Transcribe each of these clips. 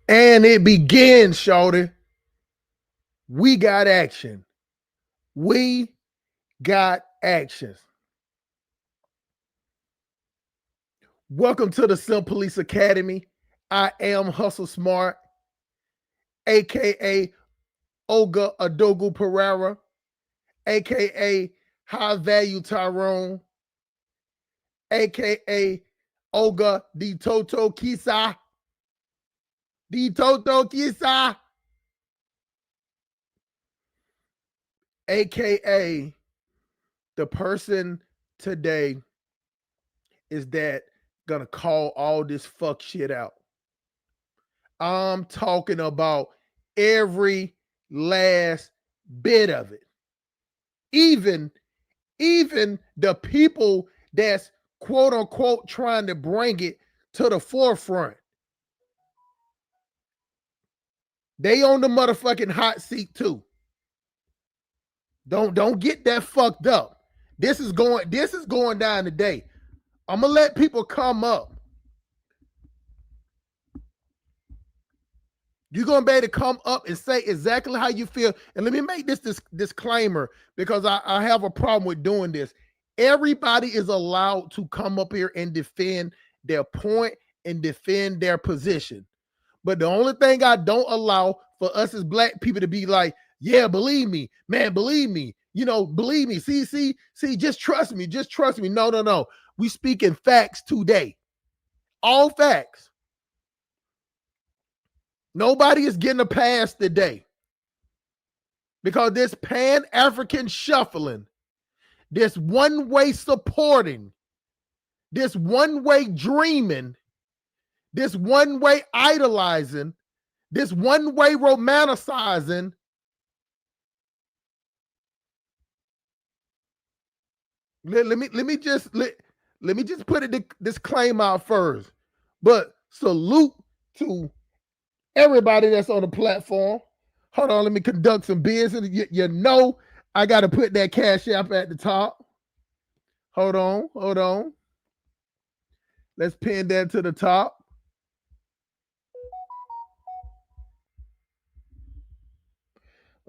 And it begins, shorty. We got action. We got action. Welcome to the Sim Police Academy. I am Hustle Smart, aka Olga Adogu Pereira, aka High Value Tyrone, aka Olga Di Toto Kisa. Di Toto Kisa. AKA the person today is that gonna call all this fuck shit out. I'm talking about every last bit of it. Even the people that's quote unquote trying to bring it to the forefront. They on the motherfucking hot seat too. Don't get that fucked up. This is going down today. I'm gonna let people come up. You're gonna be able to come up and say exactly how you feel. And let me make this disclaimer because I have a problem with doing this. Everybody is allowed to come up here and defend their point and defend their position. But the only thing I don't allow for us as black people to be like, yeah, believe me, man, believe me, believe me. See, just trust me, No. We speaking facts today. All facts. Nobody is getting a pass today. Because this Pan-African shuffling, this one-way supporting, this one-way dreaming, this one-way idolizing, this one-way romanticizing, let me just put a disclaimer out first. But salute to everybody that's on the platform. Hold on, let me conduct some business. I got to put that Cash App at the top. Hold on. Let's pin that to the top.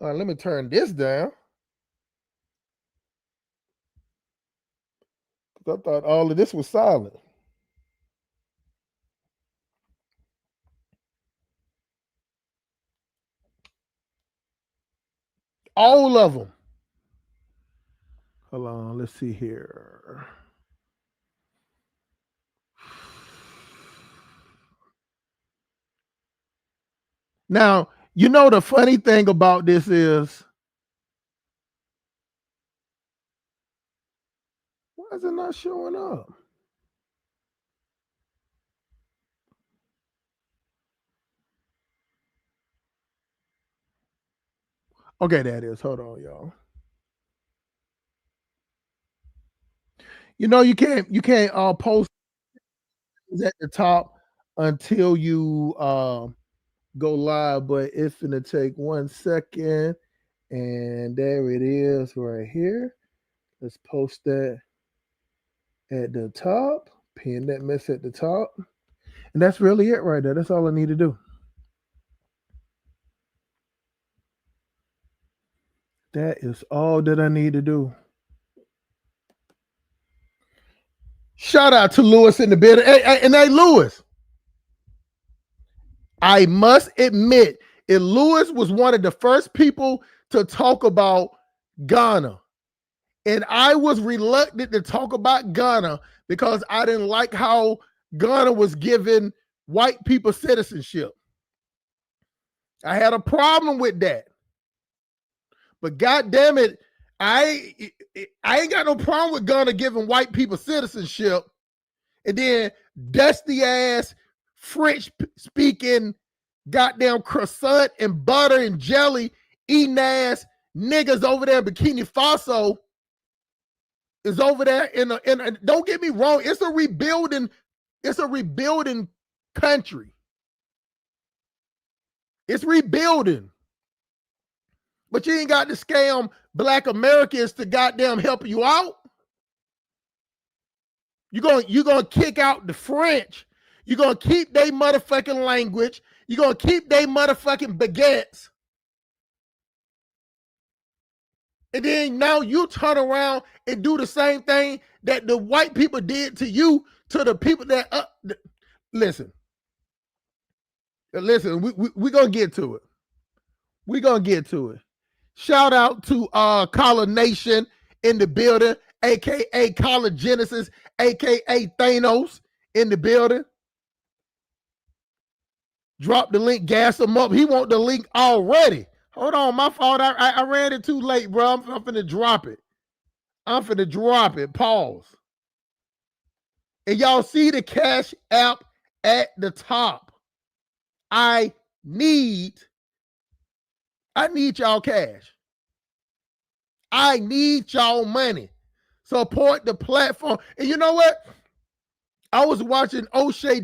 All right, let me turn this down. I thought all of this was silent. All of them. Hold on, let's see here. Now, the funny thing about this is, why is it not showing up? Okay, that is. Hold on, y'all. You can't post at the top until you go live, but it's gonna take 1 second, and there it is right here. Let's post that at the top, pin that mess at the top, and that's really it right there. That's all I need to do. That is all that I need to do. Shout out to Lewis in the building. Hey, Lewis, I must admit, if Lewis was one of the first people to talk about Ghana, and I was reluctant to talk about Ghana because I didn't like how Ghana was giving white people citizenship. I had a problem with that. But God damn it, I ain't got no problem with Ghana giving white people citizenship, and then dusty ass French speaking goddamn croissant and butter and jelly eating ass niggas over there in Burkina Faso is over there in don't get me wrong, it's a rebuilding country. It's rebuilding. But you ain't got to scam black Americans to goddamn help you out. You're gonna kick out the French. You're gonna keep their motherfucking language. You're going to keep they motherfucking baguettes. And then now you turn around and do the same thing that the white people did to you, to the people that, listen, we're going to get to it. We're going to get to it. Shout out to Collar Nation in the building, a.k.a. Collar Genesis, a.k.a. Thanos in the building. Drop the link, gas him up. He want the link already. Hold on, my fault. I ran it too late, bro. I'm finna drop it. Pause. And y'all see the Cash App at the top. I need y'all cash. I need y'all money. Support the platform. And you know what? I was watching O'Shea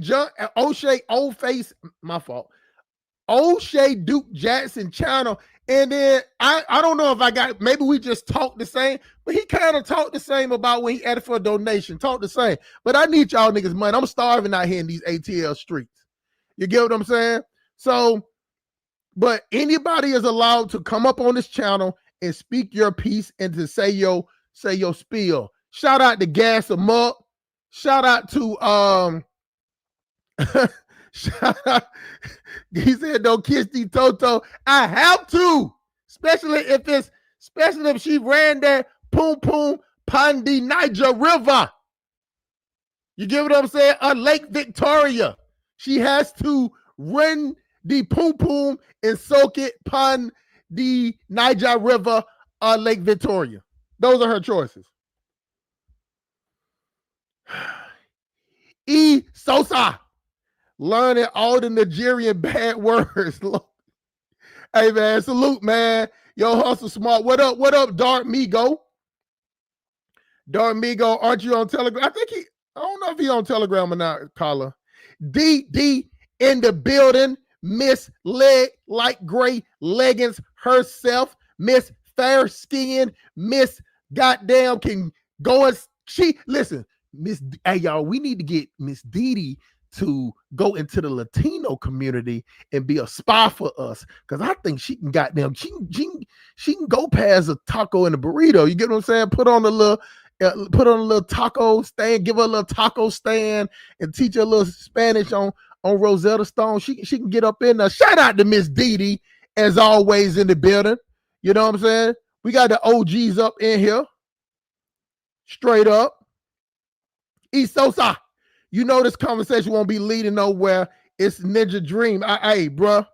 Duke Jackson channel. And then I don't know if maybe we just talked the same, but he kind of talked the same about when he asked for a donation, talked the same. But I need y'all niggas money. I'm starving out here in these ATL streets. You get what I'm saying? So, but anybody is allowed to come up on this channel and speak your piece and to say your spiel. Shout out to Gas 'em Up. Shout out to shout out, he said don't kiss the Toto. I have to, especially if she ran that Poom Poom Pandi Niger River. You get what I'm saying? Lake Victoria. She has to run the Poom Poom and soak it pon the Niger River, Lake Victoria. Those are her choices. E. Sosa. Learning all the Nigerian bad words. Hey, man, salute, man. Yo, hustle smart. What up, Dark Migo? Dark Migo, aren't you on Telegram? I don't know if he's on Telegram or not, caller. D in the building. Miss Leg Like Gray Leggings herself. Miss Fair Skin. Miss Goddamn can go and listen. Hey, y'all, we need to get Miss Didi to go into the Latino community and be a spy for us, because I think she can she can go past a taco and a burrito. You get what I'm saying? Put on a little taco stand, give her a little taco stand, and teach her a little Spanish on Rosetta Stone. She can get up in there. Shout out to Miss Didi, as always, in the building. You know what I'm saying? We got the OGs up in here. Straight up. Sosa, you know this conversation won't be leading nowhere. It's Ninja Dream. Hey, bro,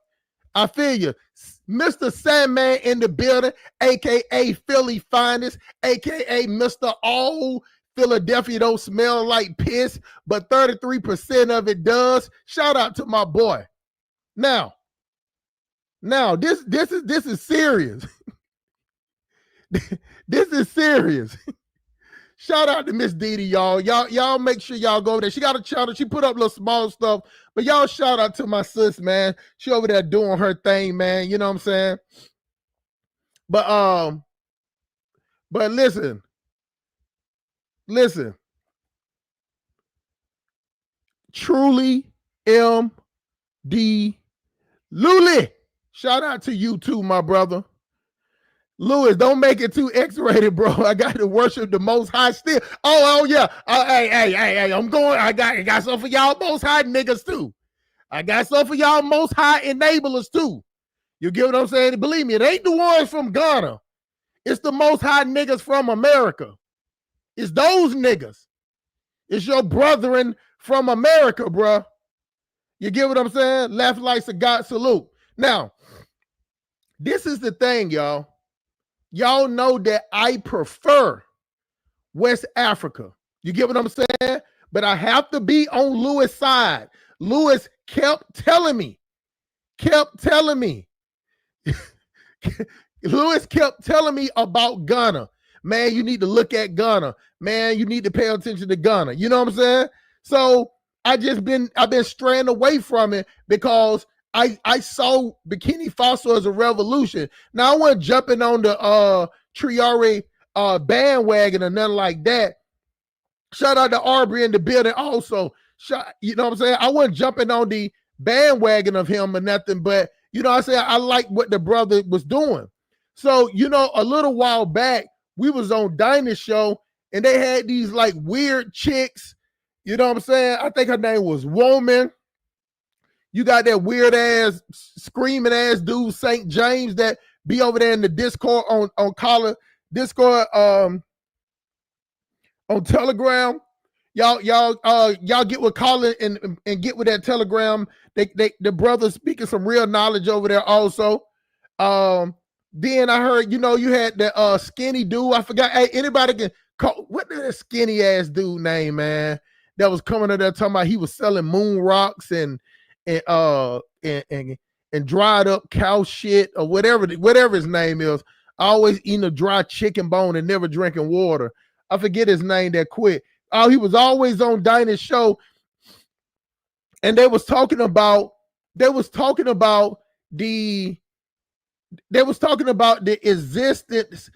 I feel you. Mr. Sandman in the building, a.k.a. Philly Finest, a.k.a. Mr. All Philadelphia don't smell like piss, but 33% of it does. Shout out to my boy. Now, this is serious. This is serious. Shout out to Miss Didi, y'all. Y'all make sure y'all go over there. She got a channel. She put up little small stuff. But y'all shout out to my sis, man. She over there doing her thing, man. You know what I'm saying? But listen. Truly MD Luli. Shout out to you too, my brother. Lewis, don't make it too X-rated, bro. I got to worship the Most High still. Oh yeah. Hey, I'm going. I got some for y'all Most High niggas too. I got some for y'all Most High enablers too. You get what I'm saying? Believe me, it ain't the ones from Ghana. It's the Most High niggas from America. It's those niggas. It's your brethren from America, bro. You get what I'm saying? Left likes a God salute. Now, this is the thing, y'all. Y'all know that I prefer West Africa. You get what I'm saying? But I have to be on Lewis' side. Lewis kept telling me. Lewis kept telling me about Ghana. Man, you need to look at Ghana. Man, you need to pay attention to Ghana. You know what I'm saying? So I've been straying away from it because I saw Burkina Faso as a revolution. Now I wasn't jumping on the Traoré bandwagon or nothing like that. Shout out to Aubrey in the building also. You know what I'm saying? I wasn't jumping on the bandwagon of him or nothing, but you know, I say I like what the brother was doing. So, you know, a little while back, we was on Dinah's show and they had these like weird chicks. You know what I'm saying? I think her name was Woman. You got that weird ass, screaming ass dude, St. James, that be over there in the Discord on Collar Discord on Telegram. Y'all get with Colin and get with that Telegram. The brothers speaking some real knowledge over there also. Then I heard, you know, you had the skinny dude. I forgot. Hey, anybody can call, what that skinny ass dude name, man? That was coming up there talking about he was selling moon rocks and dried up cow shit or whatever his name is. Always eating a dry chicken bone and never drinking water. I forget his name that quick. Oh, he was always on Dinah's show, and they was talking about the existence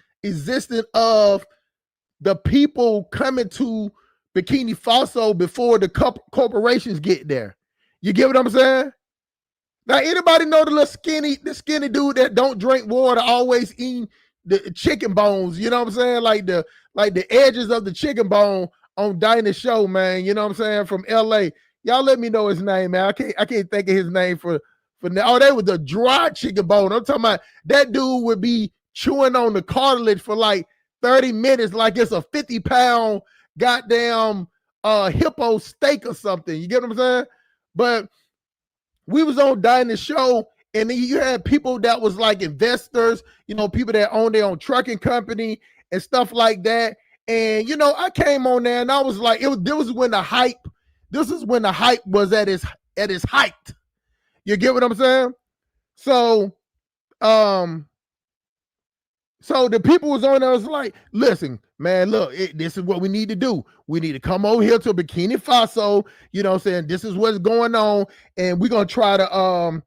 of the people coming to Burkina Faso before the corporations get there. You get what I'm saying? Now, anybody know the skinny dude that don't drink water, always eating the chicken bones? You know what I'm saying? Like the edges of the chicken bone on Dinah's show, man. You know what I'm saying? From LA. Y'all let me know his name, man. I can't think of his name for now. Oh, they was the dry chicken bone. I'm talking about that dude would be chewing on the cartilage for like 30 minutes like it's a 50-pound goddamn hippo steak or something. You get what I'm saying? But we was on Dinah's show, and then you had people that was like investors, you know, people that own their own trucking company and stuff like that. And you know, I came on there and I was like, this is when the hype was at its height. You get what I'm saying? So the people was on there, was like, listen, man, look, this is what we need to do. We need to come over here to Burkina Faso, you know what I'm saying? This is what's going on, and we're gonna try to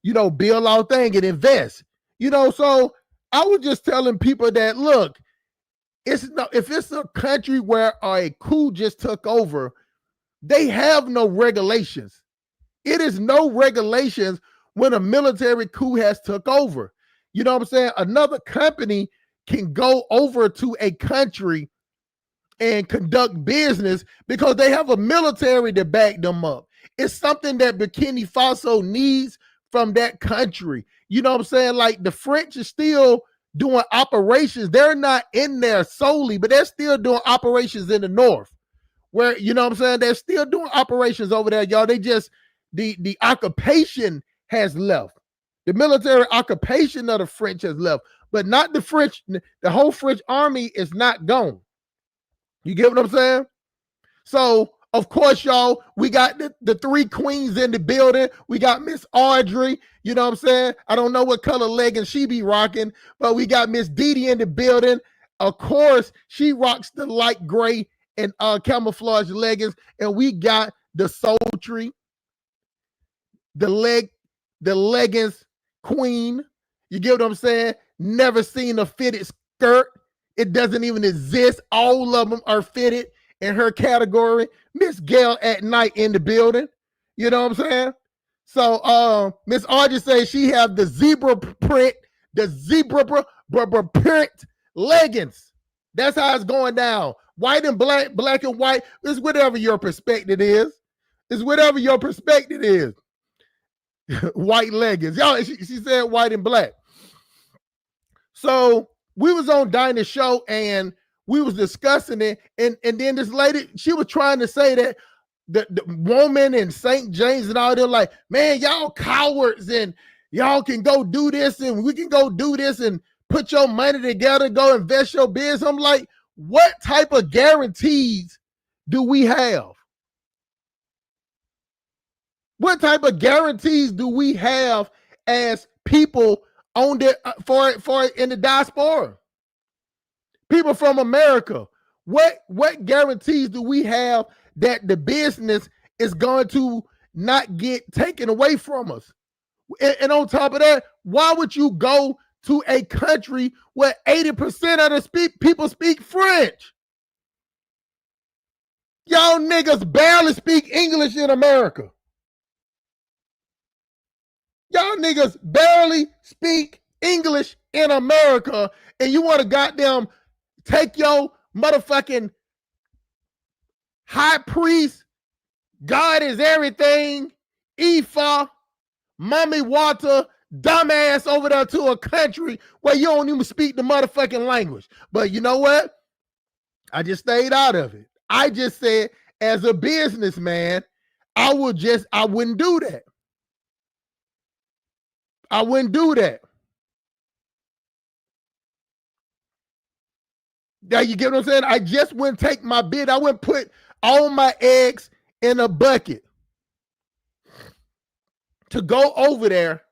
you know, build our thing and invest. You know, so I was just telling people that, look, if it's a country where a coup just took over, they have no regulations. It is no regulations when a military coup has took over. You know what I'm saying? Another company can go over to a country and conduct business because they have a military to back them up. It's something that Burkina Faso needs from that country. You know what I'm saying? Like the French are still doing operations. They're not in there solely, but they're still doing operations in the north where, you know what I'm saying? They're still doing operations over there, y'all. They just, the occupation has left. The military occupation of the French has left, but not the French. The whole French army is not gone. You get what I'm saying? So, of course, y'all, we got the three queens in the building. We got Miss Audrey, you know what I'm saying? I don't know what color leggings she be rocking, but we got Miss Didi in the building. Of course, she rocks the light gray and camouflage leggings. And we got the sultry, the leggings queen. You get what I'm saying? Never seen a fitted skirt. It doesn't even exist. All of them are fitted in her category. Miss Gail at night in the building. You know what I'm saying? So Miss Audrey says she have the zebra print leggings. That's how it's going down. White and black, black and white. It's whatever your perspective is. It's whatever your perspective is. White leggings. Y'all, she said white and black. So we was on Dinah's show and we was discussing it, and then this lady, she was trying to say that the Woman and St. James and all, they're like, man, y'all cowards, and y'all can go do this, and we can go do this and put your money together, go invest your biz. I'm like, what type of guarantees do we have? What type of guarantees do we have as people on the for in the diaspora? People from America, what guarantees do we have that the business is going to not get taken away from us? And on top of that, why would you go to a country where 80% of the people speak French? Y'all niggas barely speak English in America. Y'all niggas barely speak English in America, and you want to goddamn take your motherfucking high priest, God is everything, Ifa, mommy water, dumbass over there to a country where you don't even speak the motherfucking language. But you know what? I just stayed out of it. I just said, as a businessman, I wouldn't do that. I wouldn't do that. Now you get what I'm saying? I just wouldn't take my bid. I wouldn't put all my eggs in a bucket to go over there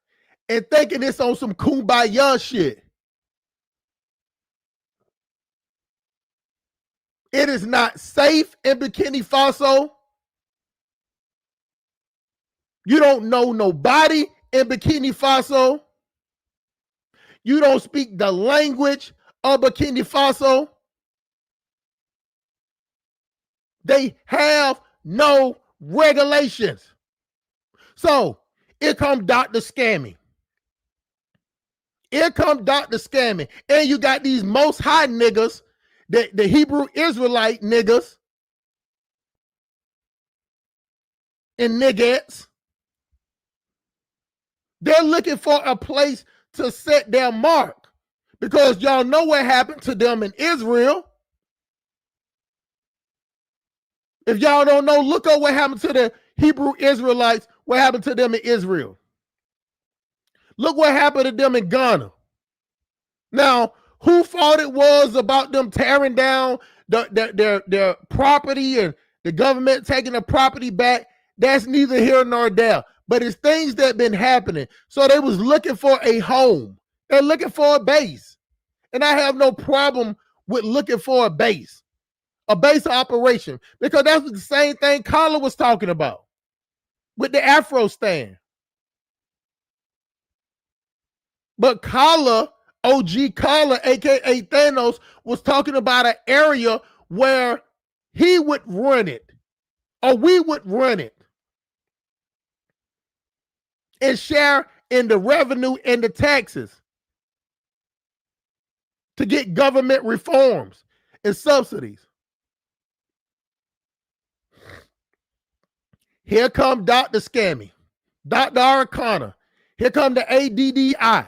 and thinking it's on some kumbaya shit. It is not safe in Burkina Faso. You don't know nobody in Burkina Faso. You don't speak the language of Burkina Faso. They have no regulations. So here come Dr. Scammy. Here come Dr. Scammy. And you got these most high niggas, the Hebrew Israelite niggas and niggettes. They're looking for a place to set their mark because y'all know what happened to them in Israel. If y'all don't know, look up what happened to the Hebrew Israelites, what happened to them in Israel. Look what happened to them in Ghana. Now, who thought it was about them tearing down their property and the government taking the property back? That's neither here nor there. But it's things that been happening. So they was looking for a home. They're looking for a base. And I have no problem with looking for a base operation, because that's the same thing Carla was talking about with the Afro stand. But Carla, OG Carla, aka Thanos, was talking about an area where he would run it, or we would run it, and share in the revenue and the taxes to get government reforms and subsidies. Here come Dr. Scammy, Dr. Arcana. Here come the ADDI.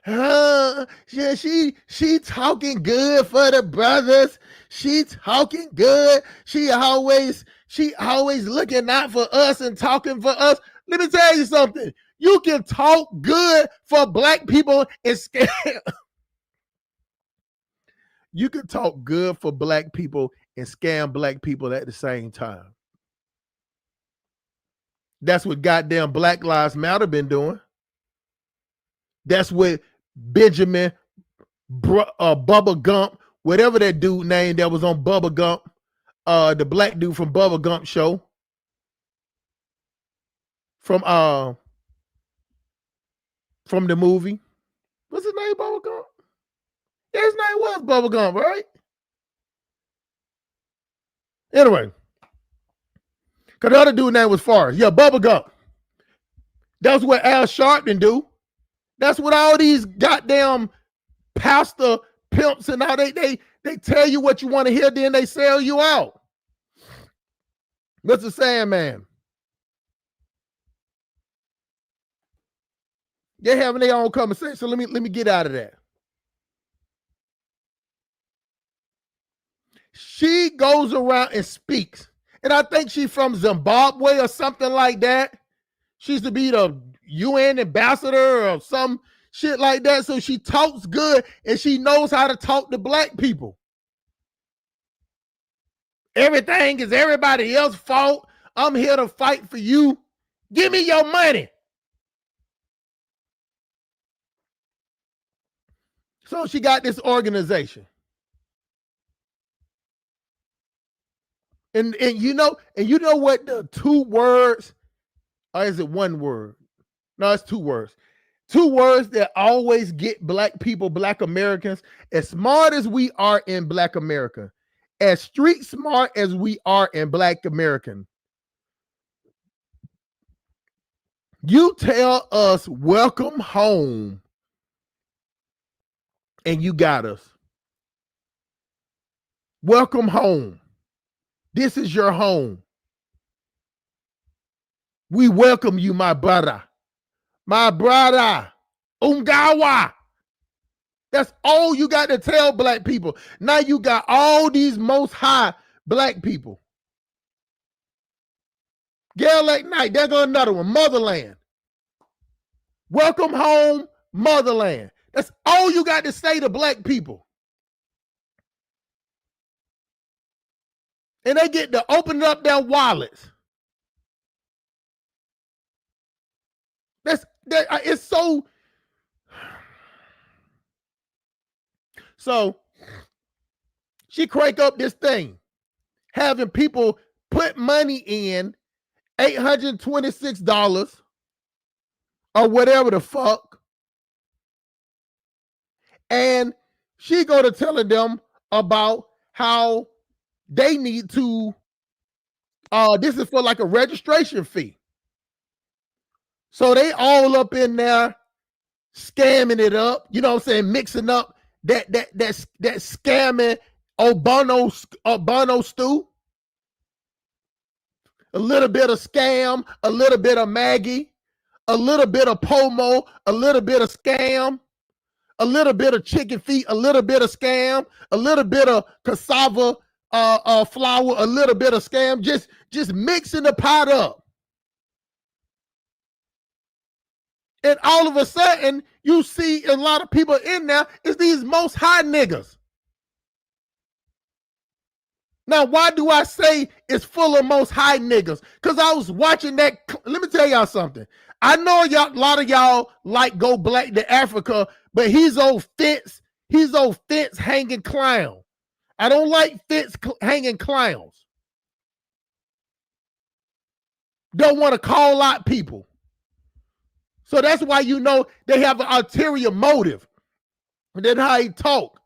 Yeah, she talking good for the brothers. She talking good. She always looking out for us and talking for us. Let me tell you something. You can talk good for black people and scam. You can talk good for black people and scam black people at the same time. That's what goddamn Black Lives Matter been doing. That's what Benjamin Bubba Gump, whatever that dude name that was on Bubba Gump, the black dude from Bubba Gump show, from the movie. What's his name? Bubba Gump? Yeah, his name was Bubba Gump, right? Anyway, because the other dude name was Forrest. Yeah, Bubba Gump. That's what Al Sharpton do. That's what all these goddamn pastor pimps and all they tell you what you want to hear, then they sell you out. What's the saying, man? They're having their own conversation. So let me get out of that. She goes around and speaks. And I think she's from Zimbabwe or something like that. She used to be the UN ambassador or some shit like that. So she talks good and she knows how to talk to black people. Everything is everybody else's fault. I'm here to fight for you. Give me your money. So she got this organization. And you know what the 2 words, or is it 1 word? No, it's 2 words. 2 words that always get black people, black Americans, as smart as we are in black America, as street smart as we are in black American. You tell us welcome home and you got us. Welcome home. This is your home. We welcome you, my brother. My brother. Ungawa. That's all you got to tell black people. Now you got all these most high black people. Gale Lake Night, there go another one. Motherland. Welcome home, motherland. That's all you got to say to black people. And they get to open up their wallets. It's so. So she crank up this thing, having people put money in $826 or whatever the fuck. And she go to telling them about how they need to, this is for like a registration fee. So they all up in there scamming it up, you know what I'm saying, mixing up that scamming Obono stew. A little bit of scam, a little bit of Maggie, a little bit of Pomo, a little bit of scam, a little bit of chicken feet, a little bit of scam, a little bit of cassava flour, a little bit of scam, just mixing the pot up. And all of a sudden, you see a lot of people in there, it's these most high niggas. Now, why do I say it's full of most high niggas? Because I was watching that. Let me tell y'all something. I know a lot of y'all like Go Black to Africa, but he's old fence hanging clown. I don't like fence hanging clowns. Don't want to call out people. So that's why you know they have an ulterior motive. And then how he talk.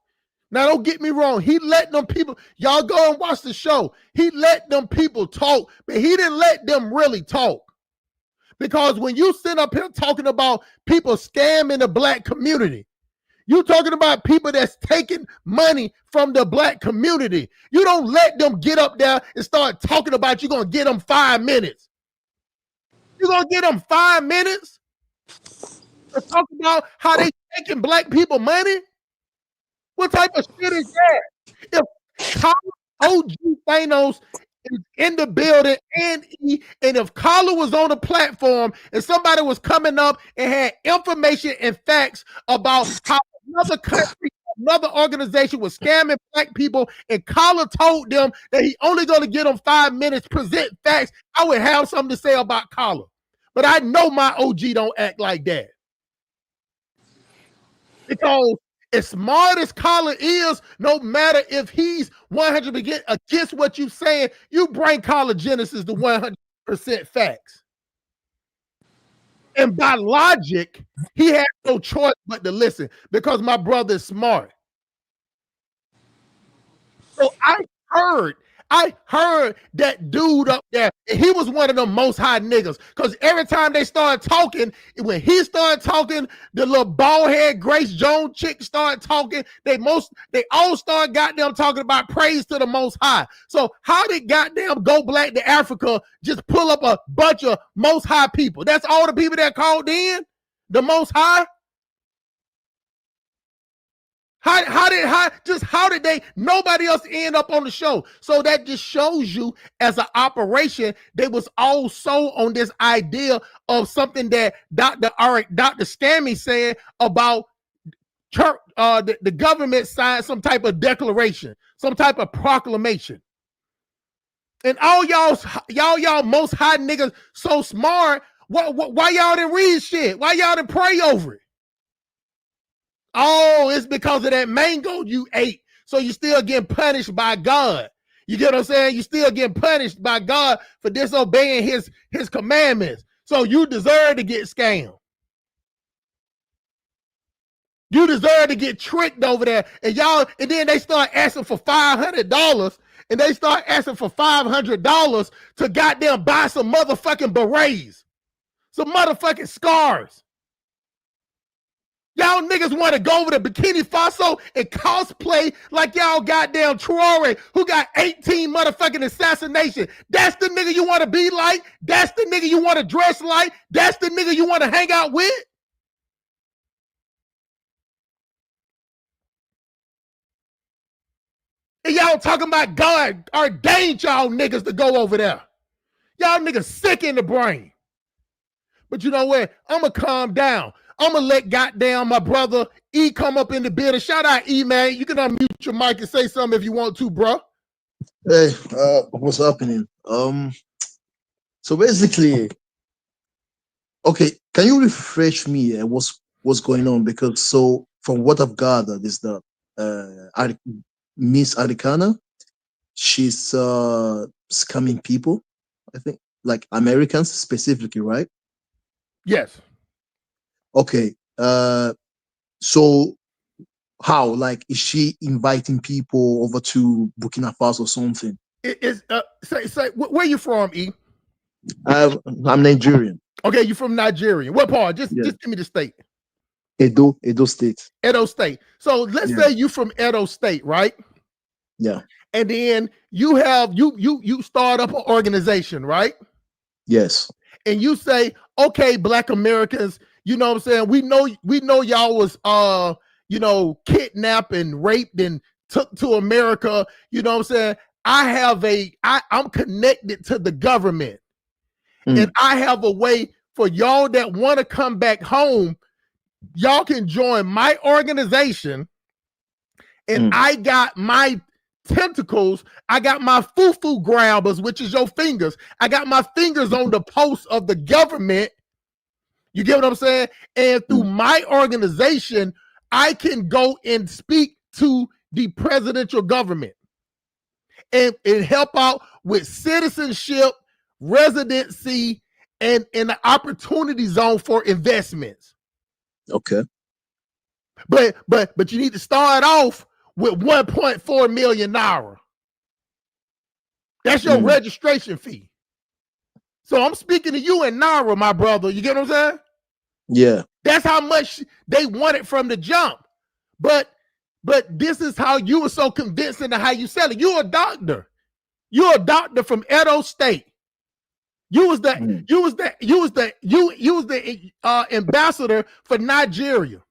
Now, don't get me wrong. He let them people, y'all go and watch the show. He let them people talk, but he didn't let them really talk. Because when you sit up here talking about people scamming the black community, you talking about people that's taking money from the black community. You don't let them get up there and start talking about you're going to get them 5 minutes. You're going to get them 5 minutes to talk about how they taking black people money? What type of shit is that? If OG Thanos is in the building and if Carla was on the platform and somebody was coming up and had information and facts about how another country, another organization was scamming black people, and Carla told them that he only going to get them 5 minutes, present facts, I would have something to say about Carla. But I know my OG don't act like that. Because as smart as Carla is, no matter if he's 100% against what you're saying, you bring Carla Genesis to 100% facts. And by logic, he had no choice but to listen because my brother is smart. So I heard that dude up there, and he was one of them most high niggas. Because every time they started talking, when he started talking, the little bald head Grace Jones chick started talking. They all started goddamn talking about praise to the most high. So how did goddamn Go Black to Africa just pull up a bunch of most high people? That's all the people that called in? The most high? How did they, nobody else end up on the show? So that just shows you as an operation, they was also on this idea of something that Dr. Scammy said about the government signed some type of declaration, some type of proclamation. And all y'all most high niggas so smart, why y'all didn't read shit? Why y'all didn't pray over it? Oh, it's because of that mango you ate. So you still getting punished by God. You get what I'm saying? You still getting punished by God for disobeying his commandments. So you deserve to get scammed. You deserve to get tricked over there. And then they start asking for $500 and they start asking for $500 to goddamn buy some motherfucking berets. some motherfucking scars. Y'all niggas want to go over to Burkina Faso and cosplay like y'all goddamn Traore, who got 18 motherfucking assassinations. That's the nigga you want to be like? That's the nigga you want to dress like? That's the nigga you want to hang out with? And y'all talking about God ordained y'all niggas to go over there. Y'all niggas sick in the brain. But you know what? I'm going to calm down. I'm going to let goddamn my brother E come up in the building. Shout out E, man. You can unmute your mic and say something if you want to, bro. Hey, what's happening? So basically, okay, can you refresh me what's going on? Because so from what I've gathered is that Miss Arikana, she's scamming people, I think, like Americans specifically, right? Yes. Okay. So how? Like, is she inviting people over to Burkina Faso or something? Say where you from, E? I'm Nigerian. Okay, you from Nigeria. What part? Just give me the state. Edo State. Edo State. So let's say you from Edo State, right? Yeah. And then you have you start up an organization, right? Yes. And you say, okay, Black Americans, you know what I'm saying? We know y'all was kidnapped and raped and took to America. You know what I'm saying? I'm connected to the government. And I have a way for y'all that want to come back home. Y'all can join my organization. And I got my tentacles. I got my foo-foo grabbers, which is your fingers. I got my fingers on the pulse of the government. You get what I'm saying? And through my organization, I can go and speak to the presidential government and help out with citizenship, residency, and the opportunity zone for investments. Okay. But you need to start off with 1.4 million naira. That's your registration fee. So I'm speaking to you in naira, my brother. You get what I'm saying? Yeah. That's how much they wanted from the jump. But this is how you were so convincing to how you sell it. You're a doctor. You're a doctor from Edo State. You was the ambassador for Nigeria.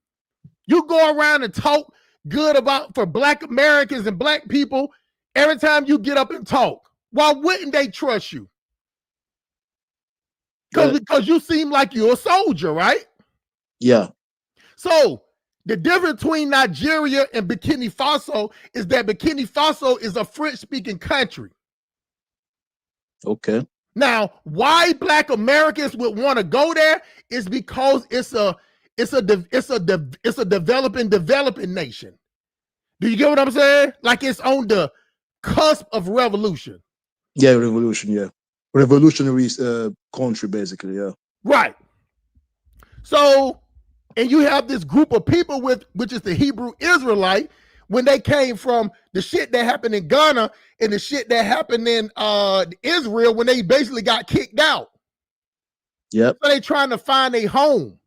You go around and talk good for Black Americans and Black people every time you get up and talk. Why wouldn't they trust you? Because you seem like you're a soldier, right? Yeah. So the difference between Nigeria and Burkina Faso is that Burkina Faso is a French-speaking country. Okay. Now, why Black Americans would want to go there is because it's a developing nation. Do you get what I'm saying? Like it's on the cusp of revolution. Yeah, revolution. Yeah, revolutionary country, basically. Yeah. Right. So, and you have this group of people which is the Hebrew Israelite, when they came from the shit that happened in Ghana and the shit that happened in Israel when they basically got kicked out. Yep. So they trying to find a home.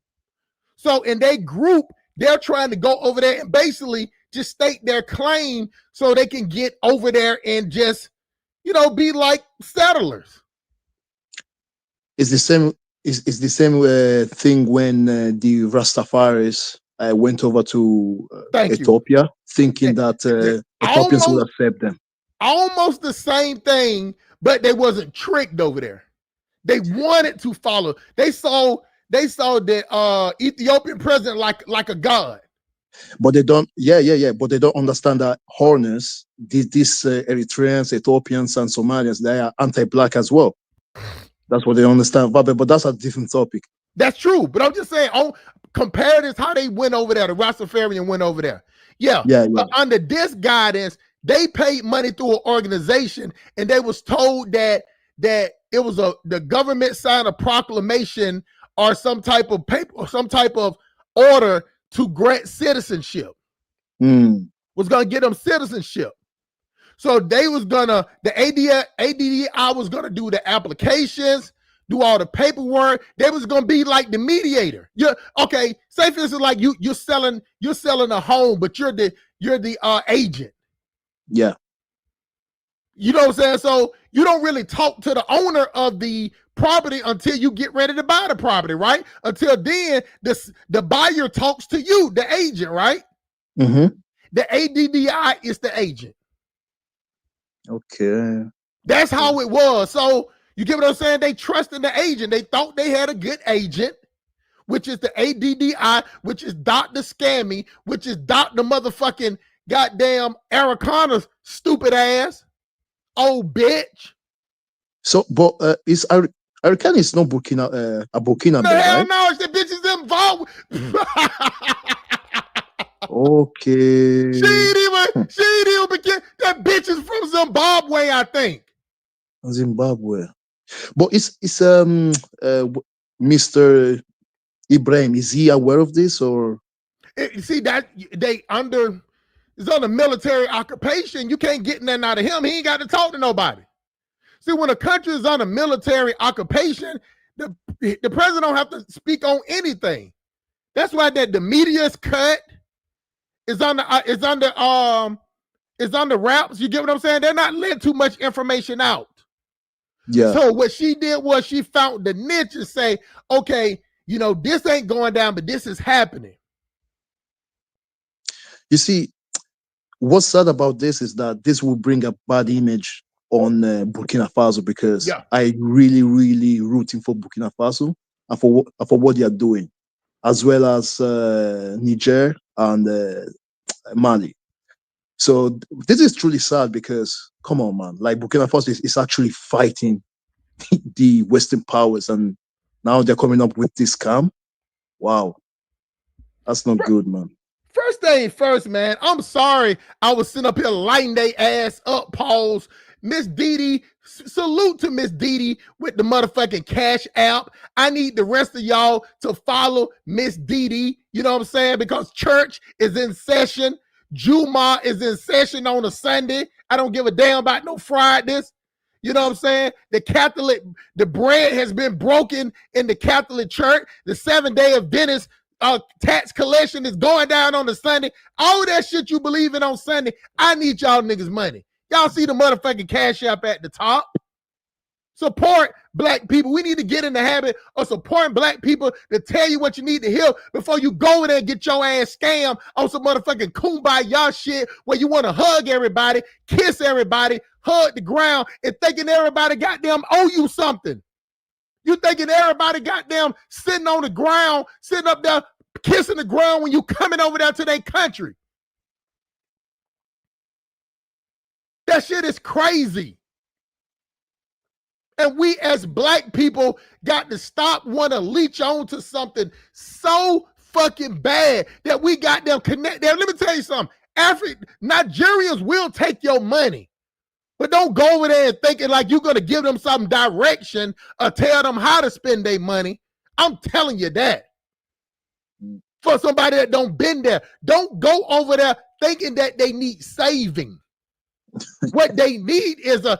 So in their group, they're trying to go over there and basically just state their claim so they can get over there and just, be like settlers. It's the same. It's the same thing when the Rastafaris went over to Ethiopia, thinking that Ethiopians would accept them. Almost the same thing, but they wasn't tricked over there. They wanted to follow. They saw the Ethiopian president like a god. But they don't. Yeah. But they don't understand that Horners, these Eritreans, Ethiopians, and Somalians, they are anti-black as well. That's what they understand. But that's a different topic. That's true. But I'm just saying, compare this how they went over there. The Rastafarian went over there. Yeah. But under this guidance, they paid money through an organization, and they was told that it was the government signed a proclamation or some type of paper or some type of order to grant citizenship. Was gonna get them citizenship. So they was the ADDI was gonna do the applications, do all the paperwork. They was gonna be like the mediator. Yeah, okay. Say for instance, like you're selling a home, but you're the agent. Yeah. You know what I'm saying? So you don't really talk to the owner of the property until you get ready to buy the property, right? Until then, the buyer talks to you, the agent, right? Mm-hmm. The ADDI is the agent. Okay. That's how it was. So you get what I'm saying? They trusted the agent. They thought they had a good agent, which is the ADDI, which is Dr. Scammy, which is Dr. motherfucking goddamn Arikana's stupid ass. Old bitch. So, but is Arikana is not Burkina a Burkina No, Faso, hell right? no, the bitch is involved. Okay. She ain't even begin. That bitch is from Zimbabwe, I think. Zimbabwe. But it's Mr. Ibrahim, is he aware of this or? See that they is under military occupation. You can't get nothing out of him. He ain't got to talk to nobody. See, when a country is under military occupation, the president don't have to speak on anything. That's why the media's cut is under wraps. You get what I'm saying? They're not letting too much information out. Yeah. So what she did was she found the niche and say, okay, you know, this ain't going down, but this is happening. You see, what's sad about this is that this will bring a bad image on Burkina Faso because I really, really rooting for Burkina Faso and for what they are doing, as well as Niger and Mali. So this is truly sad because, come on, man, like Burkina Faso is actually fighting the Western powers, and now they're coming up with this scam. Wow, that's not good, man. First thing first, man, I'm sorry I was sitting up here lighting they ass up, pause. Miss Didi, salute to Miss Didi with the motherfucking Cash App. I need the rest of y'all to follow Miss Didi, you know what I'm saying? Because church is in session. Juma is in session on a Sunday. I don't give a damn about no Fridays. You know what I'm saying? The bread has been broken in the Catholic Church. The 7-day Adventist tax collection is going down on the Sunday. All that shit you believe in on Sunday, I need y'all niggas money. Y'all see the motherfucking Cash App at the top. Support black people. We need to get in the habit of supporting black people to tell you what you need to hear before you go in there and get your ass scammed on some motherfucking kumbaya shit where you want to hug everybody, kiss everybody, hug the ground, and thinking everybody goddamn owe you something. You thinking everybody goddamn sitting on the ground, sitting up there kissing the ground when you coming over there to their country. That shit is crazy. And we as black people got to stop want to leech on to something so fucking bad that we got them connect. Now, let me tell you something. Nigerians will take your money, but don't go over there and thinking like you're going to give them some direction or tell them how to spend their money. I'm telling you that. For somebody that don't been there, don't go over there thinking that they need saving. What they need is a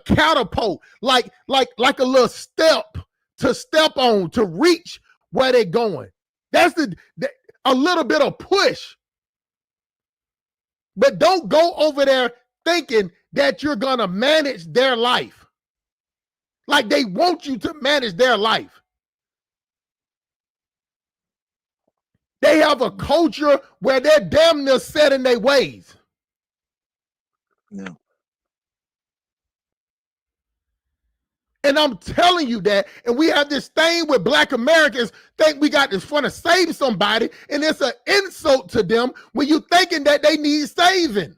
catapult, like a little step to step on to reach where they're going. That's a little bit of push. But don't go over there thinking that you're gonna manage their life. Like they want you to manage their life. They have a culture where they're damn near set in their ways. Yeah. And I'm telling you that. And we have this thing with black Americans think we got this fun to save somebody. And it's an insult to them when you thinking that they need saving.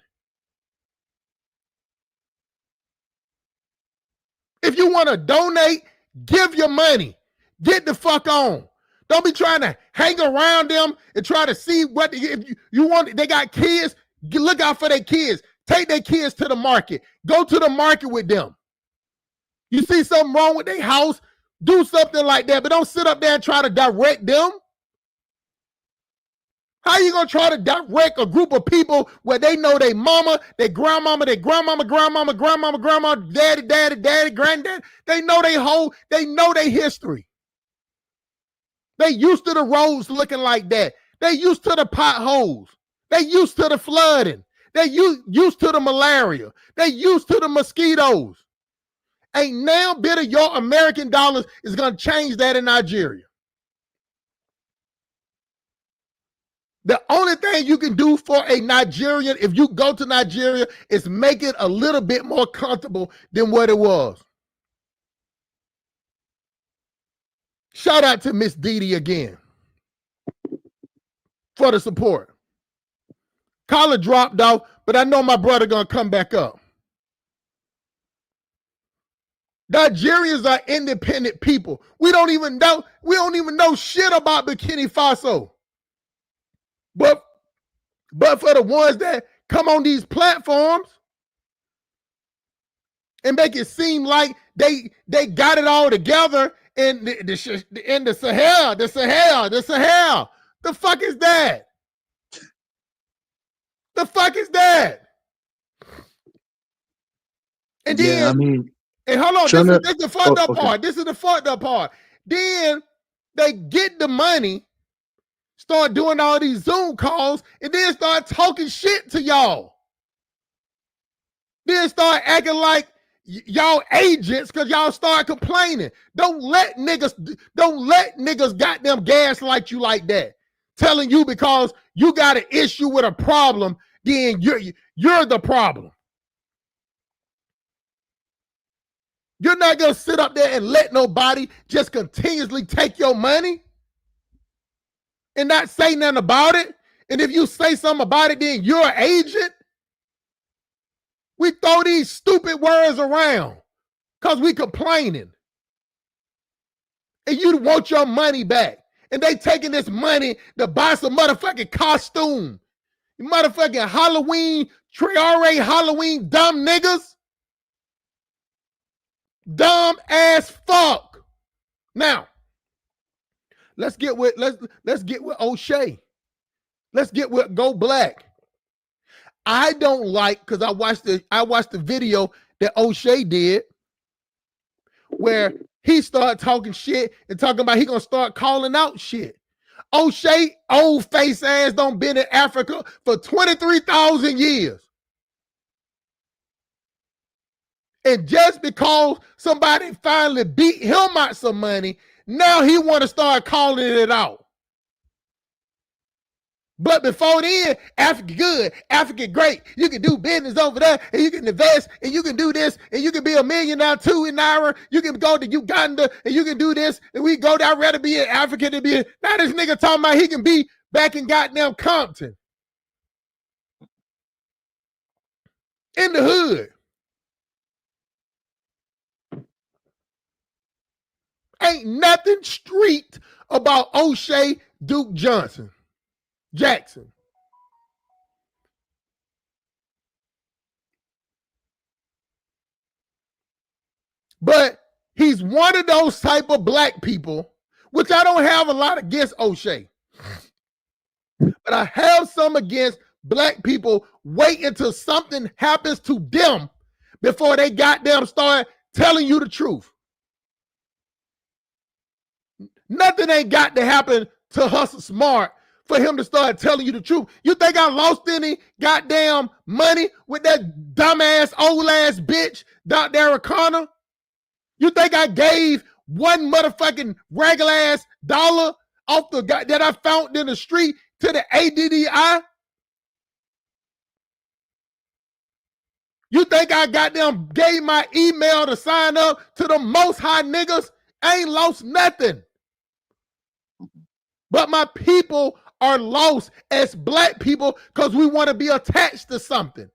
If you want to donate, give your money. Get the fuck on. Don't be trying to hang around them and try to see what if you want. They got kids. Look out for their kids. Take their kids to the market. Go to the market with them. You see something wrong with their house, do something like that, but don't sit up there and try to direct them. How you gonna try to direct a group of people where they know their mama, their grandmama, grandma, daddy, granddad? They know they know their history. They used to the roads looking like that. They used to the potholes. They used to the flooding. They used to the malaria. They used to the mosquitoes. Ain't now bit of your American dollars is gonna change that in Nigeria. The only thing you can do for a Nigerian, if you go to Nigeria, is make it a little bit more comfortable than what it was. Shout out to Miss Didi again for the support. Collar dropped off, but I know my brother gonna come back up. Nigerians are independent people. We don't even know shit about Burkina Faso. But for the ones that come on these platforms and make it seem like they got it all together in the Sahel. The fuck is that? The fuck is that? And then, and hold on, this is the fucked up part. This is the fucked up part. Then they get the money, start doing all these Zoom calls, and then start talking shit to y'all. Then start acting like y'all agents because y'all start complaining. Don't let niggas goddamn gaslight you like that. Telling you because you got an issue with a problem, then you're the problem. You're not gonna sit up there and let nobody just continuously take your money and not say nothing about it. And if you say something about it, then you're an agent. We throw these stupid words around because we complaining. And you want your money back. And they taking this money to buy some motherfucking costume. You motherfucking Halloween, Triare Halloween dumb niggas. Dumb ass fuck. Now, let's get with O'Shea. Let's get with Go Black. I don't like, because I watched the video that O'Shea did where he started talking shit and talking about he gonna start calling out shit. O'Shea, old face ass, don't been in Africa for 23,000 years. And just because somebody finally beat him out some money, now he want to start calling it out. But before then, Africa good, Africa great. You can do business over there, and you can invest, and you can do this, and you can be a millionaire too in Naira. You can go to Uganda, and you can do this, and we go there. I'd rather be in Africa than be in. Now this nigga talking about he can be back in goddamn Compton. In the hood. Ain't nothing street about O'Shea Duke Jackson. But he's one of those type of black people, which I don't have a lot against O'Shea. But I have some against black people wait until something happens to them before they goddamn start telling you the truth. Nothing ain't got to happen to Hustle Smart for him to start telling you the truth. You think I lost any goddamn money with that dumbass old ass bitch, Dr. Aracana? You think I gave one motherfucking regular ass dollar off the guy that I found in the street to the ADDI? You think I goddamn gave my email to sign up to the Most High niggas? I ain't lost nothing. But my people are lost as black people because we want to be attached to something.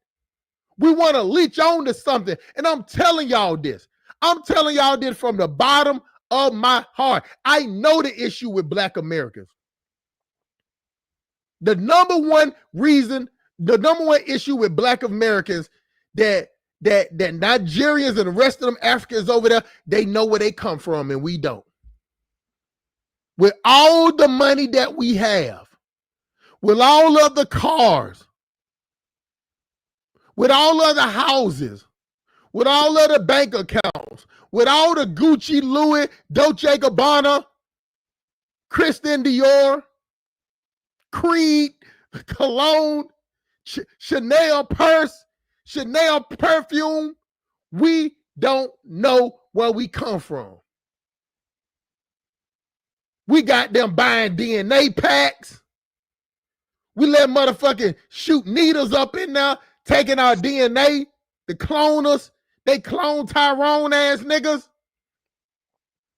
We want to leech on to something. And I'm telling y'all this. I'm telling y'all this from the bottom of my heart. I know the issue with black Americans. The number one issue with black Americans that Nigerians and the rest of them Africans over there, they know where they come from and we don't. With all the money that we have, with all of the cars, with all of the houses, with all of the bank accounts, with all the Gucci, Louis, Dolce Gabbana, Christian Dior, Creed, cologne, Chanel purse, Chanel perfume, we don't know where we come from. We got them buying DNA packs. We let motherfucking shoot needles up in there, taking our DNA, the cloners. They clone Tyrone ass niggas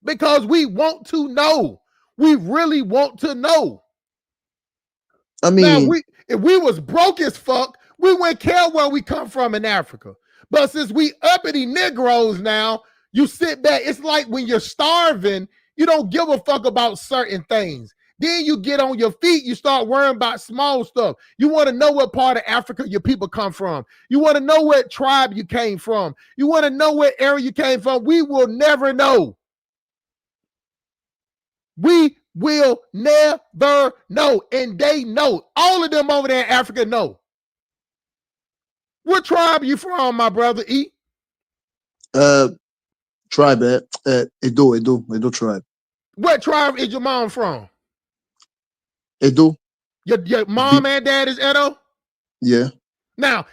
because we want to know. We really want to know. I Now, mean, if we was broke as fuck, we wouldn't care where we come from in Africa. But since we uppity Negroes now, you sit back. It's like when you're starving, you don't give a fuck about certain things. Then you get on your feet, you start worrying about small stuff. You want to know what part of Africa your people come from. You want to know what tribe you came from. You want to know what area you came from. We will never know. We will never know. And they know. All of them over there in Africa know. What tribe you from, my brother E? tribe, Edo tribe. What tribe is your mom from? Edo. Your mom and dad is Edo? Yeah. Now,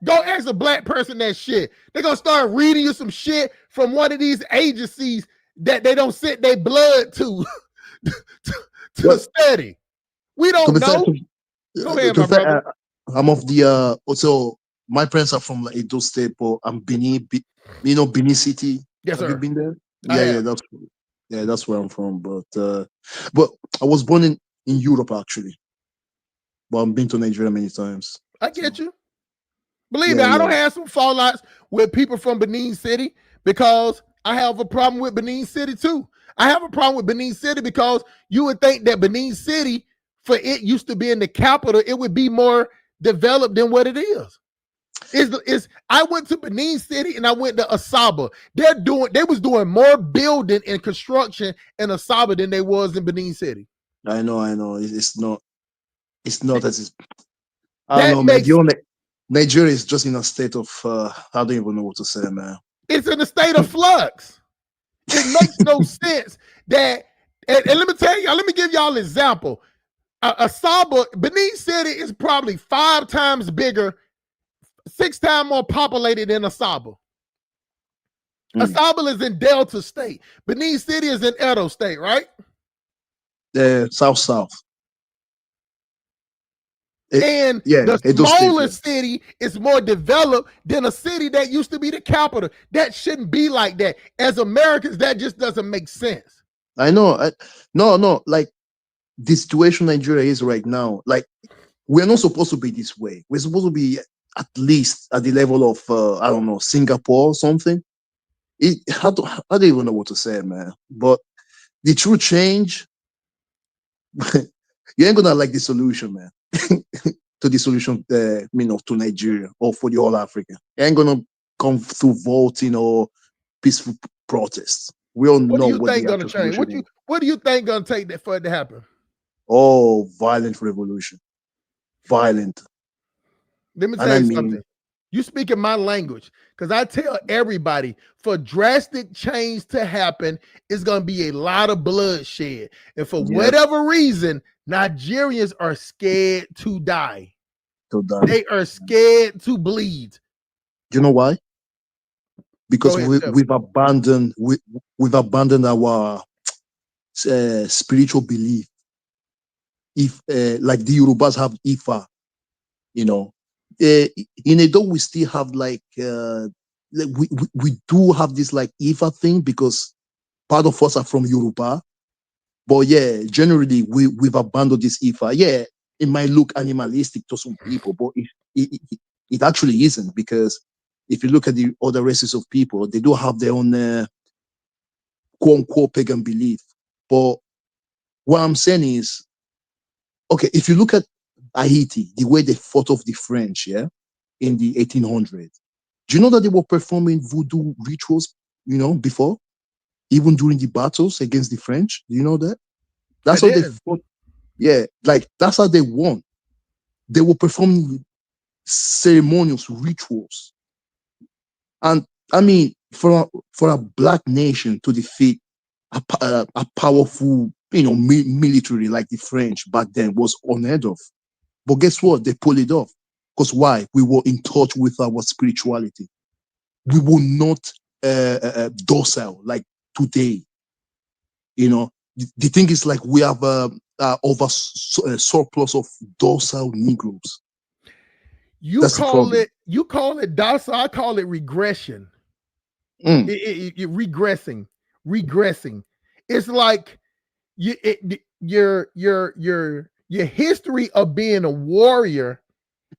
go ask a black person that shit. They're going to start reading you some shit from one of these agencies that they don't send their blood to, to study. We don't know. Go ahead, my brother. I'm of the, also, my parents are from like Edo State, but I'm Benin, Benin City. Yes, sir. Have you been there? Yeah, that's where I'm from. But I was born in Europe actually, but I've been to Nigeria many times. I get you. Believe me, I don't have some fallouts with people from Benin City because I have a problem with Benin City too. I have a problem with Benin City because you would think that Benin City, for it used to be in the capital, it would be more developed than what it is. I went to Benin City and I went to Asaba. They was doing more building and construction in Asaba than they was in Benin City. I know. It's not as I don't know, man. Nigeria is just in a state of I don't even know what to say, man. It's in a state of flux. It makes no sense that, and let me tell y'all, let me give y'all an example. Asaba, Benin City is probably 5 times bigger, 6 times more populated than Asaba. Asaba is in Delta State. Benin City is in Edo State, right? South. And the smaller city is more developed than a city that used to be the capital. That shouldn't be like that. As Americans, that just doesn't make sense. I know. No. Like the situation Nigeria is right now, like we're not supposed to be this way. We're supposed to be at least at the level of I don't know, Singapore or something. I don't even know what to say, man. But the true change, you ain't gonna like the solution, man. To the solution, to Nigeria or for the whole Africa. You ain't gonna come through voting or peaceful protests. We all know what the actual solution is. What do you think gonna take that for it to happen? Oh, violent revolution. Violent. Let me tell you something. You speaking my language, because I tell everybody for drastic change to happen, it's going to be a lot of bloodshed. And for whatever reason, Nigerians are scared to die. They are scared to bleed. You know why? Because we've abandoned our spiritual belief. If like the Yorubas have Ifa, in Edo we still have like we do have this like Ifa thing because part of us are from Yoruba, but generally we've abandoned this Ifa. It might look animalistic to some people, but it actually isn't, because if you look at the other races of people, they do have their own quote unquote pagan belief. But what I'm saying is, okay, if you look at Haiti, the way they fought off the French, in the 1800s, do you know that they were performing voodoo rituals, before, even during the battles against the French? Do you know that? That's how they fought. Yeah, like that's how they won. They were performing ceremonials, rituals, and I mean, for a black nation to defeat a powerful, military like the French back then was unheard of. But guess what? They pulled it off. Because why? We were in touch with our spirituality. We were not docile like today. The thing is, like, we have a surplus of docile Negroes. That's the problem. You call it docile. I call it regression. Mm, Regressing, regressing. It's like your history of being a warrior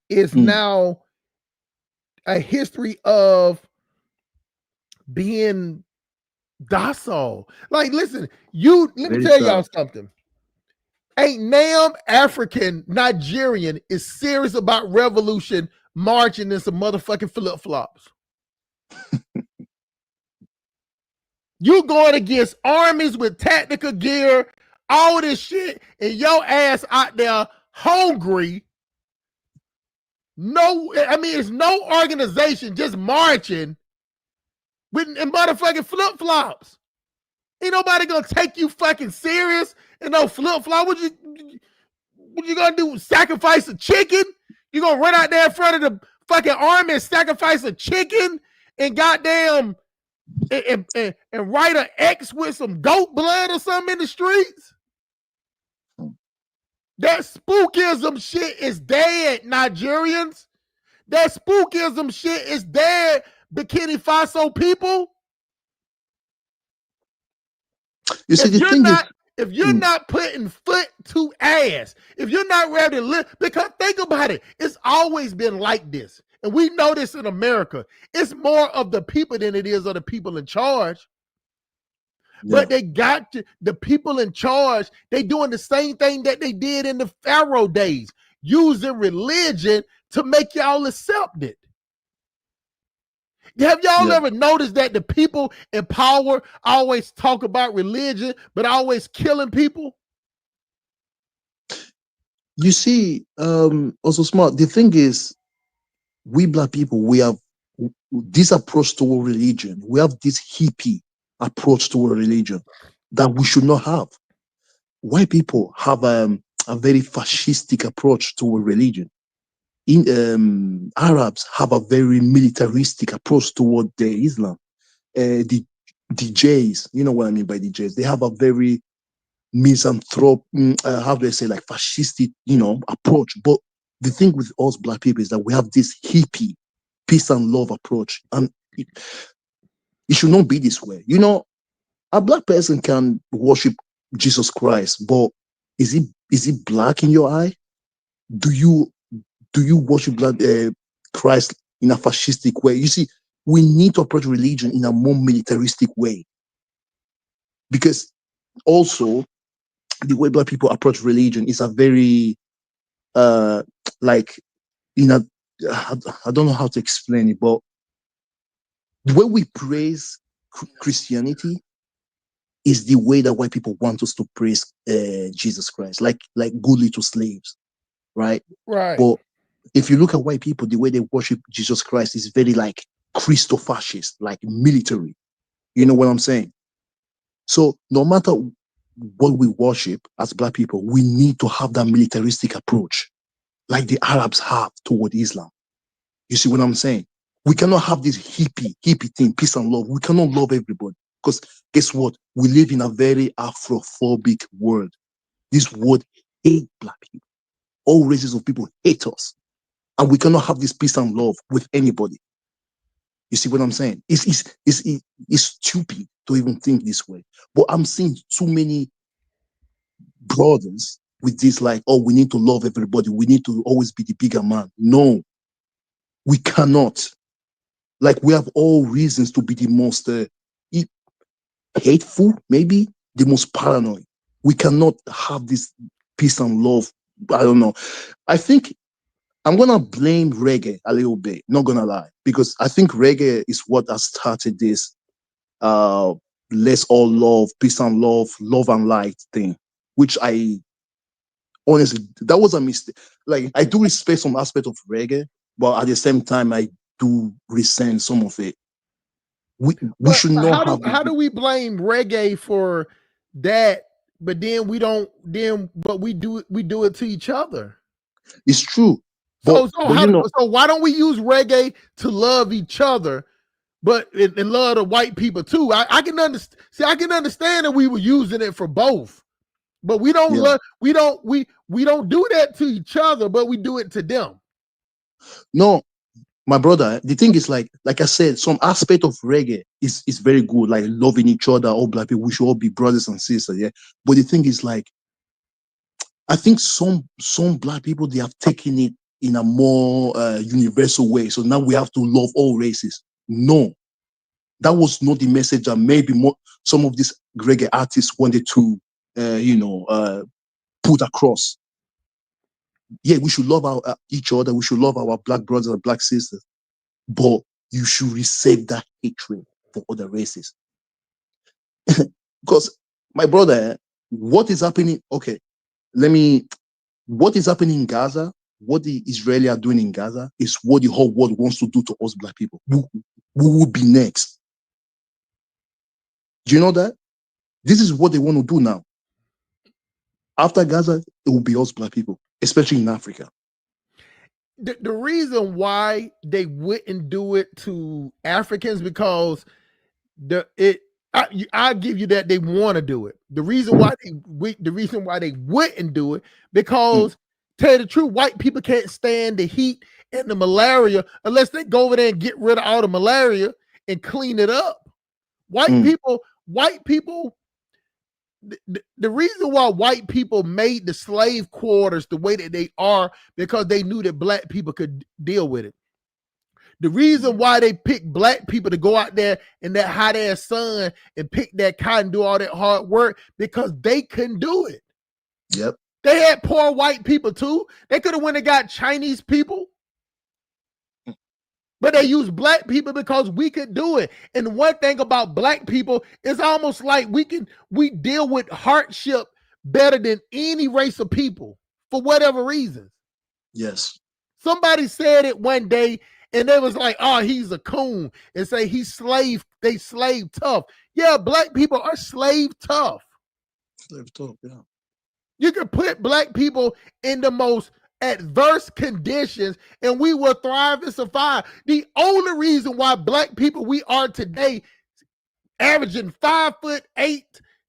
is mm, now a history of being docile. Like, listen, let me very tell y'all sad. something. Ain't Nam African Nigerian is serious about revolution marching in some motherfucking flip flops. You going against armies with tactical gear, all this shit, and your ass out there hungry. No, I mean, it's no organization just marching with in motherfucking flip flops. Ain't nobody gonna take you fucking serious in no flip flop. What you gonna do? Sacrifice a chicken? You gonna run out there in front of the fucking army and sacrifice a chicken and goddamn and write an X with some goat blood or something in the streets? That spookism shit is dead, Nigerians. That spookism shit is dead, Burkina Faso people. You see, If the you're thing is, not if you're mm, not putting foot to ass, if you're not ready to live, because think about it, it's always been like this. And we know this in America. It's more of the people than it is of the people in charge. yeah, But they got to, the people in charge, they doing the same thing that they did in the Pharaoh days, using religion to make y'all accept it. Have y'all yeah. ever noticed that the people in power always talk about religion, but always killing people? You see, also smart. The thing is, we black people, we have this approach toward religion. We have this hippie approach toward religion that we should not have. White people have a very fascistic approach toward religion. Arabs have a very militaristic approach toward the Islam. The DJs, you know what I mean by DJs, they have a very misanthrope, how do I say, like fascistic, approach. But the thing with us black people is that we have this hippie peace and love approach, and it should not be this way. A black person can worship Jesus Christ, but is he black in your eye? Do you worship Christ in a fascistic way? You see, we need to approach religion in a more militaristic way, because also the way black people approach religion is a very uh like in a I don't know how to explain it, but the way we praise Christianity is the way that white people want us to praise Jesus Christ, like good little slaves, right? Right. But if you look at white people, the way they worship Jesus Christ is very like Christo-fascist, like military. You know what I'm saying? So no matter what we worship as black people, we need to have that militaristic approach, like the Arabs have toward Islam. You see what I'm saying? We cannot have this hippie thing, peace and love. We cannot love everybody, because guess what? We live in a very Afrophobic world. This world hate black people. All races of people hate us, and we cannot have this peace and love with anybody. You see what I'm saying? It's stupid to even think this way. But I'm seeing too many brothers with this, like, oh, we need to love everybody. We need to always be the bigger man. No, we cannot. Like, we have all reasons to be the most hateful, maybe the most paranoid. We cannot have this peace and love. I don't know. I think I'm gonna blame reggae a little bit, not gonna lie, because I think reggae is what has started this uh let's all love, peace and love, love and light thing, which Honestly, that was a mistake. Like, I do respect some aspect of reggae, but at the same time, I do resent some of it. We But should not have. how do we blame reggae for that? But then we don't. Then but we do it to each other. It's true, So but you know, so why don't we use reggae to love each other, but and love the white people too? I can understand. See, I can understand that we were using it for both, but we don't yeah. love. We don't do that to each other, but we do it to them. No, my brother, the thing is, like I said, some aspect of reggae is very good, like loving each other, all black people, we should all be brothers and sisters, yeah. But the thing is, like, I think some black people, they have taken it in a more universal way. So now we have to love all races. No, that was not the message that maybe more some of these reggae artists wanted to, put across. Yeah, we should love our each other. We should love our black brothers and black sisters, but you should receive that hatred for other races. Because, my brother, what is happening? Okay, let me. What is happening in Gaza? What the Israeli are doing in Gaza is what the whole world wants to do to us black people. Who will be next? Do you know that? This is what they want to do now. After Gaza, it will be us black people, especially in Africa. The reason why they wouldn't do it to Africans because I give you that they want to do it. The reason why they wouldn't do it because Mm, tell you the truth, white people can't stand the heat and the malaria unless they go over there and get rid of all the malaria and clean it up. White mm, people, the reason why white people made the slave quarters the way that they are because they knew that black people could deal with it. The reason yeah. why they picked black people to go out there in that hot ass sun and pick that cotton, do all that hard work because they couldn't do it. Yep. They had poor white people too. They could have went and got Chinese people, but they used black people because we could do it. And one thing about black people is almost like we deal with hardship better than any race of people for whatever reason. Yes. Somebody said it one day and they was like, oh, he's a coon and say they slave tough. Yeah, black people are slave tough. Slave talk, yeah. You can put black people in the most adverse conditions and we will thrive and survive. The only reason why black people we are today averaging 5'8"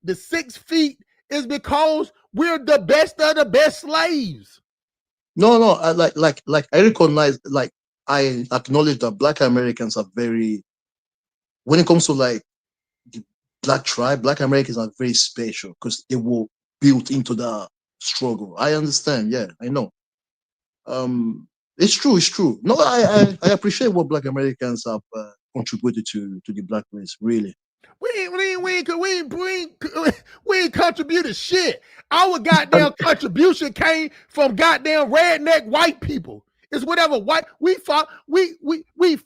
to 6 feet is because we're the best of the best slaves. No, I like I recognize, like, I acknowledge that black Americans are very, when it comes to like the black tribe, black Americans are very special because they were built into the struggle. I understand, yeah, I know. It's true, it's true. No, I appreciate what black Americans have contributed to the black race, really. We ain't contributed shit. Our goddamn contribution came from goddamn redneck white people. It's whatever white we fought. We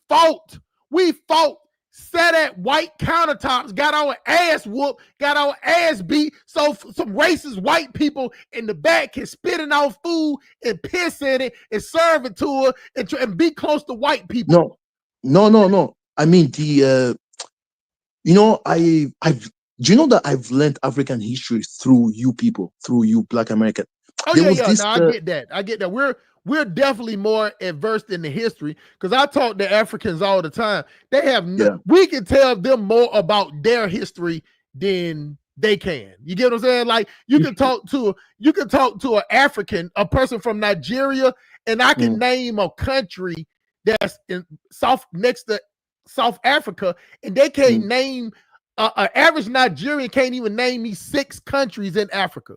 fought. Sat at white countertops, got our ass whooped, got our ass beat. So some racist white people in the back can spit in our food and piss in it and serve it to her and be close to white people. No. I mean, the I've do you know that I've learned African history through you people, through you black American. Oh There yeah, was yeah. this No, I get that. I get that. We're definitely more adverse in the history because I talk to Africans all the time. They have yeah, we can tell them more about their history than they can. You get what I'm saying? Like you can talk to an African, a person from Nigeria, and I can mm, name a country that's in South next to South Africa, and they can't mm. name an average Nigerian can't even name me 6 countries in Africa.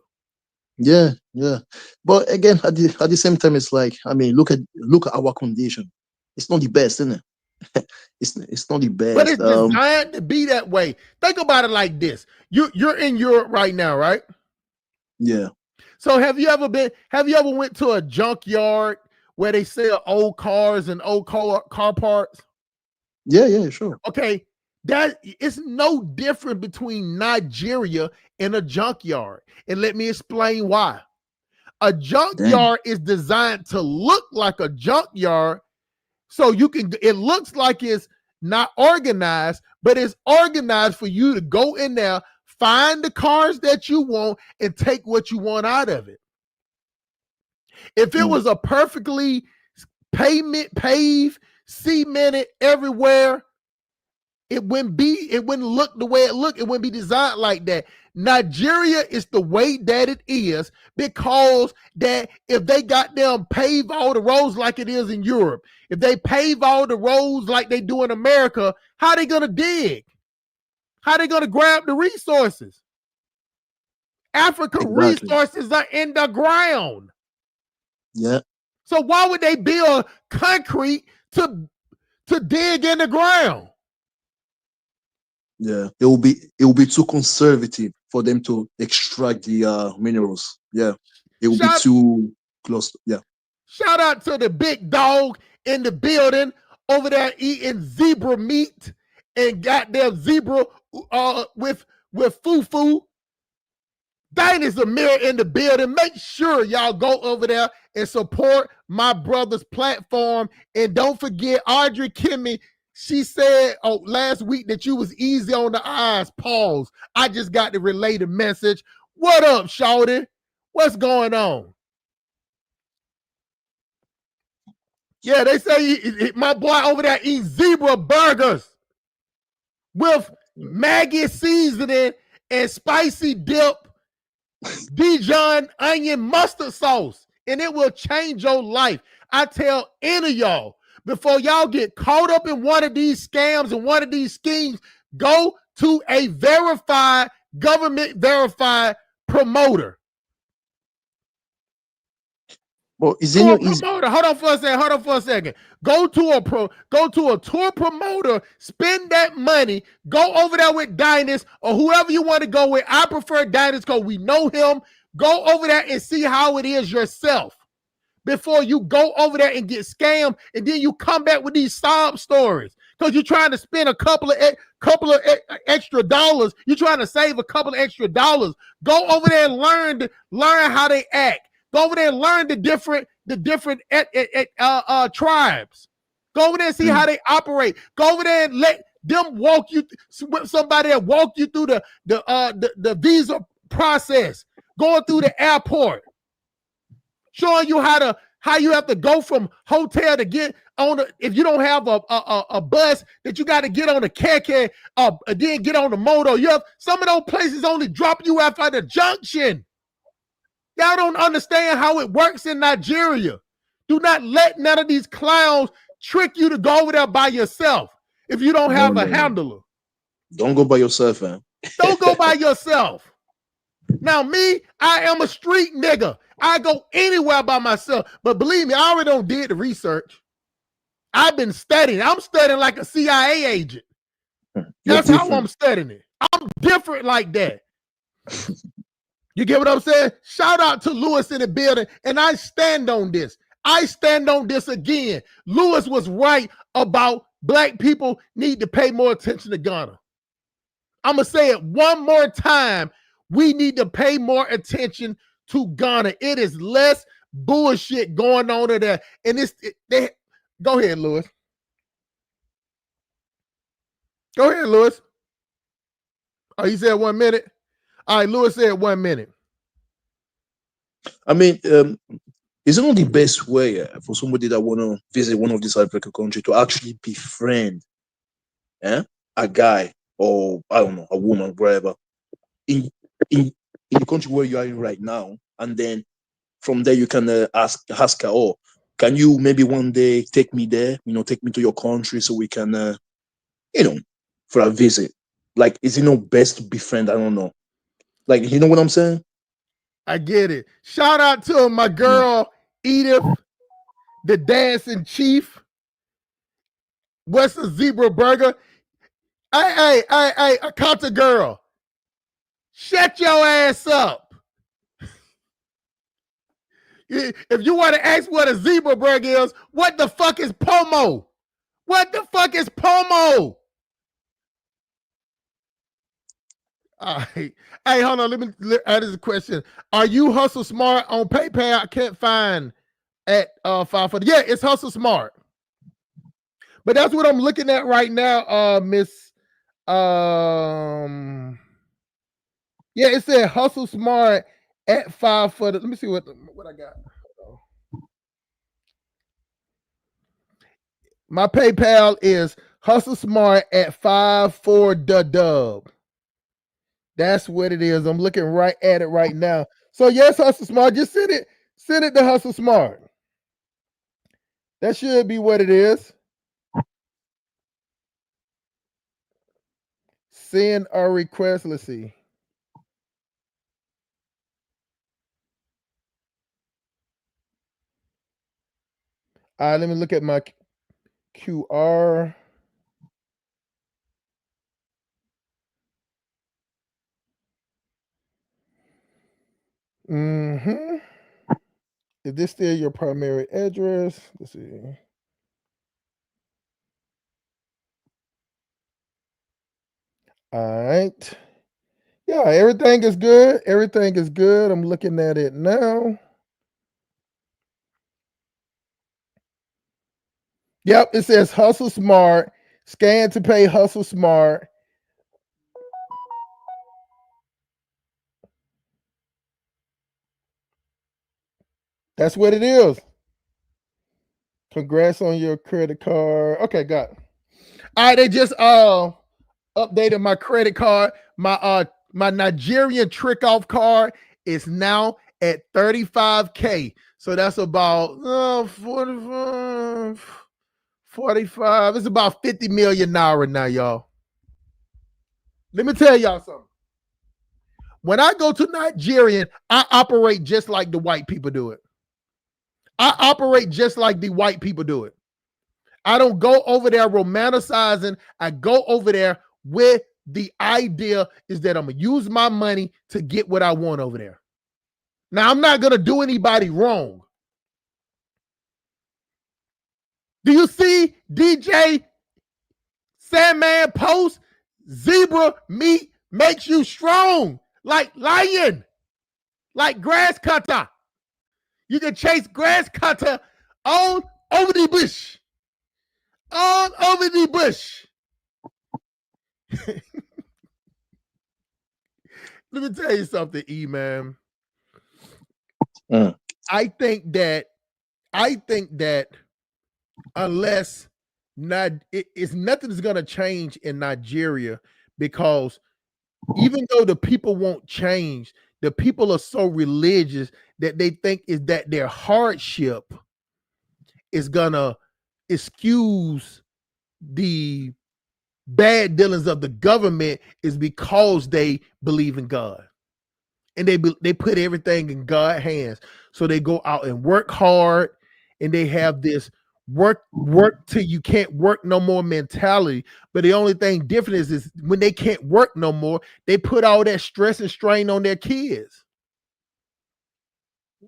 Yeah. But again, at the same time, it's like, I mean, look at our condition. It's not the best, isn't it? It's not the But best. it's designed to be that way. Think about it like this: you're in Europe right now, right? Yeah, So have you ever went to a junkyard where they sell old cars and old car parts? yeah, sure. Okay, that it's no different between Nigeria and a junkyard, and let me explain why. A Damn. junkyard is designed to look like a junkyard, so you can. It looks like it's not organized, but it's organized for you to go in there, find the cars that you want, and take what you want out of it. If it was a perfectly paved, cemented everywhere, it wouldn't look the way it looked. It wouldn't be designed like that. Nigeria is the way that it is because that if they got them pave all the roads like it is in Europe, if they pave all the roads like they do in America, how they gonna dig? How they gonna grab the resources? Africa Exactly. resources are in the ground. Yeah. So why would they build concrete to dig in the ground? Yeah. It will be too conservative for them to extract the minerals. Yeah. It will be too close. Yeah. Shout out to the big dog in the building over there eating zebra meat and goddamn zebra with fufu. Dinah's a mirror in the building. Make sure y'all go over there and support my brother's platform. And don't forget Audrey Kimmy. She said last week that you was easy on the eyes. Pause. I just got to relay the message. What up, shawty? What's going on? Yeah, they say my boy over there eats zebra burgers with Maggi seasoning and spicy dip, Dijon onion mustard sauce, and it will change your life. I tell any of y'all, before y'all get caught up in one of these scams and one of these schemes, go to a verified, government verified promoter. Well, is it promoter? Hold on for a second. Go to a tour promoter, spend that money, go over there with Dynas or whoever you want to go with. I prefer Dynas because we know him. Go over there and see how it is yourself before you go over there and get scammed, and then you come back with these sob stories because you're trying to spend a couple of extra dollars. You're trying to save a couple of extra dollars. Go over there and learn how they act. Go over there and learn the different tribes. Go over there and see how they operate. Go over there and let them walk you. Somebody that walk you through the visa process, going through the airport, showing you how you have to go from hotel to get on. If you don't have a bus, that you got to get on a keke, then get on the moto. You have some of those places only drop you after the junction. Y'all don't understand how it works in Nigeria. Do not let none of these clowns trick you to go over there by yourself if you don't have a handler. Don't go by yourself, man. Don't go by yourself. Now, me, I am a street nigga. I go anywhere by myself. But believe me, I already done did the research. I've been studying. I'm studying like a CIA agent. That's how I'm studying it. I'm different like that. You get what I'm saying? Shout out to Lewis in the building, and I stand on this. I stand on this again. Lewis was right about black people need to pay more attention to Ghana. I'm going to say it one more time. We need to pay more attention to Ghana. It is less bullshit going on in there. And go ahead, Lewis. Go ahead, Lewis. Oh, you said 1 minute? All right, Lewis said 1 minute. I mean, is it not the best way for somebody that want to visit one of these African countries to actually befriend a guy or, I don't know, a woman, wherever, in the country where you are in right now, and then from there you can ask her, oh, can you maybe one day take me there, take me to your country so we can, for a visit? Like, is it not best to befriend? I don't know. Like, you know what I'm saying? I get it. Shout out to my girl, Edith, the dancing chief. What's the zebra burger? Hey, Akata girl. Shut your ass up. If you want to ask what a zebra burger is, what the fuck is pomo? What the fuck is pomo? All right. Hey, hold on. Let add this question. Are you Hustle Smart on PayPal? I can't find at 540. Yeah, it's Hustle Smart. But that's what I'm looking at right now, Miss. Yeah, it said Hustle Smart at 540. Let me see what I got. My PayPal is Hustle Smart at 54 the dub. That's what it is. I'm looking right at it right now. So yes, Hustle Smart. Just send it to Hustle Smart. That should be what it is. Send a request. Let's see. All right, let me look at my QR. Mm-hmm. Is this still your primary address? Let's see. All right. Yeah, everything is good. Everything is good. I'm looking at it now. Yep, it says Hustle Smart. Scan to pay Hustle Smart. That's what it is. Congrats on your credit card. Okay, got it. All right, they just updated my credit card. My Nigerian trick off card is now at 35K. So that's about 45. It's about 50 million naira now, y'all. Let me tell y'all something. When I go to Nigerian, I operate just like the white people do it. I operate just like the white people do it. I don't go over there romanticizing. I go over there with the idea is that I'm going to use my money to get what I want over there. Now, I'm not going to do anybody wrong. Do you see DJ Sandman post? Zebra meat makes you strong like lion, like grass cutter. You can chase grass cutter on over the bush. On over the bush. Let me tell you something, E man. Mm. I think that unless not it's nothing is gonna change in Nigeria because even though the people won't change, the people are so religious that they think is that their hardship is gonna excuse the bad dealings of the government is because they believe in God and they put everything in God's hands. So they go out and work hard, and they have this work till you can't work no more mentality. But the only thing different is when they can't work no more, they put all that stress and strain on their kids.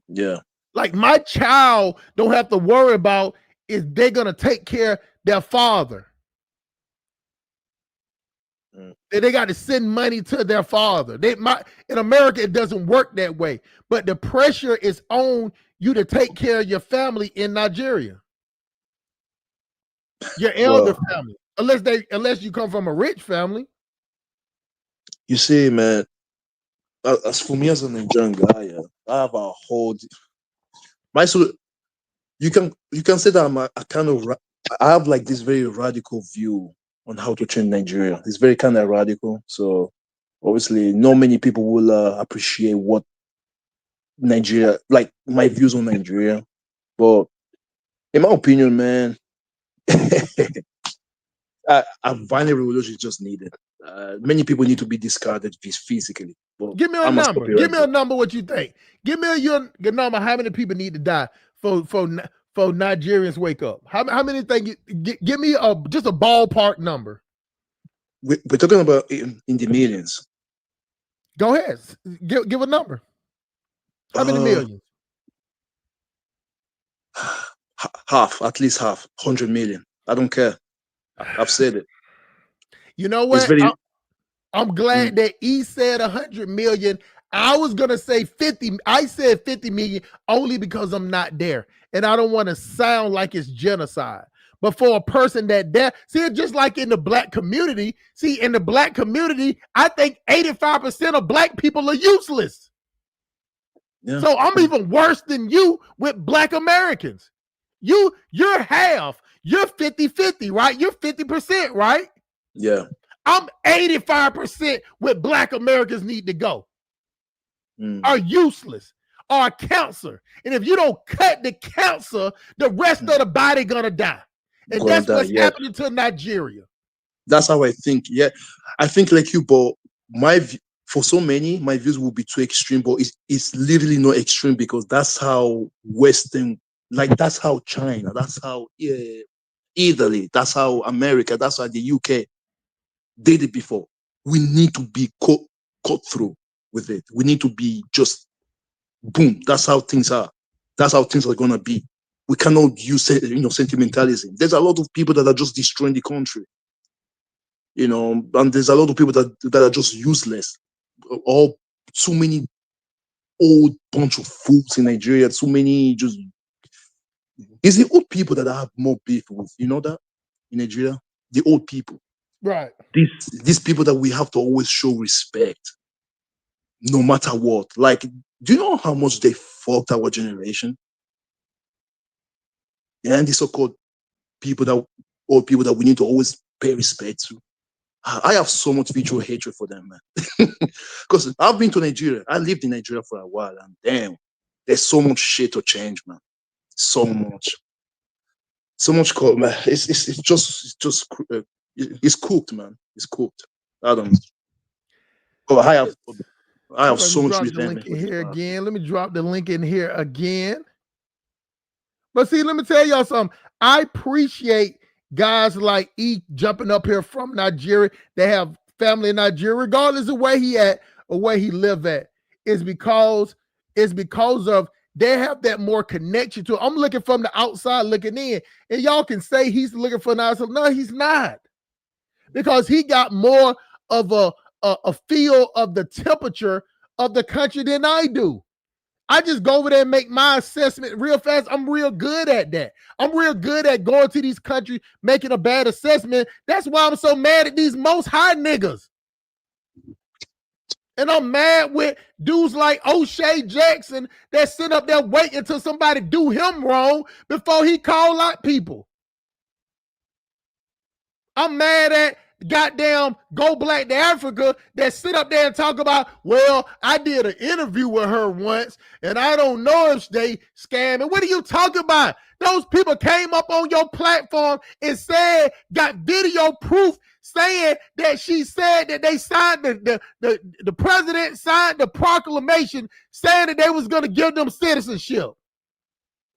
Yeah. Like my child don't have to worry about is they gonna take care of their father. They got to send money to their father. In America, it doesn't work that way. But the pressure is on you to take care of your family in Nigeria, your elder Well, family, unless you come from a rich family. you see, man, as for me as a Nigerian guy, yeah, I have a whole my so you can say that I'm a kind of I have like this very radical view on how to change Nigeria. It's very kind of radical. So obviously, not many people will appreciate what Nigeria, like my views on Nigeria. But in my opinion, man, a violent revolution is just needed. Many people need to be discarded physically. But Give me a I must stop number. you Give right me a there. number. What you think? Give me your number. How many people need to die for Nigerians wake up? How many think? Give me just a ballpark number. We're talking about in the millions. Go ahead. Give a number. How many Uh, millions? half, at least half, 100 million. I don't care. I've said it. You know It's what? very I'm glad that he said 100 million. I was gonna say 50. I said 50 million only because I'm not there, and I don't want to sound like it's genocide. But for a person see, it's just like in the black community. See, in the black community, I think 85% of black people are useless. Yeah. So I'm even worse than you with black Americans. You're half. You're 50-50, right? You're 50%, right? Yeah. I'm 85% with black Americans need to go. Are useless, are cancer. And if you don't cut the cancer, the rest of the body gonna die. And that's what's happening to Nigeria. That's how I think. Yeah. I think like you, but for so many, my views will be too extreme, but it's literally not extreme because that's how Western, like that's how China, that's how Italy, that's how America, that's how the UK did it before. We need to be cut through with it. We need to be just boom. That's how things are. That's how things are gonna be. We cannot use sentimentalism. There's a lot of people that are just destroying the country. And there's a lot of people that are just useless. All too many old bunch of fools in Nigeria. Too many just. It's the old people that I have more beef with. You know that in Nigeria, the old people. Right. These people that we have to always show respect, no matter what. Like, do you know how much they fucked our generation? Yeah, and the so-called old people that we need to always pay respect to. I have so much mutual hatred for them, man. Because I've been to Nigeria. I lived in Nigeria for a while, and damn, there's so much shit to change, man. So much, man. It's just it's cooked, man. It's cooked. I don't. Oh, I have so much resentment for here again. Let me drop the link in here again. But see, let me tell y'all something. I appreciate guys like E jumping up here from Nigeria. They have family in Nigeria, regardless of where he at or where he live at. It's because of they have that more connection to it. I'm looking from the outside looking in, and y'all can say he's looking for an outside. No, he's not, because he got more of a feel of the temperature of the country than I do. I just go over there and make my assessment real fast. I'm real good at that. I'm real good at going to these countries, making a bad assessment. That's why I'm so mad at these most high niggas. And I'm mad with dudes like O'Shea Jackson that sit up there waiting until somebody do him wrong before he call out people. I'm mad at goddamn Go Black to Africa that sit up there and talk about, well, I did an interview with her once and I don't know if they scamming. What are you talking about? Those people came up on your platform and said, got video proof saying that she said that they signed the president signed the proclamation saying that they was going to give them citizenship.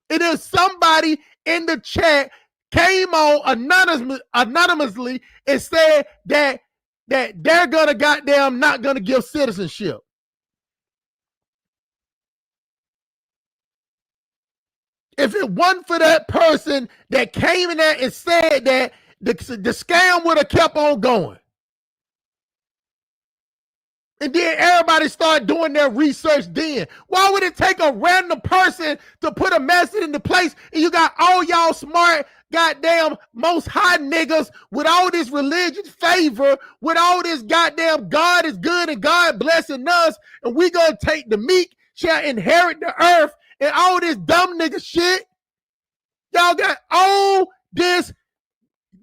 It is somebody in the chat came on anonymously and said that they're gonna goddamn not gonna give citizenship. If it wasn't for that person that came in there and said that, the scam would have kept on going. And then everybody started doing their research then. Why would it take a random person to put a message into place and you got all y'all smart goddamn most high niggas with all this religious favor, with all this goddamn God is good and God blessing us, and we gonna take the meek shall inherit the earth and all this dumb nigga shit? Y'all got all this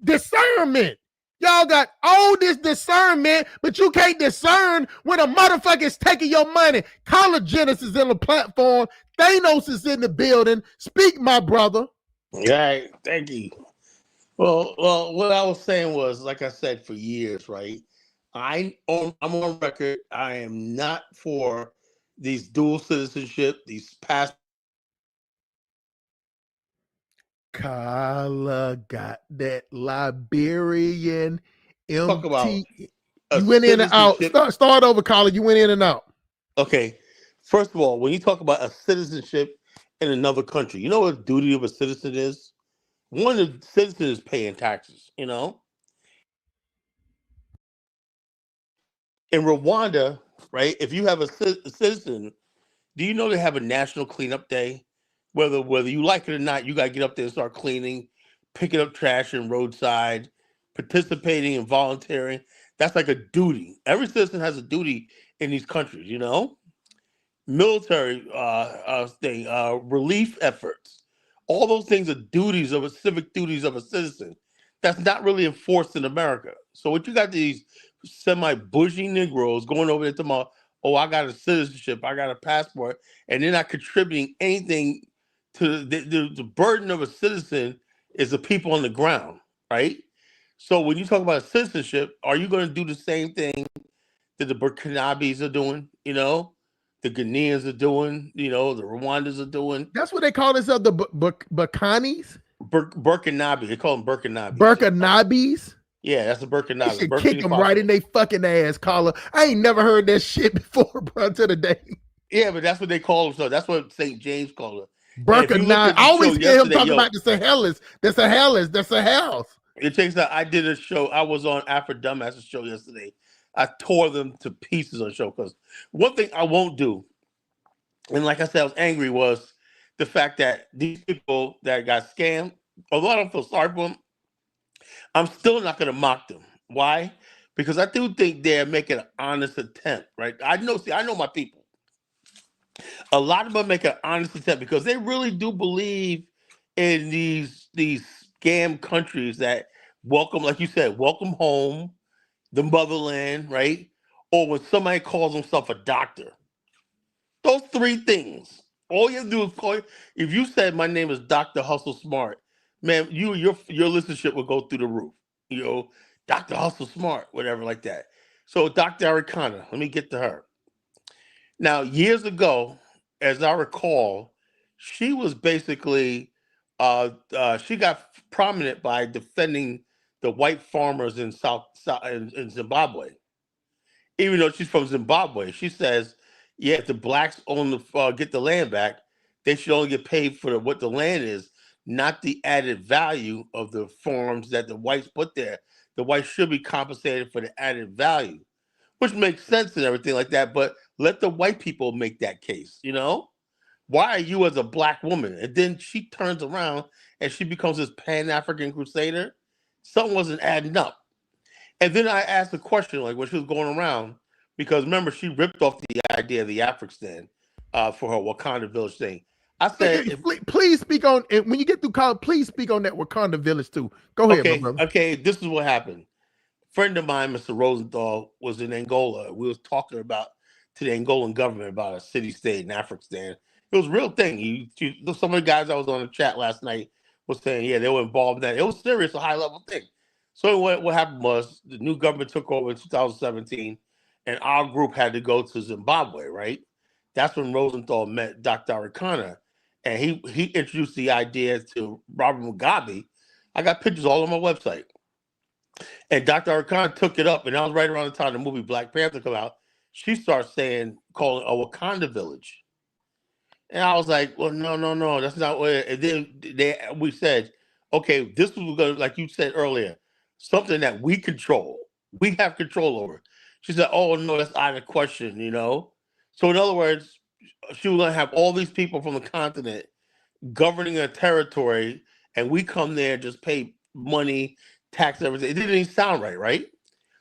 discernment. Y'all got all this discernment, but you can't discern when a motherfucker is taking your money. Collagenous is in the platform. Thanos is in the building. Speak, my brother. All right, thank you. Well, what I was saying was, like I said for years, right? I'm on record. I am not for these dual citizenship, these past. Kala got that Liberian MT. Talk about you went in and out. Start over, Kala. You went in and out. Okay. First of all, when you talk about a citizenship in another country, you know what the duty of a citizen is? One of the citizens is paying taxes, you know? In Rwanda, right? If you have a citizen, do you know they have a national cleanup day? Whether you like it or not, you got to get up there and start cleaning, picking up trash and roadside, participating and volunteering. That's like a duty. Every citizen has a duty in these countries, you know? Military thing, relief efforts. All those things are duties of a civic duties of a citizen. That's not really enforced in America. So what you got these semi-bougie Negroes going over there to my, oh, I got a citizenship, I got a passport, and they're not contributing anything to the burden of a citizen is the people on the ground, right? So when you talk about citizenship, are you going to do the same thing that the Burkinabes are doing, you know, the Ghanaians are doing, you know, the Rwandans are doing. That's what they call themselves, the Bakanis? Burkinabe, they call them Burkinabes. Burkinabes? Yeah, that's a They Burkinabe. should Burkina kick them right Faso. in their fucking ass, caller. I ain't never heard that shit before, bro, to the day. Yeah, but that's what they call themselves. That's what St. James called it. Burkinabe. I always hear him talking about the Sahelis. The Sahels. It takes out. I did a show. I was on Afro Dumbasses show yesterday. I tore them to pieces on the show because one thing I won't do, and like I said, I was angry, was the fact that these people that got scammed, a lot of them feel sorry for them. I'm still not going to mock them. Why? Because I do think they're making an honest attempt, right? I know my people. A lot of them make an honest attempt because they really do believe in these scam countries that welcome, like you said, welcome home, the motherland, right? Or when somebody calls himself a doctor. Those three things. All you have to do is call. If you said my name is Dr. Hustle Smart, man, your listenership will go through the roof. You know, Dr. Hustle Smart, whatever like that. So Dr. Arikana, let me get to her. Now, years ago, as I recall, she was basically she got prominent by defending the white farmers in in Zimbabwe. Even though she's from Zimbabwe, she says, yeah, if the blacks own the get the land back, they should only get paid for what the land is, not the added value of the farms that the whites put there. The whites should be compensated for the added value, which makes sense and everything like that. But let the white people make that case, you know? Why are you as a black woman? And then she turns around and she becomes this Pan-African crusader. Something wasn't adding up. And then I asked a question, like when she was going around, because remember, she ripped off the idea of the African for her Wakanda Village thing. I said, please speak on, and when you get through college, please speak on that Wakanda Village too. Go ahead, my brother. Okay, this is what happened. Friend of mine, Mr. Rosenthal, was in Angola. We was talking about to the Angolan government about a city state in African. It was a real thing. Some of the guys I was on the chat last night was saying, yeah, they were involved in that. It was serious, a high level thing. So what happened was the new government took over in 2017, and our group had to go to Zimbabwe, right? That's when Rosenthal met Dr. Arikana, and he introduced the idea to Robert Mugabe. I got pictures all on my website. And Dr. Arikana took it up, and that was right around the time the movie Black Panther came out. She starts calling it a Wakanda village. And I was like, well, no, that's not what it, and then we said, okay, this was gonna, like you said earlier, something that we control. We have control over. She said, oh no, that's out of question, you know? So in other words, she was gonna have all these people from the continent governing a territory, and we come there and just pay money, tax, everything. It didn't even sound right, right?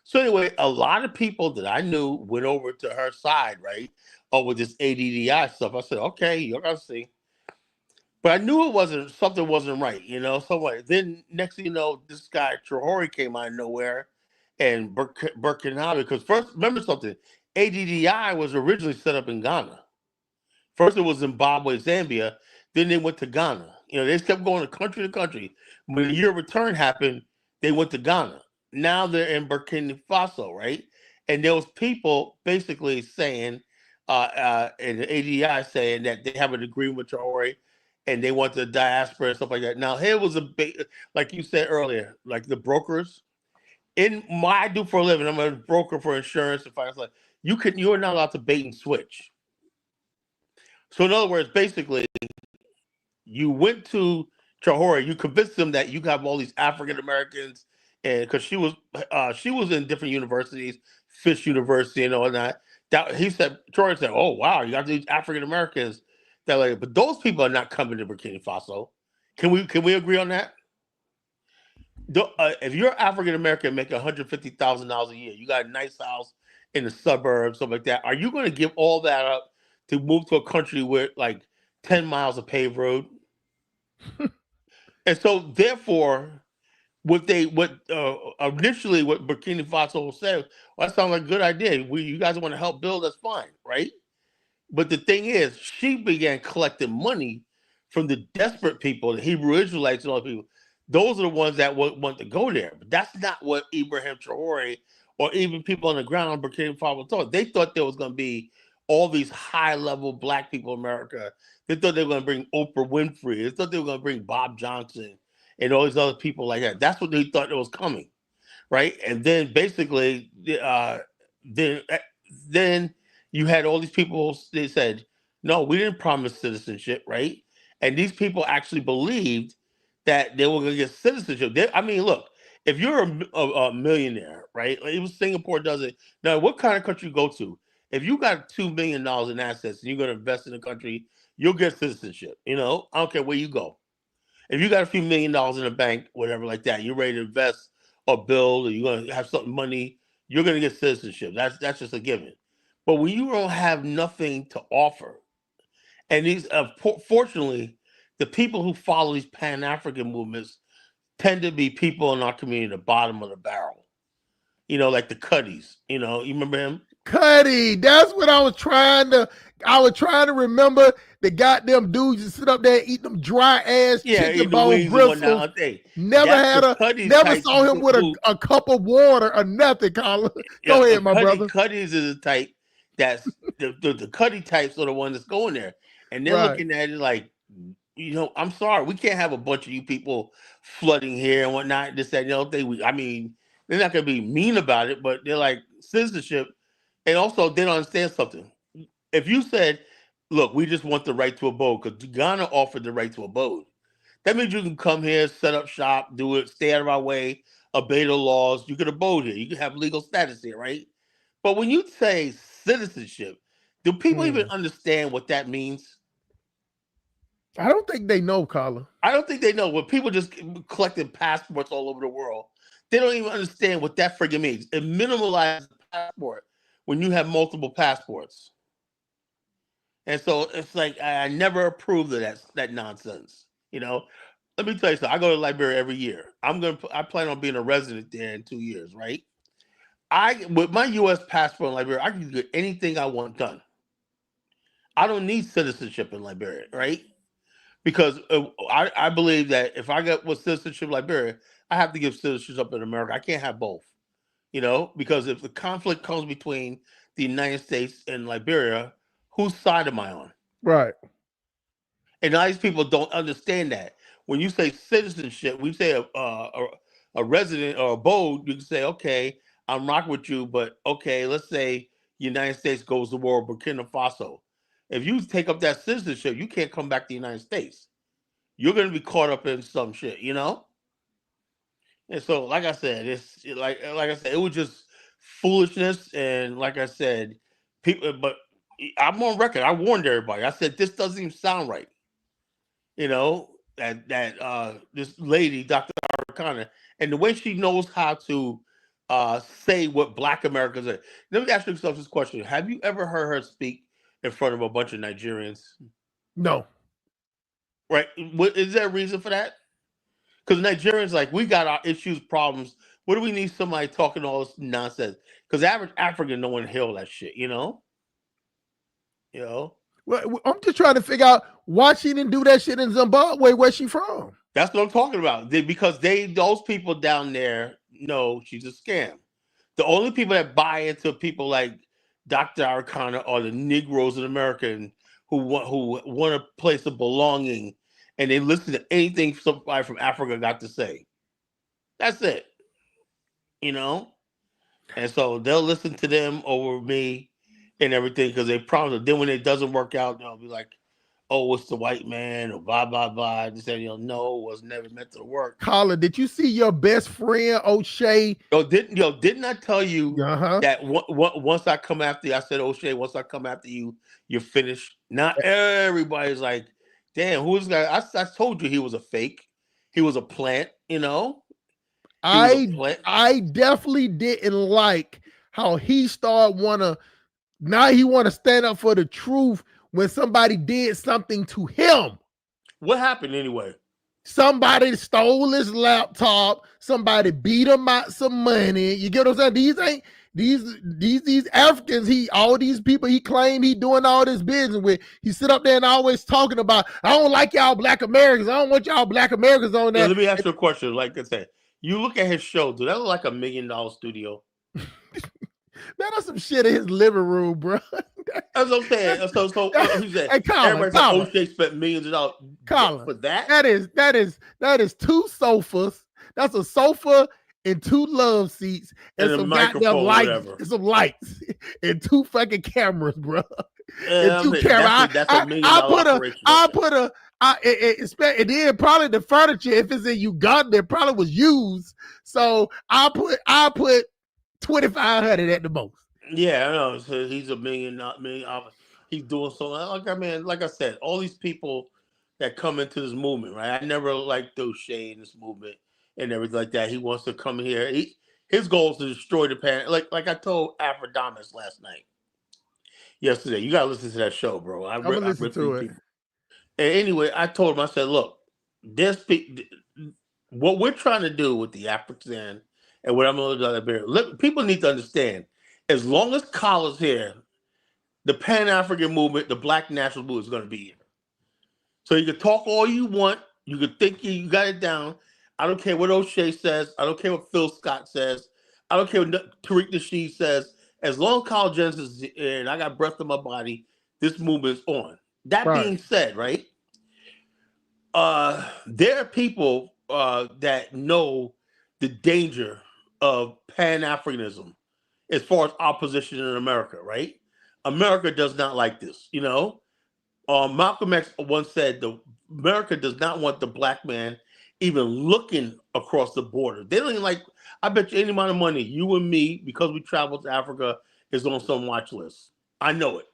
So anyway, a lot of people that I knew went over to her side, right? Oh, with this ADDI stuff. I said, okay, you're gonna see. But I knew something wasn't right, you know. So what? Then next thing you know, this guy Traore came out of nowhere, and Burkina, because first remember something, ADDI was originally set up in Ghana. First it was Zimbabwe, Zambia, then they went to Ghana. You know, they just kept going to country. When the year of return happened, they went to Ghana. Now they're in Burkina Faso, right? And there was people basically saying, in the ADI saying that they have an agreement with Traore and they want the diaspora and stuff like that. Now, here was like you said earlier, like the brokers. In my I do for a living, I'm a broker for insurance and finance. Like you're not allowed to bait and switch. So in other words, basically, you went to Traore, you convinced them that you have all these African Americans, and because she was in different universities, Fish University and all that. That he said, Troy said, "Oh wow, you got these African Americans that like, but those people are not coming to Burkina Faso." Can we agree on that? If you're African American making $150,000 a year, you got a nice house in the suburbs, stuff like that. Are you going to give all that up to move to a country with like 10 miles of paved road? And so, therefore, initially what Burkina Faso said, well, that sounds like a good idea. You guys want to help build? That's fine, right? But the thing is, she began collecting money from the desperate people, the Hebrew Israelites and all the people. Those are the ones that want to go there. But that's not what Ibrahim Traore or even people on the ground in Burkina Faso thought. They thought there was going to be all these high-level black people in America. They thought they were going to bring Oprah Winfrey. They thought they were going to bring Bob Johnson and all these other people like that. That's what they thought it was coming, right? And then basically, then you had all these people. They said, "No, we didn't promise citizenship," right? And these people actually believed that they were going to get citizenship. I mean, look, if you're a millionaire, right? Like even Singapore does it. Now, what kind of country you go to? If you got $2 million in assets and you're going to invest in the country, you'll get citizenship. I don't care where you go. If you got a few $1 million in the bank, whatever like that, you're ready to invest or build, or you're going to have something money, you're going to get citizenship. That's just a given. But when you don't have nothing to offer, and these, fortunately, the people who follow these Pan-African movements tend to be people in our community at the bottom of the barrel. Like the Cuddies. You remember him? Cuddy, that's what I was trying to remember. The goddamn dudes that sit up there and eat them dry ass chicken bone bristles. Never saw him with a cup of water or nothing, Colin. Go ahead, my brother. Cuddies is a type that's the Cuddy types are the one that's going there. And they're looking at it like, I'm sorry, we can't have a bunch of you people flooding here and whatnot. This, that, and the other thing. I mean, they're not going to be mean about it, but they're like citizenship. And also, they don't understand something. If you said, look, we just want the right to abode, because Ghana offered the right to abode. That means you can come here, set up shop, do it, stay out of our way, obey the laws. You can abode here. You can have legal status here, right? But when you say citizenship, do people even understand what that means? I don't think they know, Colin. I don't think they know. When people just collecting passports all over the world, they don't even understand what that friggin' means. It minimalizes the passport when you have multiple passports. And so it's like I never approved of that nonsense. Let me tell you something. I go to Liberia every year. I plan on being a resident there in 2 years, right? With my U.S. passport in Liberia, I can get anything I want done. I don't need citizenship in Liberia, right? Because I believe that if I get with citizenship in Liberia, I have to give citizenship up in America. I can't have both, because if the conflict comes between the United States and Liberia, whose side am I on? Right. And a lot of these people don't understand that. When you say citizenship, we say a resident or abode, you can say, okay, I'm rocking with you, but okay, let's say United States goes to war with Burkina Faso. If you take up that citizenship, you can't come back to the United States. You're going to be caught up in some shit, And so, like I said, it's like I said, it was just foolishness. And like I said, people, but I'm on record. I warned everybody. I said, this doesn't even sound right. That this lady, Dr. Arcana, and the way she knows how to say what Black Americans are. Let me ask yourself this question. Have you ever heard her speak in front of a bunch of Nigerians? No. Right. Is there a reason for that? Because Nigerians, like, we got our issues, problems. What do we need somebody talking all this nonsense? Because average African don't want to hear that shit, Well, I'm just trying to figure out why she didn't do that shit in Zimbabwe. Where's she from? That's what I'm talking about. Because those people down there know she's a scam. The only people that buy into people like Dr. Arcana are the Negroes in America who want a place of belonging, and they listen to anything somebody from Africa got to say. That's it. And so they'll listen to them over me and everything because they promise. Then when it doesn't work out, they'll be like, oh, it's the white man or blah blah blah. They said, no, it was never meant to work. Colin, did you see your best friend O'Shea? Didn't I tell you Uh-huh. that once I come after you, I said, O'Shea, once I come after you, you're finished. Not everybody's like, damn, who is this guy? I told you he was a fake. He was a plant, He was a plant. I definitely didn't like how he started now he want to stand up for the truth when somebody did something to him. What happened anyway? Somebody stole his laptop. Somebody beat him out some money. You get what I'm saying? These Africans, all these people he claimed he doing all this business with. He sit up there and always talking about, I don't like y'all Black Americans. I don't want y'all Black Americans on that. Let me ask you a question. Like I said, you look at his show. Do that look like $1 million studio? Man, that's some shit in his living room, bro. That's what I'm saying. So he said, hey, Colin, O'Shea spent millions of dollars for that. That is 2 sofas. That's a sofa and 2 love seats and some goddamn lights, and some lights and 2 fucking cameras, bro. And 2 cameras. That's $1 million operation. And then probably the furniture, if it's in Uganda, it probably was used. So I put 2,500 at the most. Yeah, I know. So he's $1 million. He's doing so. Like I said, all these people that come into this movement, right? I never liked O'Shea in this movement and everything like that. He wants to come here. His goal is to destroy the pan. Like I told Afrodamus yesterday. You gotta listen to that show, bro. I listen to it. People. And anyway, I told him. I said, look, what we're trying to do with the African and what I'm going to do, people need to understand. As long as Kala's here, the Pan-African movement, the Black national movement is going to be here. So you can talk all you want. You can think you got it down. I don't care what O'Shea says. I don't care what Phil Scott says. I don't care what Tariq Nasheed says. As long as Kyle Jensen is here and I got breath in my body, this movement is on. That being said, right, there are people that know the danger of Pan-Africanism as far as opposition in America, right? America does not like this, Malcolm X once said America does not want the Black man even looking across the border. They don't even like, I bet you any amount of money, you and me, because we travel to Africa, is on some watch list. I know it.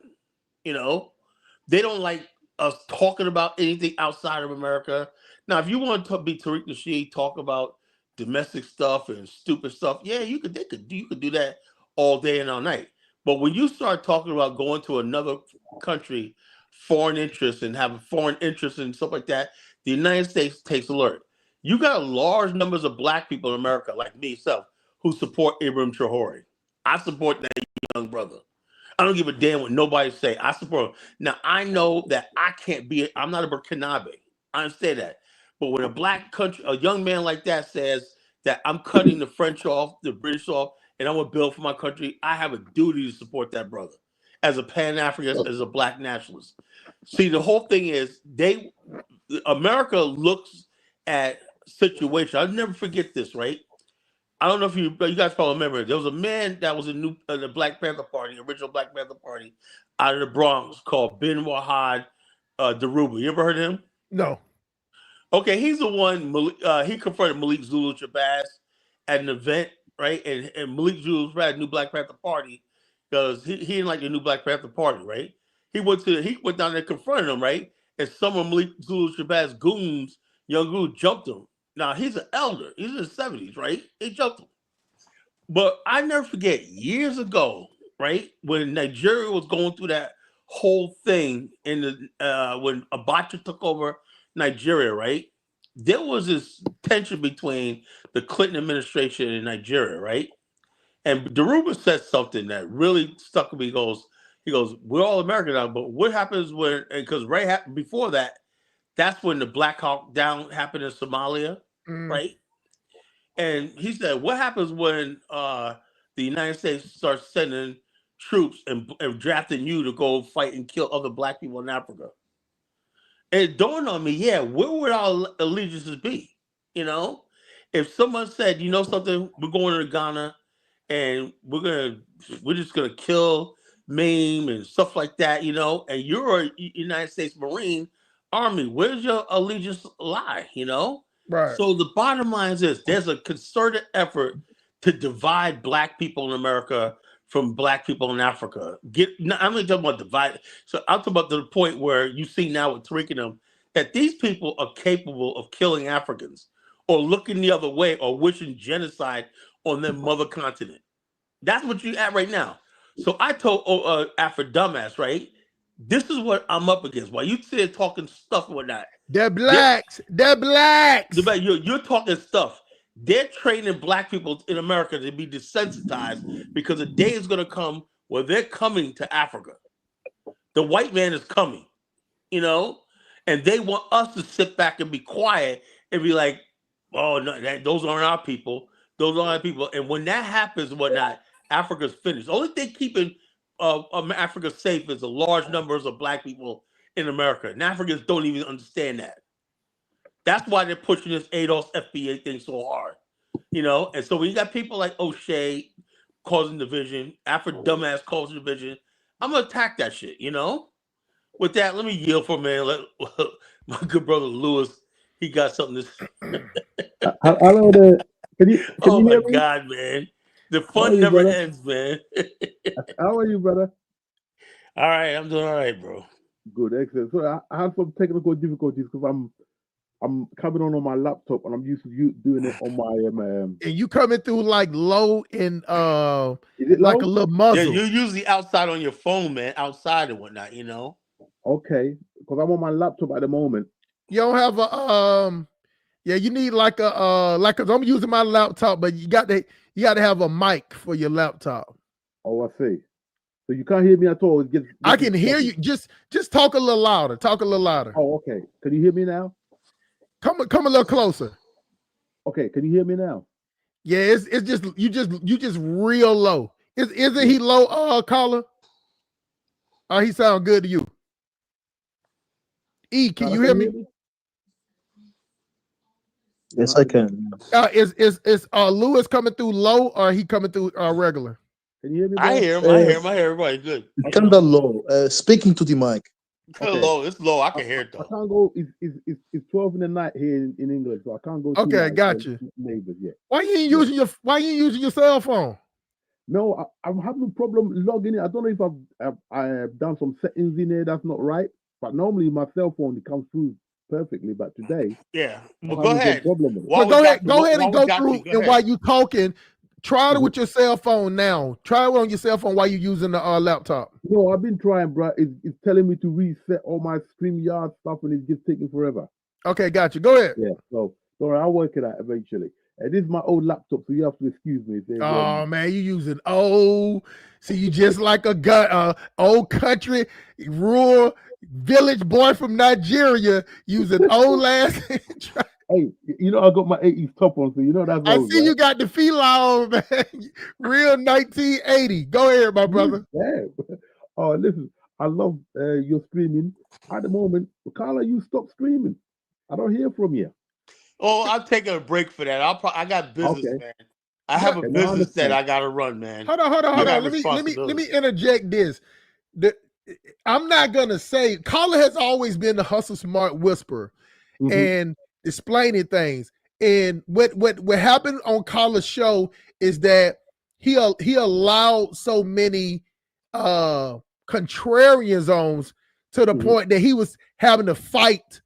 They don't like us talking about anything outside of America. Now, if you want to be Tariq Nasheed, talk about domestic stuff and stupid stuff, yeah, you could do that all day and all night. But when you start talking about going to another country, foreign interests, and having foreign interests and stuff like that, the United States takes alert. You got large numbers of Black people in America, like me, who support Ibrahim Traore. I support that young brother. I don't give a damn what nobody say. I support him. Now, I know that I'm not a Burkinabe. I understand that. But when a young man like that says that I'm cutting the French off, the British off, and I'm going to build for my country, I have a duty to support that brother as a Pan-Africanist, as a Black nationalist. See, the whole thing is America looks at situation. I'll never forget this, right? I don't know if you guys probably remember. There was a man that was in the Black Panther Party, original Black Panther Party, out of the Bronx called Ben Wahad Daruba. You ever heard of him? No. Okay, he's the one. He confronted Malik Zulu Shabazz at an event, right? And Malik Zulu Shabazz, new Black Panther Party, because he didn't like the new Black Panther Party, right? He went down there and confronted him, right? And some of Malik Zulu Shabazz goons, young goons, jumped him. Now, he's an elder. He's in his 70s, right? They jumped him. But I never forget, years ago, right, when Nigeria was going through that whole thing when Abacha took over Nigeria, right? There was this tension between the Clinton administration and Nigeria, right? And Daruba said something that really stuck with me. He goes, we're all American now, but what happens because before that, that's when the Black Hawk Down happened in Somalia, right? And he said, what happens when the United States starts sending troops and drafting you to go fight and kill other Black people in Africa? And it dawned on me, where would our allegiances be? If someone said, something, we're going to Ghana and we're just gonna kill MAME and stuff like that, you know, and you're a United States Marine Army. Where's your allegiance lie, you know? Right. So the bottom line is this: there's a concerted effort to divide black people in America from black people in Africa. I'm not talking about divide. So I'm talking about to the point where you see now with Tariq and them that these people are capable of killing Africans or looking the other way or wishing genocide on their mother continent. That's what you at right now. So I told Afro Dumbass, right? This is what I'm up against. While you sit talking stuff and whatnot, they're blacks. They're blacks. you're talking stuff. They're training black people in America to be desensitized because a day is going to come where they're coming to Africa. The white man is coming, you know, and they want us to sit back and be quiet and be like, "Oh no, those aren't our people. Those aren't our people." And when that happens, and whatnot, Africa's finished. The only thing keeping Africa safe is the large numbers of black people in America, and Africans don't even understand that. That's why they're pushing this ADOS FBA thing so hard, you know. And so when you got people like O'Shea causing division, Afro Dumbass causing division, I'm gonna attack that shit, you know. With that, let me yield for a minute. Let my good brother Lewis, he got something to. Hello there. Can Oh you my hear me? God, man! The How are fun you, never brother? ends, man. How are you, brother? All right, I'm doing all right, bro. Good, excellent. So I had some technical difficulties because I'm coming on my laptop and I'm used to doing it on my And you coming through like low and Is it like low? a little Yeah, muzzle. you're usually outside on your phone, man, outside and whatnot, you know. Okay, because I'm on my laptop at the moment. You don't have a yeah, you need like a like, cause I'm using my laptop, but you got to have a mic for your laptop. Oh, I see. So you can't hear me at all. I can hear you. Just talk a little louder. Talk a little louder. Oh, okay. Can you hear me now? Come a little closer. Okay, can you hear me now? Yeah, it's just you just real low. Isn't he low, caller? Oh, he sound good to you. E, can you hear me? Yes, I can. Is Lewis coming through low or he coming through regular? Can you hear me? I hear him. I hear him. I hear everybody good. Turn that low. Speaking to the mic. Okay. Low. It's low. I can hear it though. I can't go. It's 12 in the night here in England, so I can't go. Okay, got you. Neighbors yet. Why you ain't using your cell phone? No, I'm having a problem logging in. I don't know if I have done some settings in there that's not right. But normally my cell phone it comes through perfectly. But today, yeah. Well, I'm go having a ahead. problem with it. Well, go ahead and go through. And while you talking, try it with your cell phone now. Try it on your cell phone while you're using the laptop. No, I've been trying, bro. It's telling me to reset all my StreamYard stuff, and it's just taking forever. Okay, got you. Go ahead. Yeah, so don't worry, I'll work it out eventually. This is my old laptop, so you have to excuse me. Oh man, you using old? See, you just like a old country rural village boy from Nigeria using old ass. Hey, you know I got my 80s top on, so you know that's. I see right? You got the feel on, man. Real 1980. Go ahead, my brother. Yeah. Oh, listen, I love your streaming. At the moment, Carla, you stop streaming. I don't hear from you. Oh, I'm taking a break for that. I got business, man. I have a business that I gotta run, man. Hold on. Let me interject this. I'm not gonna say Carla has always been the hustle smart whisperer and explaining things. And what happened on Carla's show is that he allowed so many contrarian zones to the point that he was having to fight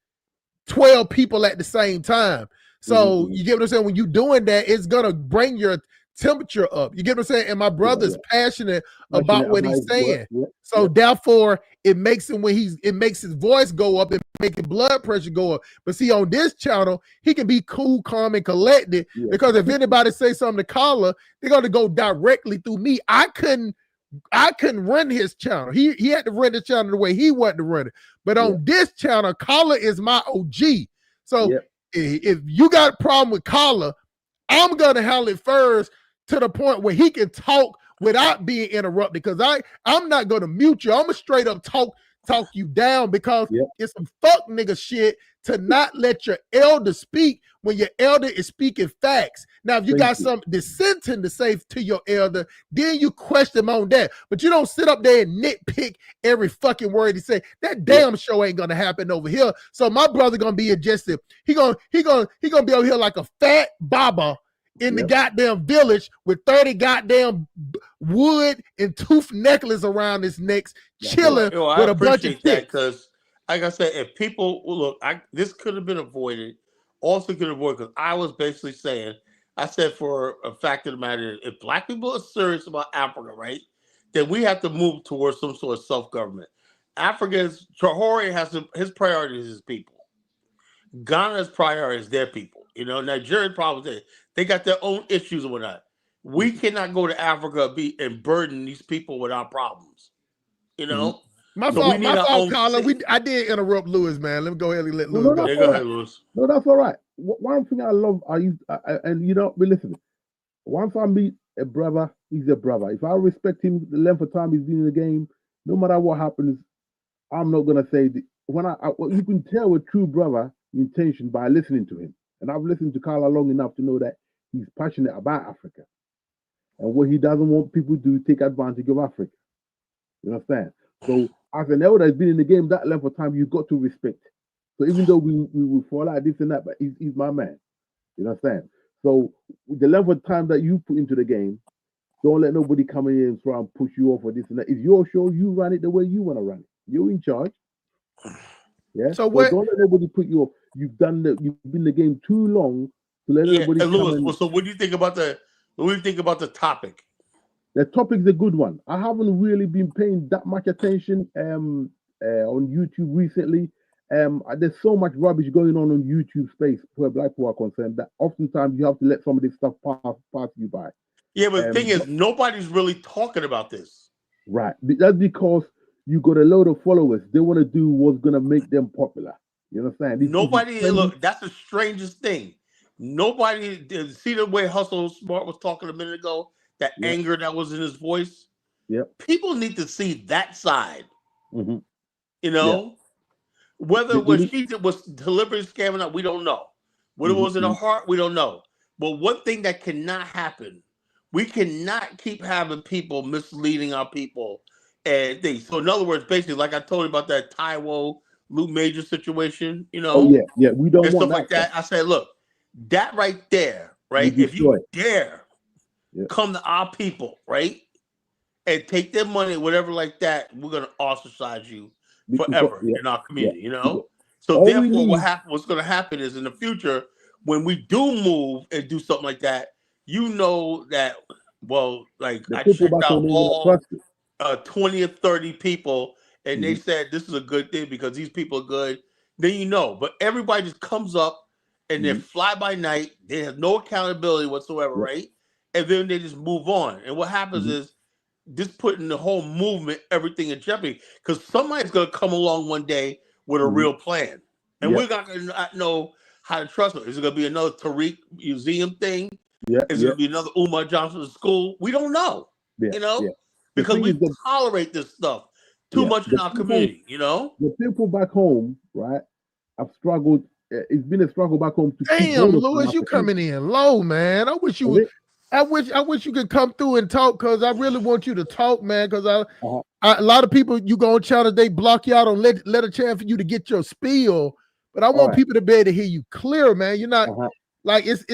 12 people at the same time. So you get what I'm saying? When you're doing that, it's gonna bring your temperature up. You get what I'm saying? And my brother's passionate about what he's saying. So therefore, it makes him it makes his voice go up and make his blood pressure go up. But see, on this channel, he can be cool, calm, and collected because if anybody say something to Carla, they're gonna go directly through me. I couldn't run his channel. He had to run his channel the way he wanted to run it. But on this channel, Carla is my OG. So if you got a problem with Carla, I'm gonna handle it first to the point where he can talk without being interrupted. Because I'm not gonna mute you. I'm gonna straight up talk you down because it's some fuck nigga shit to not let your elder speak when your elder is speaking facts. Now, if you got some dissenting to say to your elder, then you question him on that. But you don't sit up there and nitpick every fucking word he say. That damn show ain't gonna happen over here. So my brother gonna be adjusted. He gonna be over here like a fat baba in the goddamn village with 30 goddamn wood and tooth necklace around his neck, chilling with a bunch of that because, like I said, if people look, this could have been avoided. Also could avoid because I was basically saying, I said for a fact of the matter, if black people are serious about Africa, right, then we have to move towards some sort of self-government. Africa's Traore has his priorities is people. Ghana's priorities their people. You know, Nigerian problems they got their own issues and whatnot. We cannot go to Africa and burden these people with our problems. You know, my fault, Colin. I did interrupt Lewis, man. Let me go ahead and let Lewis go. Go ahead, Lewis. No, that's all right. One thing I love, and you know, but listen. Once I meet a brother, he's a brother. If I respect him, the length of time he's been in the game, no matter what happens, I'm not gonna say you can tell a true brother intention by listening to him. And I've listened to Carla long enough to know that he's passionate about Africa. And what he doesn't want people to do, take advantage of Africa. You understand? So as an elder that's been in the game that length of time, you've got to respect. So even though we will fall out this and that, but he's my man. You understand? So with the length of time that you put into the game, don't let nobody come in and try and push you off or this and that. It's your show, you run it the way you want to run it. You're in charge. Yeah. So don't let nobody put you off. You've been in the game too long to let everybody come Lewis, so what do you think about the topic? The topic's a good one. I haven't really been paying that much attention on YouTube recently. There's so much rubbish going on YouTube space where black people are concerned that oftentimes you have to let some of this stuff pass you by. Yeah, but the thing is, nobody's really talking about this. Right. That's because you got a load of followers. They want to do what's going to make them popular. You understand? Look, that's the strangest thing. Nobody did see the way Hustle Smart was talking a minute ago, that anger that was in his voice. Yep. People need to see that side. You know, whether what she did was deliberately scamming up, we don't know. What it was in her heart, we don't know. But one thing that cannot happen, we cannot keep having people misleading our people and things. So in other words, basically, like I told you about that Taiwo Luke Major situation, you know, we don't want stuff like that. I said, look, that right there, right? If you dare come to our people, right, and take their money, whatever like that, we're gonna ostracize you forever in our community, you know. So therefore, what's gonna happen is in the future, when we do move and do something like that, you know that, well, like I checked out all 20 or 30 people. And they said this is a good thing because these people are good. Then you know, but everybody just comes up and they fly by night. They have no accountability whatsoever, right? And then they just move on. And what happens is just putting the whole movement, everything in jeopardy. Because somebody's going to come along one day with a real plan, and we're not going to know how to trust them. Is it going to be another Tariq Museum thing? Is it going to be another Umar Johnson school? We don't know. You know, because we tolerate this stuff too much in our community, you know? The people back home, right, have struggled. It's been a struggle back home. Damn, Lewis, you coming in low, man. I wish you would. I wish you could come through and talk because I really want you to talk, man. Because a lot of people you go on channel, they block you out on let a chance for you to get your spiel. But I want people to be able to hear you clear, man. You're not like it's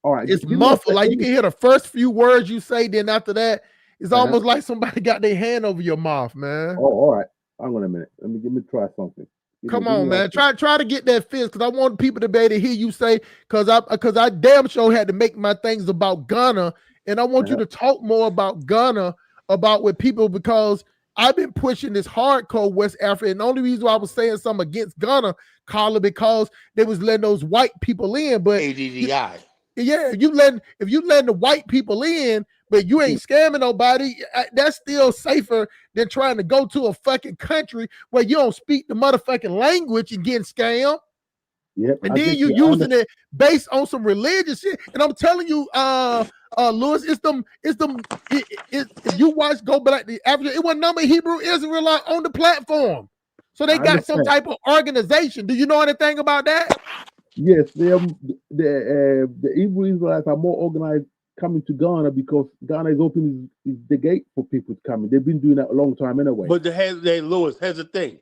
all right. It's muffled. Like you can hear the first few words you say, then after that. It's almost like somebody got their hand over your mouth, man. Oh, all right. Hang on a minute. Let me try something. Come on, man. Try to get that fist because I want people to be able to hear you say because I damn sure had to make my things about Ghana, and I want you to talk more about Ghana with people because I've been pushing this hardcore West Africa, and the only reason why I was saying something against Ghana, Carla, because they was letting those white people in, but ADDI. Yeah, if you letting the white people in, but you ain't scamming nobody, that's still safer than trying to go to a fucking country where you don't speak the motherfucking language and getting scammed. Yep. And then you using it based on some religious shit. And I'm telling you, Lewis, if you watch go back to Africa, it was number Hebrew Israelite on the platform. So they I got some understand. type of organization. Do you know anything about that? Yes, the Hebrew Israelites are more organized coming to Ghana because Ghana is opening is the gate for people to come in. They've been doing that a long time anyway. But Lewis, here's the thing.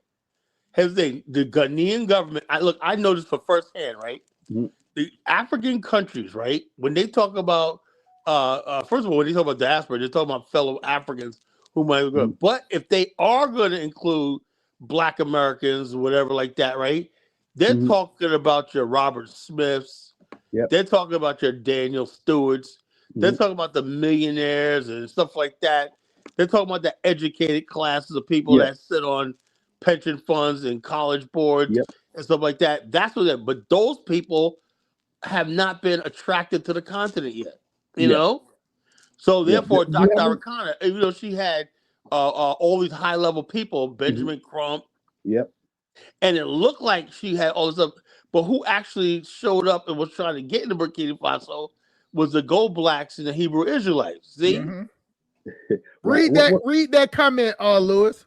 The Ghanaian government. I know this for firsthand, right? Mhm. The African countries, right? When they talk about, first of all, when they talk about diaspora, they're talking about fellow Africans who might go. Mhm. But if they are going to include Black Americans, whatever like that, right? They're Mhm. talking about your Robert Smiths. Yep. They're talking about your Daniel Stewarts. They're Mhm. talking about the millionaires and stuff like that. They're talking about the educated classes of people Yeah. that sit on pension funds and college boards Yep. and stuff like that. That's what that. But those people have not been attracted to the continent yet. You Yep. know, so Yep. therefore, We Dr. haven't. Arcana, even though she had all these high level people, Mhm. Benjamin Crump, Yep. and it looked like she had all this stuff, but who actually showed up and was trying to get into Burkina Faso was the Gold Blacks and the Hebrew Israelites. See, Mhm. Right. Read that comment, Lewis.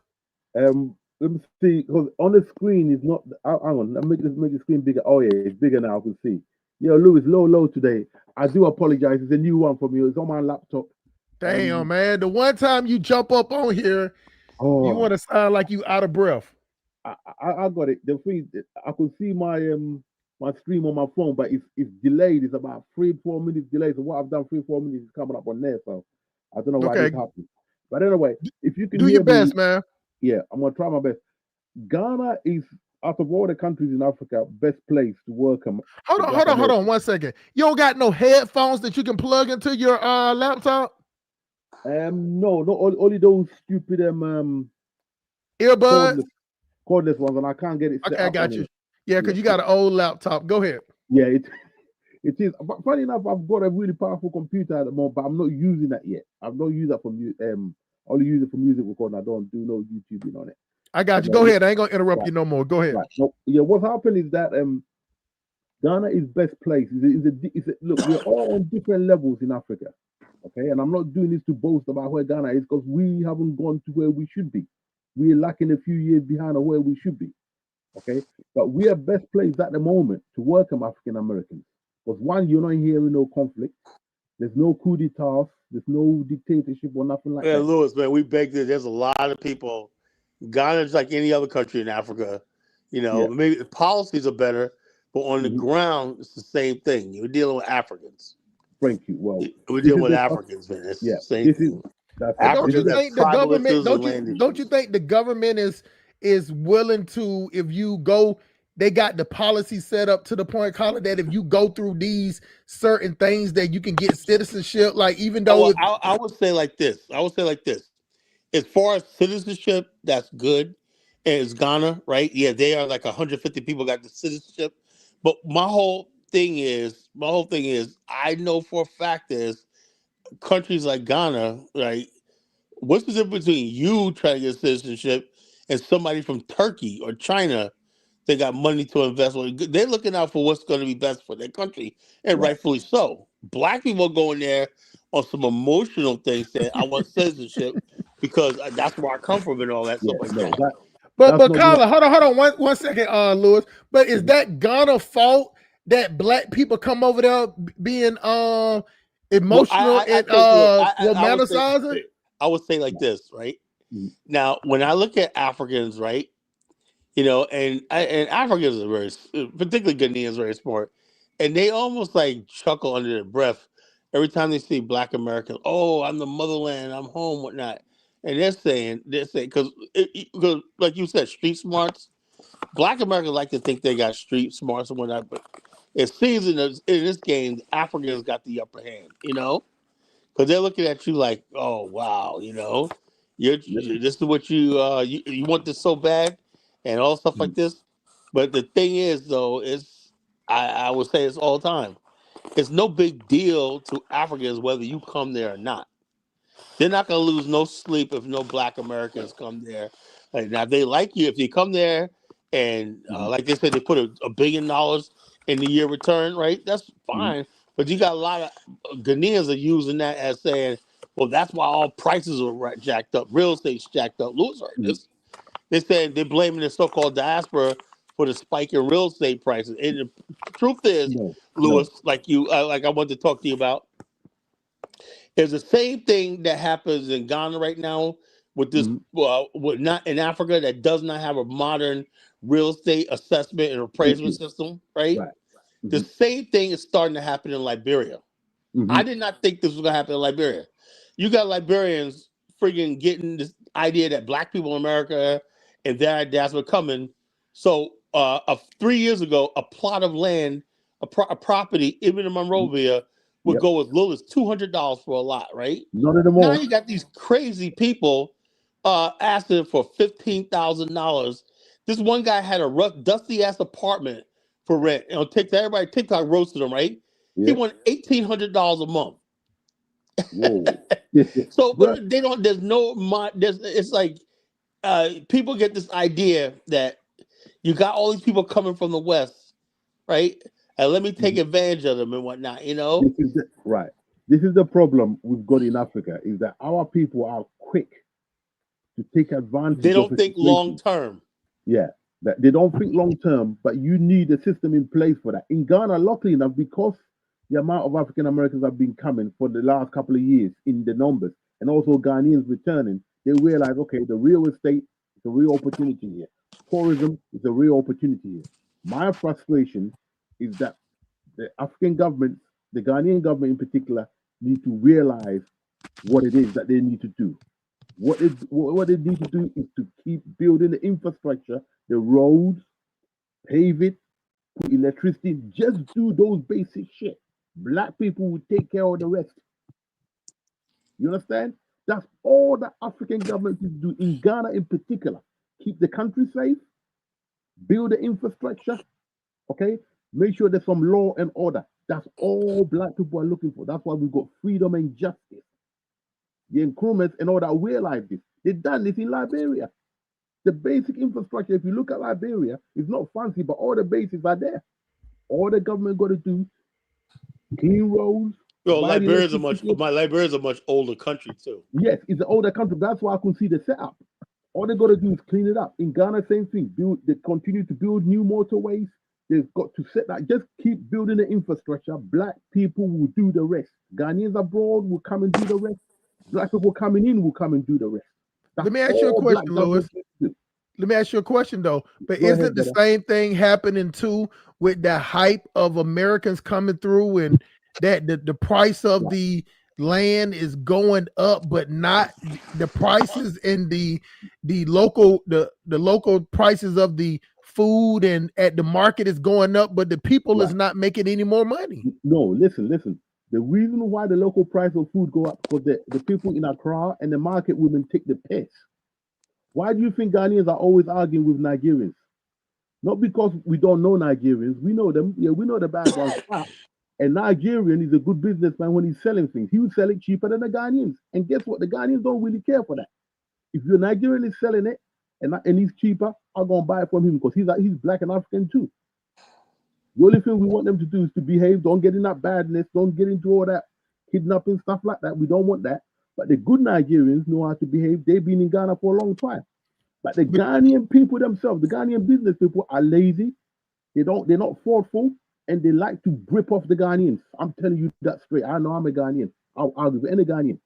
Let me see. Because on the screen is not. Hang on. Let's make the screen bigger. Oh yeah, it's bigger now. I can see. Yo, Louis, low today. I do apologize. It's a new one for me. It's on my laptop. Damn, man. The one time you jump up on here, you Oh, want to sound like you out of breath. I got it. The thing I could see my stream on my phone, but it's delayed. It's about 3-4 minutes delayed. So what I've done 3-4 minutes is coming up on there. So I don't know why this Okay. happened. But anyway, if you can Do your hear me, best, man. yeah, I'm gonna try my best. Ghana is out of all the countries in Africa, best place to welcome Hold the on, Black hold on, hold on Americans. 1 second. You don't got no headphones that you can plug into your laptop? No, only those stupid Earbuds? cordless cordless ones, and I can't get it set Okay, I up got you. anyway. Yeah, Yeah, because you got an old laptop. Go ahead. yeah, it is. But funny enough, I've got a really powerful computer at the moment, but I'm not using that yet. I've not used that for I only use it for music recording. I don't do no YouTubing on it. I got But you. no, Go ahead. I ain't gonna interrupt right, you no more. Go ahead. right. No, yeah. What happened is that Ghana is best place. Look, we're all on different levels in Africa. Okay, and I'm not doing this to boast about where Ghana is because we haven't gone to where we should be. We're lacking a few years behind of where we should be. Okay, but we are best placed at the moment to welcome African Americans. Because one, you're not hearing no conflict. There's no coup d'etat. There's no dictatorship or nothing like man, that. Lewis, man, we beg that. There's a lot of people. Ghana's like any other country in Africa. You know, Yeah. maybe the policies are better, but on the Mhm. ground, it's the same thing. You're dealing with Africans. Thank you. Well, We're this dealing is with the tough. Africans, man. It's Yeah. the same This is thing. that's it. But don't This is you Africans the have think the government tribalisms and don't you land don't you issues. think the government is willing to, if you go, they got the policy set up to the point, Colin, that if you go through these certain things that you can get citizenship, like even though Well, if I would say like this. I would say like this. As far as citizenship, that's good. And it's Ghana, right? Yeah, they are like 150 people got the citizenship. But my whole thing is, I know for a fact is countries like Ghana, right? What's the difference between you trying to get citizenship and somebody from Turkey or China? They got money to invest. They're looking out for what's going to be best for their country, and right. rightfully so. Black people go in there on some emotional things, saying, "I want citizenship because that's where I come from," and all that Yeah. stuff like No, that. that's but not gonna. Colin, hold on 1 second, Lewis. But is Mhm. that Ghana fault that black people come over there being Well, emotional I and think, look, I would say, romanticizing? I would say like this, right? Mhm. Now, when I look at Africans, right, and Africans are particularly Ghanaians, very smart, and they almost like chuckle under their breath every time they see Black Americans. Oh, I'm the motherland, I'm home, whatnot, and they're saying because like you said, street smarts. Black Americans like to think they got street smarts and whatnot, but it seems in this game, Africans got the upper hand. Because they're looking at you like, oh wow, this is what you want this so bad, and all stuff like Mhm. this. But the thing is, though, is I would say it's all the time. It's no big deal to Africans whether you come there or not. They're not gonna lose no sleep if no Black Americans come there. Like, now, if they like you, if you come there and Mhm. like they said, they put $1 billion in the year return, right? That's Mhm. fine. But you got a lot of Ghanaians are using that as saying, well, that's why all prices are jacked up. Real estate's jacked up. Lewis heard Mhm. this. They said they're blaming the so-called diaspora for the spike in real estate prices. And the truth is, No, Lewis, like I wanted to talk to you about, is the same thing that happens in Ghana right now with this, Mhm. with not in Africa that does not have a modern real estate assessment and Thank appraisal you. system, right? Right. The Mhm. same thing is starting to happen in Liberia. I Mhm. did not think this was gonna happen in Liberia. You got Liberians freaking getting this idea that black people in America and their diaspora coming. So 3 years ago, a plot of land, a property, even in Mhm. Monrovia, would Yep. go as little as $200 for a lot, right? None of them Now more. you got these crazy people asking for $15,000. This one guy had a rough, dusty ass apartment for rent. You know, TikTok roasted him, right? He Yeah. won $1,800 a month. Whoa. So, But but they don't. There's no. There's. It's like people get this idea that you got all these people coming from the West, right? And let me take mhm. advantage of them and whatnot. You know, This is the right. This is the problem we've got in Africa is that our people are quick to take they advantage of don't a think long situation. term. Yeah, that they don't think long term, but you need a system in place for that. In Ghana, luckily enough, because the amount of African Americans have been coming for the last couple of years in the numbers, and also Ghanaians returning, they realize, okay, the real estate is a real opportunity here. Tourism is a real opportunity here. My frustration is that the African government, the Ghanaian government in particular, need to realize what it is that they need to do. What they need to do is to keep building the infrastructure, the roads, pave it, put electricity, just do those basic shit. Black people will take care of the rest. You understand? That's all the African government is do in Ghana in particular. Keep the country safe, build the infrastructure, okay? Make sure there's some law and order. That's all black people are looking for. That's why we've got freedom and justice. The Nkrumahs and all that realize this. They've done this in Liberia. The basic infrastructure, if you look at Liberia, is not fancy, but all the basics are there. All the government got to do, clean roads, Well, provide electricity. Liberia's a much older country too. Yes, it's an older country. That's why I can see the setup. All they got to do is clean it up. In Ghana, same thing. They continue to build new motorways. They've got to set that. Just keep building the infrastructure. Black people will do the rest. Ghanaians abroad will come and do the rest. Black people coming in will come and do the rest. That's Let me ask you a all black question, Lewis. government needs to do. Let me ask you a question though. But Go ahead, isn't the brother. same thing happening too with the hype of Americans coming through and that the price of the land is going up, but not the prices in the local the local prices of the food and at the market is going up, but the people is Right. not making any more money. No, listen. The reason why the local price of food go up because the people in Accra and the market women take the piss. Why do you think Ghanaians are always arguing with Nigerians? Not because we don't know Nigerians. We know them. Yeah, we know the bad ones. A Nigerian is a good businessman when he's selling things. He will sell it cheaper than the Ghanaians. And guess what? The Ghanaians don't really care for that. If your Nigerian is selling it and he's cheaper, I'm gonna buy it from him because he's black and African too. The only thing we want them to do is to behave. Don't get in that badness. Don't get into all that kidnapping stuff like that. We don't want that. But the good Nigerians know how to behave. They've been in Ghana for a long time. But the But Ghanaian people themselves, the Ghanaian business people are lazy. They're not thoughtful, and they like to grip off the Ghanaians. I'm telling you that straight. I know I'm a Ghanaian. I'll argue with any Ghanaian.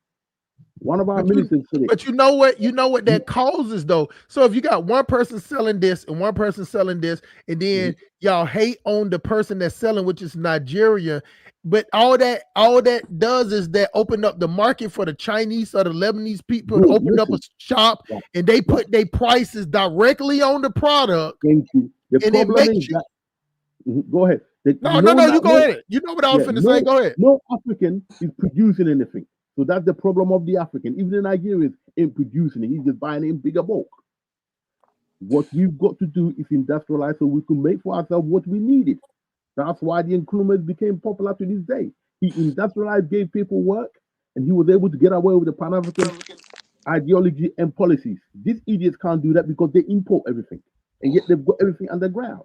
One of our But ministers said it. you know what? You know what that causes though. So if you got one person selling this and one person selling this, and then y'all hate on the person that's selling, which is Nigeria, but all that does is that open up the market for the Chinese or the Lebanese people to Bro, open up a listen. shop Right, and they right. put their prices directly on the product, Thank you. The and it problem makes is you. that go ahead. No, no, no. You go ahead. You know what I was finna say. Go ahead. No African is producing anything. So that's the problem of the African. Even the Nigerians ain't producing it. He's just buying it in bigger bulk. What we've got to do is industrialize so we can make for ourselves what we needed. That's why the Nkrumahs became popular to this day. He industrialized, gave people work, and he was able to get away with the Pan-African ideology and policies. These idiots can't do that because they import everything, and yet they've got everything underground.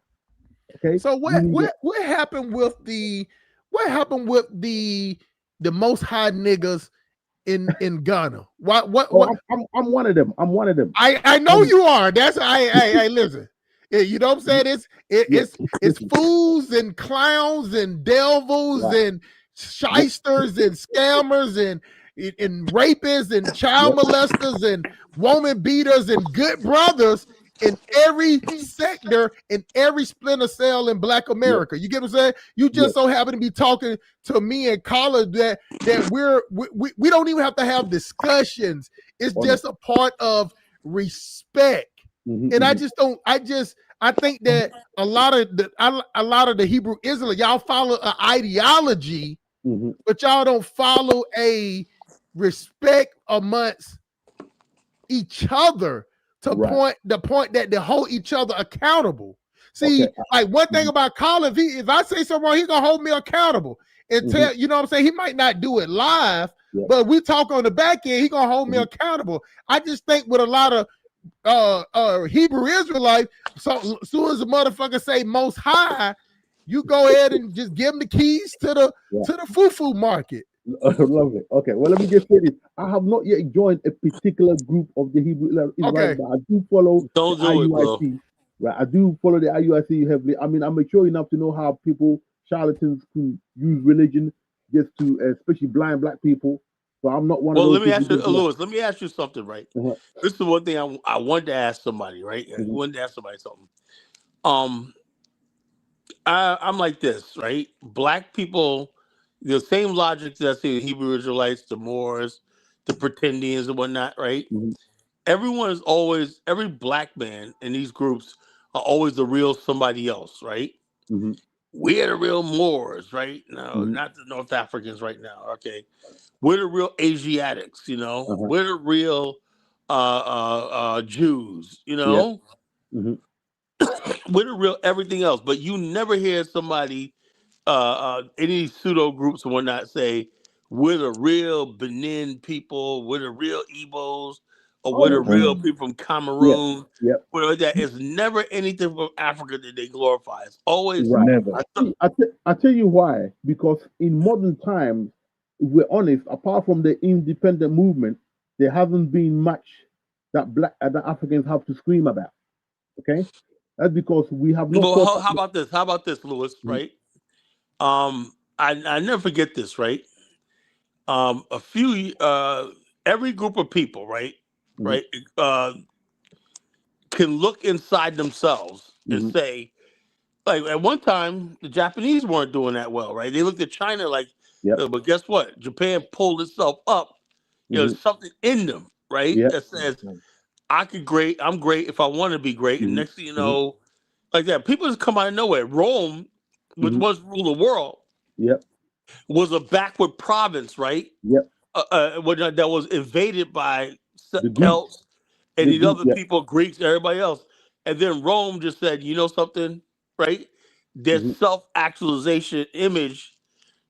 Okay, So what happened with the most high niggas in Ghana? What Oh, I'm one of them. I'm one of them. I know you are. That's I listen. You know what I'm saying? It's fools and clowns and devils and shysters and scammers and rapists and child molesters and woman beaters and good brothers in every sector, in every splinter cell in Black America. You get what I'm saying? You just so happen to be talking to me and Carla that we don't even have to have discussions. It's just a part of respect. And I think that a lot of the Hebrew Israelites, y'all follow an ideology, but y'all don't follow a respect amongst each other to point that they hold each other accountable. See, like one thing about Colin, if I say something wrong, he's gonna hold me accountable and tell, you know what I'm saying? He might not do it live, but we talk on the back end, he gonna hold me accountable. I just think with a lot of Hebrew Israelites, so as soon as a motherfucker say most high, you go ahead and just give them the keys to the fufu market. Lovely. Okay, well, let me just say this. I have not yet joined a particular group of the Hebrew Israelites, but I do follow the IUIC. Right, I do follow the IUIC heavily. I mean, I'm mature enough to know how people, charlatans, can use religion just to, especially blind Black people. So I'm not one of those. Well, let me ask you, Lewis. Let me ask you something, right? This is one thing I wanted to ask somebody, right? I wanted to ask somebody something. I'm like this, right? Black people, the same logic that the Hebrew Israelites, the Moors, the Pretendians and whatnot, right? Everyone is always, every Black man in these groups are always the real somebody else, right? We're the real Moors, right? No, not the North Africans right now, okay? We're the real Asiatics, you know? We're the real Jews, you know? We're the real everything else, but you never hear somebody, any pseudo groups and whatnot say, we're the real Benin people, we're the real Igbos, or we're the real people from Cameroon. Whatever that is, never anything from Africa that they glorify. It's always never. I tell you why. Because in modern times, if we're honest, apart from the independent movement, there hasn't been much that that Africans have to scream about. Okay, that's because we have no. Well, how about this? How about this, Lewis? Right? I never forget this. Right? Every group of people, right? Right? Can look inside themselves and say, like at one time, the Japanese weren't doing that well, right? They looked at China like, but guess what? Japan pulled itself up. You know, there's something in them, right? That says, I'm great if I want to be great. And next thing you know, like that, people just come out of nowhere. Rome, which once ruled the world, was a backward province, right? That was invaded by Celts and these other people, Greeks, everybody else. And then Rome just said, you know something, right? Their self-actualization image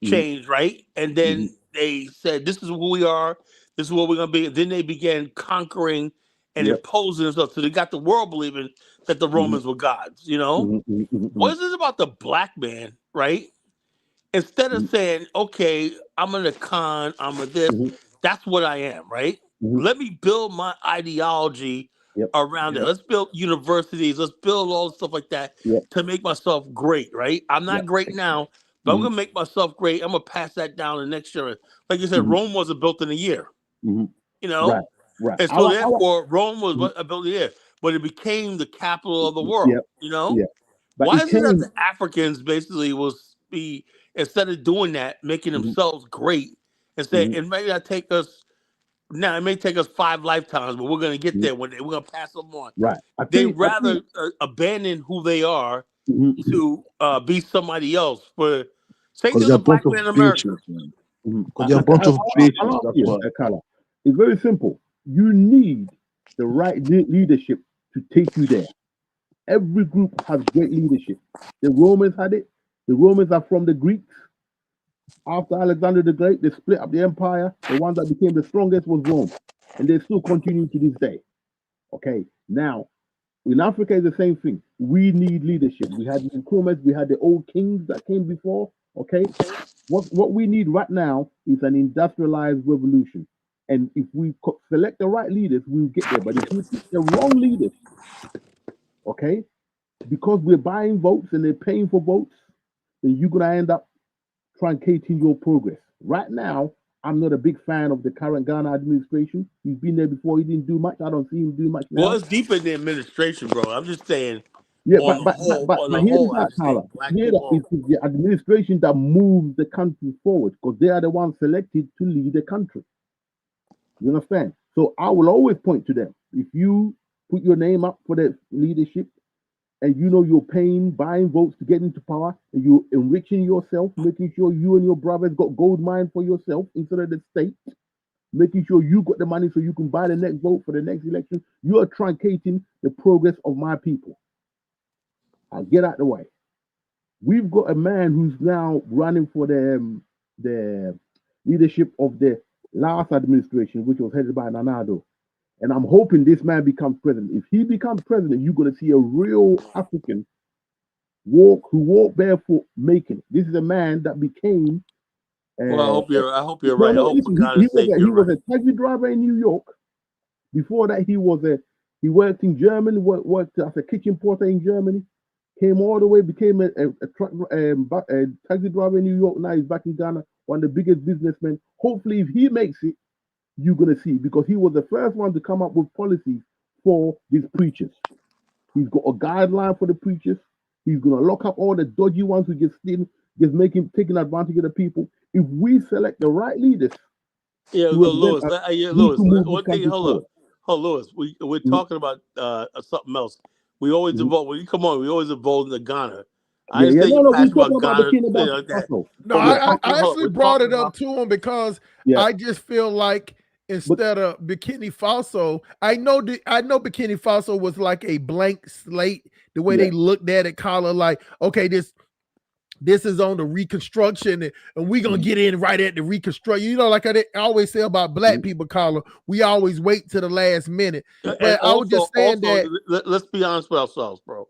changed, right? And then they said, this is who we are. This is what we're going to be. And then they began conquering and imposing themselves. So they got the world believing that the Romans were gods, you know? What is this about the Black man, right? Instead of saying, okay, I'm an Khan, I'm a this, that's what I am, right? Let me build my ideology around it. Let's build universities. Let's build all the stuff like that to make myself great, right? I'm not great now, but I'm going to make myself great. I'm going to pass that down to next year. Like you said, Rome wasn't built in a year, you know? Right. And so therefore, Rome was built in a year, but it became the capital of the world, you know? But why is it that the Africans basically instead of doing that, making themselves great, and say it may not take us now, it may take us 5 lifetimes, but we're going to get there one day. We're going to pass them on. Right. They rather abandon who they are to be somebody else. For same thing, the Black man in America. Because they're a bunch of bitches. That's why. It's very simple. You need the right leadership to take you there. Every group has great leadership. The Romans had it. The Romans are from the Greeks. After Alexander the Great, they split up the empire. The one that became the strongest was Rome. And they still continue to this day. Okay, now, in Africa, it's the same thing. We need leadership. We had the Nkrumahs, we had the old kings that came before. Okay, what we need right now is an industrialized revolution. And if we select the right leaders, we'll get there. But if we pick the wrong leaders, okay, because we're buying votes and they're paying for votes, then you're gonna end up truncating your progress. Right now, I'm not a big fan of the current Ghana administration. He's been there before. He didn't do much. I don't see him do much Well, now. it's deep in the administration, bro. I'm just saying, Yeah, on the whole, hear this I out, just Tyler. think black Hear that people. it's the administration that moves the country forward because they are the ones selected to lead the country. You understand? So I will always point to them. If you put your name up for the leadership and you know you're buying votes to get into power, and you're enriching yourself, making sure you and your brothers got gold mine for yourself instead of the state, making sure you got the money so you can buy the next vote for the next election, you are truncating the progress of my people. I'll get out the way. We've got a man who's now running for the leadership of the last administration, which was headed by Nanado. And I'm hoping this man becomes president. If he becomes president, you're going to see a real African who walk barefoot making it. This is a man that became. Well, I hope you're No, right. I no. hope for Listen, God's sake he you're was right. a taxi driver in New York. Before that, he worked in Germany. Worked as a kitchen porter in Germany. Came all the way, became a taxi driver in New York. Now he's back in Ghana, one of the biggest businessmen. Hopefully, if he makes it, you're gonna see, because he was the first one to come up with policies for these preachers. He's got a guideline for the preachers. He's gonna lock up all the dodgy ones who just taking advantage of the people. If we select the right leaders Yeah, to represent Lewis. us, we Lewis. can move this One thing. country Hold forward. up. Oh, Lewis. We're Mhm, talking about something else. We always mhm. involve. When you come on, we always involve in the Ghana. I Yeah, yeah. understand No, you're no. We're passionate talking about about the Ghana, kingdom like that. No, But we're Yeah, talking. I Hold up. actually We're brought talking it up about. to him because yeah. I just feel like But instead of Burkina Faso, I know Burkina Faso was like a blank slate. The way yeah. they looked at it, color like, okay, this is on the reconstruction, and we're gonna Mhm, get in right at the reconstruction. You know, like I always say about black mhm, people, color, we always wait to the last minute. And But I was just saying also, that let's be honest with ourselves, bro.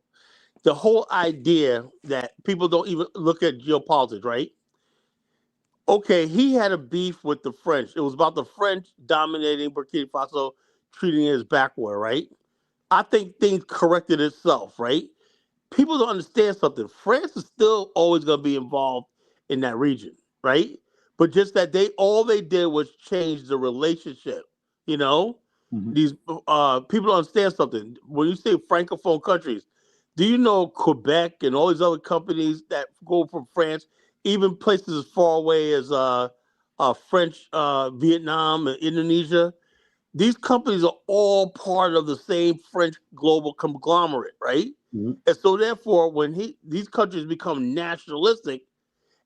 The whole idea that people don't even look at geopolitics, right? Okay, he had a beef with the French. It was about the French dominating Burkina Faso, treating it as backward, right? I think things corrected itself, right? People don't understand something. France is still always going to be involved in that region, right? But just that all they did was change the relationship. You know, mhm, these people don't understand something. When you say francophone countries, do you know Quebec and all these other companies that go from France, even places as far away as French Vietnam and Indonesia? These companies are all part of the same French global conglomerate, right? mhm, And so therefore, when these countries become nationalistic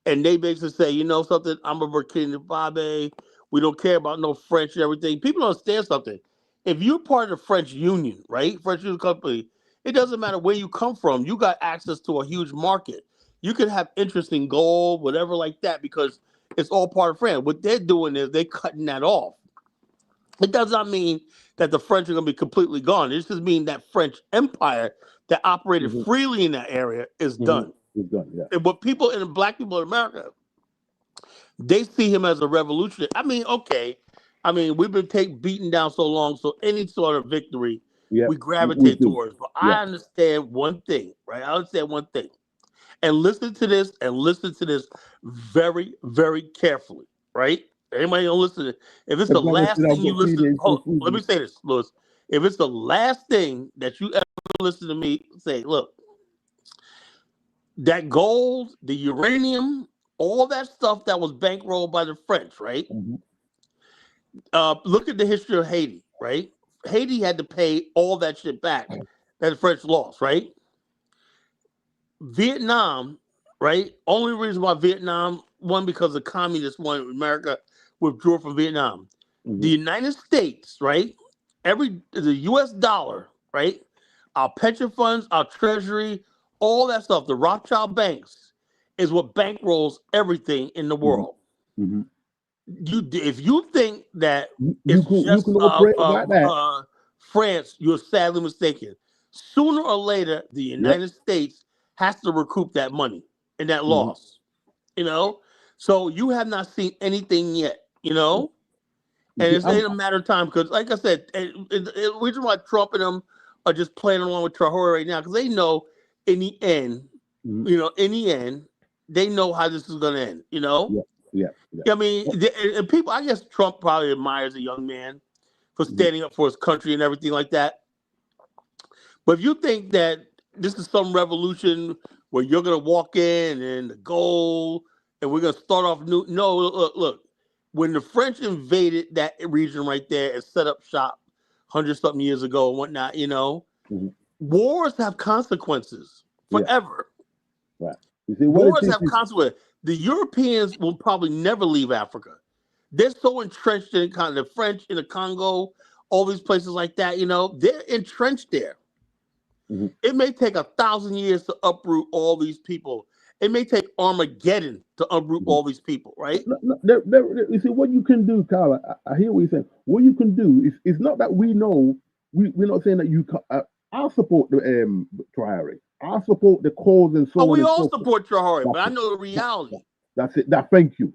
and they basically say, you know something, I'm a Burkina Faso, we don't care about no French and everything. People don't understand something. If you're part of the French Union, right? French Union company, it doesn't matter where you come from, you got access to a huge market. You can have interest in gold, whatever like that, because it's all part of France. What they're doing is they're cutting that off. It does not mean that the French are going to be completely gone. It just means that French Empire that operated mhm, freely in that area is mhm. done. It's done. Yeah. And what people and black people in America, they see him as a revolutionary. I mean, okay. I mean, we've been beaten down so long, so any sort of victory Yeah. we We gravitate do. towards. But Yeah. I understand one thing, right? I understand one thing. And listen to this very, very carefully, right? Anybody gonna listen? If it's As the long as last I've thing you got 3 listen, days to hold on, let me Fuji. say this, Louis. If it's the last thing that you ever listen to me say, look, that gold, the uranium, all that stuff that was bankrolled by the French, right? Mhm, Look at the history of Haiti, right? Haiti had to pay all that shit back that the French lost, right? Vietnam, right? Only reason why Vietnam won because the communists won. America withdrew from Vietnam. The mhm, United States, right? The U.S. dollar, right? Our pension funds, our treasury, all that stuff, the Rothschild banks, is what bankrolls everything in the mhm, world. mhm. If you think that You it's can just operate like that. France, you're sadly mistaken. Sooner or later, the Yep. United States has to recoup that money and that Mhm, loss. You know, so you have not seen anything yet. You yeah. know, And it's ain't a matter of time because, like I said, the reason why Trump and them are just playing along with Traore right now because they know in the end, they know how this is going to end. You know, yeah. I mean, and people. I guess Trump probably admires a young man for standing up for his country and everything like that. But if you think that this is some revolution where you're going to walk in and the goal and we're going to start off new, no, look. When the French invaded that region right there and set up shop 100-something years ago and whatnot, wars have consequences forever. Right. You see, wars have consequences. The Europeans will probably never leave Africa. They're so entrenched in the French in the Congo, all these places like that, they're entrenched there. It may take 1,000 years to uproot all these people. It may take Armageddon to uproot all these people, right? You see, what you can do, Carla, I hear what you're saying. What you can do is not that we know, we're not saying that you can, I'll support the Traore. I'll support the cause and so on. We all support Traore, but I know the reality. That's it. Thank you.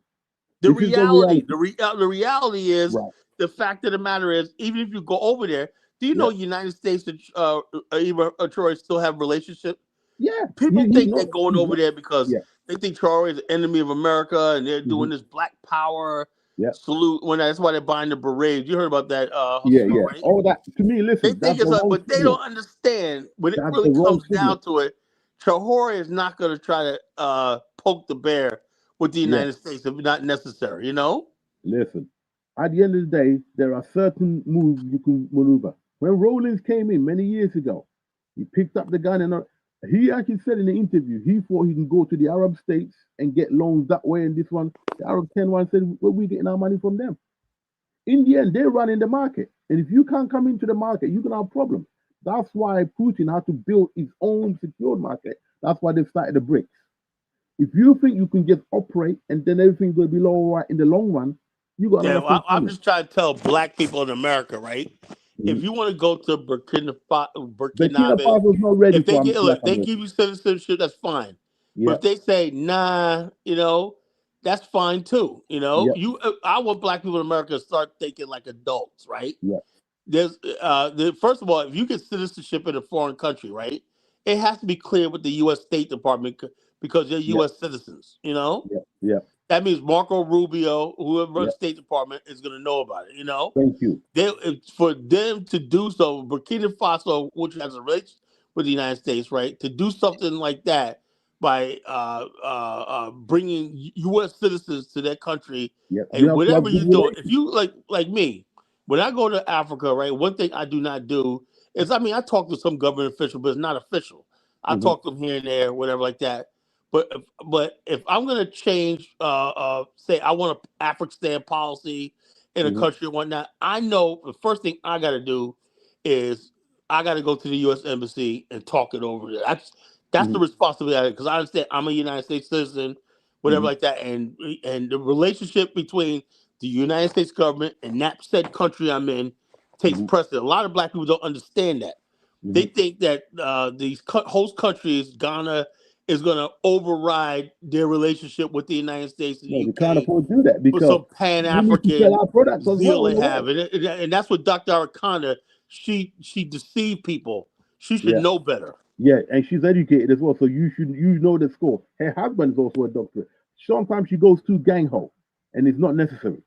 The reality is the fact of the matter is, even if you go over there, do you know United States and Traore still have relationship? Yeah. People think they're going over there because they think Traore is the enemy of America and they're doing this black power salute. That's why they're buying the berets. You heard about that? Right? All that, to me, listen. They think but they don't understand when it really comes down to it. Traore is not going to try to poke the bear with the United States if not necessary, Listen, at the end of the day, there are certain moves you can maneuver. When Rawlings came in many years ago, he picked up the gun and he actually said in the interview he thought he can go to the Arab states and get loans that way. And this one, the Arab 10-1 said, "Where we getting our money from them?" In the end, they're running the market, and if you can't come into the market, you're gonna have problems. That's why Putin had to build his own secured market. That's why they started the BRICS. If you think you can just operate and then everything's gonna be all right in the long run, you got. I'm just trying to tell black people in America, right? If you want to go to Burkina Faso, not ready if they give you citizenship, that's fine. But if they say nah, that's fine too. I want black people in America to start thinking like adults, right? Yeah. There's first of all, if you get citizenship in a foreign country, right, it has to be clear with the U.S. State Department because they're U.S. citizens. Yeah. That means Marco Rubio, whoever runs the State Department, is going to know about it. Thank you. For them to do so, Burkina Faso, which has a relationship with the United States, right, to do something like that by bringing U.S. citizens to their country, and whatever you do, if you like me, when I go to Africa, right, one thing I do not do is, I talk to some government official, but it's not official. I talk to them here and there, whatever like that. But if I'm gonna change, say I want an Afghanistan policy in a country and whatnot, I know the first thing I got to do is I got to go to the U.S. Embassy and talk it over. That's the responsibility because I understand I'm a United States citizen, whatever like that, and the relationship between the United States government and that said country I'm in takes precedent. A lot of black people don't understand that. They think that these host countries, Ghana, is going to override their relationship with the United States and the UK. Can't afford to do that because some Pan-African zeal they have. And that's what Dr. Arakanda, she deceived people. She should know better. Yeah, and she's educated as well, so you know the score. Her husband is also a doctor. Sometimes she goes too gang-ho, and it's not necessary,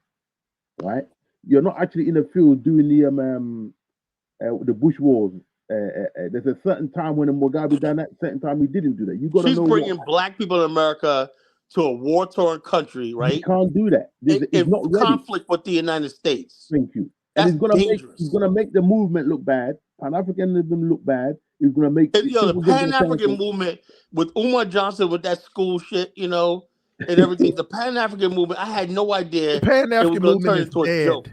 right? You're not actually in the field doing the bush wars. There's a certain time when Mugabe done that, certain time he didn't do that. You got to know. She's bringing black people in America to a war-torn country, right? You can't do that. It's not ready. Conflict with the United States. Thank you. That's and it's gonna make the movement look bad. Pan-Africanism look bad. It's gonna make the Pan-African movement with Umar Johnson with that school shit, and everything. The Pan-African movement, I had no idea. The Pan-African movement is dead. Joke.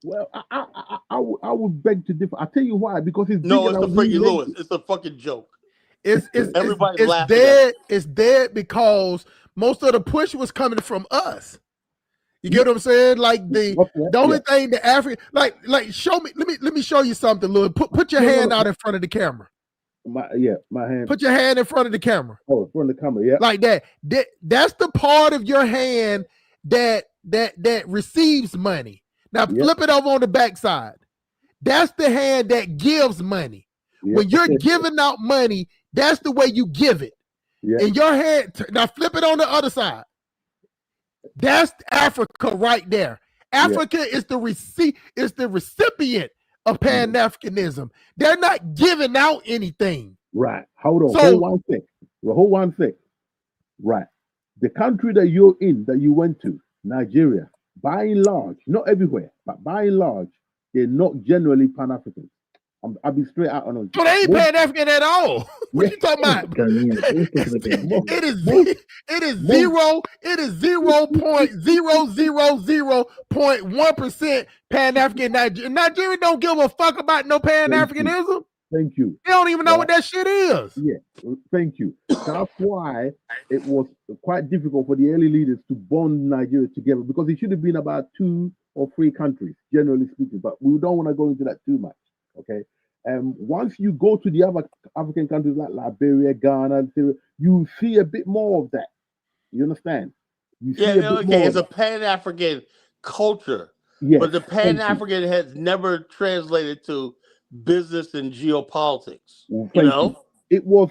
Well, I would beg to differ. I'll tell you why. Because it's the freaking Lewis. It's a fucking joke. It's dead. It's dead because most of the push was coming from us. You get what I'm saying? Like the only thing the African like show me. Let me show you something, Lewis. Put your hand out in front of the camera. My hand. Put your hand in front of the camera. Oh, in front of the camera, yeah. Like that. That's the part of your hand that receives money. Now flip it over on the backside. That's the hand that gives money. Yeah. When you're giving out money, that's the way you give it. Yeah. In your hand, now flip it on the other side. That's Africa right there. Africa is the recipient of Pan-Africanism. They're not giving out anything. Right. Hold on. So, hold one sec. Right. The country that you're in, that you went to, Nigeria, by and large, not everywhere, but by and large, they're not generally Pan-Africans. I'll be straight out on it. So they ain't Pan-African at all. What you talking about? It is 0.000.1% Pan-African. Nigeria don't give a fuck about no Pan-Africanism. Thank you. They don't even know what that shit is. Yeah, thank you. That's why it was quite difficult for the early leaders to bond Nigeria together, because it should have been about 2 or 3 countries, generally speaking. But we don't want to go into that too much. Okay. Once you go to the other African countries like Liberia, Ghana, you see a bit more of that. You understand? You see it's a Pan-African culture, but the Pan-African has never translated to business and geopolitics. Well, you know, it was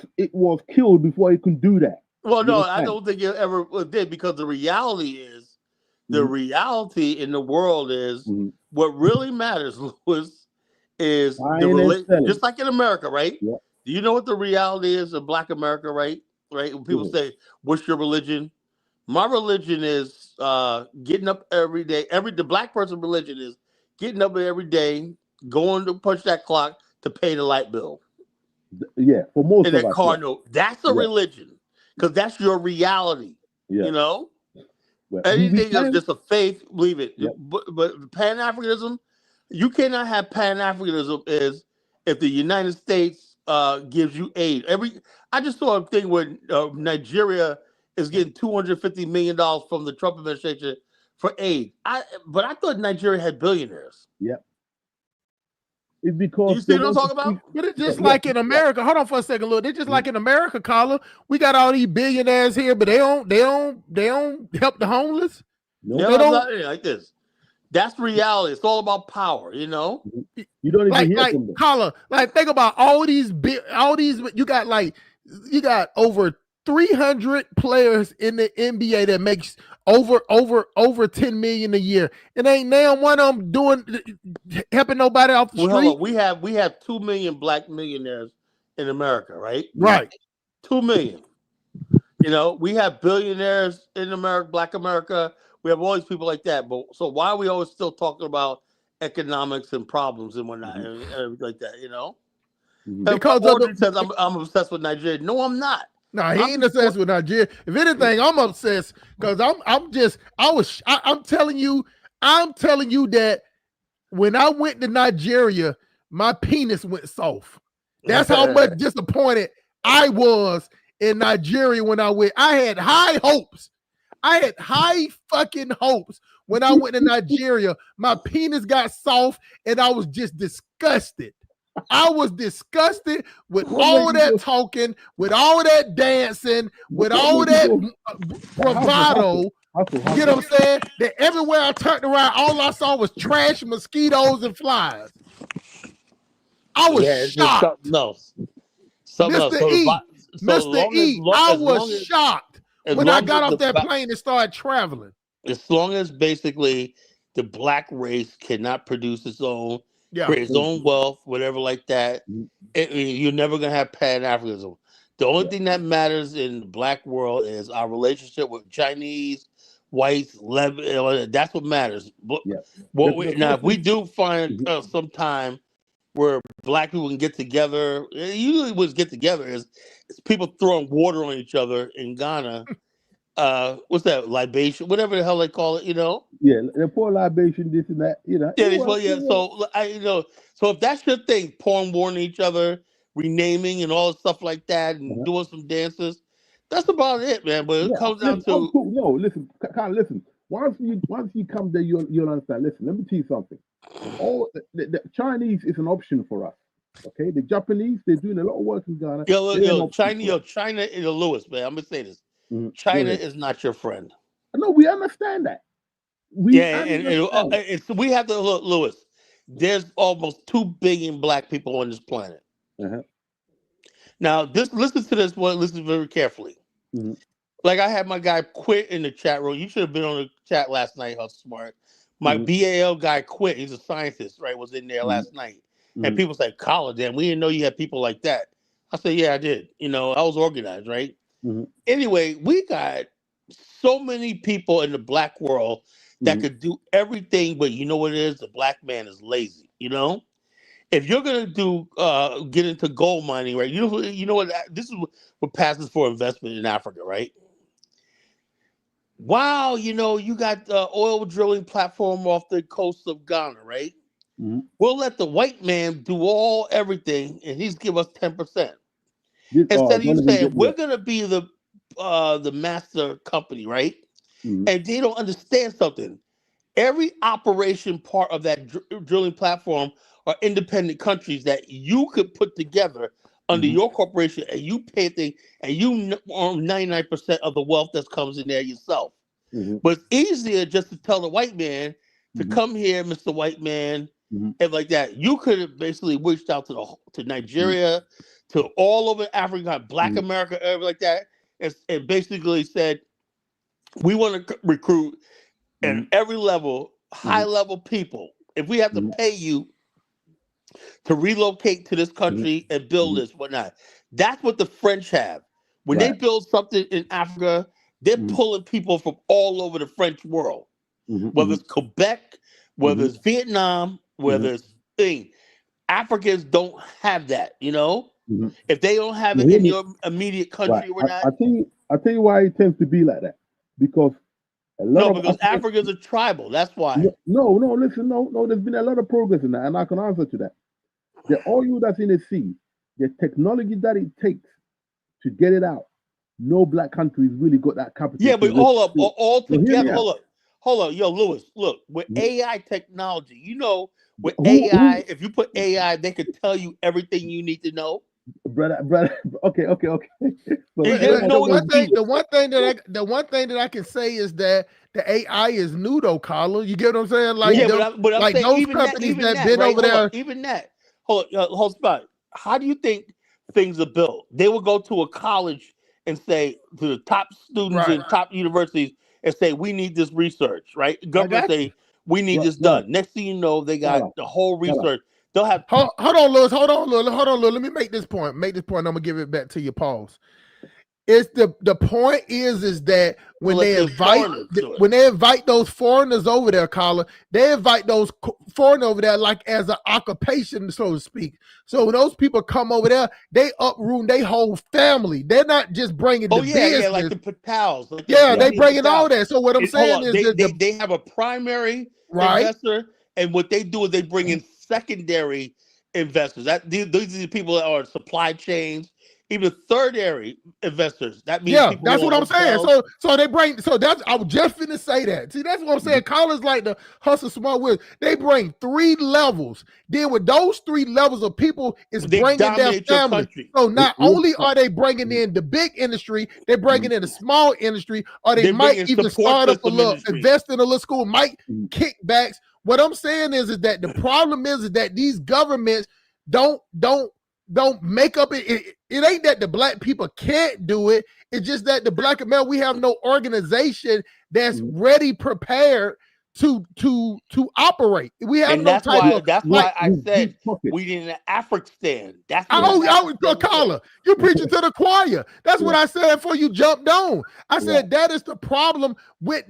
killed before it could do that. Well, no, I don't think it ever did, because the reality is, reality in the world is what really matters, Louis. Is the just like in America, right? Yeah. Do you know what the reality is of Black America, right? Right? When people say, "What's your religion?" My religion is getting up every day. The Black person religion is getting up every day, going to punch that clock to pay the light bill. Yeah, for most and of that us. car note. That's a religion, because that's your reality. Yeah. You know, well, anything is just a faith. Believe it. Yep. But Pan-Africanism. You cannot have Pan-Africanism if the United States gives you aid. I just saw a thing where Nigeria is getting $250 million from the Trump administration for aid. But I thought Nigeria had billionaires. Yep. It's because you see what I'm talking about? But it's just like in America. Hold on for a second, look. It's just like in America, Carla. We got all these billionaires here, but they don't help the homeless. No, they don't like this. That's reality. It's all about power, you know. You don't even hear from them. Carla, think about all these. You got over 300 players in the NBA that makes over 10 million a year, and ain't now one of them helping nobody off the street. We have 2 million Black millionaires in America, right? Right, 2 million. You know, we have billionaires in America, Black America. We have all these people like that, but so why are we always still talking about economics and problems and whatnot and everything like that? You know, because says I'm obsessed with Nigeria. No, I'm not. No, he ain't obsessed with Nigeria. If anything, I'm obsessed because I'm telling you that when I went to Nigeria, my penis went soft. That's how much disappointed I was in Nigeria when I went. I had high hopes. I had high fucking hopes when I went to Nigeria. My penis got soft and I was just disgusted. I was disgusted with all that talking, with all that dancing, with all that bravado. You know what I'm saying? That everywhere I turned around, all I saw was trash, mosquitoes, and flies. I was shocked. Something else. Mr. E, I was shocked when I got off that plane and started traveling. As long as basically the Black race cannot produce its own, create its own wealth, whatever like that, you're never going to have Pan-Africanism. The only thing that matters in the Black world is our relationship with Chinese, whites, that's what matters. But now, if we do find some time where Black people can get together, usually what's get together is people throwing water on each other in Ghana. What's that, libation, whatever the hell they call it, you know? Yeah, they pour libation, this and that, you know. So if that's your thing, pouring water on each other, renaming and all stuff like that, and doing some dances, that's about it, man. But it comes down to no, listen, listen. Once you come there, you'll understand. Listen, let me tell you something. All the Chinese is an option for us. Okay, the Japanese, they're doing a lot of work in Ghana. China is a Lewis, man. I'm gonna say this. China is not your friend. No, we understand that. Yeah, I and, understand. it's, we have to look, Lewis. There's almost 2 billion black people on this planet. Uh-huh. Now, this listen to this one. Listen very carefully. Mm-hmm. Like I had my guy quit in the chat room. You should have been on the chat last night, Hustle Smart. My Mm-hmm. BAL guy quit. He's a scientist, right? Was in there last night. And Mm-hmm. people say, Colin, damn, we didn't know you had people like that. I said, yeah, I did. I was organized, right? Mm-hmm. Anyway, we got so many people in the black world that Mm-hmm. could do everything, but you know what it is? The black man is lazy, If you're gonna get into gold mining, right? You know what? This is what passes for investment in Africa, right? Wow, you got the oil drilling platform off the coast of Ghana, right? Mm-hmm. We'll let the white man do everything, and he's give us 10%. Oh, Instead of you don't even saying get me we're up. gonna be the master company, right? Mm-hmm. And they don't understand something. Every operation part of that drilling platform are independent countries that you could put together under Mm-hmm. your corporation, and you pay thing, and you own 99% of the wealth that comes in there yourself. Mm-hmm. But it's easier just to tell the white man to Mm-hmm. come here, Mr. White Man, Mm-hmm. and like that. You could have basically reached out to Nigeria, to all over Africa, Black Mm-hmm. America, everything like that, and basically said, we want to recruit at Mm-hmm. every level, high Mm-hmm. level people. If we have to Mm-hmm. pay you to relocate to this Mm-hmm. country and build Mm-hmm. this, whatnot. That's what the French have. When they Right. build something in Africa, they're Mm-hmm. pulling people from all over the French world, whether Mm-hmm. it's Quebec, whether Mm-hmm. it's Vietnam, Mm-hmm. whether it's thing. Africans don't have that. Mm-hmm. If they don't have You it hear in me? your immediate Right. country or not, I tell you why it tends to be like that. Because a lot no, of because African, Africans are tribal. That's why. no, listen, no, there's been a lot of progress in that, and I can answer to that. The oil that's in the sea, the technology that it takes to get it out, no black country's really got that capital Yeah, to but really hold up, do it. all So hear me together. out. Hold up, yo, Lewis. Look, with Mhm. AI technology, with Who, AI, if you put AI, they could tell you everything you need to know. brother, okay. So And But, there's but AI the no one thing, excuse. the one thing that I can say is that the AI is new though, Carla. You get what I'm saying? Yeah, but I'm Like saying those even companies that that, been right? over Hold up, there, even that. Hold spot. How do you think things are built? They will go to a college and say to the top students right? in top universities and say, "We need this research," right? I Government got you. say, "We need this brother, done." Next thing you know, they got Kala, the whole Kala. research. They'll have Hold on, Lewis. Hold on, Lewis. Let me make this point. I'm gonna give it back to you. Pause. It's the point is that when let they the invite foreigners do it. those foreigners over there, Carla, they invite those foreigners over there like as an occupation, so to speak. So when those people come over there, they uproot their whole family. They're not just bringing Oh the yeah, like business. the Patals, like the Yeah, they Indian bringing all Patals. that. So what I'm Hold saying on, is that they have a primary right, investor, and what they do is they bring in secondary investors. These are the people that are supply chains, even tertiary investors. That means yeah, people that's who what own I'm saying. hotels. So they bring. So that's I was just finna say that. See, that's what I'm saying. Collins like the hustle smart with. They bring 3 levels. Then with those 3 levels of people is They bringing their dominate your family. country. So not only Look, are they bringing in the big industry, they're bringing in the small industry, or they They bring might in even support start up a system little, industries. invest in a little school, might kickbacks. What I'm saying is that the problem is that these governments don't make up it ain't that the black people can't do it. It's just that the black America, we have no organization that's ready, prepared to operate. We have And no that's type why of like. I said deep pocket. we need an Afghanistan. That's what an I was Afghanistan is. Carla, you preaching to the choir. That's what Yeah, I said before you jumped on. I right. said that is the problem with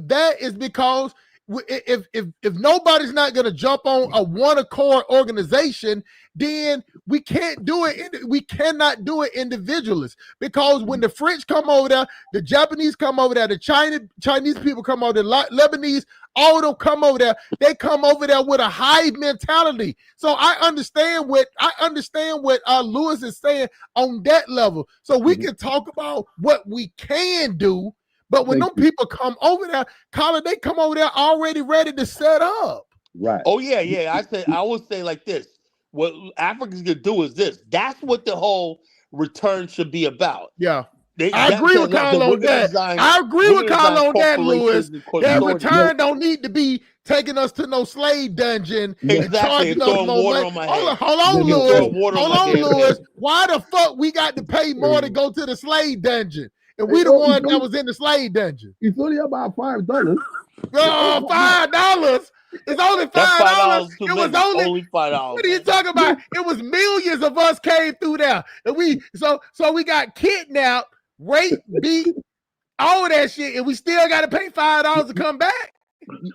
that is because if nobody's not going to jump on a one accord organization, then we can't do it. We cannot do it individualists because when the French come over there, the Japanese come over there, the Chinese people come over there, Lebanese, all of them come over there. They come over there with a hive mentality. So I understand what Lewis is saying on that level. So we can talk about what we can do. But when Thank them you. people come over there, Colin, they come over there already ready to set up. Right. Oh yeah. I would say like this. What Africans gonna do is this. That's what the whole return should be about. Yeah. I agree with Carl on that. I agree with Carl on that, Lewis. Their return don't need to be taking us to no slave dungeon and charging us more money. Hold on, Lewis. Hold on, Lewis. Why the fuck we got to pay more to go to the slave dungeon? And we the one that was in the slave dungeon. It's only about $5. Oh, $5. It's only $5. It was only $5. What are you talking about? It was millions of us came through there. And we got kidnapped, raped, beat, all that shit, and we still got to pay $5 to come back.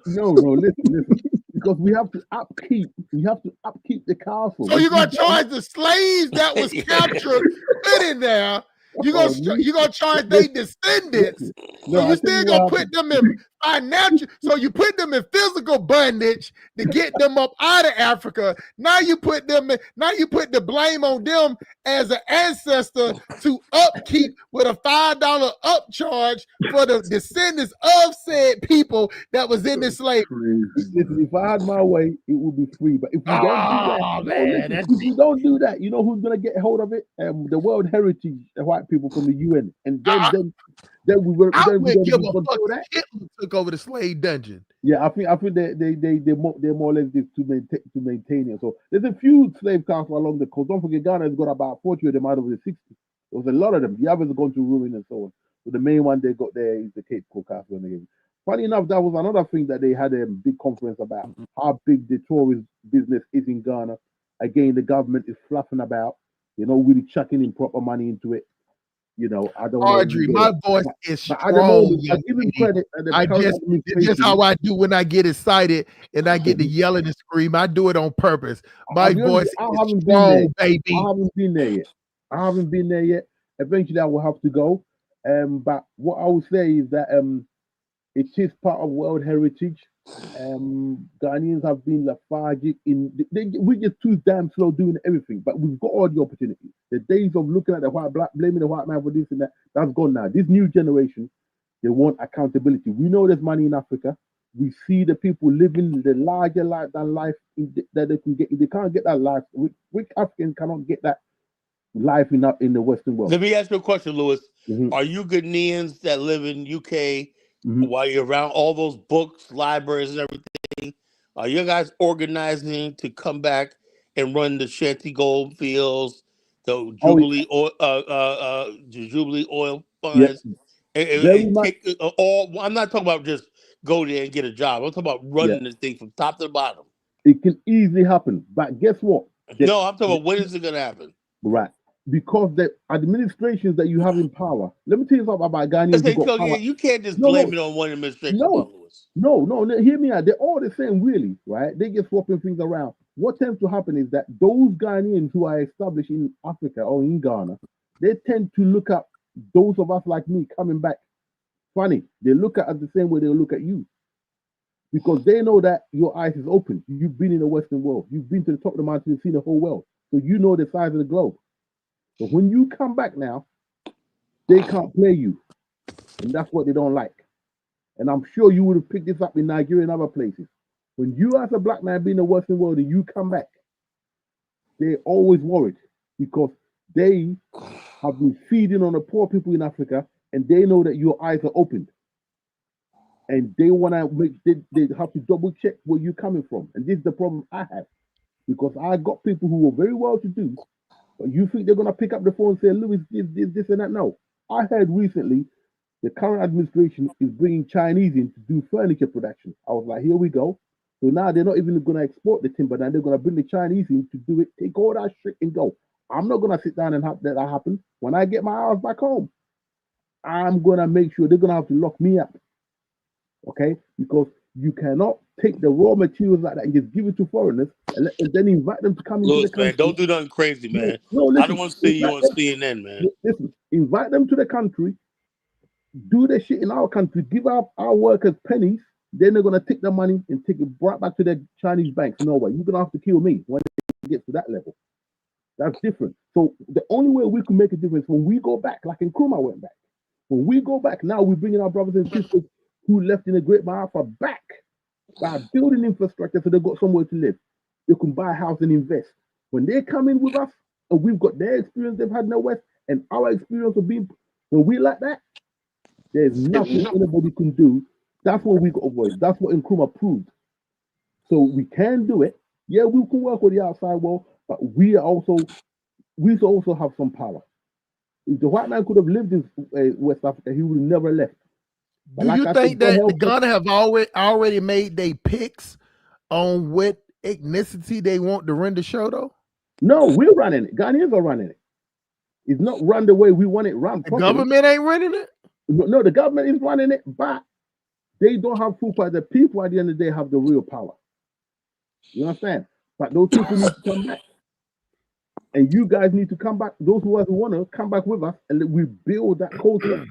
No, listen. Because we have to upkeep the castle. So you're gonna charge the slaves that was captured, put in there. You're gonna charge their descendants. So you still gonna put them in financial. So you put them in physical bondage to get them up out of Africa. Now you put the blame on them as an ancestor to upkeep with a $5 upcharge for the descendants of said people that was in this slavery. Listen, if I had my way, it would be free. But if we don't do that, you know who's gonna get hold of it? The World Heritage White people from the UN, and then we will. I wouldn't give a fuck that Hitler took over the slave dungeon. Yeah, I think they're more or less this to maintain it. So there's a few slave castles along the coast. Don't forget, Ghana has got about 40 of them out of the 60. There was a lot of them. The others have gone to ruin and so on. So the main one they got there is the Cape Coast Castle. And funny enough, that was another thing that they had a big conference about how big the tourist business is in Ghana. Again, the government is fluffing about, really chucking in proper money into it. I don't Audrey, my voice is strong. I give him credit. It's just how I do when I get excited and I get to yell and scream. I do it on purpose. My voice is strong, baby. I haven't been there yet. Eventually, I will have to go. But what I would say is that it is part of World Heritage. Ghanaians have been lethargic we're just too damn slow doing everything, but we've got all the opportunities. The days of looking at the blaming the white man for this and that's gone now. This new generation, they want accountability. We know there's money in Africa. We see the people living the larger life than life that they can get. They can't get that life. Which African cannot get that life in the Western world? Let me ask you a question, Lewis. Are you Ghanaians that live in UK? While you're around all those books, libraries, and everything, are you guys organizing to come back and run the Shanty Gold Fields, the Jubilee Oil Funds? And take I'm not talking about just go there and get a job. I'm talking about running this thing from top to the bottom. It can easily happen, but guess what? No, I'm talking about when is it going to happen? Right. Because the administrations that you have in power, let me tell you something about Ghanaians. You can't just blame it on one administration. No, hear me out. They're all the same, really, right? They get swapping things around. What tends to happen is that those Ghanaians who are established in Africa or in Ghana, they tend to look at those of us like me coming back funny. They look at us the same way they look at you. Because they know that your eyes is open. You've been in the Western world. You've been to the top of the mountain and seen the whole world. So you know the size of the globe. So when you come back now, they can't play you. And that's what they don't like. And I'm sure you would have picked this up in Nigeria and other places. When you as a black man be in the Western world and you come back, they're always worried because they have been feeding on the poor people in Africa and they know that your eyes are opened. And they want to they have to double check where you're coming from. And this is the problem I have. Because I got people who are very well to do. But you think they're going to pick up the phone and say, Louis, this and that? No. I heard recently the current administration is bringing Chinese in to do furniture production. I was like, here we go. So now they're not even going to export the timber. Now they're going to bring the Chinese in to do it, take all that shit and go. I'm not going to sit down and have that happen. When I get my house back home, I'm going to make sure they're going to have to lock me up. Okay? Because you cannot take the raw materials like that and just give it to foreigners and then invite them to come into the country. Man, don't do nothing crazy, man. No, listen, I don't want to see you on CNN, man. Listen, invite them to the country, do their shit in our country, give our workers pennies, then they're going to take the money and take it right back to their Chinese banks. No way, you're going to have to kill me when it gets to that level. That's different. So the only way we can make a difference when we go back, like in Nkrumah went back, when we go back, now we're bringing our brothers and sisters who left in the Great Biafra back by building infrastructure so they've got somewhere to live. They can buy a house and invest. When they come in with us, and we've got their experience they've had in the West, and our experience of being When we like that, there's nothing anybody can do. That's what we got to avoid. That's what Nkrumah proved. So we can do it. Yeah, we can work with the outside world, but we also have some power. If the white man could have lived in West Africa, he would have never left. But Do like you I think said, God that the help us. Ghana have already made their picks on what ethnicity they want to run the show though? No, we're running it. Ghanaians are running it. It's not run the way we want it run. The Properly. government ain't running it. No, the government is running it, but they don't have full power. The people at the end of the day have the real power. You understand? But those people need to come back. And you guys need to come back. Those who want to come back with us, and we build that culture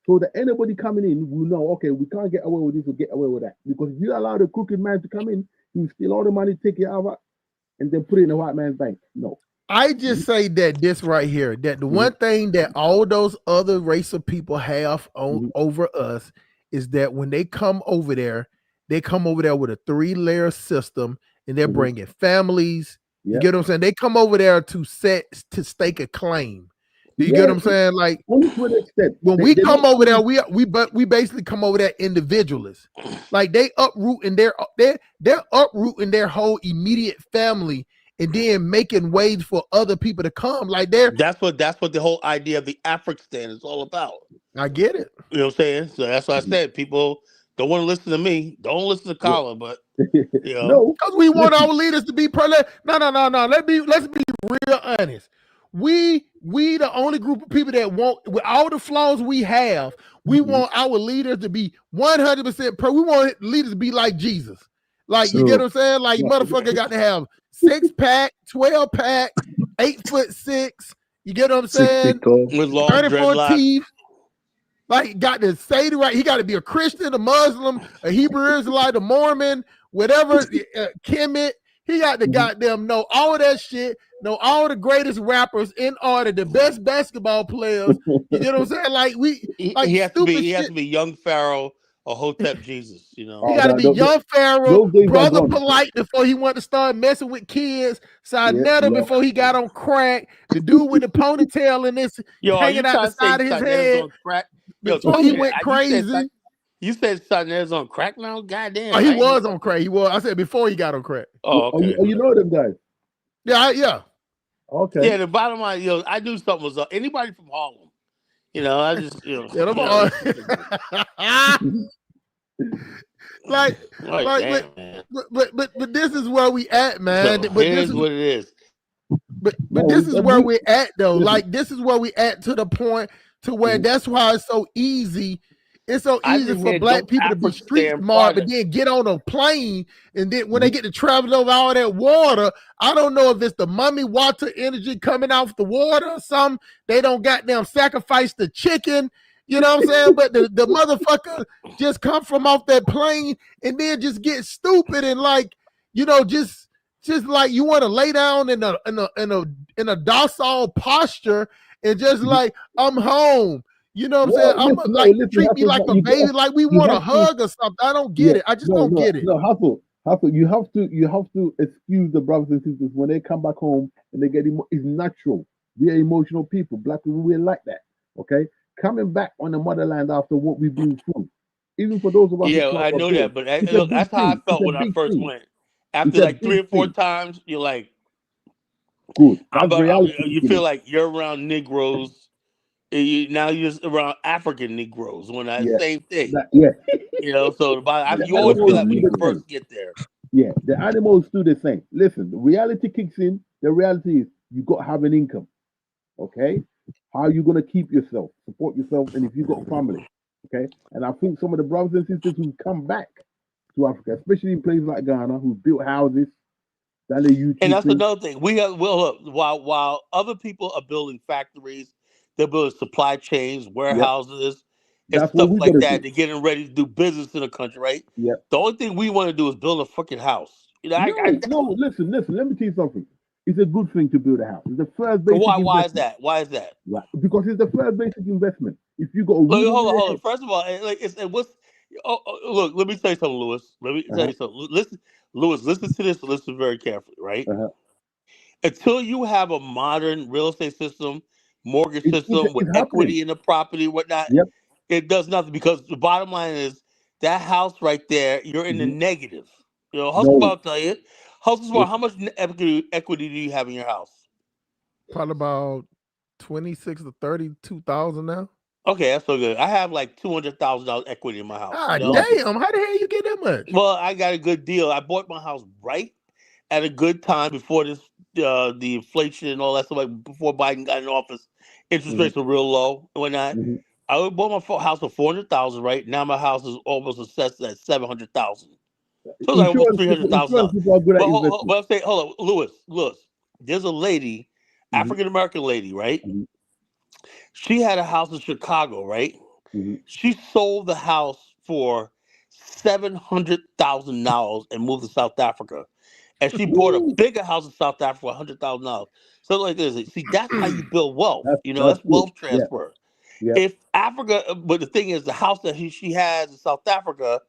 so that anybody coming in will know, okay, we can't get away with this or get away with that. Because if you allow the crooked man to come in, he will steal all the money, take it out, and then put it in the white man's bank. No. I just say that this right here, that the one thing that all those other race of people have on over us is that when they come over there with a 3-layer system, and they're bringing families. You get what I'm saying? They come over there to stake a claim. Do you get what I'm saying? Like only to an extent. When we come over there, we basically come over there individualists. Like they uprooting they're uprooting their whole immediate family and then making ways for other people to come. Like that's what the whole idea of the African is all about. I get it. You know what I'm saying? So that's what I said. People don't want to listen to me. Don't listen to Colin, but you know, no, because we want our leaders to be No. Let's be real honest. We the only group of people that want, with all the flaws we have, we want our leaders to be 100% we want leaders to be like Jesus. Like you get what I'm saying? Like motherfucker got to have 6-pack, 12-pack, 8'6". You get what I'm saying? With long 34 dreadlocks. teeth. Like got to say the right. He got to be a Christian, a Muslim, a Hebrew Israelite, a Mormon, whatever. Kemet. He got to goddamn know all of that shit. Know all the greatest rappers in order, the best basketball players. You get what I'm saying? Like he has to be young Pharaoh or Hotep Jesus. You know, he got to be young Pharaoh, brother polite before he wanted to start messing with kids. Sinetta before he got on crack. The dude with the ponytail and this hanging out the side of his head. On crack? Before he went crazy. You said Sineta's on crack now? Goddamn. Oh, he was on crack. He was. I said before he got on crack. Oh, okay. You know them guys? Yeah. Okay. Yeah, the bottom line, I knew something was up. Anybody from Harlem, I just, but this is where we at, man. So but this is what it is. But this is where we're at, though. Like this is where we at to the point to where that's why it's so easy. It's so easy for black people to be street smart, but then get on a plane, and then when they get to travel over all that water, I don't know if it's the mummy water energy coming off the water or something. They don't goddamn sacrifice the chicken, you know what I'm saying? But the motherfucker just come from off that plane and then just get stupid and just like you want to lay down in a docile posture and just like I'm home. You know what I'm saying? I'm treat me like a baby, like we want a hug or something. I don't get it. I just don't get it. No, Hustle. You have to excuse the brothers and sisters when they come back home and they get it's natural. We are emotional people. Black people, we're like that. Okay, coming back on the motherland after what we've been through, even for those of us. Yeah, I know that, but that's how I felt when I first went. After like 3 or 4 times, you're like, good. You feel like you're around Negroes. Now you're around African Negroes. Same thing. So you always feel that when you first get there. Yeah, the animals do the same. Listen, the reality kicks in. The reality is you got to have an income. Okay, how are you gonna keep yourself, support yourself, and if you got family, okay? And I think some of the brothers and sisters who come back to Africa, especially in places like Ghana, who built houses, and that's another thing. We have while other people are building factories. They're building supply chains, warehouses, and stuff like that. They're getting ready to do business in the country, right? Yeah. The only thing we want to do is build a fucking house. No, listen. Let me tell you something. It's a good thing to build a house. It's the first basic investment. Why is that? Why is that? Right. Because it's the first basic investment. If you got hold on. First of all, look, let me tell you something, Lewis. Let me tell you something. Listen, Lewis, listen to this. Listen very carefully, right? Until you have a modern real estate system, mortgage system with It's happening. equity in the property, whatnot. Yep. It does nothing because the bottom line is that house right there, you're in the Mhm. negative. You know, Hustle No. Smart will tell you. Hustle Smart, It, how much equity do you have in your house? Probably about 26 to 32,000 now. Okay, that's so good. I have like $200,000 equity in my house. You Ah, know, wow. damn. How the hell you get that much? well, I got a good deal. I bought my house right at a good time before this, the inflation and all that stuff. Like before Biden got in office, interest Mhm. rates were real low and whatnot. Mhm. I bought my house for 400,000. Right now, my house is almost assessed at 700,000. So it's like almost three hundred thousand Insurance dollars. people are good at But investing. I'm saying, hold on, Lewis. There's a lady, Mhm. African American lady, right? Mhm. She had a house in Chicago, right? Mhm. She sold the house for $700,000 and moved to South Africa. And she bought a Woo. bigger house in South Africa for $100,000. So like this, see, that's how you build wealth. You know, That's that's good. wealth Yeah. transfer. Yeah. If Africa, but the thing is, the house that she has in South Africa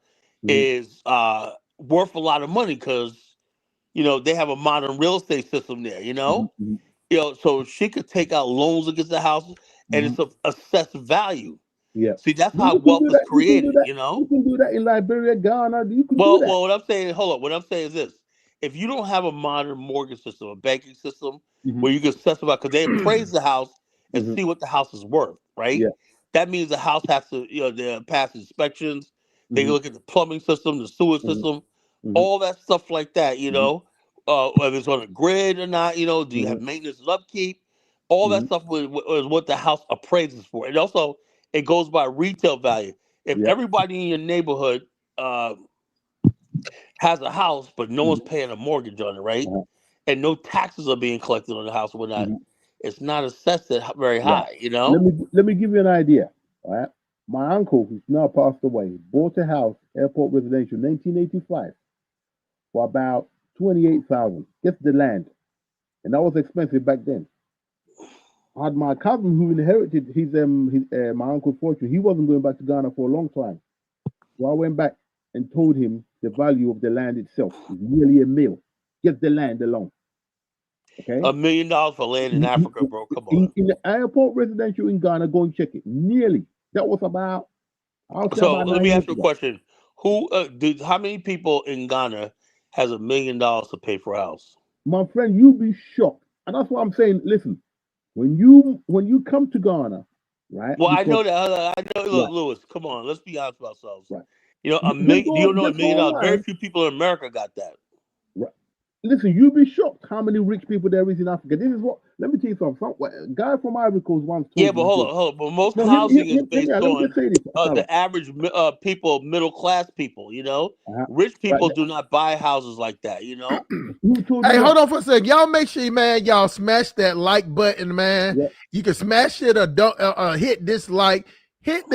Mhm. is worth a lot of money because they have a modern real estate system there. Mhm. Mhm. So she could take out loans against the house, and Mhm. it's a assessed value. Yeah. See, that's But how you can wealth do is that. You can do created. that. You can do that in Liberia, Ghana. You can do that. Well, what I'm saying, hold up. What I'm saying is this: if you don't have a modern mortgage system, a banking system, Mhm. where you can assess about, because they appraise the house and Mhm. see what the house is worth, right? Yeah. That means the house has to, they pass inspections. They Mhm. look at the plumbing system, the sewer Mhm. system, Mhm. all that stuff like that. Mhm. Whether it's on a grid or not. Do you have Mhm. maintenance and upkeep? All that Mhm. stuff is what the house appraises for, and also it goes by retail value. If Yeah. everybody in your neighborhood uh, has a house, but no one's Mhm. paying a mortgage on it, right? Uh-huh. And no taxes are being collected on the house or whatnot. Mhm. It's not assessed at very Right. high, Let me give you an idea. All right. My uncle, who's now passed away, bought a house, airport residential, 1985, for about 28,000. Just the land, and that was expensive back then. I had my cousin who inherited his my uncle's fortune. He wasn't going back to Ghana for a long time, so I went back and told him the value of the land itself is nearly a mil. Just the land alone. Okay. $1 million for land in Africa, bro. Come on. In the airport residential in Ghana, go and check it. Nearly. That was about, I'll say So about let nine me years ask you a ago. question. How many people in Ghana has $1 million to pay for a house? My friend, you'll be shocked. And that's what I'm saying. Listen, when you come to Ghana, right? Well, I Because know that. I know. Look, right, Lewis, come on. Let's be honest with ourselves. right. A Just million. Do go you know just go $1 million? Very online. few people in America got that. Right. Listen, you'll be shocked how many rich people there is in Africa. This is what let me tell you something. A guy from Ivory Coast once Yeah, told but me hold this. on, hold on. But most No, housing is hear me based out. Let me just on say this, Carla. the average people, middle class people. Uh-huh. Rich Right. people do not buy houses like that. Who told Hey, you hold that? on for a second. Y'all make sure, man, y'all smash that like button, man. Yeah. You can smash it or don't hit dislike. Hit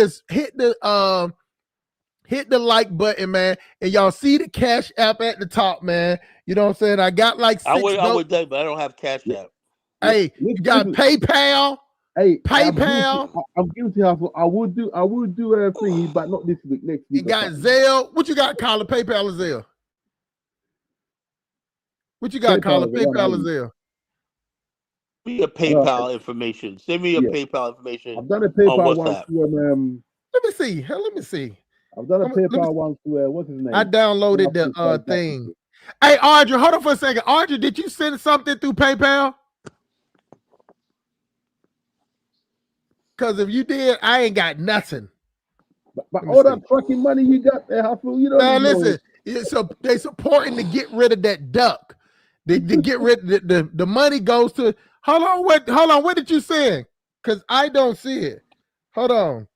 the like button, man. And y'all see the Cash App at the top, man. You know what I'm saying? I got like I six would, I dope. would, but I don't have Cash Yeah. App. Yeah. Hey, you got Listen, PayPal, hey, I'm guilty. PayPal. I'm guilty. I will do a thingy, but not this week. Next You week or got something. Zelle. What you got, Colin? PayPal or Zelle? What you got, PayPal Colin? is the one I PayPal or use. Zelle? Send me your I don't, PayPal information. Send me your yeah, PayPal information I've done a on PayPal once WhatsApp. to Let me see. Hell, let me see. I've done a Let me. PayPal once to what's his I name? downloaded the thing. Hey, Audrey, hold on for a second. Audrey, did you send something through PayPal? Because if you did, I ain't got nothing. But Let me all see. that fucking money you got there, Hustle, you don't Man, even know listen. it. So they supporting to get rid of that duck. They get rid of the money goes to. Hold on, what did you send? Because I don't see it. Hold on.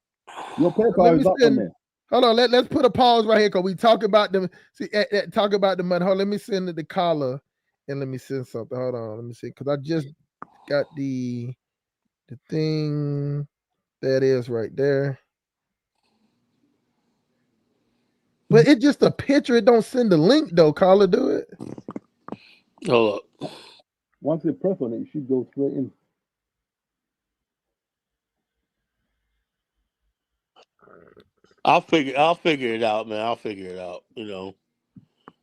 Your Let PayPal me is up on send. there. Hold on. Let's put a pause right here because we talk about them. See, talk about the money. Hold on, let me send it the collar and let me send something. Hold on. Let me see. Because I just got the thing that is right there. But it's just a picture. It don't send the link though. Carla, do it. Hold up. Once you press on it, you should go straight in. I'll figure it out, man. I'll figure it out.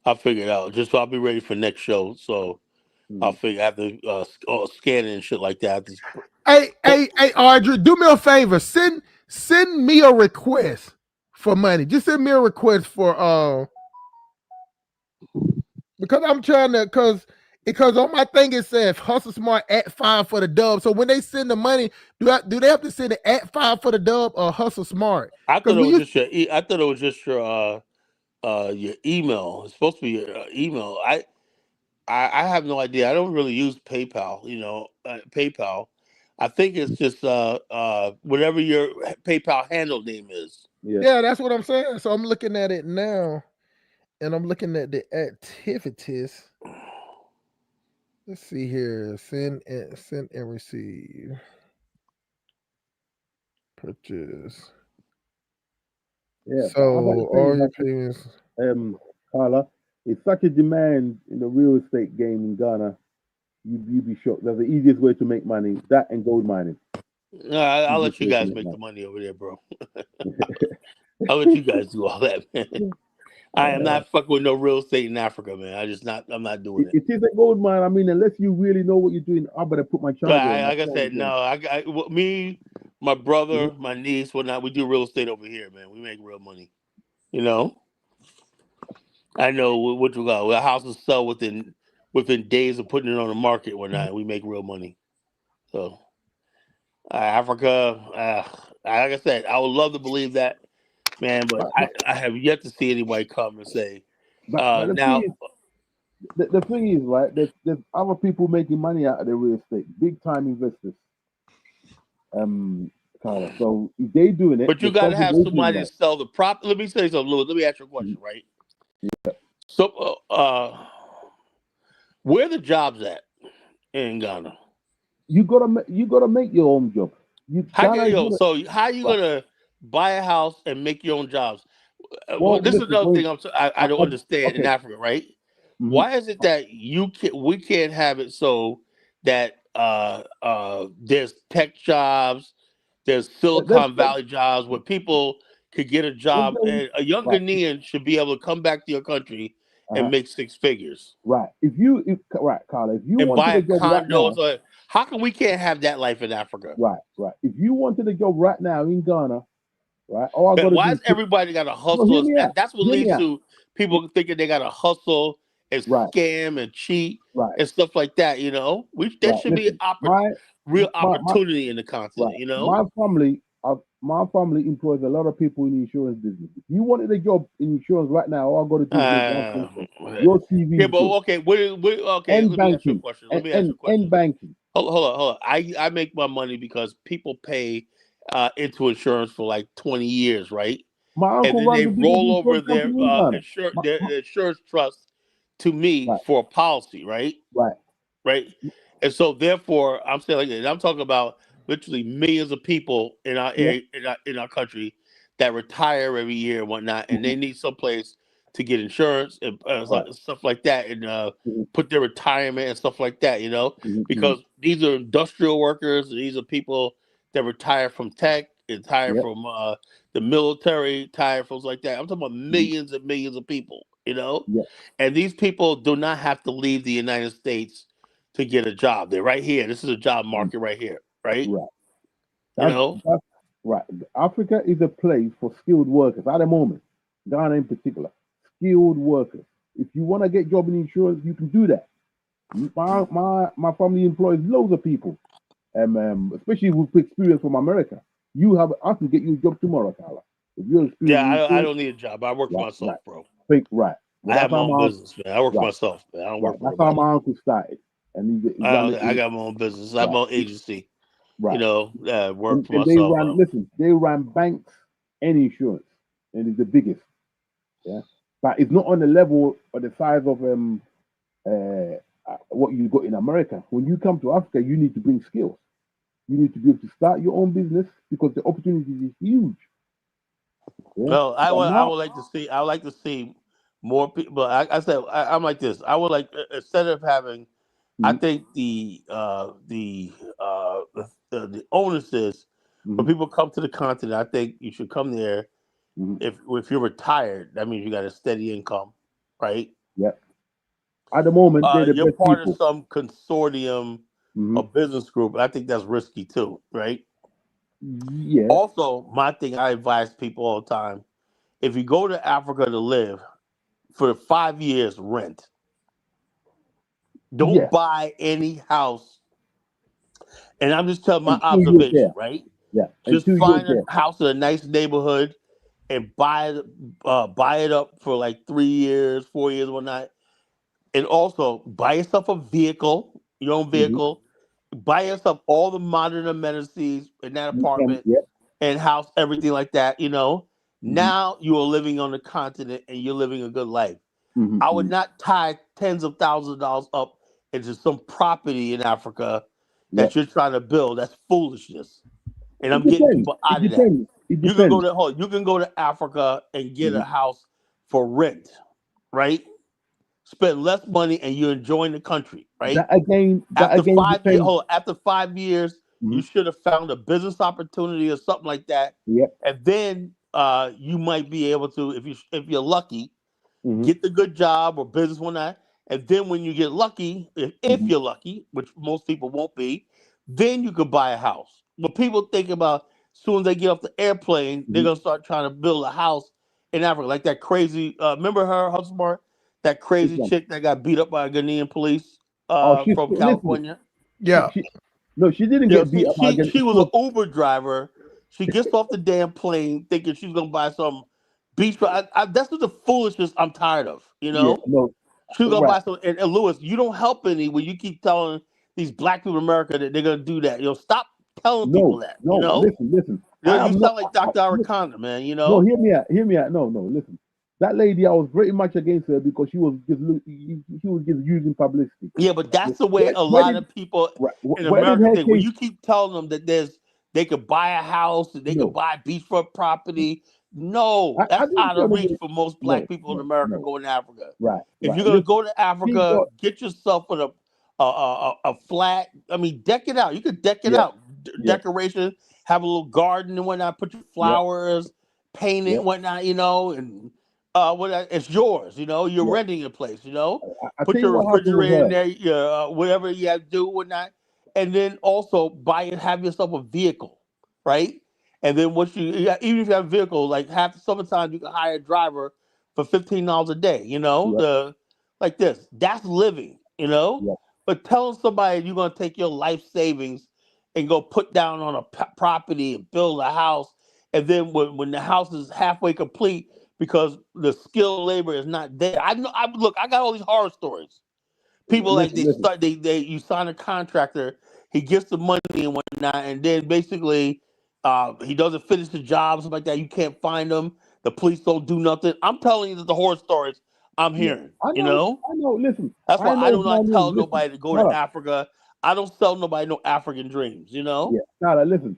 I'll figure it out. Just so I'll be ready for next show. So I'll figure I have to scan it and shit like that. Hey, Audrey, do me a favor. Send me a request for money. Just send me a request for because I'm trying to because on my thing it says hustle smart at 5 for the dub. So when they send the money, do they have to send it at 5 for the dub or hustle smart? I thought it was just your. I thought it was just your email. It's supposed to be your email. I have no idea. I don't really use PayPal. PayPal. I think it's just whatever your PayPal handle name is. Yeah, that's what I'm saying. So I'm looking at it now, and I'm looking at the activities. Let's see here. Send and receive. Purchase. Yeah. So all your payments. Carla, it's such a demand in the real estate game in Ghana. You'd be shocked. That's the easiest way to make money. That and gold mining. No, I'll let you guys make the money over there, bro. I'll let you guys do all that, man. I am not fucking with no real estate in Africa, man. I'm not doing it. It is a gold mine. I mean, unless you really know what you're doing, I better put my charger on. Like I said, no. Me, my brother, my niece, whatnot. We do real estate over here, man. We make real money. I know what you got. Our houses sell within days of putting it on the market. Whatnot. We make real money. So Africa, like I said, I would love to believe that, man, but I have yet to see anybody come and say. But now, the thing is, right? There's other people making money out of the real estate, big time investors. Carla. So if they doing it, but you got to have somebody to sell the prop. Let me say something, Louis. Let me ask you a question, right? Yeah. So, where are the jobs at in Ghana? You gotta make your own job. How are you gonna buy a house and make your own jobs? Well, this is another thing I don't understand in Africa, right? Mm-hmm. Why is it that we can't have it so that there's tech jobs, there's Silicon Valley jobs where people could get a job, and a young Ghanaian should be able to come back to your country and make 6 figures. Right. Carla, if you and wanted buy a job right now, how come we can't have that life in Africa? Right. If you wanted a job right now in Ghana, right? Why has everybody got to hustle? That's what leads to people thinking they got to hustle and scam and cheat and stuff like that. There should be real opportunity in the continent. My family employs a lot of people in the insurance business. If you wanted a job in insurance right now, all I got to do is your CV. Yeah, but okay, okay. And let banking. me ask you a question. And banking. Hold on. I make my money because people pay into insurance for like 20 years, right? My uncle and then they roll over their insurance trust to me for a policy, right? Right. And so therefore, I'm saying like that. I'm talking about literally millions of people in our area, in our country that retire every year and whatnot, and they need someplace to get insurance and stuff like that, and put their retirement and stuff like that. Because these are industrial workers. These are people that retire from tech, retire from the military, retire from like that. I'm talking about millions and millions of people. And these people do not have to leave the United States to get a job. They're right here. This is a job market right here, right? Right. Africa is a place for skilled workers at the moment. Ghana in particular, skilled workers. If you want to get job in insurance, you can do that. My family employs loads of people, especially with experience from America. I can get you a job tomorrow, Carla. If you're experienced, I don't need a job. I work for myself, bro. Right. I have my own business, man. I work for myself, man. I don't work for That's how my uncle started. And I got my own business. I have my own agency. Right. Work for myself. They ran banks and insurance, and it's the biggest. Yeah, but it's not on the level or the size of what you got in America. When you come to Africa, you need to bring skills. You need to be able to start your own business because the opportunity is huge. Yeah? Well, I would like to see. I would like to see more people. I said I'm like this. I would like, instead of having. I think the onus is when people come to the continent. I think you should come there. If you're retired, that means you got a steady income, right? Yep. At the moment, they're the You're best part of people. some consortium Hmm. or business group. I think that's risky too, right? Yeah. Also, my thing I advise people all the time: if you go to Africa to live for 5 years, rent. Don't Yeah. buy any house. And I'm just telling my Until you're observation, there. right? Yeah. Just Until you're find a there. house in a nice neighborhood and buy it up for like 3 years, 4 years, whatnot. And also buy yourself a vehicle, your own Hmm. vehicle. Buy yourself all the modern amenities in that You can. apartment Yeah. and house, everything like that. Hmm. Now you are living on the continent and you're living a good life. Hmm. I would Hmm. not tie tens of thousands of dollars up into some property in Africa Yeah. that you're trying to build. That's foolishness. And It I'm getting depends. people It out of that. depends. It You can go depends. to you can go to Africa and get a Hmm. house for rent, right? Spend less money and you're enjoying the country, right? That again depends. After 5 years, you Hmm. should have found a business opportunity or something like that, Yeah. and then you might be able to, if you're lucky, Hmm. get the good job or business one night, and then when you get lucky, if Hmm. you're lucky, which most people won't be, then you could buy a house. But people think about as soon as they get off the airplane, they're Hmm. gonna start trying to build a house in Africa, like that crazy. Remember her husband, that Which crazy one? chick that got beat up by Ghanaian police Oh, from listen. California. She, Yeah. she, no, she didn't You know, get beat she up she again. she was an Uber driver. She gets off the damn plane thinking she's gonna buy some beach. That's what the foolishness I'm tired of. Yeah. No. She's gonna Right. buy some. And Lewis, you don't help any when you keep telling these black people in America that they're gonna do that. Stop telling people No. that. No. Listen. Listen. I You am not. sound like Dr. Listen, Arakanda, man. no. Hear me out. Hear me out. No. No. Listen. That lady, I was very much against her because she was just using publicity. Yeah, but that's the way Where, a where lot did of people right, in where did America her think. When case? you keep telling them that they could buy a house and they could No. buy beachfront property, no, I that's didn't out tell of them. reach for most black No. people in No. America No. going to Africa. Right. If Right. you're gonna Listen. go to She Africa, got. get yourself with a flat. I mean, deck it out. You could deck it Yeah. out, Yeah. decoration, have a little garden and whatnot. Put your Yeah. flowers, paint it Yeah. and whatnot. And it's yours. You're Yeah. renting a place. I Put tell you your what happened with refrigerator in her. there, whatever you have to do, whatnot, and then also buy and have yourself a vehicle, right? And then even if you have a vehicle, like half the summertime, you can hire a driver for $15 a day. Yeah. Like this. That's living. Yeah. But telling somebody you're gonna take your life savings and go put down on a property and build a house, and then when the house is halfway complete because the skilled labor is not there. I know. Look. I got all these horror stories. People like Listen. they Listen. start they you sign a contractor, he gets the money and whatnot, and then basically he doesn't finish the job, something like that. You can't find him. The police don't do nothing. I'm telling you that the horror stories I'm Yeah. hearing. I know. I know. Listen. That's why I I know do how not many. tell Listen. nobody to go to Tyler. Africa. I don't sell nobody no African dreams. Yeah. Tyler. Listen.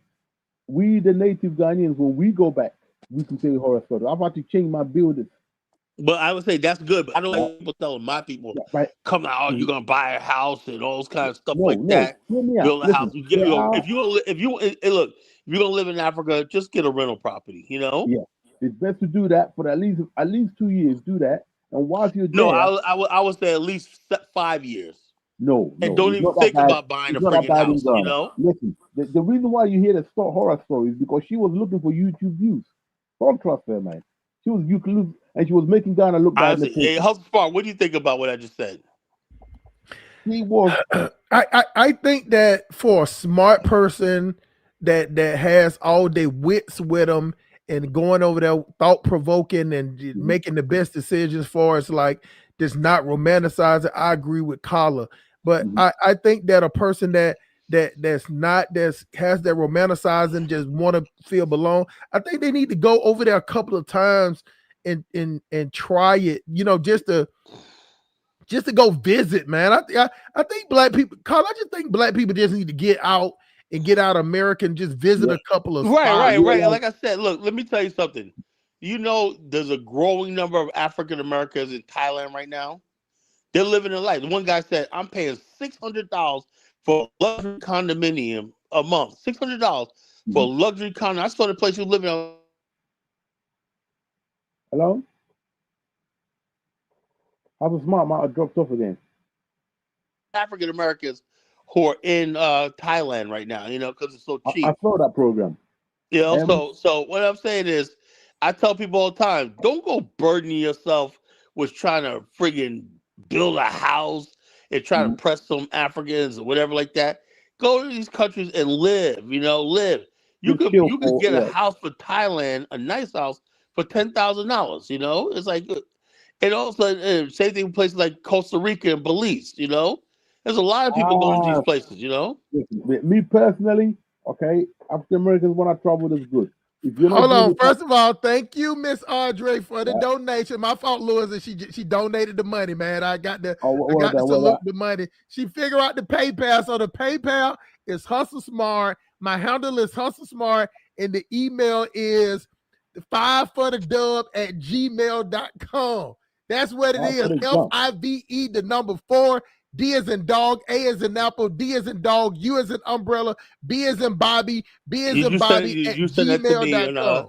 We the native Ghanaians, when we go back, we can tell you horror stories. I'm about to change my buildings. But I would say that's good. But I don't Right. like people telling my people, Yeah, right. come out, oh, you're gonna buy a house and all those kind of stuff No. like No. that. Hear me out. Build a house. Listen. You get There you are. if you if you look, if you're gonna live in Africa, just get a rental property. Yeah. It's best to do that for at least 2 years. Do that, and whilst you're No, there, I would say at least 5 years, no, and no, don't it's even not that think bad. about buying It's a not that freaking bad in house. Ghana. Listen, the reason why you hear the horror story is because she was looking for YouTube views. Don't trust her, man. You can lose, and she was making Ghana look bad in the Honestly, hey, paper. Hustle Spark, what do you think about what I just said? She was. I think that for a smart person that has all their wits with them and going over there thought provoking and Mhm, making the best decisions for us, like just not romanticizing. I agree with Kala, but mhm. I think that a person that's not that's has that romanticizing just want to feel belong. I think they need to go over there a couple of times and try it. Just to go visit, man. I think black people, Carl. I just think black people just need to get out and get out of America and just visit Yeah, a couple of Right, spots. right, right. And realize. like I said, look, let me tell you something. There's a growing number of African Americans in Thailand right now. They're living their life. One guy said, "I'm paying $600 for a luxury condominium a month. $600 for a Mhm. luxury condo." I saw the place you live in. Hello, I was smart. I dropped off again. African Americans who are in Thailand right now. You know, because it's so cheap. I saw that program. You know, so what I'm saying is, I tell people all the time, don't go burdening yourself with trying to friggin' build a house and try to press some Africans or whatever like that. Go to these countries and live. You know, live. You could get a house for Thailand, a nice house for $10,000. You know, it's like, and also same thing in places like Costa Rica and Belize. You know, there's a lot of people going to these places. You know, me personally, okay, African Americans when I travel is good. If you're not Hold on. First of all, thank you, Miss Audrey, for the donation. My fault, Louis, and she donated the money, man. I got to salute the money. She figured out the PayPal. So the PayPal is Hustle Smart. My handle is Hustle Smart, and the email is 5forthedub@gmail.com. That's what it is. FIVE, the number 4. D as in dog, A as in apple, D as in dog, U as in umbrella, B as in Bobby, B as in Bobby you send that to me on,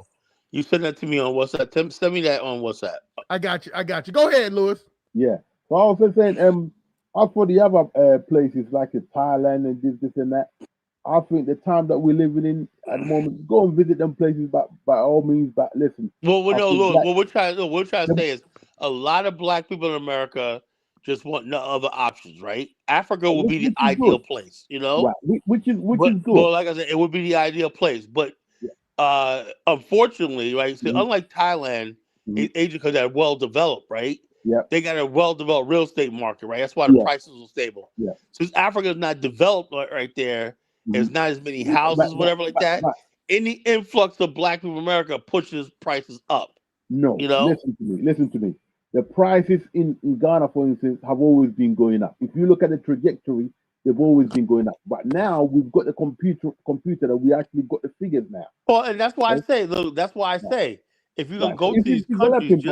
you send that to me on WhatsApp. Send me that on WhatsApp. I got you. Go ahead, Louis. Yeah. So I was just saying, as for the other places like Thailand and this and that, I think the time that we're living in at the moment, go and visit them places by all means. But listen. Well, no, Louis, what we're trying to say is a lot of black people in America just want no other options, right? Africa would be the ideal place, you know? Right. Which is good. Well, like I said, it would be the ideal place. But unfortunately, right, so unlike Thailand, Asia, because they're well developed, right? Yeah. They got a well developed real estate market, right? That's why the prices are stable. Yeah. Since Africa is not developed right there, there's not as many houses, whatever like that. Any influx of black people in America pushes prices up. No, you know? Listen to me. The prices in Ghana, for instance, have always been going up. If you look at the trajectory, they've always been going up. But now we've got the computer that we actually got the figures now. Well, and that's why I say, look, that's why I say, if you're gonna go to these countries,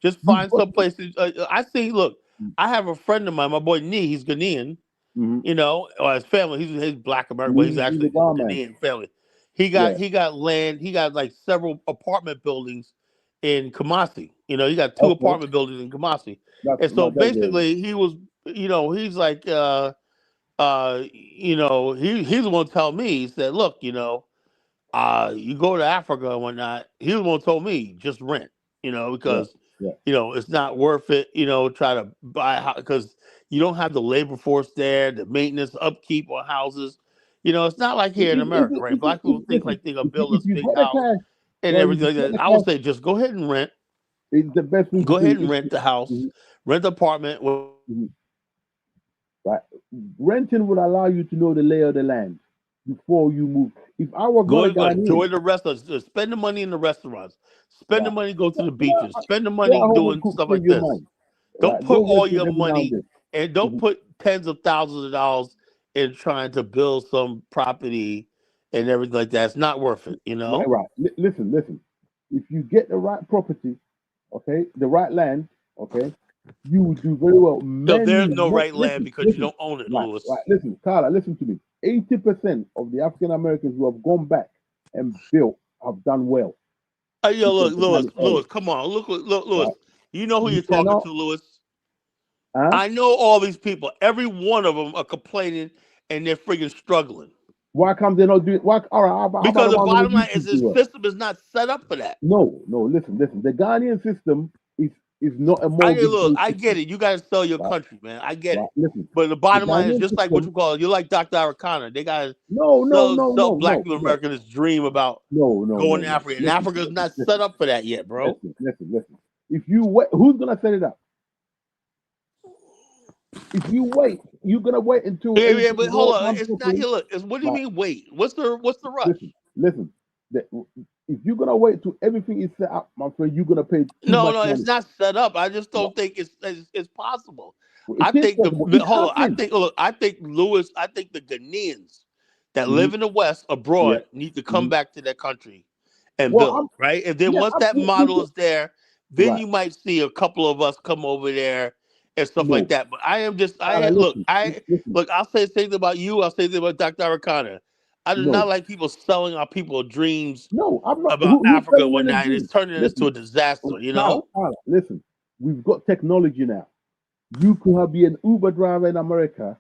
just find some places. I see. Look, I have a friend of mine, my boy Nee. He's Ghanaian. You know, or his family. He's Black American, but he's actually Ghanaian family. He got land. He got like several apartment buildings in Kumasi. You know, he got 2 apartment buildings in Kumasi. And so basically he was, you know, he's like you know, he's the one to tell me, he said, look, you know, you go to Africa and whatnot, he was the one who told me just rent, you know, because you know, it's not worth it, you know, try to buy a house because you don't have the labor force there, the maintenance, upkeep on houses. You know, it's not like here in America, right? Black people think like they're gonna build this big house and everything like that. I would say just go ahead and rent. It's the best thing. Go ahead and rent the house, rent the apartment. Right, renting would allow you to know the lay of the land before you move. If I were going to enjoy the restaurants, spend the money in the restaurants, spend the money go to the beaches, spend the money doing stuff like this. Don't put all your money and don't put tens of thousands of dollars in trying to build some property and everything like that. It's not worth it, you know. Right. Listen. If you get the right property, okay, the right land, okay, you will do very well. So there's no right land because you don't own it, Louis. Right. Listen, Carla, listen to me. 80% of the African Americans who have gone back and built have done well. Yo, look, Louis, come on, look, Louis. Right. You know who you're talking to, Louis. I know all these people. Every one of them are complaining and they're friggin' struggling. Why come they not doing? Why? All right, because the bottom line is this system is not set up for that. No. Listen. The Ghanaian system is not a mortgage. I get it. You got to sell your country, man. I get it. Listen, but the bottom line is just like what you call it. You're like Dr. Arcana. They got to sell black people in America this dream about going to Africa. And Africa is not set up for that yet, bro. Listen. If you wait, who's gonna set it up? If you wait, you're gonna wait until. Yeah, but hold on. It's not. Look, what do you mean wait? What's the rush? Listen. If you're gonna wait till everything is set up, my friend, you're gonna pay. No, it's not set up. I just don't think it's possible. I think the Ghanaians that live in the West abroad need to come back to their country and build. Right? And then once that model is there, then you might see a couple of us come over there and stuff like that. But I am just I'll say the same thing about you. I'll say the same about Dr. Arcana. I do not like people selling our people dreams about Africa one night and it's turning this to a disaster, you know? Listen, we've got technology now. You could be an Uber driver in America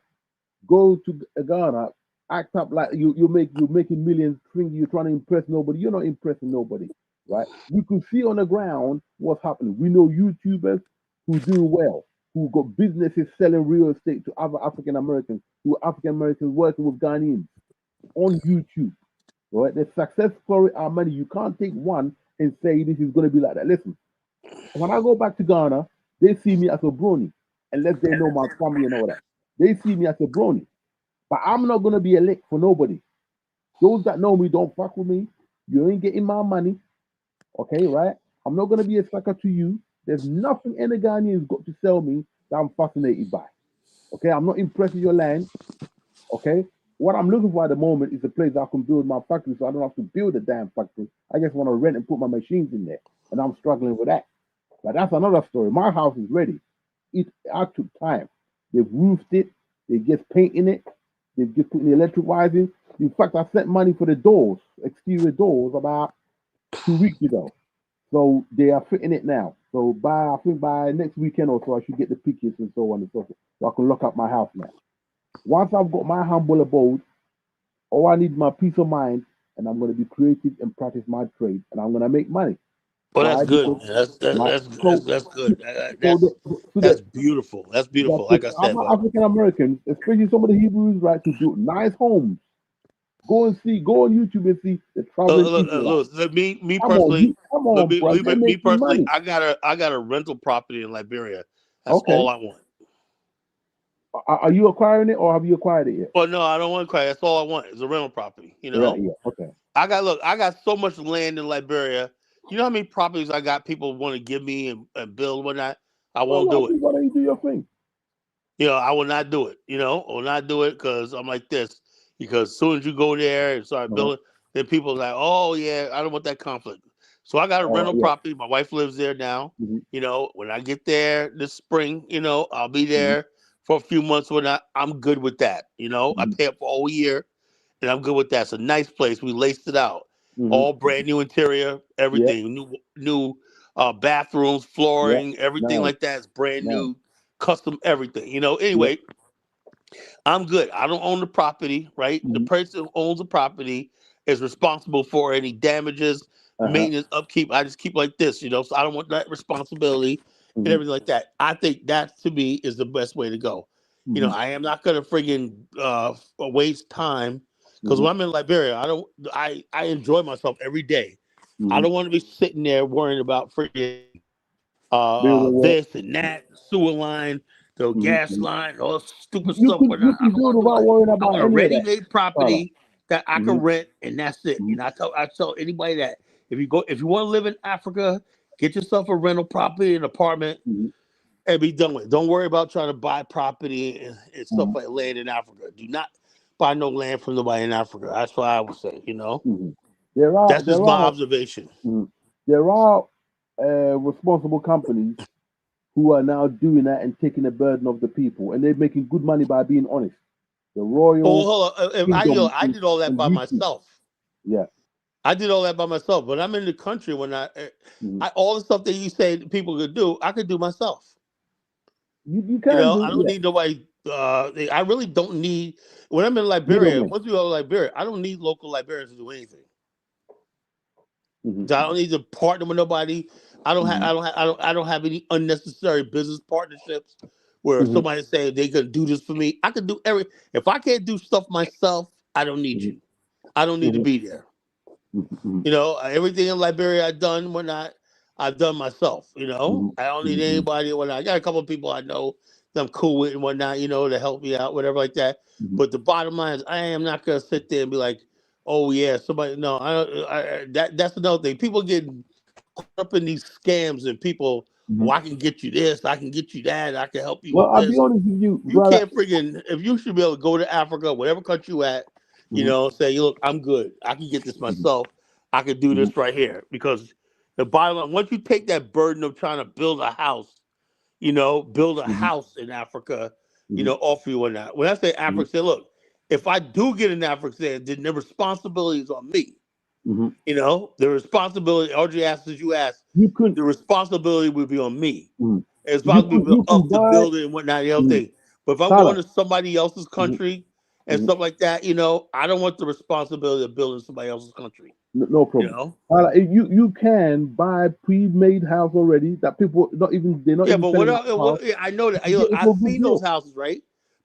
go to Ghana, act up like you're making millions, think you're trying to impress nobody. You're not impressing nobody, right? We could see on the ground what's happening. We know YouTubers who do well, who got businesses selling real estate to other African Americans, who are African Americans working with Ghanaians on YouTube. Right? The success story are many. You can't take one and say this is going to be like that. Listen, when I go back to Ghana, they see me as a brony, unless they know my family and all that. They see me as a brony, but I'm not going to be a lick for nobody. Those that know me don't fuck with me. You ain't getting my money, okay? Right? I'm not going to be a sucker to you. There's nothing any Ghanaian's got to sell me that I'm fascinated by. Okay, I'm not impressing your land. Okay, what I'm looking for at the moment is a place I can build my factory, so I don't have to build a damn factory. I just want to rent and put my machines in there, and I'm struggling with that. But that's another story. My house is ready. I took time. They've roofed it. They just painting it. They've just putting the electric wires in. In fact, I sent money for the doors, exterior doors, about 2 weeks ago. So they are fitting it now. So I think by next weekend or so, I should get the pictures and so on and so forth. So I can lock up my house now. Once I've got my humble abode, all I need is my peace of mind, and I'm going to be creative and practice my trade, and I'm going to make money. Well, that's Why? good. Because Man. That's good. so That's beautiful. That's beautiful. Like I said, other African Americans, especially some of the Hebrews, right, to build nice homes. Go on YouTube and see the traveling Israelites. me Come on, personally, come on, bro. They're me making personally, money. I got a rental property in Liberia. That's Okay. all I want. Are you acquiring it or have you acquired it yet? Well, no, I don't want to cry. That's all I want is a rental property. You know, Yeah. Okay. I got so much land in Liberia. You know how many properties I got people want to give me and build whatnot? I won't do it. Why don't you do your thing? You know, I will not do it. You know, I will not do it because I'm like this. Because as soon as you go there and start building, then people are like, oh yeah, I don't want that conflict. So I got a rental property. My wife lives there now. Mm-hmm. You know, when I get there this spring, you know, I'll be there for a few months. I'm good with that. You know, I pay up for a whole year, and I'm good with that. It's a nice place. We laced it out, all brand new interior, everything, new bathrooms, flooring, everything like that is brand new, custom everything. You know, anyway. I'm good. I don't own the property, right? The person who owns the property is responsible for any damages, maintenance, upkeep. I just keep like this, you know, so I don't want that responsibility and everything like that. I think that to me is the best way to go. You know, I am not gonna friggin' waste time because when I'm in Liberia, I enjoy myself every day. I don't want to be sitting there worrying about friggin' this and that, sewer line, the gas line, all stupid stuff. You can do it without worrying I about want a any of that. ready-made property that I can rent, and that's it. You know, I tell anybody that if you want to live in Africa, get yourself a rental property, an apartment, and be done with it. Don't worry about trying to buy property and stuff like land in Africa. Do not buy no land from nobody in Africa. That's what I would say. You know, that's just my observation. There are responsible companies who are now doing that and taking the burden of the people, and they're making good money by being honest. The Royal. Oh, hold on. I did all that by myself. Yeah. I did all that by myself. When I'm in the country, when I all the stuff that you say people could do, I could do myself. You can do. I don't need nobody. I really don't need. When I'm in Liberia, once we go to Liberia, I don't need local Liberians to do anything. I don't need to partner with nobody. I don't have any unnecessary business partnerships where somebody say they could do this for me. I can do if I can't do stuff myself, I don't need you. I don't need to be there. You know, everything in Liberia I've done I've done myself, you know. I don't need anybody or whatnot. I got a couple of people I know that I'm cool with and whatnot, you know, to help me out, whatever like that. But the bottom line is I am not gonna sit there and be like, oh yeah, somebody no, that's another thing. People get caught up in these scams and people, I can get you this, I can get you that, I can help you with I'll this. be honest with you, You brother. can't friggin' if you should be able to go to Africa, whatever country you at, you know, say, look, I'm good. I can get this myself. I can do this right here. Because the bottom line, once you take that burden of trying to build a house, you know, build a house in Africa, you know, off you or not. When I say Africa, say, look, if I do get in Africa, then the responsibility is on me. You know, the responsibility, Audrey asked as you asked, the responsibility would be on me. It's responsibility of the building and whatnot, the other thing. But if I'm Tyler. going to somebody else's Mhm, country and mhm. stuff like that, I don't want the responsibility of building somebody else's country. No You problem. know. You can buy pre-made house already that people they're not Yeah, even but selling the house. yeah, I know that. You Look, get it I've for a good seen those deal. houses, right?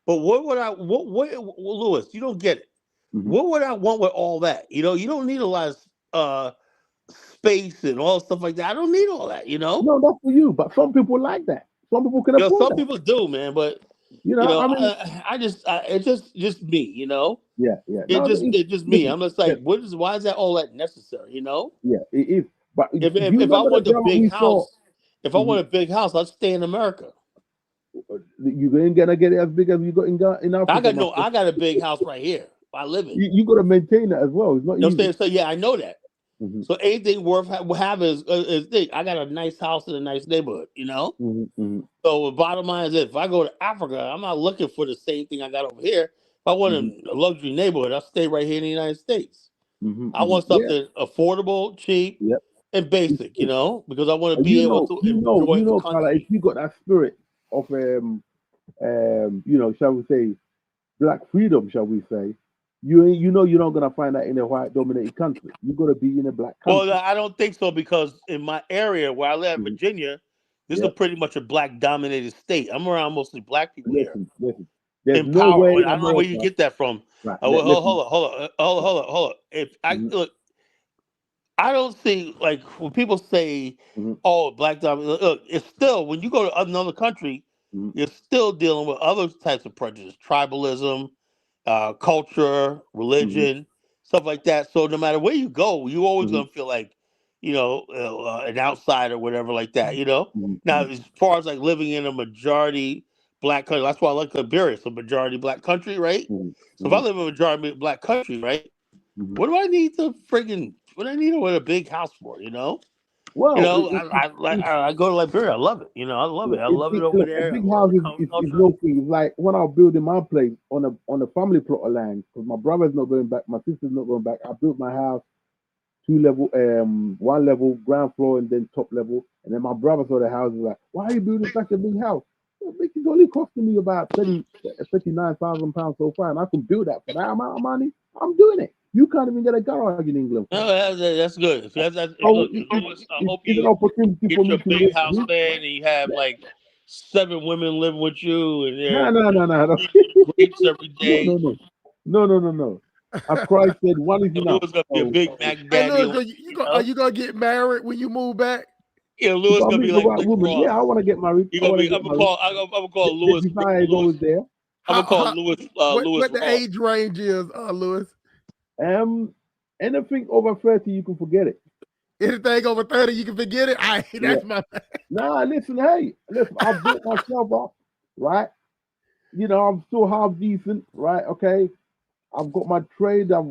But what would I? Lewis? You don't get it. Mhm. What would I want with all that? You don't need a lot of space and all stuff like that. I don't need all that. No, that's for you. But some people like that. Some people can afford Some that. people do, man. But I mean, it's just me. yeah, yeah. It No, just it's just me. listen, I'm just yeah, like, why is that all that necessary? yeah, it is. But If if if, you if I remember the want a drama big we saw, house, if I mhm, want a big house, I'll stay in America. you ain't gonna get it as big as you got in Africa, my friend. I got a big house right here. I live in. You got to maintain that as well. It's not You know what I'm easy. saying? So yeah, I know that. Hmm. So anything worth having is thing. I got a nice house in a nice neighborhood. Hmm. Hmm. So the bottom line is, if I go to Africa, I'm not looking for the same thing I got over here. If I want Hmm. a luxury neighborhood, I'll stay right here in the United States. Hmm. I Hmm. want Yeah, something affordable, cheap, yeah. and It's basic. true. Because I want to be You able know, to enjoy the Carla, if country. you got that spirit of shall we say, black freedom, shall we say, you're not gonna find that in a white dominated country. You gotta be in a black Well, country. I don't think so because in my area where I live, Mhm. Virginia, this is a Yep. pretty much a black dominated state. I'm around mostly black people here. Listen. There's In no power. way in I don't know where you America. get that from. Right. Hold Listen. on, hold on. If I Hmm. look, I don't see like when people say, Hmm. "Oh, black dominant." Look, it's still when you go to another country, Hmm. you're still dealing with other types of prejudice, tribalism, culture, Hmm. religion, stuff like that. So no matter where you go, you always Hmm. gonna feel like an outsider, whatever, like that. Now, Hmm. as far as like living in a majority black country, that's why I like Liberia. It's a majority black country, right? Hmm. So if I Hmm. live in a majority black country, right? Hmm. What do I need to friggin' what do I need with a big house for? Well, I go to Liberia. I love it. I love it. I love it over look, a there. I big love house the is culture. no thing. It's like when I was building my place on a family plot of land because my brother's not going back, my sister's not going back. I built my house two level, one level, ground floor, and then top level. And then my brother saw the house and was like, "Why are you building such a big house? Well, it's only costing me about 39,000 pounds so far, and I can build that for that amount of money. I'm doing it. You can't even get a garage in England for No, that. that's good. So Look, Lewis, I hope it's an you opportunity for get me your to big live. house, man, and you have like 7 women living with you, and No, they're no, no, no, no. feeding you grapes every No, day. no, no. No, no, no, no. As Christ said, one is And enough. Lewis gonna be a So big Mac Hey, Daddy. Louis, are You you gonna get married when you move back? if Lewis I gonna be meet the like right Rick woman, yeah, Ross. I want to get married. You I gonna want to be? get married. I'm gonna call The Lewis. desire is always there. I'm gonna call How Lewis what the Ross. age range is, Louis? Um, Anything over 30, you can forget it. Anything over 30, you can forget it. Yeah. That's my Nah, listen. I've built myself up, right? I'm still half decent, right? Okay. I've got my trade. I've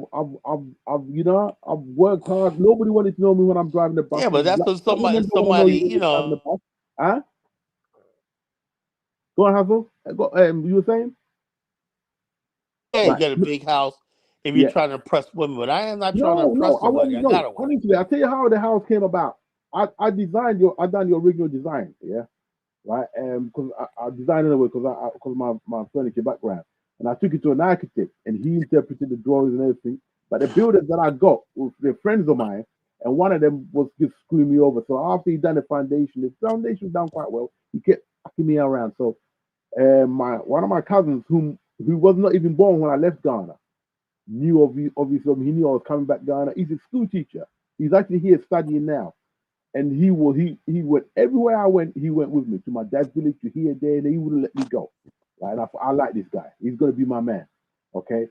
worked hard. Nobody wanted to know me when I'm driving the bus Yeah, but because that's black women don't want to know somebody. you when you're driving the bus. Huh? Go on, Hazel. You were saying? Yeah, you Right. got a big house if you're Yeah. trying to impress women, but I am not trying to No, no, impress I nobody. wasn't. I got No, a wife. honestly, I'll tell you how the house came about. I done your original design, yeah, right? Because I designed it away because my furniture background, and I took it to an architect, and he interpreted the drawings and everything. But the builders that I got were they're friends of mine, and one of them was just screwing me over. So after he done the foundation was done quite well. He kept fucking me around. So my one of my cousins, who was not even born when I left Ghana, knew obviously he knew I was coming back Ghana. He's a school teacher. He's actually here studying now. And he went everywhere I went, he went with me to my dad's village, to here, there, and he wouldn't let me go. Right? And I like this guy. He's gonna be my man. Okay.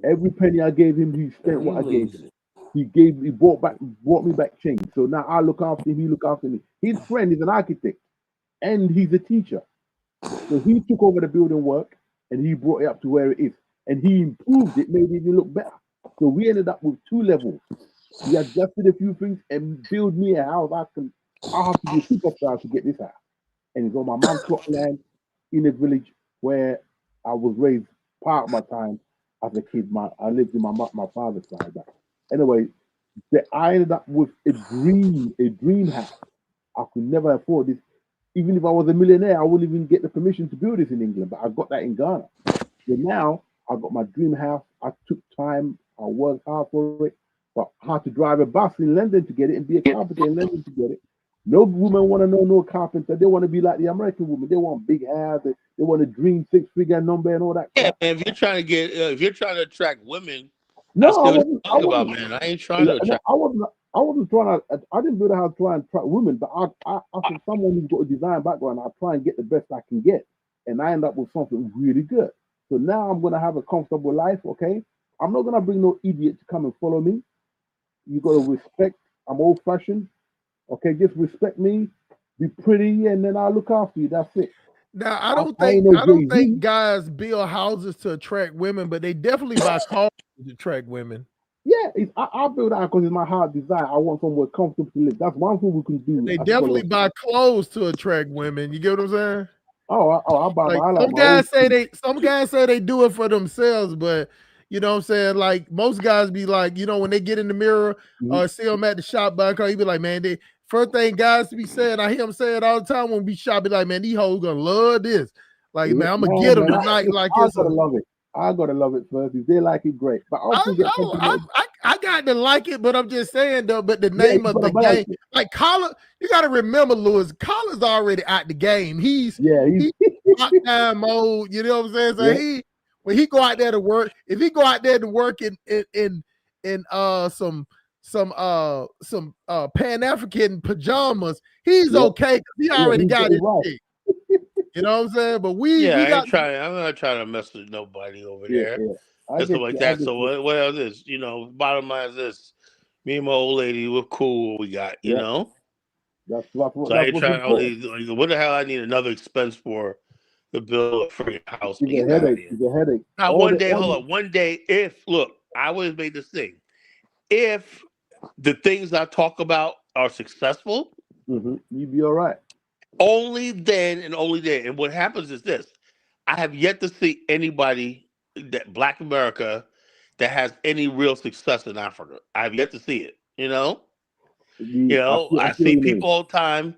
Every penny I gave him, he spent what You I gave him. lazy. He brought me back change. So now I look after him, he look after me. His friend is an architect and he's a teacher. So he took over the building work and he brought it up to where it is. And he improved it, made it even look better. So we ended up with two levels. He adjusted a few things and build me a house. I have to be a superstar to get this house. And it's on my mom's plot land in a village where I was raised part of my time as a kid. I lived in my father's side. But anyway, I ended up with a dream house. I could never afford this. even if I was a millionaire, I wouldn't even get the permission to do this in England. But I got that in Ghana. So now I got my dream house. I took time. I worked hard for it. But I had to drive a bus in London to get it and be a carpenter in London to get it. No woman want to know no carpenter. They want to be like the American woman. They want big hair. They want a dream 6-figure number and all that Yeah, crap. man. If you're trying to get, if you're trying to attract women, No, that's I what you're wasn't. I talking about, wasn't. man. I ain't trying to attract. I wasn't. I wasn't trying to. I didn't build a house trying to attract women, but I from someone who's got a design background, I try and get the best I can get, and I end up with something really good. So now I'm gonna have a comfortable life. Okay, I'm not gonna bring no idiot to come and follow me. You gotta respect. I'm old fashioned. Okay, just respect me. Be pretty, and then I'll look after you. That's it. Now I ain't no don't Jay-Z. think guys build houses to attract women, but they definitely buy cars to attract women. Yeah, I build that because it's my heart desire. I want somewhere comfortable to live. That's one thing we can do. They definitely buy clothes to attract women. You get what I'm saying? I buy Like my. some guys say they do it for themselves, but you know what I'm saying? Like most guys be like, you know, when they get in the mirror or see them at the shop by a car, you be like, man, they first thing guys be saying, I hear them say it all the time when we shop, be like, man, these hoes gonna love this. Like, man, I'm gonna get them tonight. Like I gotta love it. I gotta love it first. If they like it, great. But I got to like it, but I'm just saying though. But the name of the game, like Collar, you got to remember, Lewis. Collar's already out the game. He's lockdown mode. You know what I'm saying? So when he go out there to work, if he go out there to work in some Pan African pajamas, he's okay because he already got his shit. You know what I'm saying? But I'm not trying to mess with nobody over there. And stuff like that. So what else is, you know, bottom line is this. Me and my old lady, we're cool what we got, you know? That's I ain't trying like, what the hell I need another expense for to build a freaking house. It's a headache. It's a headache. Now one day, if look, I always made this thing. If the things I talk about are successful, you'd be all right. Only then and only then. And what happens is this: I have yet to see anybody that Black America that has any real success in Africa. I have yet to see it. You know, I see people all the time.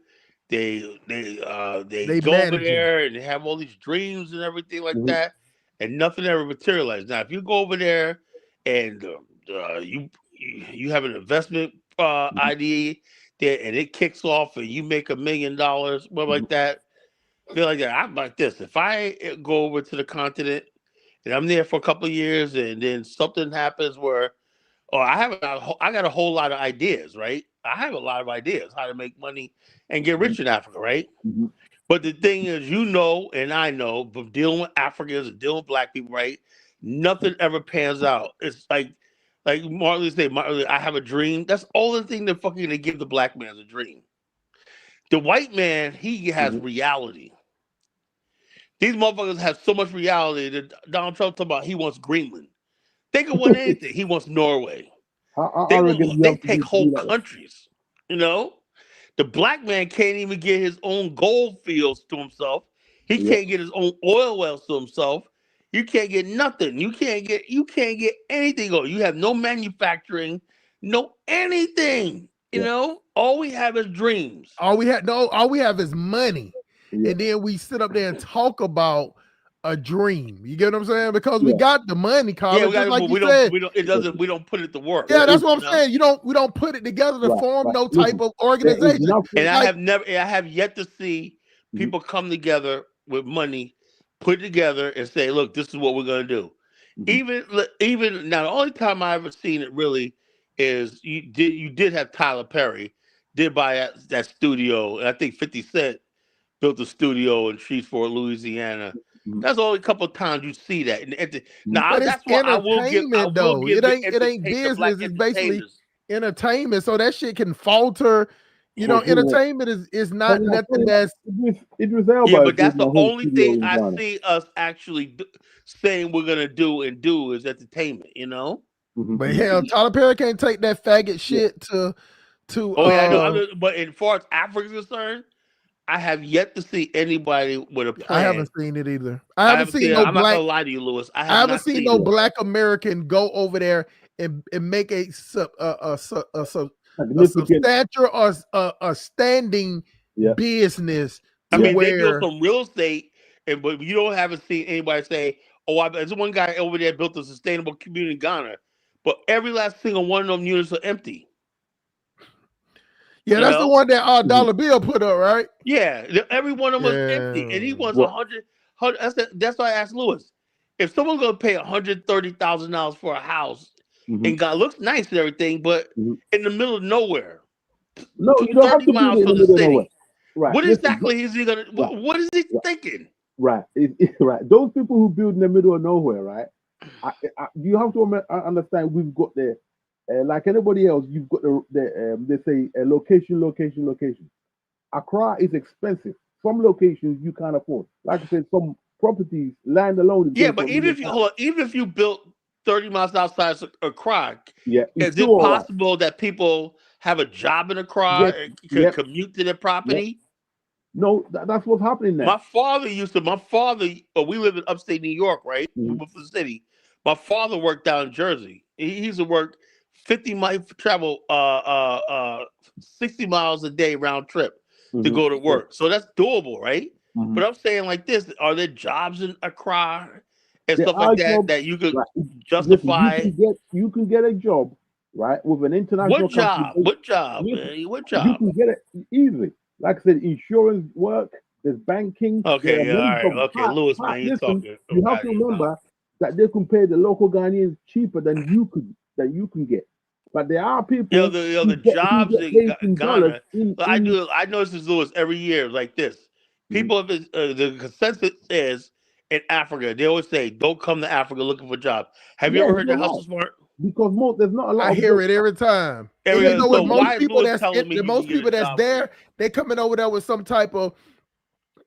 They go over there and they have all these dreams and everything like that, and nothing ever materialized. Now, if you go over there and you have an investment idea and it kicks off and you make $1 million, what like that, feel like that. I'm like this. If I go over to the continent and I'm there for a couple of years and then something happens where, I got a whole lot of ideas, right? I have a lot of ideas how to make money and get rich in Africa, right? But the thing is, you know, and I know, from dealing with Africans and dealing with Black people, right? Nothing ever pans out. It's like Martin Luther said, I have a dream. That's all the thing that fucking they give the Black man is a dream. The white man, he has reality. These motherfuckers have so much reality that Donald Trump talking about he wants Greenland. They can want anything. He wants Norway. They take whole countries. You know? The Black man can't even get his own gold fields to himself. He can't get his own oil wells to himself. You can't get nothing. You can't get anything. You have no manufacturing, no anything. You know, all we have is dreams. All we have is money. And then we sit up there and talk about a dream. You get what I'm saying? Because we got the money, Colin. We don't put it to work. Yeah, that's what I'm saying. We don't put it together to form no type of organization. And I have yet to see people come together with money, put it together and say, look, this is what we're gonna do. Even now, the only time I ever seen it really is you did have Tyler Perry did buy that studio, and I think 50 Cent built a studio in Shreveport, Louisiana. That's the only couple of times you see that. Now that's why I will give. It ain't business. It's basically entertainment. So that shit can falter. You know, entertainment is not nothing that's. But that's the only thing I see us actually saying we're gonna do is entertainment. You know. But hell, Tyler Perry can't take that faggot shit to. But as far as Africa is concerned, I have yet to see anybody with a plan. I haven't seen it either. I haven't seen no I'm black. not gonna lie to you, Lewis. I haven't seen no Black American go over there and make a substantial or a standing business I mean, they built where some real estate, but you haven't seen anybody say, "Oh, there's one guy over there built a sustainable community in Ghana," but every last single one of them units are empty. yeah, You that's the know? one that Mhm. Dollar Bill put up, right? Yeah, every one of them was empty, and he Yeah. wants What? 100. That's why I asked Lewis, if someone's gonna pay $130,000 for a house Mhm. and God looks nice and everything, but Mhm. in the middle of nowhere, No, you don't have 30 to build miles it in from the the middle of nowhere. city, Right. what Listen. exactly is he gonna? Right. What is he Right. thinking? Right. Right. Those people who build in the middle of nowhere, right? You have to understand we've got the like anybody else. You've got the they say location, location, location. Accra is expensive. Some locations you can't afford. Like I said, some properties, land alone is Yeah, going for but a million pounds. even if you built 30 miles outside of Accra, Yeah, it's is still it all right. possible that people have a job in Accra Yes, and could yep, commute to their yep. property? No, that's what's happening now. We live in upstate New York, right? We Mhm, moved from the city. My father worked down in Jersey. He used to work 50 miles, travel 60 miles a day round trip to mhm, go to yeah, work. So that's doable, right? mhm. But I'm saying like this, are there jobs in Accra and There stuff are like that jobs. that you could Right. Listen, justify? you can get a job, right, with an international What company. job? What job, Listen, man? What you job? can get it easily. Like I said, insurance work, there's banking, there Okay, are yeah, all many right. jobs. Okay, Lewis, man, you're Listen, talking you have out to of your mouth. remember that they can pay the local Ghanaians cheaper than you can get. But there are people The who jobs get in paid in dollars Ghana. I notice this, Lewis, every year like this. Mhm. People, the consensus is in Africa. They always say, "Don't come to Africa looking for jobs." Have you Yeah, ever heard you're that right. hustle smart? Because there's not a lot I of hear jobs. it every time. And you Area. know Because what? So Most why is people Lewis telling me the you can most get a people that's job for? there, they coming over there with some type of,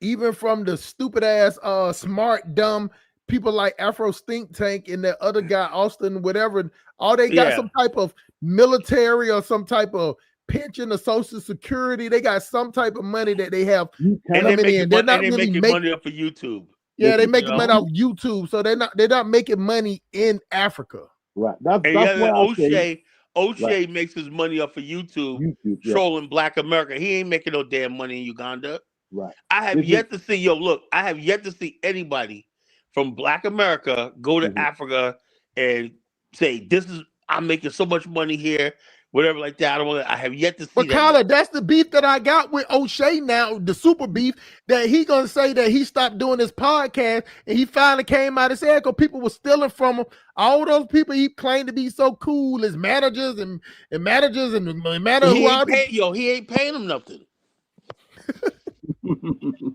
even from the stupid ass smart dumb people like Afro Stink Tank and that other guy Austin whatever, all they got Yeah, some type of military or some type of pension or social security. They got some type of money that they have you and cannot they coming in. making They're money. And not they really making money off of YouTube. yeah, they listen. You making money know. off YouTube. So they're not making money in Africa. Right. And That's yeah, why I say right. O'Shea makes his money off of YouTube YouTube. Yeah. trolling Black America. He ain't making no damn money in Uganda. Right. I have Listen. yet to see, yo, look, I have yet to see anybody from Black America go to Mhm. Africa and say, I'm making so much money here, whatever like that. I have yet to see But that yet. Kyler, that's the beef that I got with O'Shea now, the super beef, that he gonna say that he stopped doing his podcast and he finally came out and said because people were stealing from him. All those people he claimed to be so cool as managers and managers and no matter who all these. He ain't paying him nothing.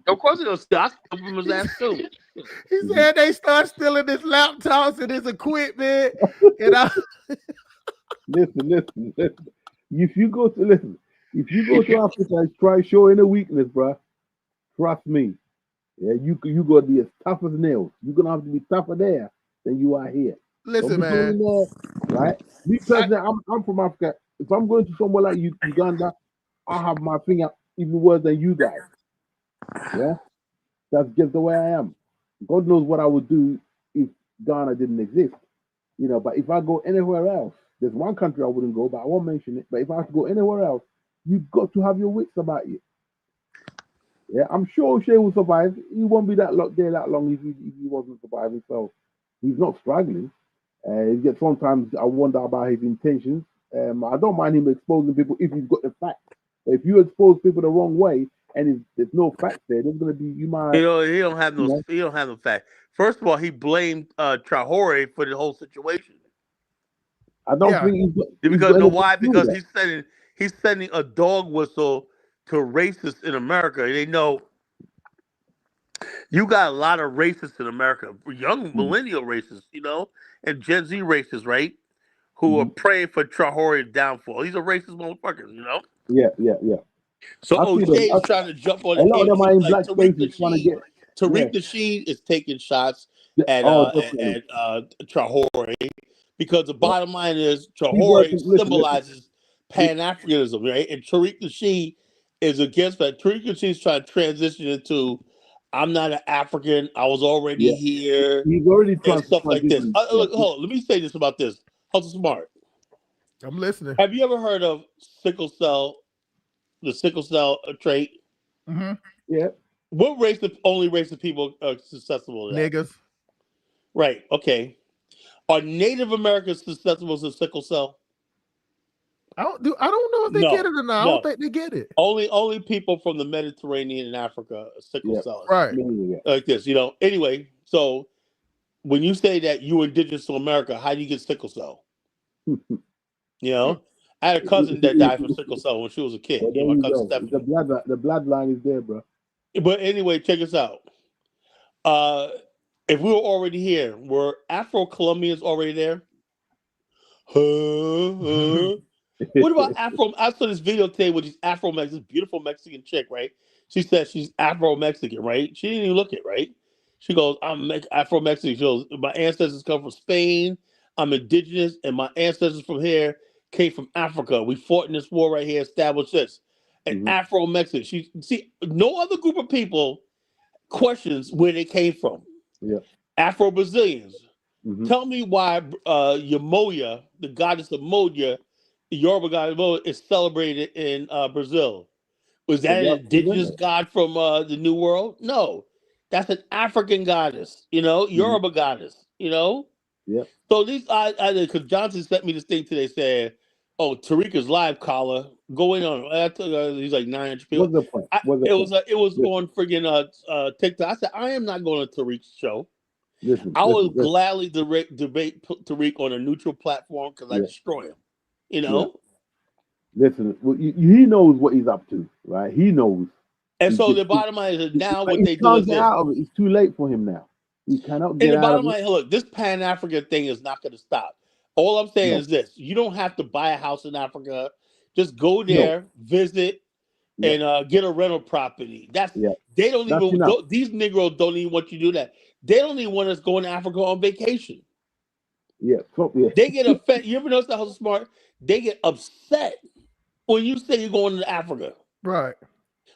Of course he don't steal. I steal from his He, ass too. he Mhm. said they start stealing his laptops and his equipment. And I Listen. If you go to listen, if you go to Africa and try showing a weakness, bruh, trust me, yeah, you gonna be as tough as nails. You're gonna have to be tougher there than you are here. Don't listen, be going man. in there, right? Me I, personally, I'm from Africa. If I'm going to somewhere like Uganda, I have my finger even worse than you guys. Yeah, that's just the way I am. God knows what I would do if Ghana didn't exist. But if I go anywhere else, there's one country I wouldn't go, but I won't mention it. But if I have to go anywhere else, you've got to have your wits about you. Yeah, I'm sure Shea will survive. He won't be there that long if he wasn't surviving. So he's not struggling. Yet sometimes I wonder about his intentions. I don't mind him exposing people if he's got the facts. But if you expose people the wrong way and there's no facts there's going to be you might, you know, He don't have no fact. First of all, he blamed Traore for the whole situation. I don't yeah, think he's Because got know anything why? to do with Because that. he's sending a dog whistle to racists in America. They know you got a lot of racists in America, young Mm, millennial racists, and Gen Z racists, right? Who are mhm. praying for Traore's downfall. These are racist motherfuckers. Yeah. So I see them. O'Shea is trying to jump on A it. lot of them are He's in like black spaces trying to get. Yeah. Tariq Nasheed is taking shots at Oh, definitely. Traore because the Yeah. bottom line is He's Traore working. Listen. symbolizes Pan Africanism, right? And Tariq Nasheed is against that. Tariq Nasheed is trying to transition into I'm not an African. I was already Yeah. here He's already and stuff like this. transitioning. Yeah. Look, hold on. Let me say this about this. How's smart? I'm listening. Have you ever heard of the sickle cell trait? Hmm. Yeah. What race? The only race of people are susceptible to that? Niggas. Right. Okay. Are Native Americans susceptible to sickle cell? I don't know if they get No. it or not. I don't No. think they get it. Only people from the Mediterranean and Africa are sickle Yeah. cells. Right. Like this, Anyway, so when you say that you were indigenous to America, how do you get sickle cell? I had a cousin that died from sickle cell when she was a kid. Well, there My you cousin go. Stephanie. The bloodline is there, bro. But anyway, check us out. If we were already here, were Afro-Colombians already there? What about Afro? I saw this video today with this this beautiful Mexican chick, right? She said she's Afro-Mexican, right? She didn't even look it, right? She goes, I'm Afro-Mexican. She goes, my ancestors come from Spain. I'm indigenous, and my ancestors from here came from Africa. We fought in this war right here, established this. And Afro-Mexican. No other group of people questions where they came from. Yeah. Afro-Brazilians. Tell me why Yamoya, the goddess of Moya, the Yoruba goddess of Moya, is celebrated in Brazil. Was that an indigenous god from the New World? No. That's an African goddess, Yoruba goddess, Yeah. So these, because Johnson sent me this thing today saying, oh, Tariq's live caller going on. He's like 900 people. What's the point? It was on friggin' TikTok. I said, I am not going to Tariq's show. I would gladly debate Tariq on a neutral platform because I destroy him. Listen, he knows what he's up to, right? He knows. And so the bottom line is now what they do is get out of it. It's too late for him now. He cannot get out. And the bottom line, look, this Pan-African thing is not going to stop. All I'm saying is this: you don't have to buy a house in Africa. Just go there, visit, and get a rental property. They don't even. These Negroes don't even want you to do that. They don't even want us going to Africa on vacation. They get offended. You ever notice that how smart? They get upset when you say you're going to Africa. Right.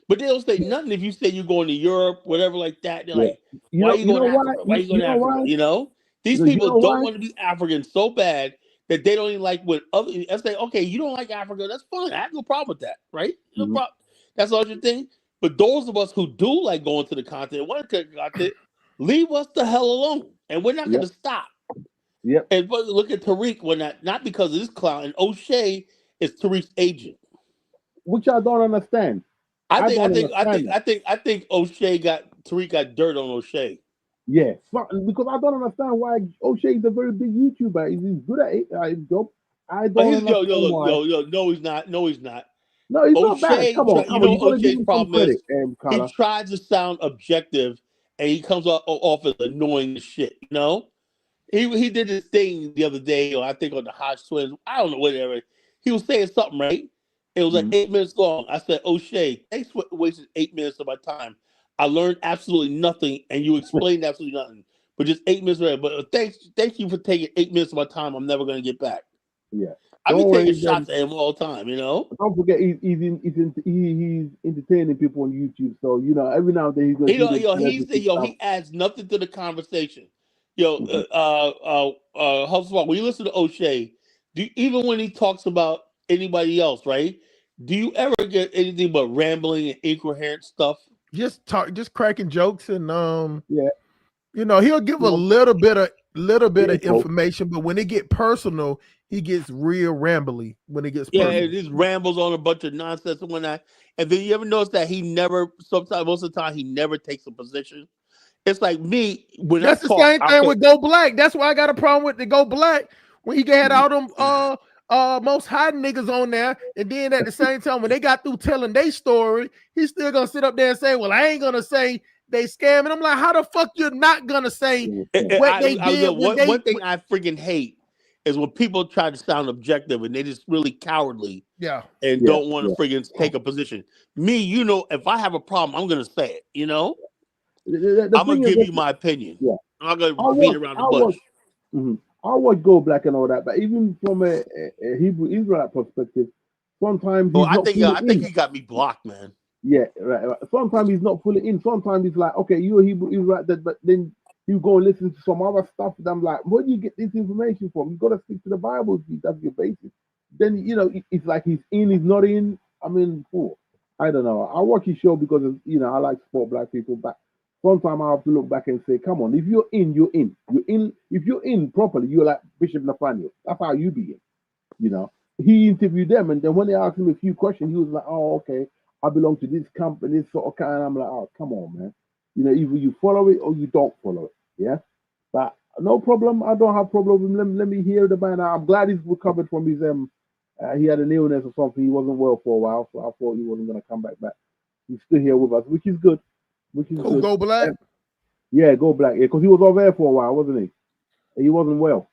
But they don't say nothing if you say you're going to Europe, whatever like that. They're like, why are you going to Africa? Why are you going to Africa? These people don't want to be African so bad that they don't even like what other. I say, okay, you don't like Africa, that's fine. I have no problem with that, right? No problem. That's all your thing. But those of us who do like going to the continent, want to the continent, leave us the hell alone, and we're not going to stop. Yep. And look at Tariq when not because of this clown. And O'Shea is Tariq's agent, which I don't understand. I think Tariq got dirt on O'Shea. Yeah, because I don't understand why O'Shea is a very big YouTuber. He's good at his job. I don't understand why. No, he's not. No, he's not. No, he's not bad. Come on. O'Shea's problem is he tries to sound objective, and he comes off as annoying as shit. He did this thing the other day, or I think on the Hodge Twins. I don't know whatever. He was saying something, right? It was like 8 minutes long. I said, O'Shea, thanks for wasting 8 minutes of my time. I learned absolutely nothing, and you explained absolutely nothing. But just 8 minutes later. But thank you for taking 8 minutes of my time. I'm never going to get back. Yeah. I've been taking shots at him all the time, Don't forget, he's entertaining people on YouTube. So, every now and then he's going to he adds nothing to the conversation. When you listen to O'Shea, even when he talks about anybody else, right? Do you ever get anything but rambling and incoherent stuff? Just cracking jokes and he'll give a little bit of information, but when it get personal, he gets real rambly when it gets personal. It just rambles on a bunch of nonsense and whatnot. And then you ever notice that most of the time he never takes a position. It's like me when that's the same thing with Go Black. That's why I got a problem with the Go Black when he had all them most high niggas on there, and then at the same time when they got through telling their story, he's still gonna sit up there and say, "Well, I ain't gonna say they scamming." I'm like, how the fuck you're not gonna say what they did? One thing I freaking hate is when people try to sound objective and they just really cowardly, and don't want to freaking take a position. Me, if I have a problem, I'm gonna say it. I'm gonna give you my opinion. Yeah. I'm not gonna beat around the bush. I watch Go Black and all that, but even from a Hebrew Israelite perspective, sometimes I think he got me blocked, man. Yeah, right. Sometimes he's not fully in. Sometimes he's like, okay, you're a Hebrew Israelite, but then you go and listen to some other stuff, and I'm like, where do you get this information from? You gotta stick to the Bible. That's your basis. Then it's like he's in, he's not in. I mean, cool. I don't know. I watch his show because I like to support black people. But sometimes I have to look back and say, come on, if you're in, you're in. You're in. If you're in properly, you're like Bishop Nathaniel. That's how you be in. You know. He interviewed them, and then when they asked him a few questions, he was like, "Oh, okay, I belong to this company, this sort of kind." I'm like, "Oh, come on, man. Either you follow it or you don't follow it." Yeah. But no problem. I don't have problem with him. Let me hear the man. I'm glad he's recovered from his he had an illness or something. He wasn't well for a while, so I thought he wasn't going to come back. But he's still here with us, which is good. Which is Oh, good. go black. Yeah, go black. Yeah, because he was over there for a while, wasn't he? He wasn't well.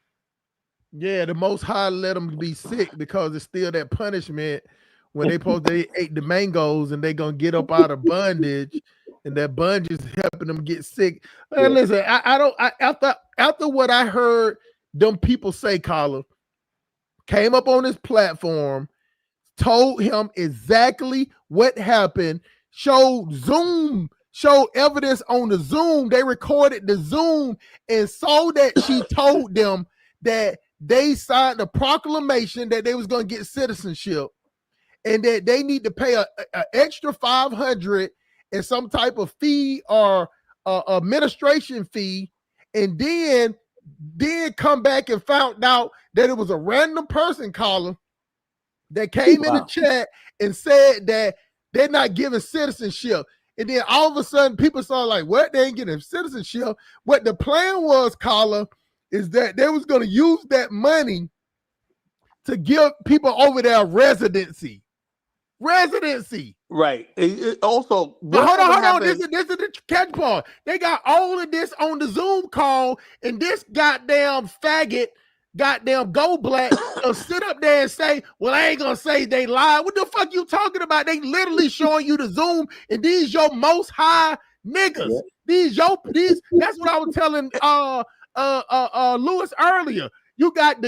Yeah, the Most High let them be sick because it's still that punishment when they ate the mangoes and they gonna get up out of bondage, and that bondage is helping them get sick. Man, Yeah. listen, after what I heard them people say, Collar came up on this platform, told him exactly what happened, showed evidence on the Zoom. They recorded the Zoom and saw that she told them that they signed a proclamation that they was going to get citizenship and that they need to pay a extra 500 and some type of fee or administration fee, and then come back and found out that it was a random person caller that came in the chat and said that they're not giving citizenship. And then all of a sudden, people started like, what? They ain't getting citizenship. What the plan was, Carla, is that they was going to use that money to give people over there residency. Right. Also, hold on. This is the catch part. They got all of this on the Zoom call, and this goddamn faggot, goddamn Go Black, sit up there and say, well, I ain't gonna say they lied. What the fuck you talking about? They literally showing you the Zoom, and these your most high niggas. Yeah. These that's what I was telling Lewis earlier. You got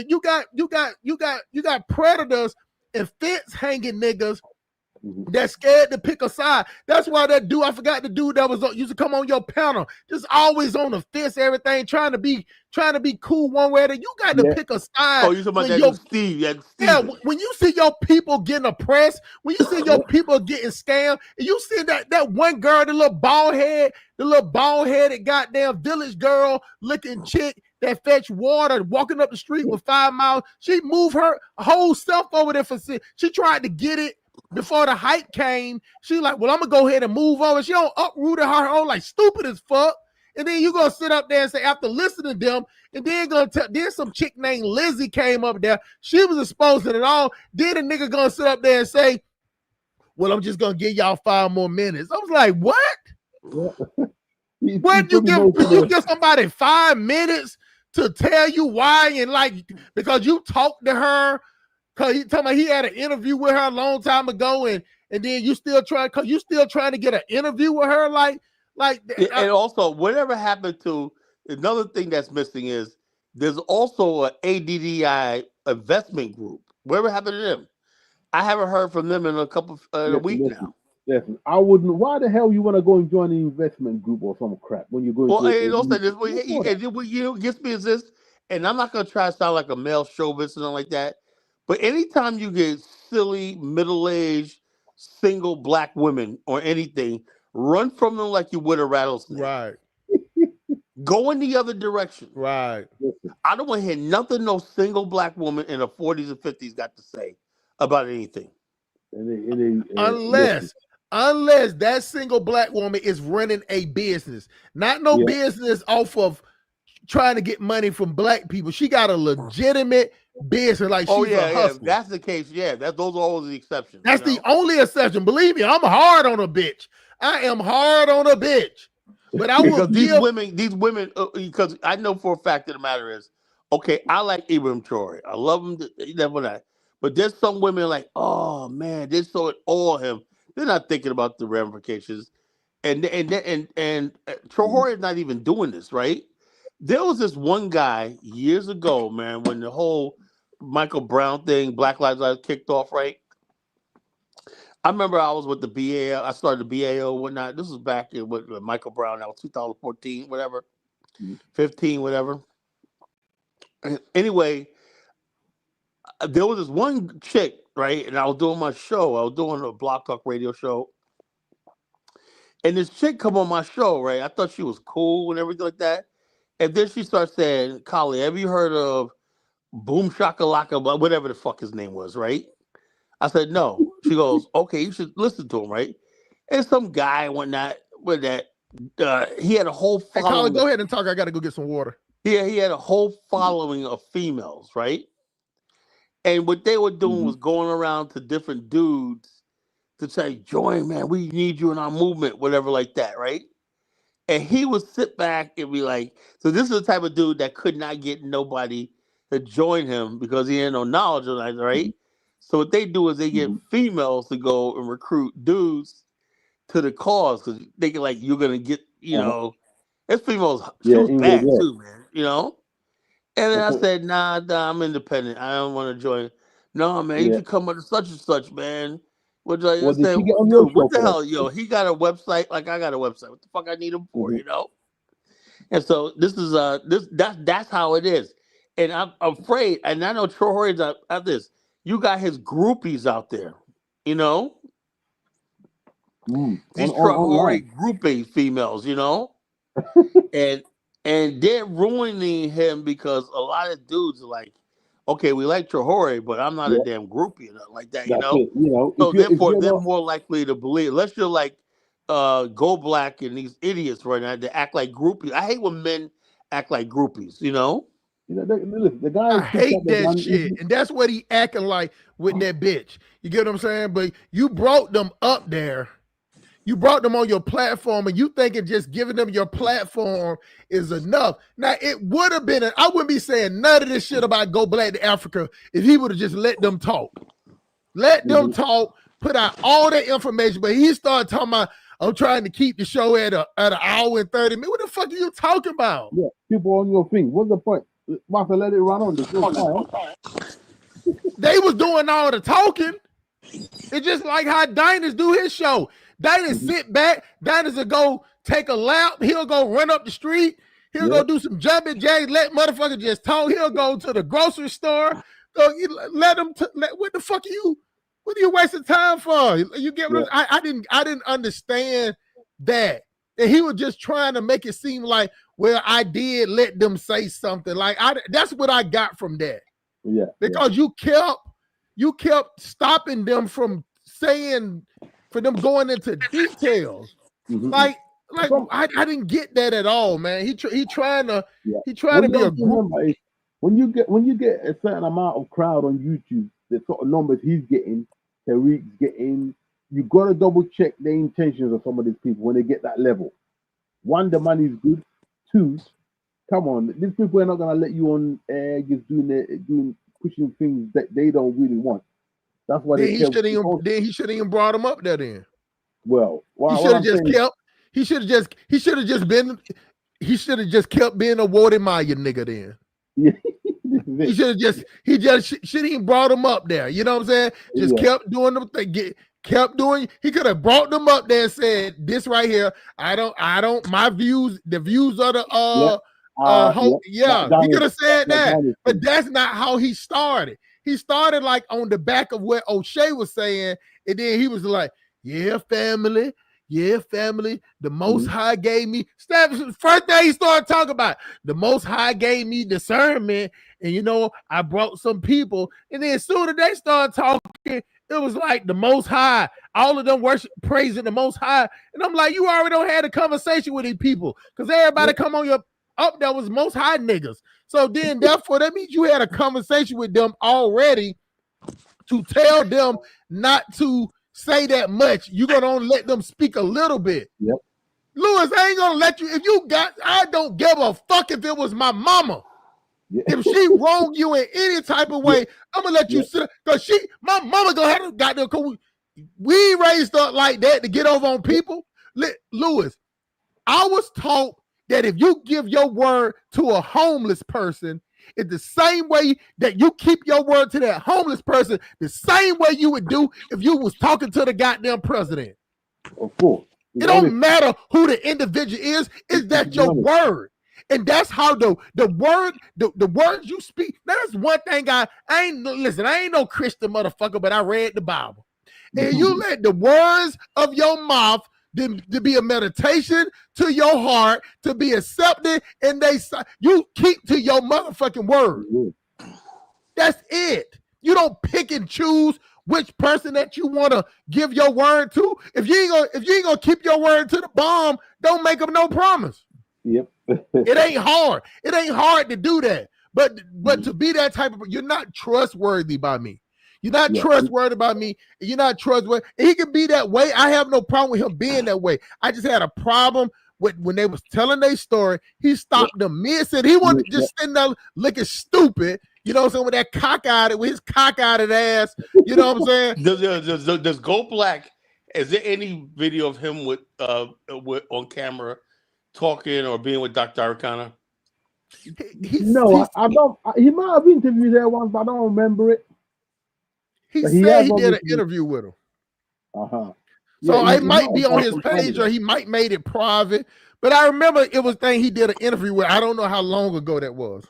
predators and fence hanging niggas that's scared to pick a side. That's why that dude, I forgot the dude that was used to come on your panel, just always on the fence, everything, trying to be cool one way or the other. You got to pick a side. Oh, you talking about that Steve? Yeah, when you see your people getting oppressed, when you see your people getting scammed, and you see that one girl, the little bald-headed goddamn village girl looking chick that fetch water, walking up the street with 5 miles, she moved her whole self over there she tried to get it before the hike came. She like, well, I'm gonna go ahead and move over. She don't uprooted her own like stupid as fuck. And then you gonna sit up there and say, after listening to them, and then then some chick named Lizzie came up there. She was exposed to it all. Then a nigga gonna sit up there and say, well, I'm just gonna give y'all 5 more minutes. I was like, what? What you give somebody 5 minutes to tell you why, and like because you talked to her? Cause he told me he had an interview with her a long time ago, and then you still trying to get an interview with her, and also whatever happened to another thing that's missing is there's also an ADDI investment group. Whatever happened to them? I haven't heard from them in a week now. Listen, I wouldn't. Why the hell you want to go and join an investment group or some crap when you're going? Well, and also this gets me is this, and I'm not gonna try to sound like a male chauvinist and like that. But anytime you get silly, middle-aged, single black women or anything, run from them like you would a rattlesnake. Right. Go in the other direction. Right. I don't want to hear nothing no single black woman in her 40s and 50s got to say about anything. Unless that single black woman is running a business, not business off of trying to get money from black people. She got a legitimate business, like she's a hustler. If that's the case, those are always the exceptions. That's the only exception. Believe me, I'm hard on a bitch. I am hard on a bitch. But I will these women, because I know for a fact that the matter is, okay, I like Ibrahim Traore. I love him. But there's some women like, oh man, they saw it all him. They're not thinking about the ramifications. And Traore is not even doing this, right? There was this one guy years ago, man, when the whole Michael Brown thing, Black Lives Matter kicked off, right? I remember I was with the BAO. I started the BAO and whatnot. This was back in with Michael Brown. That was 2014, whatever, 15, whatever. Anyway, there was this one chick, right? And I was doing my show. I was doing a Block Talk radio show. And this chick come on my show, right? I thought she was cool and everything like that. And then she starts saying, Kali, have you heard of Boom Shakalaka, whatever the fuck his name was, right? I said, no. She goes, okay, you should listen to him, right? And some guy went that with that. He had a whole Hey, following. Colin, go ahead and talk. I got to go get some water. Yeah, he had a whole following of females, right? And what they were doing was going around to different dudes to say, join, man, we need you in our movement, whatever like that, right? And he would sit back and be like, so this is the type of dude that could not get nobody to join him because he had no knowledge of that, right? So what they do is they get females to go and recruit dudes to the cause because they can like, you're going to get, you know, this female's, she was bad too, man, you know? And then I said, nah, I'm independent. I don't want to join. No, man, you should come with such and such, man. Which I said, what the hell, yo? He got a website, like I got a website. What the fuck I need him for, you know? And so this is that's how it is. And I'm afraid, and I know Troy Horry's at this. You got his groupies out there, you know? These Troy Horry groupie females, you know? and they're ruining him because a lot of dudes are like, okay, we like Troy, but I'm not a damn groupie or nothing like that, you know? So therefore, they're more likely to believe, unless you're like Go Black and these idiots right now that act like groupies. I hate when men act like groupies, you know? You know, listen, the guy I hate that shit. And that's what he acting like with that bitch. You get what I'm saying? But you brought them up there. You brought them on your platform, and you thinking just giving them your platform is enough. Now, it would have been, I wouldn't be saying none of this shit about Go Black to Africa if he would have just let them talk. Let them talk, put out all that information, but he started talking about, I'm trying to keep the show at an hour and 30 minutes. What the fuck are you talking about? Yeah, people on your thing. What's the point? Martha, let it run on. They was doing all the talking. It's just like how Diners do his show. Diners sit back. Diners will go take a lap. He'll go run up the street. He'll go do some jumping jacks. Let motherfuckers just talk. He'll go to the grocery store. Go let them. What the fuck are you? What are you wasting time for? You get what I didn't understand that. And he was just trying to make it seem like, well, I did let them say something. Like that's what I got from that. Yeah. Because you kept stopping them from saying, for them going into details. Like I didn't get that at all, man. He trying to be a group. When you get a certain amount of crowd on YouTube, the sort of numbers he's getting, Tariq's getting, you got to double check the intentions of some of these people when they get that level. One, the money's good. Two, come on, these people are not gonna let you on air just doing pushing things that they don't really want. That's why he shouldn't even brought them up there then. Well, he should have just kept being a Wardy Maya nigga then. Yeah. He shouldn't even brought them up there. You know what I'm saying? Just kept doing them kept doing. He could have brought them up there and said, this right here, I don't my views, the views of the he could have said that, but that's not how he started. He started like on the back of what O'Shea was saying, and then he was like, yeah, family. The Most High gave me. First thing he started talking about, the Most High gave me discernment, and I brought some people. And then as soon as they started talking, it was like the Most High. All of them praising the Most High, and I'm like, you already don't had a conversation with these people because everybody come on your up there was Most High niggas. So then, therefore, that means you had a conversation with them already to tell them not to say that much. You're gonna only let them speak a little bit. Yep. Lewis, I ain't gonna let you. I don't give a fuck if it was my mama. Yeah. If she wronged you in any type of way, I'm gonna let you sit. Cause my mama gonna have to goddamn. We raised up like that to get over on people. Lewis, I was taught that if you give your word to a homeless person, it's the same way that you keep your word to that homeless person, the same way you would do if you was talking to the goddamn president. Of course. It don't matter who the individual is, it's that your word. And that's how the words you speak. That's one thing I ain't no Christian motherfucker, but I read the Bible. And you let the words of your mouth to be a meditation to your heart, to be accepted, and you keep to your motherfucking word. That's it. You don't pick and choose which person that you want to give your word to. If you ain't gonna keep your word to the bomb, don't make them no promise. Yep. It ain't hard. It ain't hard to do that. But to be that type of, you're not trustworthy by me. You're not trustworthy by me. You're not trustworthy. He can be that way. I have no problem with him being that way. I just had a problem with when they was telling their story. He stopped them mid-sentence. He wasn't just sitting there looking stupid. You know what I'm saying? With that cock-eyed, with his cock-eyed ass. You know what I'm saying? Does Go Black? Is there any video of him with on camera talking or being with Dr. Arcana? No, I don't. He might have interviewed there once, but I don't remember it. He said he did an interview with him. So it might be on his page, or he might made it private. But I remember it was thing he did an interview with. I don't know how long ago that was.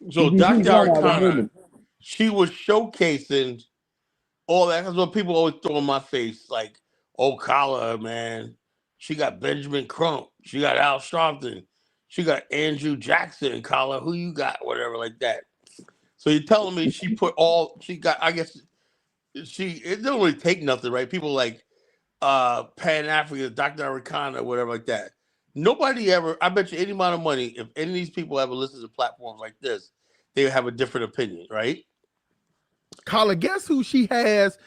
So Dr. Arcana, she was showcasing all that. That's what people always throw in my face, like, oh, Kala, man, she got Benjamin Crump, she got Al Sharpton, she got Andrew Jackson, Kala, who you got, whatever, like that. So you're telling me she put all she got? I guess it don't really take nothing, right? People like Pan African, Dr. Arcana, whatever, like that. Nobody ever, I bet you any amount of money, if any of these people ever listen to platforms like this, they have a different opinion, right? Kala, guess who she has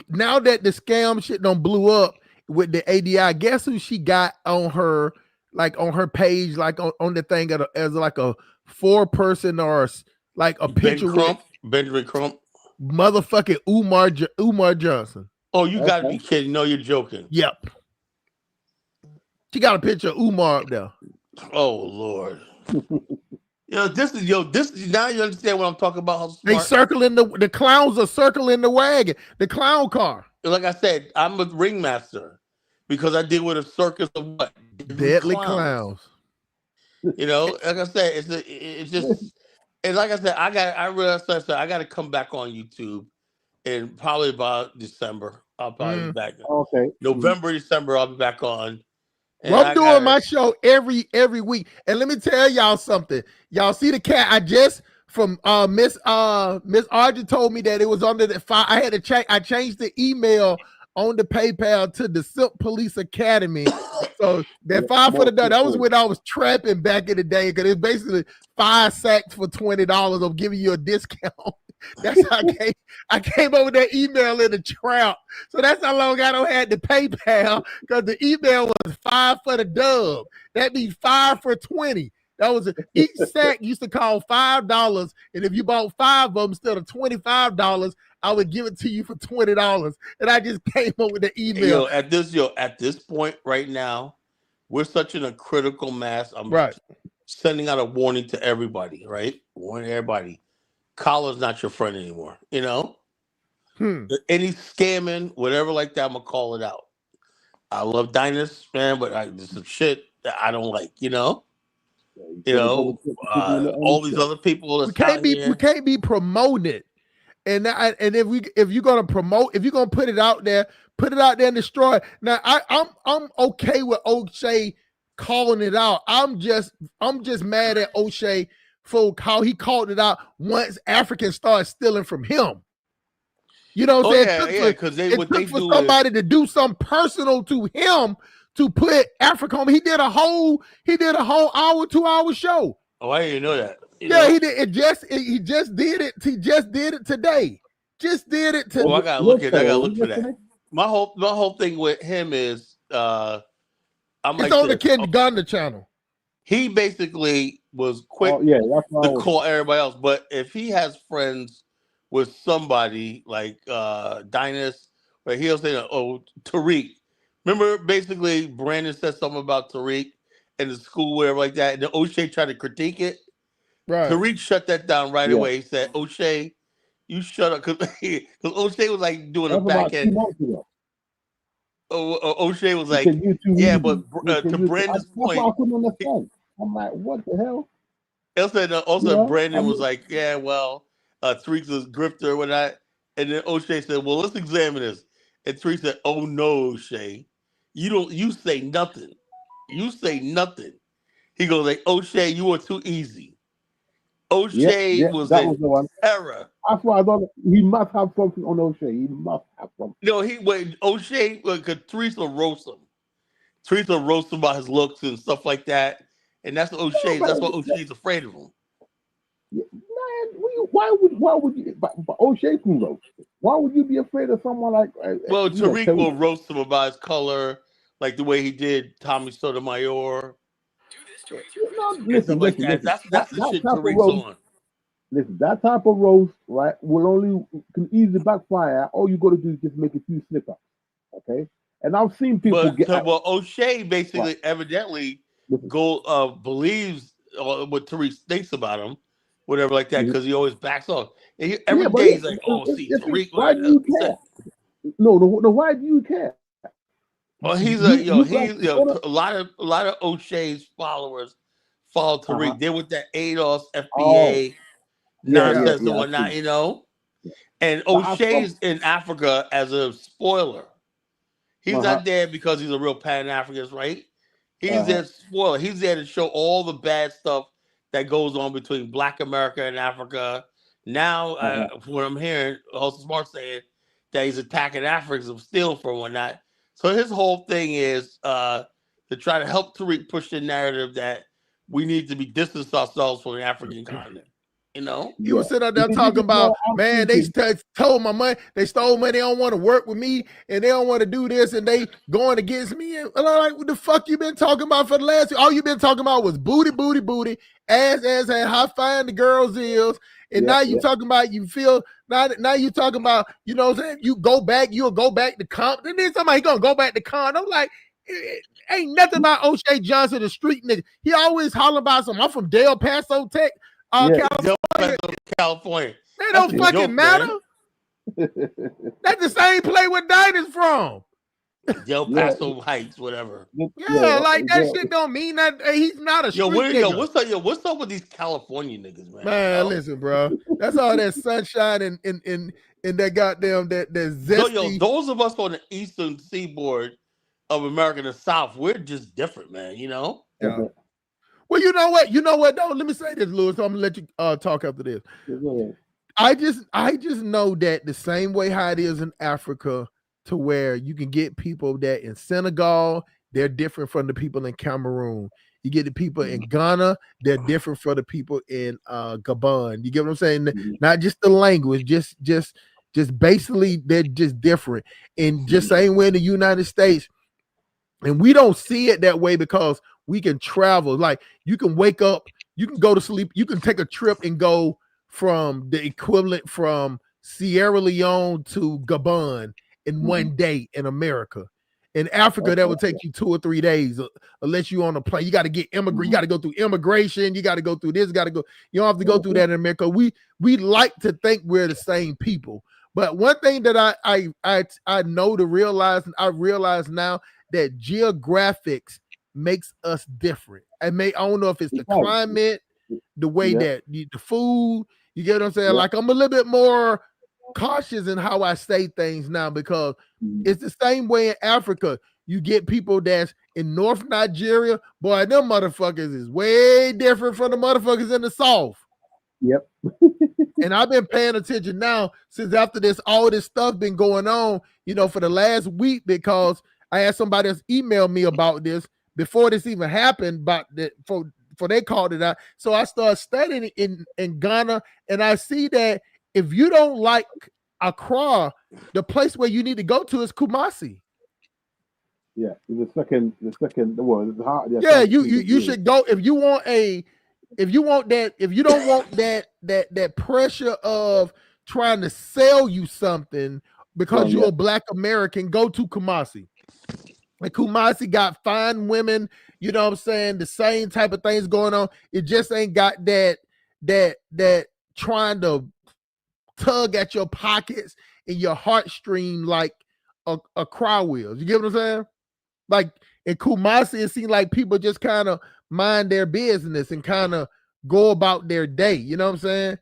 now that the scam shit don't blew up with the ADI? Guess who she got on her, like on her page, like on the thing as like a 4-person or like a picture with Benjamin Crump, motherfucking Umar Johnson. Oh, you gotta be kidding! No, you're joking. Yep. She got a picture of Umar up there. Oh Lord. This is now you understand what I'm talking about. How smart. They circling the clowns are circling the wagon, the clown car. Like I said, I'm a ringmaster because I deal with a circus of what? Deadly clowns. Like I said, it's just, and like I said, I realized I got to come back on YouTube, and probably about December. I'll probably be back. Okay. November, December, I'll be back on. Well, I'm doing my show every week, and let me tell y'all something. Y'all see the cat? I just from Miss Argent told me that it was under the file. I had to check. I changed the email on the PayPal to the Silk Police Academy. So that $5 for the dollar. That was when I was trapping back in the day, because it's basically 5 sacks for $20 of giving you a discount. That's how I came over that email in the trap. So that's how long I don't had the PayPal, because the email was 5 for the dub. That means 5 for 20. That was each sack used to cost $5, and if you bought 5 of them instead of $25, I would give it to you for $20. And I just came up with the email. At this point right now, we're such in a critical mass. I'm sending out a warning to everybody, right? Warning everybody. Kala's not your friend anymore. Any scamming, whatever like that, I'm gonna call it out. I love Dynas, man, but there's some shit that I don't like. All these other people. We can't be promoted. And if you're gonna promote, if you're gonna put it out there and destroy it. Now I'm okay with O'Shea calling it out. I'm just mad at O'Shea for how he called it out once Africans started stealing from him. You know what I'm saying? Yeah, because they for somebody to do something personal to him to put Africa on. He did a whole hour, 2-hour show. Oh, I didn't know that. He did. He just did it. He just did it today. Just did it today. Oh, I gotta look for that. My whole thing with him is it's on the Kid Gunner channel. He basically was quick to call everybody else, but if he has friends with somebody like Dynas, where he'll say, "Oh, Tariq." Remember, basically, Brandon said something about Tariq in the school, whatever like that, and then O'Shea tried to critique it. Right. Tariq shut that down right away. He said, "O'Shea, you shut up," because O'Shea was like doing a backhand. O'Shea was like, "Yeah, but to Brandon's point." I'm like, what the hell? Also, I Brandon was mean, like, "Yeah, well, Tariq's a grifter or whatnot." And then O'Shea said, "Well, let's examine this." And Tariq said, "Oh no, O'Shea, you don't. You say nothing. You say nothing." He goes like, "O'Shea, you were too easy. O'Shea yeah, was that in was the one. terror." That's why I thought he must have something on O'Shea. He must have something. No, he when O'Shea could Teresa roast him. Teresa roast him about his looks and stuff like that. And that's No, O'Shea. That's why O'Shea's afraid of him. man, why would you? But O'Shea can roast. Why would you be afraid of someone like Well, Tariq Terry? will roast him about his color, like the way he did Tommy Sotomayor No, and stuff listen, like listen, that. listen. That's the That shit type of Tariq's roast, on. listen, that type of roast, right, will only can easily backfire. All you got to do is just make a few slip ups, okay? And I've seen people But get well, O'Shea right. basically evidently Listen, believes what Tariq thinks about him, whatever like that, because he always backs off. And every yeah, but day he's like, "Oh, see, Tariq." why do you He said, care? No, why do you care? "Well, he's a You guys, a lot of O'Shea's followers follow uh-huh. Tariq. They with that ADOS Oh, FBA yeah, nonsense and I whatnot, see. you know." And But I saw, O'Shea's in Africa as a spoiler. He's uh-huh, not there because he's a real Pan Africanist, right? He's uh-huh, there spoiler. He's there to show all the bad stuff that goes on between Black America and Africa. Now, uh-huh. from what I'm hearing, Host Smart saying that he's attacking Africans and stealing from whatnot. So his whole thing is to try to help Tariq push the narrative that we need to be distance ourselves from the African continent. You know? He Yeah. was sitting out But there then you talking just know about, I'm man, thinking, told my money, they stole money, they don't want to work with me, and they don't want to do this, and they going against me. And I'm like, what the fuck you been talking about for the last? All you been talking about was booty, booty, booty, ass, and how fine the girls is. And yeah, now you yeah. talking about you feel now you talking about, you know what I'm saying? You'll go back to Compton. Then somebody gonna go back to Compton. I'm like, ain't nothing about O'Shea Johnson, the street nigga. He always holler about something. I'm from Del Paso, Yeah, California. California. That That's don't a fucking joke, matter. man. That's the same play where Dinah's from. Del yeah, Paso Heights, whatever. Yeah, like that shit don't mean that. He's not a street nigga. What's up with these California niggas, man? Man, listen, bro. That's all that sunshine and that goddamn that zesty. Those of us on the eastern seaboard of America, the South, we're just different, man. You know. Yeah. Well, you know what? You know what? Though, let me say this, Lewis. I'm gonna let you talk after this. I just know that the same way how it is in Africa, to where you can get people that in Senegal, they're different from the people in Cameroon. You get the people in Ghana, they're different from the people in Gabon. You get what I'm saying? Not just the language, just basically they're just different. And just same way in the United States. And we don't see it that way because we can travel. Like you can wake up, you can go to sleep, you can take a trip and go from the equivalent from Sierra Leone to Gabon in one day in America. In Africa, that would take you 2 or 3 days, unless you're on a plane. You got to get you got to go through immigration, you got to go through this, got to go. You don't have to go through that in America. We like to think we're the same people. But one thing that I know to realize, and I realize now, that geographics makes us different. I don't know if it's the climate, the way that the food, you get what I'm saying? Like I'm a little bit more cautious in how I say things now, because it's the same way in Africa. You get people that's in North Nigeria, boy, them motherfuckers is way different from the motherfuckers in the South. Yep. And I've been paying attention now since after all this stuff been going on, for the last week, because I had somebody else email me about this before this even happened, about that for they called it out. So I started studying in Ghana, and I see that if you don't like Accra, the place where you need to go to is Kumasi. Yeah, the second. Well, it's hard. Yeah, you should go if you want if you don't want that pressure of trying to sell you something because you're a Black American, go to Kumasi. And Kumasi got fine women, you know what I'm saying? The same type of things going on. It just ain't got that trying to tug at your pockets and your heartstring like a cry wheels. You get what I'm saying? Like in Kumasi, it seemed like people just kind of mind their business and kind of go about their day. You know what I'm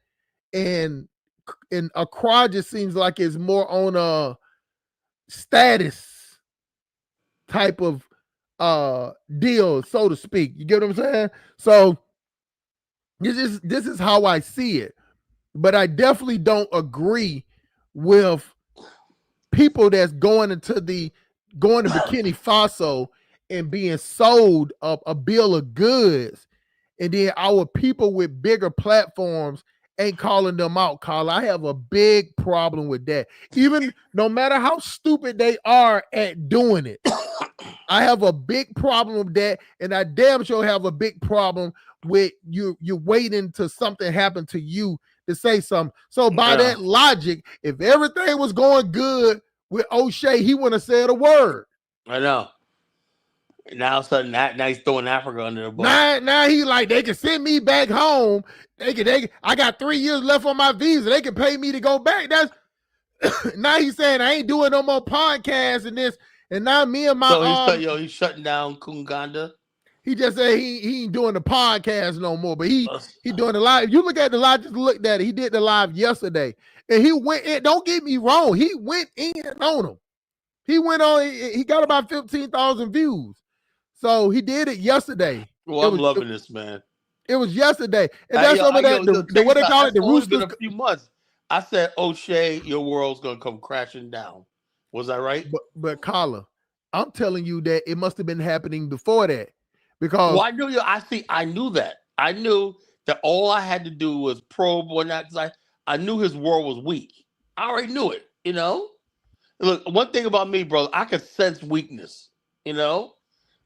saying? And Accra just seems like it's more on a status type of deal, so to speak. You get what I'm saying? So this is how I see it. But I definitely don't agree with people that's going to Burkina Faso and being sold a bill of goods, and then our people with bigger platforms ain't calling them out, Carl. I have a big problem with that. Even no matter how stupid they are at doing it, I have a big problem with that, and I damn sure have a big problem with you waiting till something happened to you to say something. So by that logic, if everything was going good with O'Shea, he wouldn't have said a word. I know. Now sudden now he's throwing Africa under the bus. Now he like, they can send me back home. They can I got 3 years left on my visa. They can pay me to go back. That's now he's saying I ain't doing no more podcasts and this. And now me and my so he's shutting down Kunganda. He just said he ain't doing the podcast no more, but he doing the live. If you look at the live, just looked at it. He did the live yesterday, and he went in. Don't get me wrong, he went in on him. He went on. He got about 15,000 views, so he did it yesterday. Well, I'm loving this, man. It was yesterday, and that's some of that. What they call it, the Roosters. Been a few months. I said, O'Shea, your world's gonna come crashing down. Was I right? But Carla, I'm telling you that it must have been happening before that. Because I knew I knew that. I knew that all I had to do was probe or not. I knew his world was weak. I already knew it, you know? Look, one thing about me, brother, I could sense weakness, you know?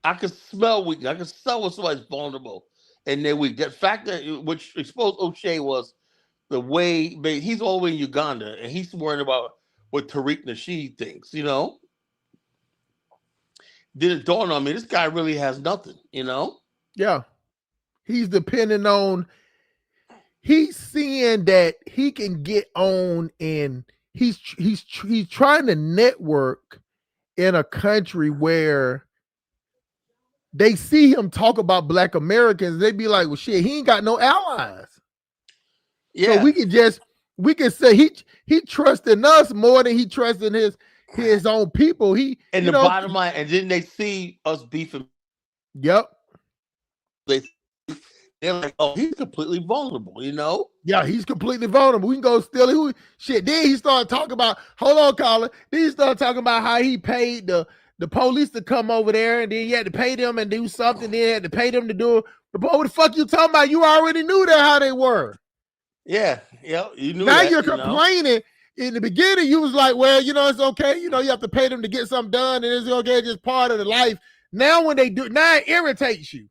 I could smell weakness. I could smell when somebody's vulnerable and they're weak. That fact that which exposed O'Shea was the way he's all the way in Uganda and he's worrying about what Tariq Nasheed thinks, you know? Did it dawn on me? This guy really has nothing, you know? Yeah. He's depending on, he's seeing that he can get on, and he's trying to network in a country where they see him talk about Black Americans. They be like, well, shit, he ain't got no allies. Yeah. So we can say he trusting us more than he trusting his own people. And the bottom line, and then they see us beefing. Yep. They're like, oh, he's completely vulnerable, you know? Yeah, he's completely vulnerable. We can go steal it. Shit. Then he started talking about, hold on, Colin. Then he started talking about how he paid the police to come over there, and then you had to pay them and do something. Then you had to pay them to do it. But what the fuck you talking about? You already knew that how they were. Yeah, you knew now that, you're complaining. Know? In the beginning, you was like, well, it's okay. You have to pay them to get something done, and it's okay, it's just part of the life. Now when they do, now it irritates you.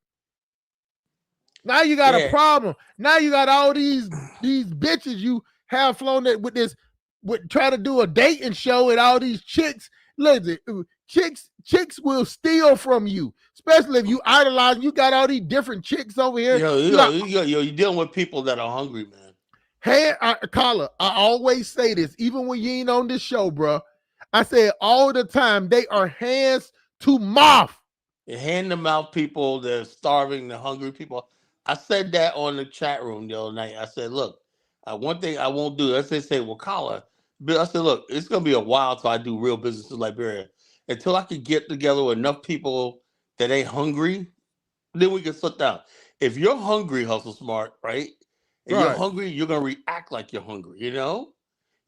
Now you got a problem. Now you got all these bitches you have flown with trying to do a dating show, and all these chicks. Listen, chicks will steal from you, especially if you idolize. You got all these different chicks over here. You're dealing with people that are hungry, man. Hey, Carla, I always say this, even when you ain't on this show, bro. I say it all the time. They are hands to mouth. Hand to mouth people. They're starving. They're hungry people. I said that on the chat room the other night. I said, look, one thing I won't do. I say, well, Carla, I said, look, it's gonna be a while till I do real business in Liberia. Until I can get together with enough people that ain't hungry, then we can sit down. If you're hungry, hustle smart, right? And you're hungry, you're going to react like you're hungry, you know?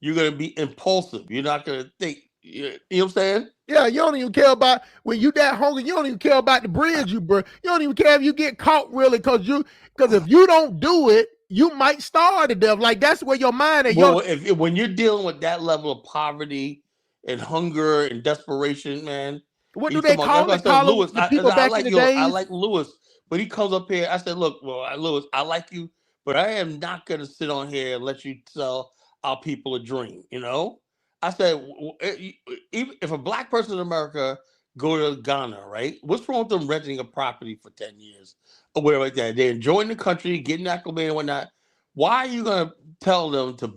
You're going to be impulsive. You're not going to think, you know what I'm saying? Yeah, you don't even care about, when you that hungry, you don't even care about the bridge you burn. You don't even care if you get caught, really, because if you don't do it, you might starve to death. Like, that's where your mind is. Well, when you're dealing with that level of poverty and hunger and desperation, man. What do they call it? Lewis, the people back in the days? I like Lewis. But he comes up here, I said, look, Lewis, I like you, but I am not going to sit on here and let you sell our people a dream, you know? I said, if a Black person in America go to Ghana, right? What's wrong with them renting a property for 10 years or whatever like that? They're enjoying the country, getting acclimated and whatnot. Why are you going to tell them to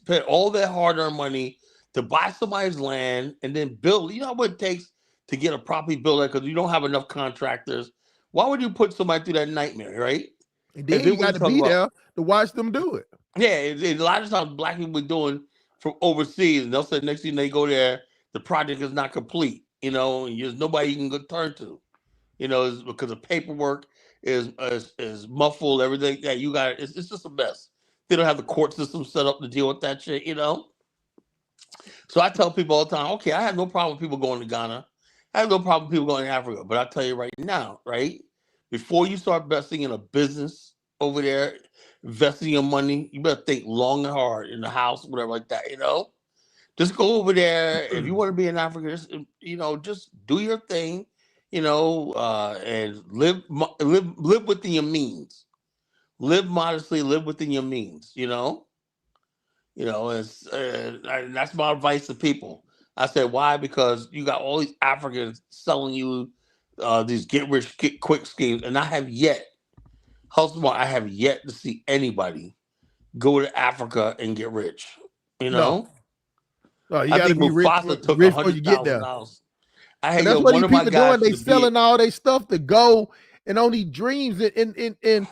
pay all their hard-earned money to buy somebody's land and then build? You know what it takes to get a property built because you don't have enough contractors. Why would you put somebody through that nightmare, right? And then you got to be there to watch them do it. Yeah, a lot of times black people doing from overseas, and they'll say next thing they go there, the project is not complete. And there's nobody you can go turn to. It's because the paperwork is muffled. Everything that you got, it's just a mess. They don't have the court system set up to deal with that shit. So I tell people all the time, okay, I have no problem with people going to Ghana. I have no problem with people going to Africa. But I tell you right now, right, before you start investing in a business over there, investing your money, you better think long and hard in the house, whatever like that. Just go over there. If you want to be in Africa, just do your thing. And live within your means. Live modestly. Live within your means. That's my advice to people. I said, why? Because you got all these Africans selling you these get rich quick schemes, and I have yet to see anybody go to Africa and get rich. No, you I think Mufasa took $100,000. I had that's what one these of my people guys doing. They selling all their stuff to go and on these dreams. And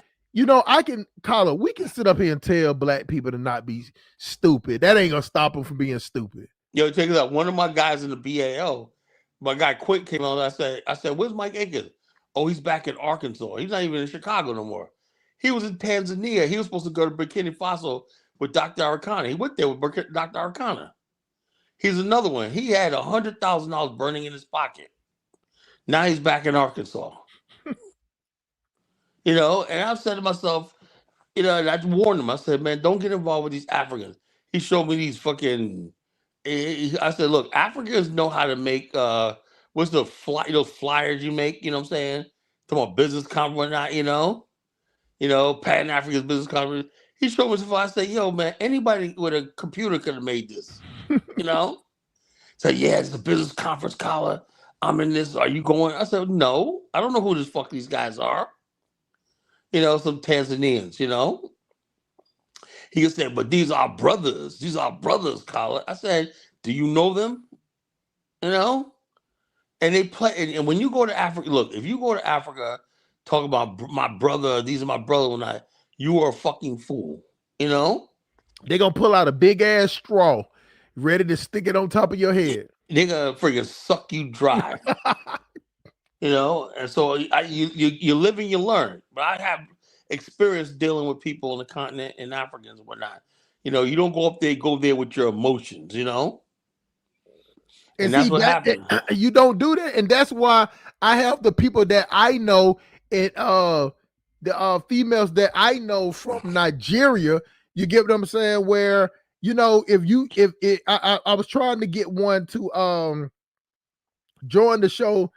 I can call it. We can sit up here and tell black people to not be stupid. That ain't gonna stop them from being stupid. Yo, check it out. One of my guys in the BAL, my guy Quick came on. I said, where's Mike Akins? Oh, he's back in Arkansas. He's not even in Chicago no more. He was in Tanzania. He was supposed to go to Burkina Faso with Dr. Arcana. He went there with Dr. Arcana. He's another one. He had $100,000 burning in his pocket. Now he's back in Arkansas. And I said to myself, and I warned him. I said, man, don't get involved with these Africans. He showed me these fucking. I said, look, Africans know how to make what's those flyers you make? You know what I'm saying? Talking about business conference, Pan Africa's business conference. He showed me stuff. I said, yo, man, anybody with a computer could have made this. So yeah, it's the business conference collar. I'm in this. Are you going? I said, no, I don't know who this fuck these guys are. Some Tanzanians, He said, but these are brothers. These are brothers, collar. I said, do you know them? And they play. And when you go to Africa, look, if you go to Africa, talk about my brother, these are my brother, you are a fucking fool. They're going to pull out a big ass straw, ready to stick it on top of your head. They're going to freaking suck you dry. And so you live and you learn. But I have experience dealing with people on the continent and Africans and whatnot. You don't go there with your emotions, And that's what happens. You don't do that. And that's why I have the people that I know and the females that I know from Nigeria, you get what I'm saying? Where, I was trying to get one to join the show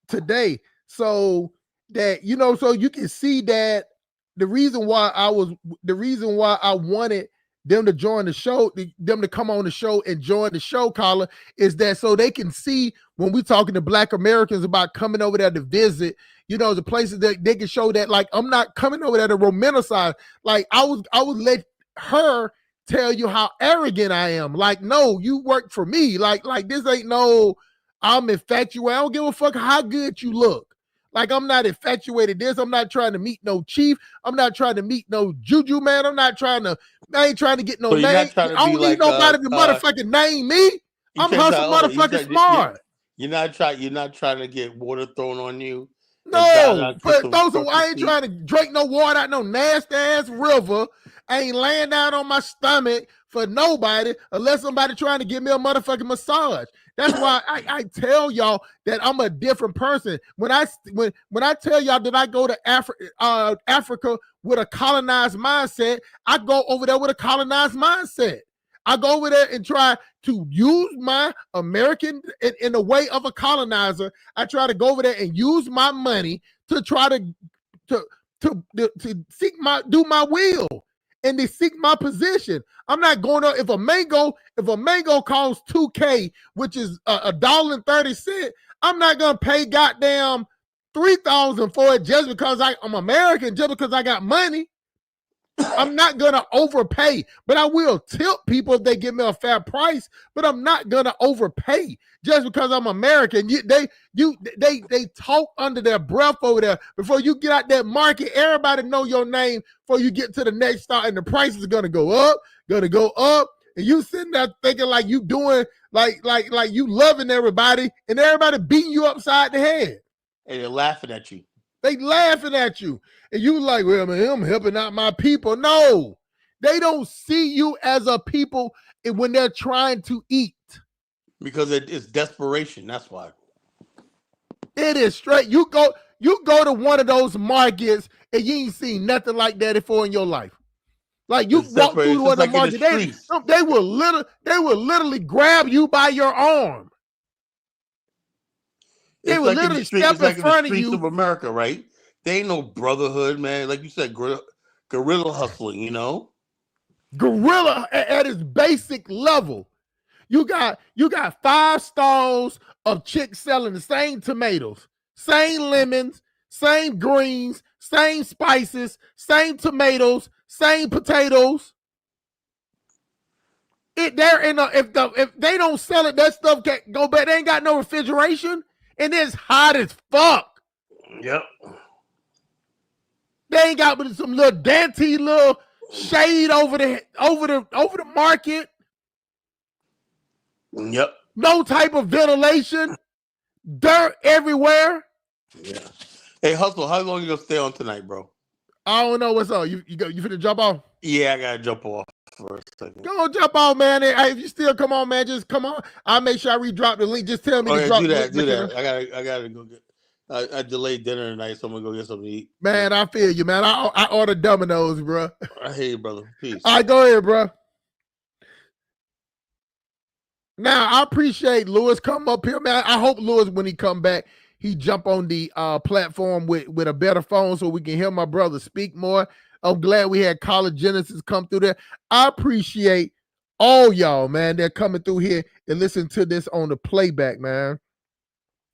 today, so that so you can see that the reason why I wanted them to join the show, them to come on the show and join the show, Carla, is that so they can see when we're talking to Black Americans about coming over there to visit, the places that they can show that, like, I'm not coming over there to romanticize. Like, I would let her tell you how arrogant I am. Like, no, you work for me. Like this ain't no, I'm infatuated. I don't give a fuck how good you look. Like, I'm not infatuated this. I'm not trying to meet no chief. I'm not trying to meet no juju man. I ain't trying to get no name. I don't need nobody to motherfucking name me. I'm hustle motherfucking smart. You're not trying to get water thrown on you. No, but I ain't trying to drink no water out no nasty ass river. I ain't laying down on my stomach for nobody unless somebody trying to give me a motherfucking massage. That's why I tell y'all that I'm a different person. When I tell y'all that I go to Africa with a colonized mindset, I go over there with a colonized mindset. I go over there and try to use my American in the way of a colonizer. I try to go over there and use my money to try to do my will and to seek my position. I'm not going to, if a mango costs $2,000, which is $1.30, I'm not gonna pay goddamn $3,000 for it just because I'm American, just because I got money. I'm not gonna overpay, but I will tip people if they give me a fair price. But I'm not gonna overpay just because I'm American. They talk under their breath over there. Before you get out that market, everybody know your name before you get to the next stop, and the price is gonna go up, and you sitting there thinking like you doing like you loving everybody, and everybody beating you upside the head. And they're laughing at you. They laughing at you. And you like, well, man, I'm helping out my people. No, they don't see you as a people when they're trying to eat. Because it's desperation. That's why. It is straight. You go to one of those markets and you ain't seen nothing like that before in your life. Like you walk through one of the markets, they will literally grab you by your arm. They would literally step in front of you. Of America, right? They ain't no brotherhood, man. Like you said, guerrilla hustling, you know? Guerrilla at its basic level. You got 5 stalls of chicks selling the same tomatoes, same lemons, same greens, same spices, same tomatoes, same potatoes. If they don't sell it, that stuff can't go back. They ain't got no refrigeration, and it's hot as fuck. Yep. They ain't got but some little dainty little shade over the market. Yep. No type of ventilation. Dirt everywhere. Yeah. Hey, Hustle, how long you gonna stay on tonight, bro? I don't know what's up. You finna jump off? Yeah, I gotta jump off for a second. Go jump off, man. Hey, if you still come on, man, just come on. I'll make sure I redrop the link. Just tell me to drop the link. Do that. I gotta go get. I delayed dinner tonight, so I'm gonna go get something to eat. Man, I feel you, man. I ordered Domino's, bro. I hear you, brother. Peace. All right, go ahead, bro. Now, I appreciate Lewis come up here, man. I hope Lewis, when he come back, he jump on the platform with a better phone so we can hear my brother speak more. I'm glad we had College Genesis come through there. I appreciate all y'all, man. They're coming through here and listen to this on the playback, man.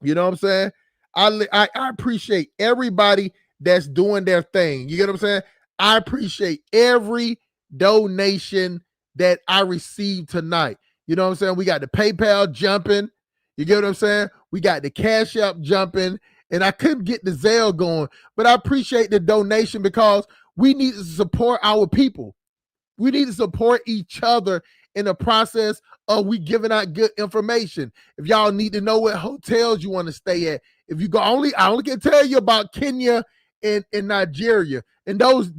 You know what I'm saying? I appreciate everybody that's doing their thing. You get what I'm saying? I appreciate every donation that I received tonight. You know what I'm saying? We got the PayPal jumping. You get what I'm saying? We got the Cash App jumping. And I couldn't get the Zelle going. But I appreciate the donation because we need to support our people. We need to support each other in the process of we giving out good information. If y'all need to know what hotels you want to stay at, if you go I only can tell you about Kenya and Nigeria. And those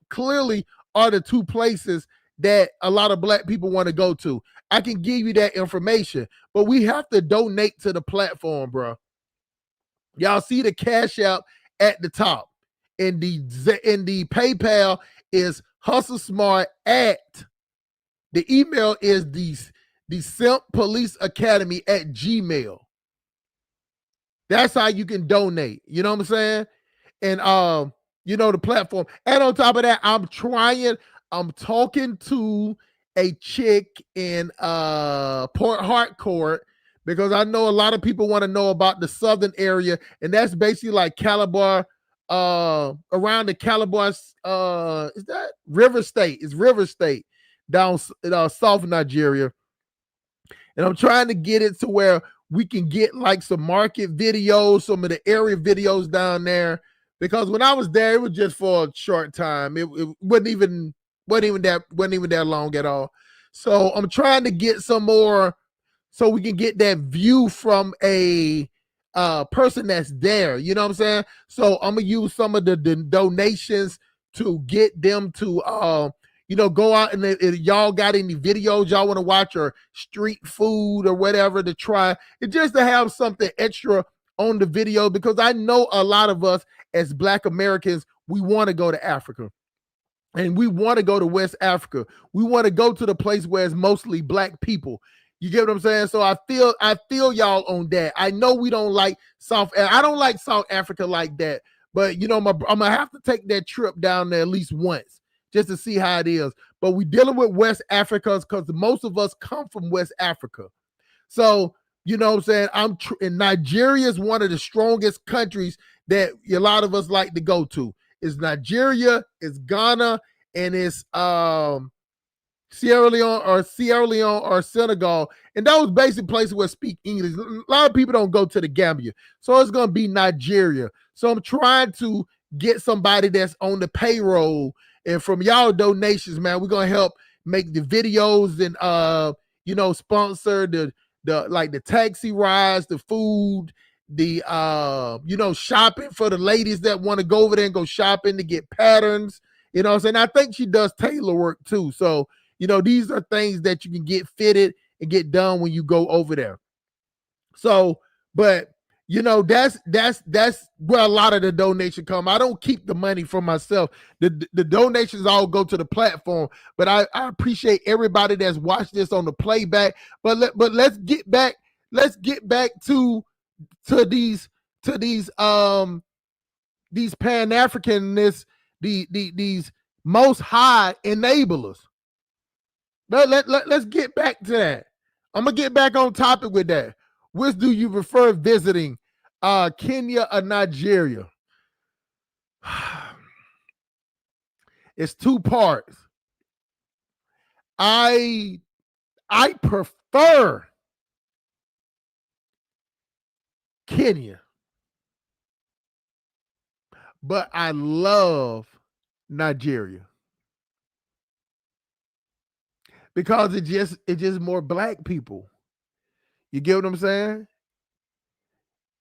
clearly are the 2 places that a lot of Black people want to go to. I can give you that information, but we have to donate to the platform, bro. Y'all see the Cash App at the top. And the PayPal is Hustle Smart at. The email is the Simp Police Academy at Gmail. That's how you can donate. You know what I'm saying? And the platform. And on top of that, I'm talking to a chick in Port Harcourt because I know a lot of people want to know about the southern area, and that's basically like Calabar, around the Calabar, is that River State? It's River State down South Nigeria. And I'm trying to get it to where we can get like some market videos, some of the area videos down there. Because when I was there, it was just for a short time. It wasn't even that long at all. So I'm trying to get some more so we can get that view from a person that's there. You know what I'm saying? So I'm gonna use some of the donations to get them to go out and if y'all got any videos y'all want to watch or street food or whatever to try. It's just to have something extra on the video because I know a lot of us as Black Americans, we want to go to Africa. And we want to go to West Africa. We want to go to the place where it's mostly Black people. You get what I'm saying? So I feel y'all on that. I know we don't like I don't like South Africa like that. But I'm gonna have to take that trip down there at least once just to see how it is. But we dealing with West Africa because most of us come from West Africa. So you know what I'm saying? And Nigeria is one of the strongest countries that a lot of us like to go to. It's Nigeria, it's Ghana, and it's Sierra Leone or Senegal, and those basic places where speak English. A lot of people don't go to the Gambia, so it's gonna be Nigeria. So I'm trying to get somebody that's on the payroll, and from y'all donations, man, we're gonna help make the videos and sponsor the like the taxi rides, the food, the shopping for the ladies that want to go over there and go shopping to get patterns. You know what I'm saying? I think she does tailor work too. So these are things that you can get fitted and get done when you go over there. So, but that's where a lot of the donation come. I don't keep the money for myself. The donations all go to the platform. But I appreciate everybody that's watched this on the playback. But let's get back. Let's get back to these Pan-Africanists, these most high enablers. Let's get back to that. I'm gonna get back on topic with that. Which do you prefer visiting, Kenya or Nigeria? It's two parts. I prefer Kenya, but I love Nigeria because it's just more black people. You get what I'm saying?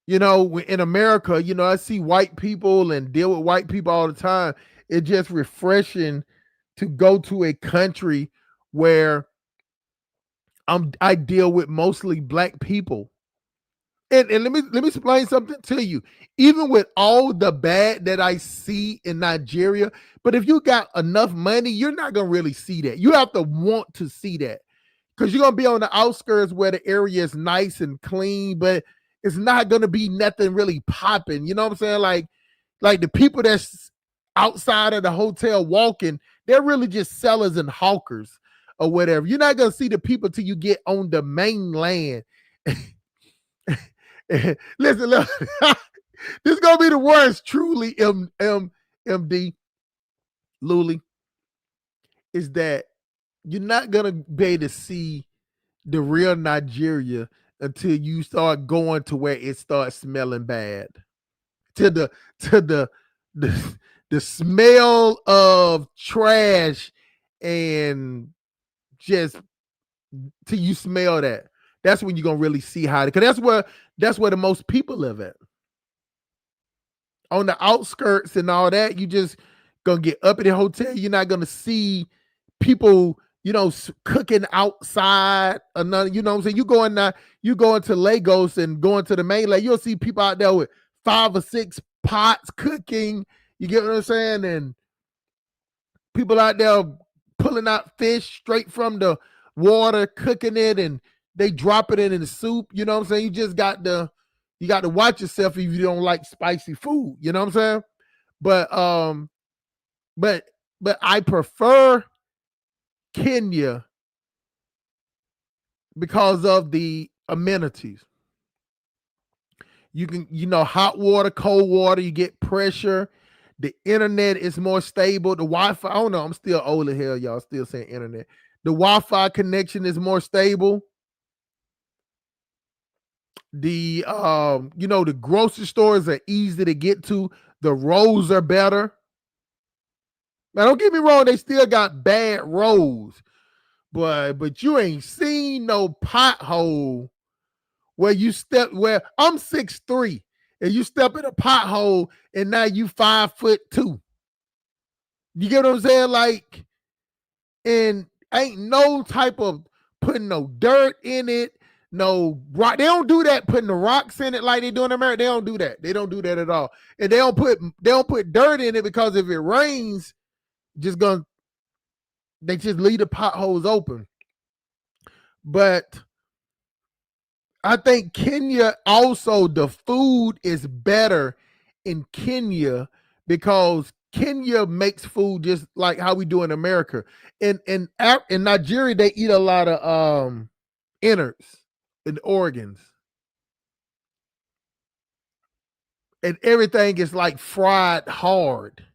In America, I see white people and deal with white people all the time. It's just refreshing to go to a country where I deal with mostly black people. And let me explain something to you. Even with all the bad that I see in Nigeria, but if you got enough money, you're not gonna really see that. You have to want to see that. Because you're gonna be on the outskirts where the area is nice and clean, but it's not gonna be nothing really popping. You know what I'm saying? Like the people that's outside of the hotel walking, they're really just sellers and hawkers or whatever. You're not gonna see the people till you get on the mainland. Listen, look, this is gonna be the worst. Truly, MD Luli, is that you're not gonna be able to see the real Nigeria until you start going to where it starts smelling bad. To the smell of trash and just till you smell that. That's when you're gonna really see how it, because that's where the most people live at. On the outskirts and all that, you just gonna get up in the hotel. You're not gonna see people, cooking outside. Another, what I'm saying? You go into Lagos and going to the mainland, you'll see people out there with 5 or 6 pots cooking. You get what I'm saying? And people out there pulling out fish straight from the water, cooking it, and they drop it in the soup. You know what I'm saying? You got to watch yourself if you don't like spicy food. You know what I'm saying? But I prefer Kenya because of the amenities. You can, hot water, cold water, you get pressure. The internet is more stable. The Wi-Fi, I don't know, I'm still old as hell, y'all still saying internet. The Wi-Fi connection is more stable. The the grocery stores are easy to get to. The roads are better. Now, don't get me wrong, they still got bad roads, but you ain't seen no pothole where I'm 6'3" and you step in a pothole and now you 5'2". You get what I'm saying? Like, and ain't no type of putting no dirt in it, no rock. They don't do that, putting the rocks in it like they do in America. They don't do that. They don't do that at all. And they don't put dirt in it because if it rains, they just leave the potholes open. But I think Kenya also, the food is better in Kenya because Kenya makes food just like how we do in America. In Nigeria, they eat a lot of innards and organs. And everything is like fried hard.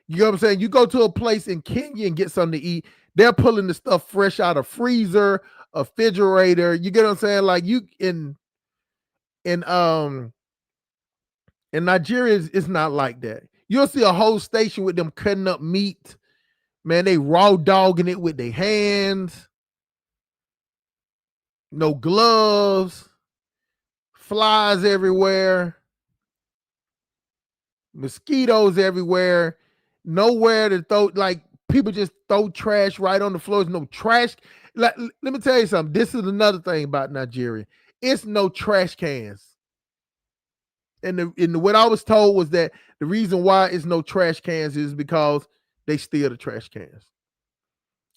You know what I'm saying? You go to a place in Kenya and get something to eat. They're pulling the stuff fresh out of freezer, a refrigerator. You get what I'm saying? Like you in Nigeria, it's not like that. You'll see a whole station with them cutting up meat. Man, they raw dogging it with their hands. No gloves. Flies everywhere. Mosquitoes everywhere. Nowhere to throw, like people just throw trash right on the floor. There's no trash. Like, let me tell you something. This is another thing about Nigeria. It's no trash cans. And what I was told was that the reason why it's no trash cans is because they steal the trash cans.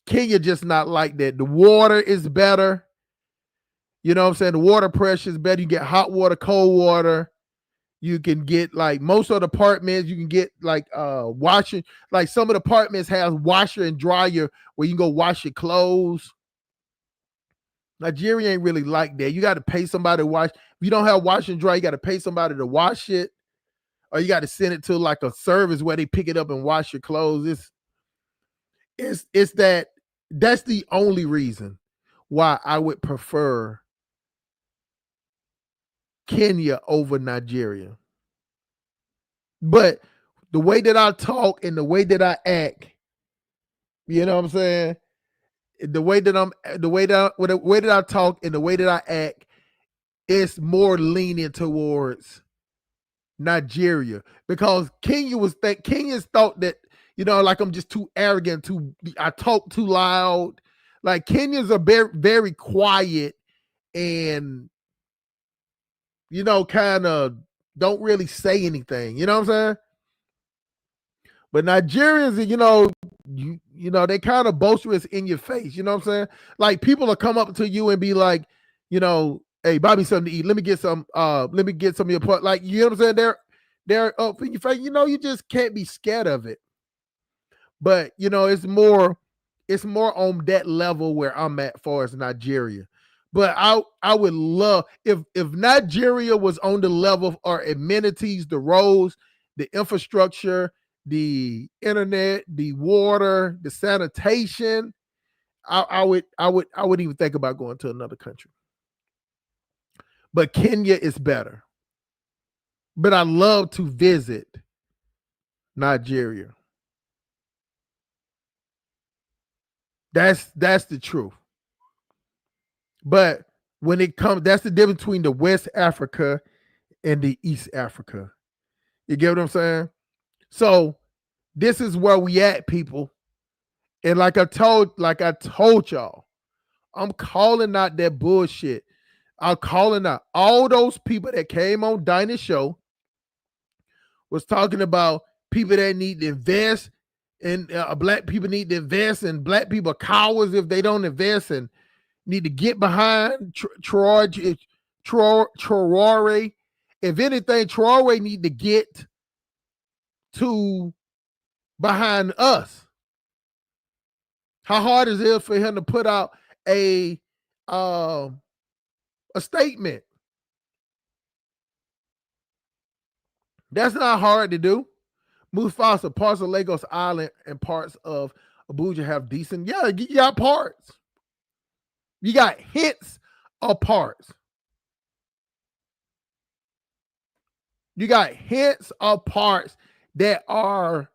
Kenya just not like that. The water is better. You know what I'm saying? The water pressure is better. You get hot water, cold water. You can get like most of the apartments, you can get like washing. Like some of the apartments have washer and dryer where you can go wash your clothes. Nigeria ain't really like that. You got to pay somebody to wash. If you don't have wash and dry, you got to pay somebody to wash it. Or you got to send it to like a service where they pick it up and wash your clothes. It's that's the only reason why I would prefer Kenya over Nigeria. But the way that I talk and the way that I act, you know what I'm saying? The way that I talk and the way that I act, it's more lenient towards Nigeria because Kenyans thought that, you know, like I'm just too arrogant, I talk too loud. Like Kenyans are very, very quiet and, you know, kind of don't really say anything. You know what I'm saying? But Nigerians, you know, they kind of boisterous in your face. You know what I'm saying? Like people will come up to you and be like, you know, hey, buy me something to eat. Let me get some of your part. Like, you know what I'm saying? They're up in your face. You know, you just can't be scared of it. But you know, it's more on that level where I'm at far as Nigeria. But I would love if Nigeria was on the level of our amenities, the roads, the infrastructure, the internet, the water, the sanitation. I would even think about going to another country. But Kenya is better. But I love to visit Nigeria. That's the truth. But when it comes, that's the difference between the West Africa and the East Africa. You get what I'm saying? So this is where we at, people. And like I told y'all, I'm calling out that bullshit. I'm calling out all those people that came on Dinah's show was talking about people that need to invest and black people need to invest and black people are cowards if they don't invest and need to get behind Traore. If anything, Traore need to get to behind us. How hard is it for him to put out a statement? That's not hard to do. Mufasa, parts of Lagos Island and parts of Abuja have decent. Yeah, you got parts. You got hits of parts. You got hits of parts that are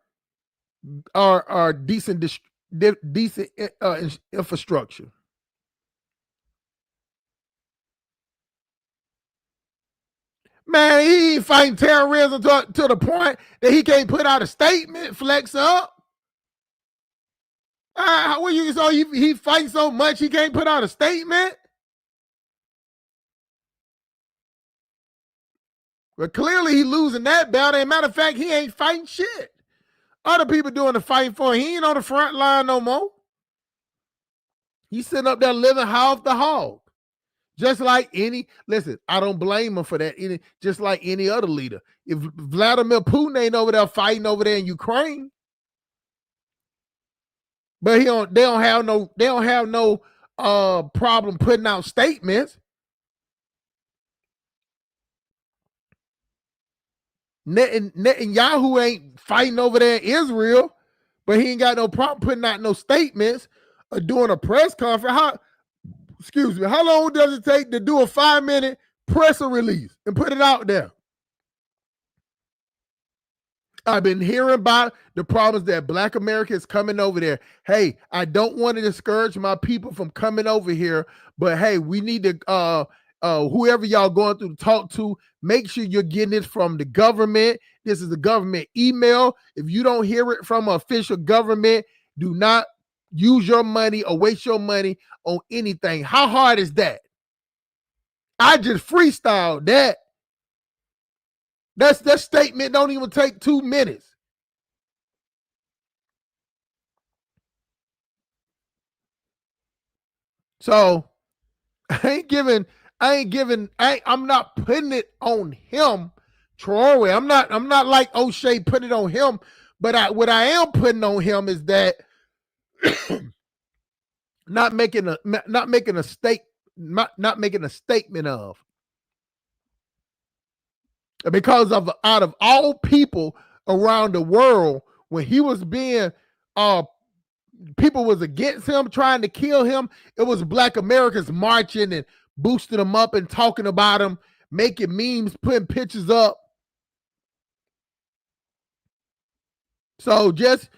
decent infrastructure. Man, he ain't fighting terrorism to the point that he can't put out a statement, flex up. He fights so much he can't put out a statement? But clearly he losing that battle. As a matter of fact, he ain't fighting shit. Other people doing the fighting for him. He ain't on the front line no more. He's sitting up there living half the hog. Just like I don't blame him for that. Just like any other leader. If Vladimir Putin ain't over there fighting over there in Ukraine, but they don't have no problem putting out statements. Netanyahu ain't fighting over there in Israel, but he ain't got no problem putting out no statements or doing a press conference. How long does it take to do a 5-minute press release and put it out there? I've been hearing about the problems that Black America is coming over there. Hey, I don't want to discourage my people from coming over here, but hey, we need to, whoever y'all going through to talk to, make sure you're getting this from the government. This is the government email. If you don't hear it from an official government, do not use your money or waste your money on anything. How hard is that? I just freestyled that. That statement don't even take 2 minutes. So I'm not putting it on him, Troy. I'm not like O'Shea putting it on him, but what I am putting on him is that not making a statement of. Because out of all people around the world, when he was being people was against him, trying to kill him, it was Black Americans marching and boosting him up and talking about him, making memes, putting pictures up. So just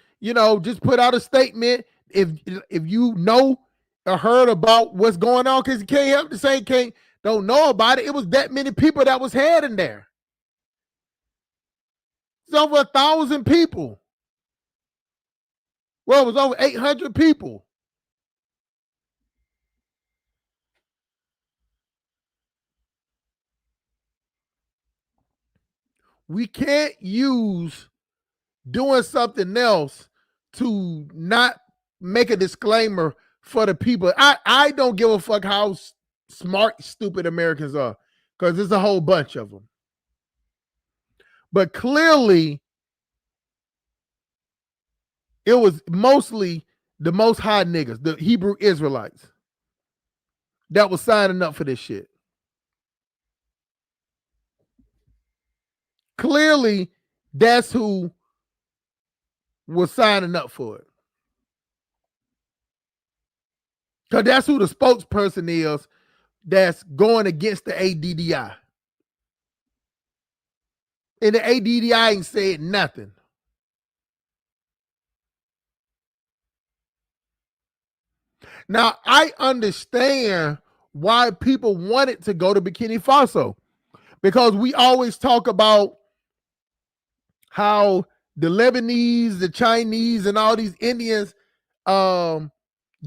put out a statement if you know or heard about what's going on, because you can't help to say don't know about it. It was that many people that was heading there. It's over 1,000 people. Well, it was over 800 people. We can't use doing something else to not make a disclaimer for the people. I don't give a fuck how smart, stupid Americans are, because there's a whole bunch of them. But clearly, it was mostly the Most High niggas, the Hebrew Israelites, that was signing up for this shit. Clearly, that's who was signing up for it. Because that's who the spokesperson is that's going against the ADDI. And the ADDI ain't said nothing. Now, I understand why people wanted to go to Burkina Faso, because we always talk about how the Lebanese, the Chinese, and all these Indians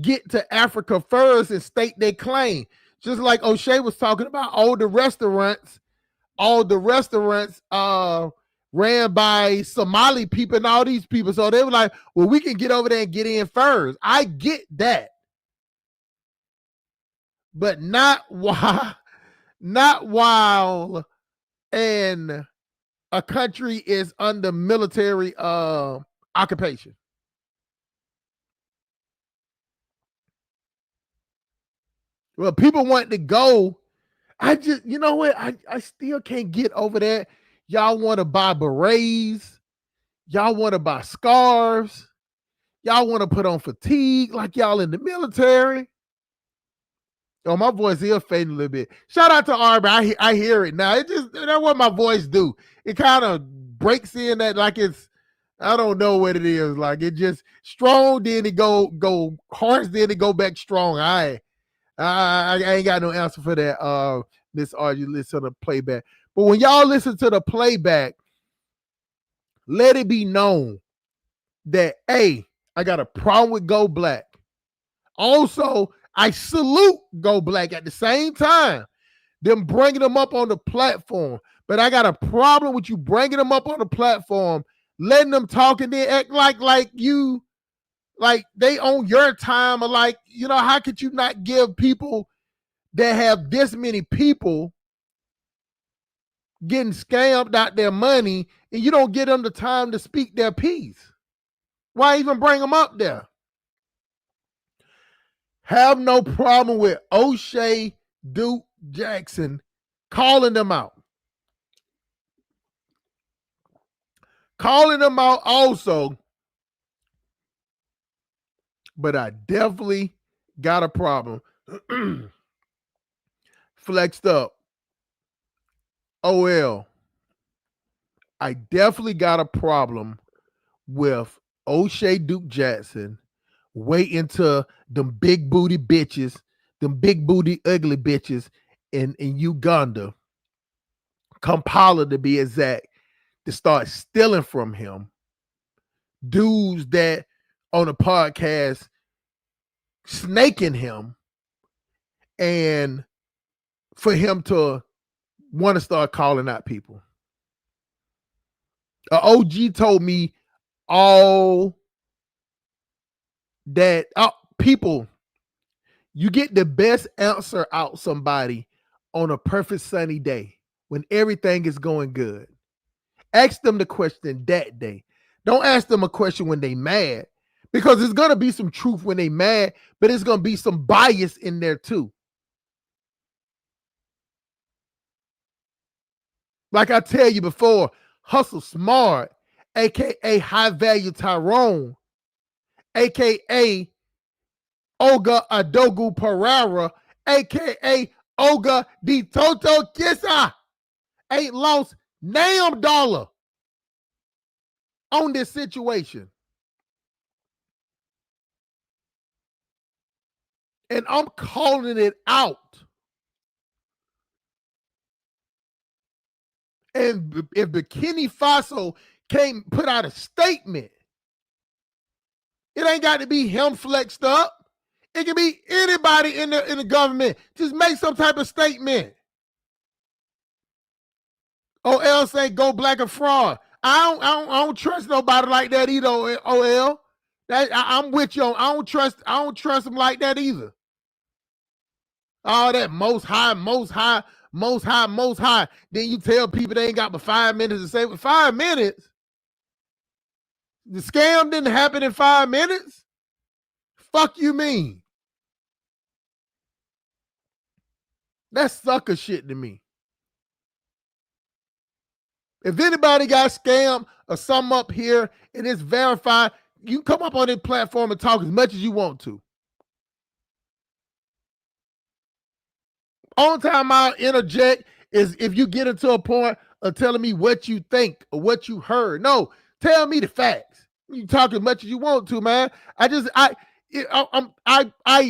get to Africa first and stake their claim. Just like O'Shea was talking about, all the restaurants ran by Somali people and all these people. So they were like, well, we can get over there and get in first. I get that. But not while and a country is under military occupation. Well, people want to go. I just, you know what? I still can't get over that. Y'all want to buy berets. Y'all want to buy scarves. Y'all want to put on fatigue like y'all in the military. Oh, my voice is fading a little bit. Shout out to Arby. I hear it now. It just, that's what my voice do. It kind of breaks in that like it's, I don't know what it is. Like it just strong, then it go harsh, then it go back strong. I ain't got no answer for that. Miss R, you listen to the playback. But when y'all listen to the playback, let it be known that, hey, I got a problem with Go Black. Also, I salute Go Black at the same time. Them bringing them up on the platform. But I got a problem with you bringing them up on the platform, letting them talk and then act like you, like they own your time, or like, you know, how could you not give people that have this many people getting scammed out their money and you don't give them the time to speak their piece? Why even bring them up there? Have no problem with O'Shea, Duke, Jackson calling them out. calling them out also, but I definitely got a problem. Flexed up. OL. I definitely got a problem with O'Shea Duke Jackson waiting to them big booty bitches, them big booty ugly bitches in Uganda, Kampala to be exact, to start stealing from him. Dudes that on a podcast snaking him, and for him to want to start calling out people. OG told me all that people, you get the best answer out somebody on a perfect sunny day when everything is going good. Ask them the question that day. Don't ask them a question when they mad, because there's going to be some truth when they mad, but it's going to be some bias in there too. Like I tell you before, Hustle Smart, aka High Value Tyrone, aka Olga Adogu Pereira, aka Olga Di Toto Kissa, ain't lost damn dollar on this situation. And I'm calling it out. And if Burkina Faso can't put out a statement, it ain't got to be him flexed up. It can be anybody in the government. Just make some type of statement. OL say go black and fraud. I don't trust nobody like that either. OL, I'm with you. I don't trust them like that either. All that most high. Then you tell people they ain't got but 5 minutes to say. 5 minutes? The scam didn't happen in 5 minutes? Fuck you mean? That's sucker shit to me. If anybody got scammed or something up here and it's verified, you can come up on this platform and talk as much as you want to. Only time I'll interject is if you get into a point of telling me what you think or what you heard. No, tell me the facts. You talk as much as you want to, man. I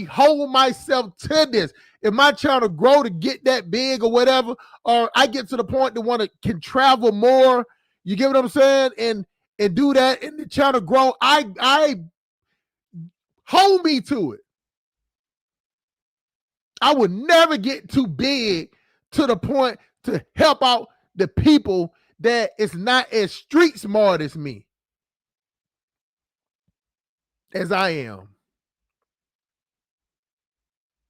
hold myself to this. If my channel grow to get that big or whatever, or I get to the point that can travel more, you get what I'm saying, and do that, and the channel grow, I hold me to it. I would never get too big to the point to help out the people that is not as street smart as me, as I am.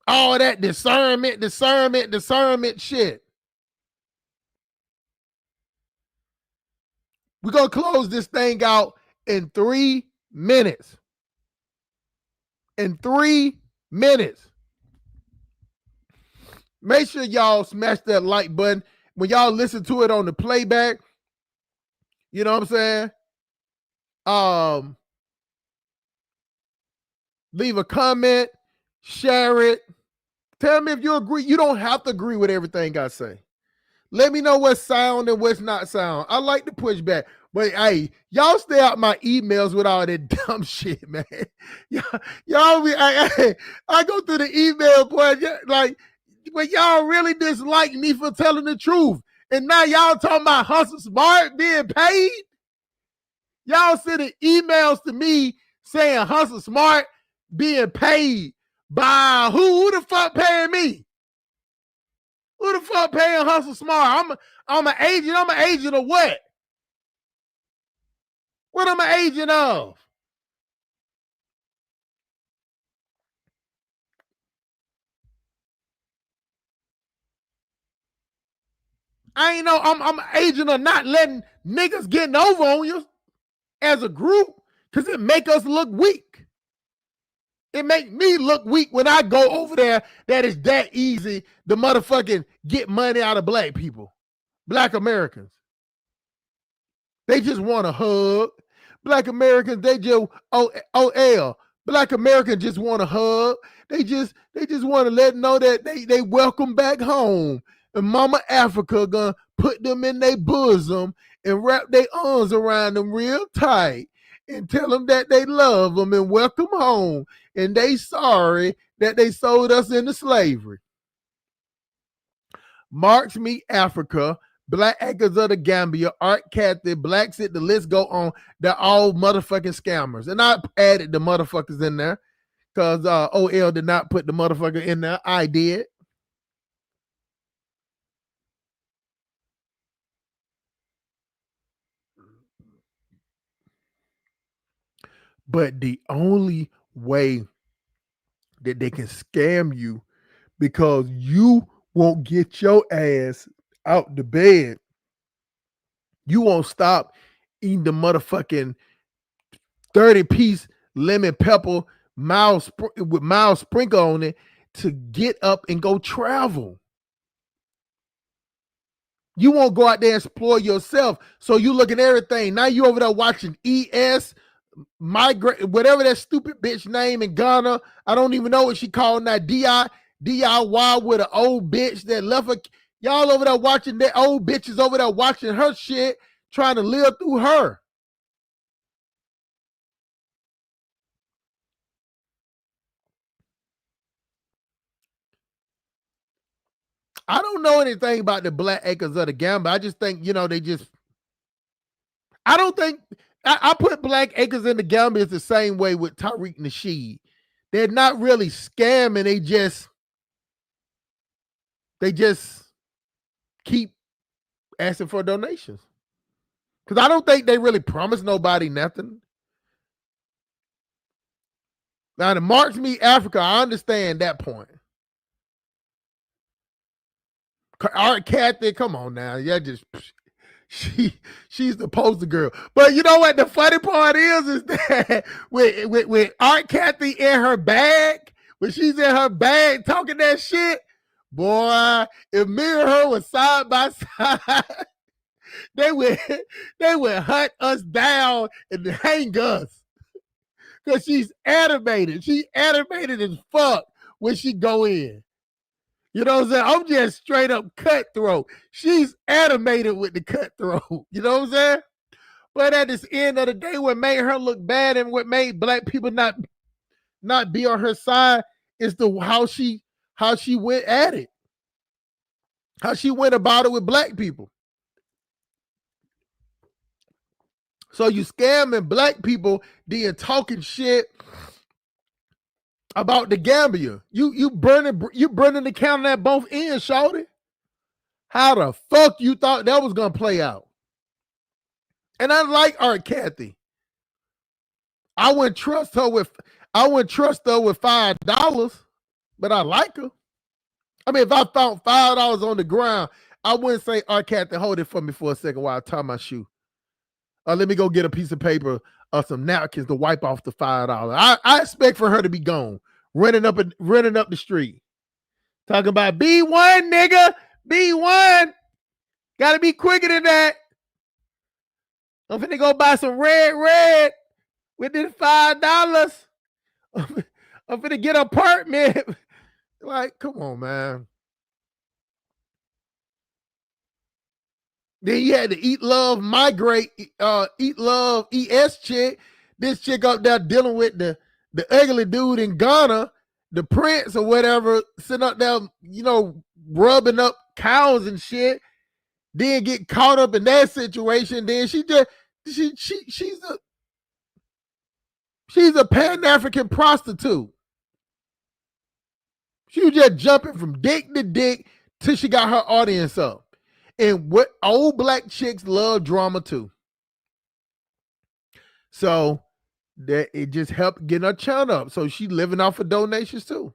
All that discernment shit. We're going to close this thing out in 3 minutes. In 3 minutes. Make sure y'all smash that like button. When y'all listen to it on the playback, you know what I'm saying? Leave a comment, share it. Tell me if you agree. You don't have to agree with everything I say. Let me know what's sound and what's not sound. I like to push back. But hey, y'all stay out my emails with all that dumb shit, man. Y'all be, I go through the email, boy, like, but y'all really dislike me for telling the truth. And now y'all talking about Hustle Smart being paid? Y'all sending emails to me saying Hustle Smart being paid by who? Who the fuck paying me? Who the fuck paying Hustle Smart? I'm an agent. I'm an agent of what? What am I an agent of? I ain't know. I'm an agent of not letting niggas getting over on you as a group, because it make us look weak. It make me look weak when I go over there that it's that easy to motherfucking get money out of black people, black Americans. They just want a hug. Black Americans, they just OL. Black Americans just want a hug. They just want to let them know that they welcome back home. And Mama Africa gonna put them in their bosom and wrap their arms around them real tight and tell them that they love them and welcome home. And they sorry that they sold us into slavery. Marx Me Africa, Black Acres of the Gambia, Art Cathy, Blacks It, the list go on. They're all motherfucking scammers. And I added the motherfuckers in there because OL did not put the motherfucker in there. I did. But the only way that they can scam you because you won't get your ass out the bed. You won't stop eating the motherfucking 30-piece lemon pepper with mild sprinkle on it to get up and go travel. You won't go out there and explore yourself. So you look at everything. Now you over there watching ES, migrate, whatever that stupid bitch name in Ghana. I don't even know what she called now. DIY with an old bitch that left her. Y'all over there watching that old bitches over there watching her shit, trying to live through her. I don't know anything about the Black Acres of the Gambia. I just think, they just, I don't think, I put Black Acres in the Gambia the same way with Tariq Nasheed. They're not really scamming. They just keep asking for donations. Because I don't think they really promise nobody nothing. Now, the March Me Africa, I understand that point. Art Cathy, come on now. Yeah, just she's the poster girl. But you know what the funny part is that with Art Cathy in her bag, when she's in her bag talking that shit, boy, if me and her was side by side, they would hunt us down and hang us. Because she's animated. She animated as fuck when she go in. You know what I'm saying? I'm just straight up cutthroat. She's animated with the cutthroat. You know what I'm saying? But at this end of the day, what made her look bad and what made black people not be on her side is how she went at it. How she went about it with black people. So you scamming black people, then talking shit about the Gambia. You burning the counter at both ends, shorty. How the fuck you thought that was gonna play out? And I like Art Cathy. I wouldn't trust her with $5, but I like her. I mean, if I found $5 on the ground, I wouldn't say, Art Cathy, hold it for me for a second while I tie my shoe. Let me go get a piece of paper or some napkins to wipe off the $5. I expect for her to be gone, running up the street, talking about B1, nigga, B1. Gotta be quicker than that. I'm finna go buy some red with this $5. I'm finna get an apartment. Like, come on, man. Then you had the Eat Love Migrate, Eat Love ES chick. This chick up there dealing with the ugly dude in Ghana, the prince or whatever, sitting up there, rubbing up cows and shit. Then get caught up in that situation. Then she's a Pan-African prostitute. She was just jumping from dick to dick till she got her audience up. And what old black chicks love drama too. So that it just helped get her channel up. So she living off of donations too.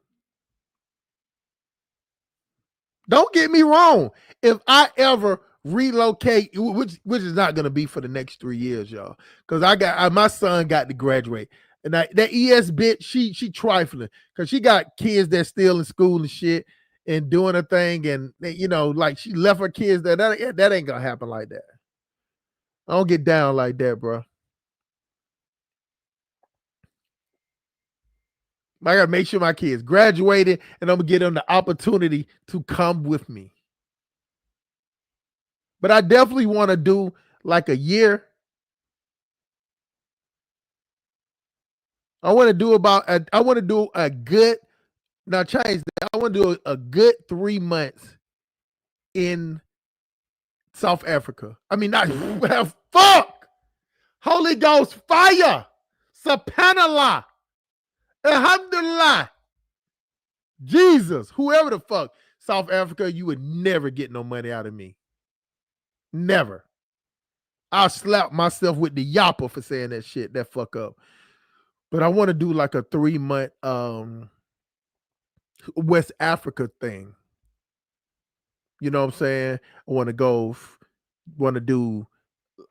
Don't get me wrong. If I ever relocate, which is not going to be for the next 3 years, y'all, because my son got to graduate, and that ES bitch, she trifling because she got kids that's still in school and shit and doing a thing, and like she left her kids there. That ain't gonna happen like that. I don't get down like that, bro. I gotta make sure my kids graduated, and I'm gonna give them the opportunity to come with me. But I definitely want to do like a year. I want to do a good. Now change that. I want to do a good 3 months in South Africa. I mean, not fuck. Holy Ghost fire. Subhanallah. Alhamdulillah. Jesus. Whoever the fuck. South Africa, you would never get no money out of me. Never. I'll slap myself with the yapper for saying that shit. That fuck up. But I want to do like a 3-month West Africa thing. You know what I'm saying? I want to do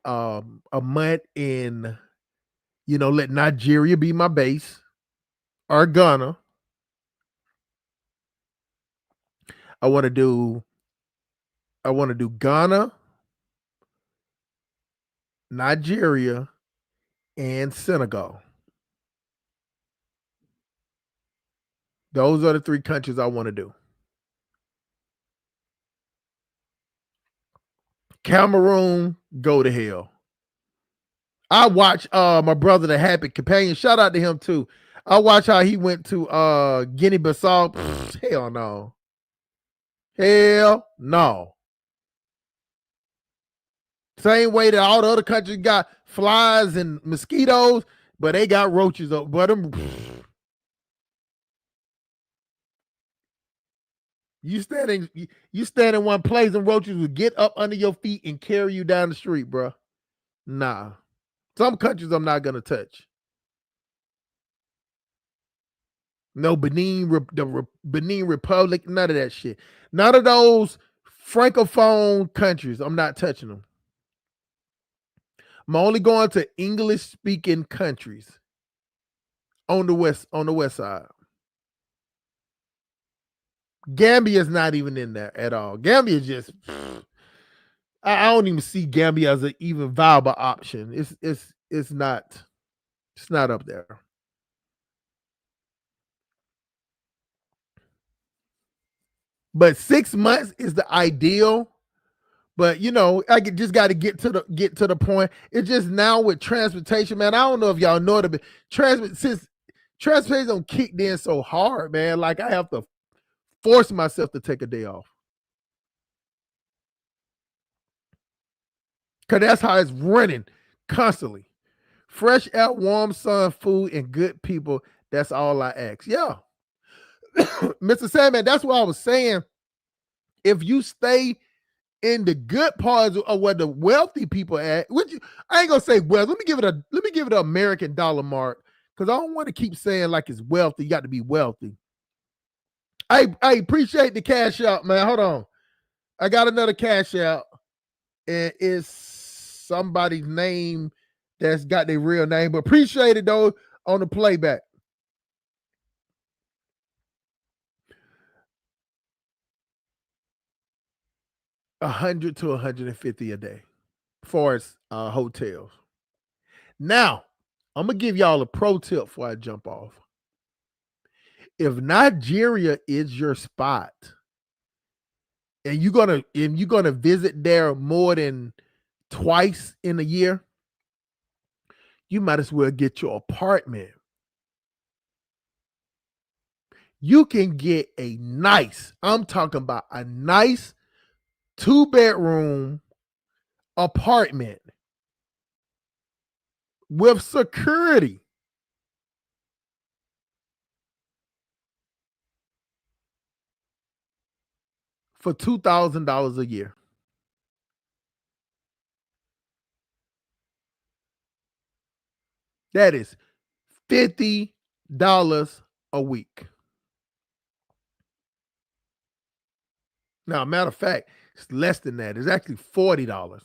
a month in, let Nigeria be my base or Ghana. I want to do Ghana, Nigeria, and Senegal. Those are the 3 countries I want to do. Cameroon, go to hell. I watch my brother, the Happy Companion. Shout out to him too. I watch how he went to Guinea-Bissau. Hell no. Hell no. Same way that all the other countries got flies and mosquitoes, but they got roaches up. But them, you stand in one place and roaches will get up under your feet and carry you down the street, bro. Nah. Some countries I'm not gonna touch. No Benin Republic, none of that shit. None of those francophone countries. I'm not touching them. I'm only going to English speaking countries on the west side. Gambia is not even in there at all. Gambia is just I don't even see Gambia as an even viable option. It's not up there. But 6 months is the ideal. But I just got to get to the point. It's just now with transportation, man. I don't know if y'all know it, but since transportation kicked in so hard, man. Like I have to force myself to take a day off. Cause that's how it's running constantly. Fresh air, warm sun, food, and good people. That's all I ask. Yeah. Mr. Sandman, that's what I was saying. If you stay in the good parts of where the wealthy people at, I ain't gonna say well. Let me give it an American dollar mark, because I don't want to keep saying like it's wealthy. You got to be wealthy. I appreciate the cash out, man. Hold on. I got another cash out, and it's somebody's name that's got their real name, but appreciate it though on the playback. $100 to $150 a day for as hotels. Now, I'm gonna give y'all a pro tip before I jump off. If Nigeria is your spot, and you're gonna visit there more than twice in a year, you might as well get your apartment. You can get I'm talking about a nice 2-bedroom apartment with security for $2,000 a year. That is $50 a week. Now, matter of fact, it's less than that. It's actually $40.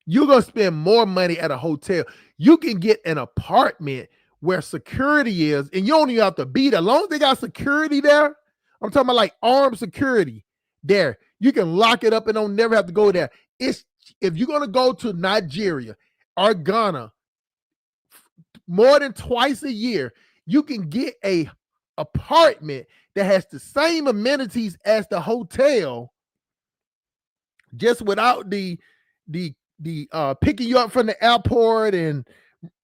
You're going to spend more money at a hotel. You can get an apartment where security is, and you don't even have to be there. As long as they got security there, I'm talking about like armed security there. You can lock it up and don't never have to go there. It's if you're gonna go to Nigeria or Ghana more than twice a year, you can get a apartment that has the same amenities as the hotel, just without the picking you up from the airport and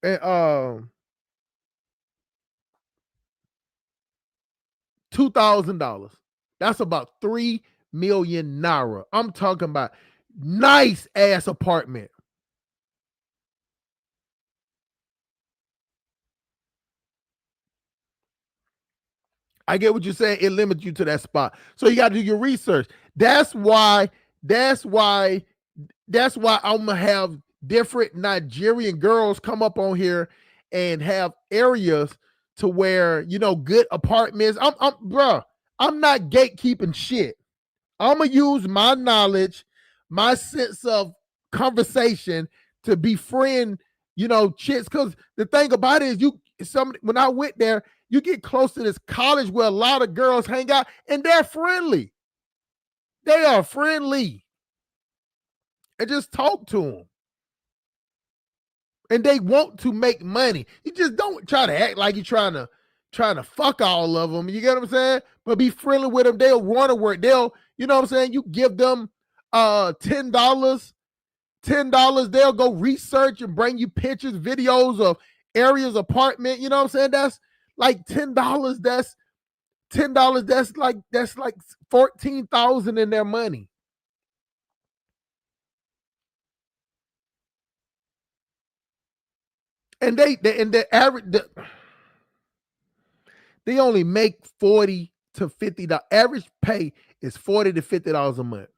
$2,000. That's about 3 million naira. I'm talking about nice ass apartment. I get what you're saying. It limits you to that spot. So you got to do your research. That's why I'm gonna have different Nigerian girls come up on here and have areas to where, you know, good apartments. I'm not gatekeeping shit. I'm gonna use my knowledge, my sense of conversation to befriend, you know, chicks. Because the thing about it is, when I went there, you get close to this college where a lot of girls hang out, and they're friendly. They are friendly, and just talk to them. And they want to make money. You just don't try to act like you're trying to fuck all of them. You get what I'm saying? But be friendly with them. They'll want to work. You know what I'm saying? You give them $10. They'll go research and bring you pictures, videos of areas, apartment. You know what I'm saying? That's like $10. That's $10. That's like 14,000 in their money. And the average they only make $40 to $50. Average pay is $40 to $50 a month.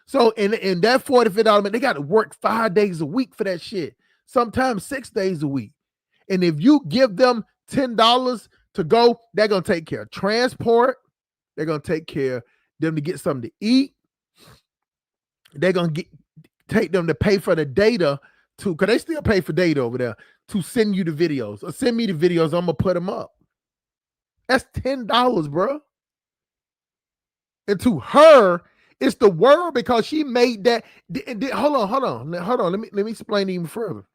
So in that $40 to $50 a month, they got to work 5 days a week for that shit. Sometimes 6 days a week. And if you give them $10 to go, they're gonna take care of transport. They're gonna take care of them to get something to eat. They're gonna take them to pay for the data because they still pay for data over there, to send you the videos or send me the videos. I'm gonna put them up. That's $10, bro. And to her, it's the world, because she made that. Hold on. Let me explain even further.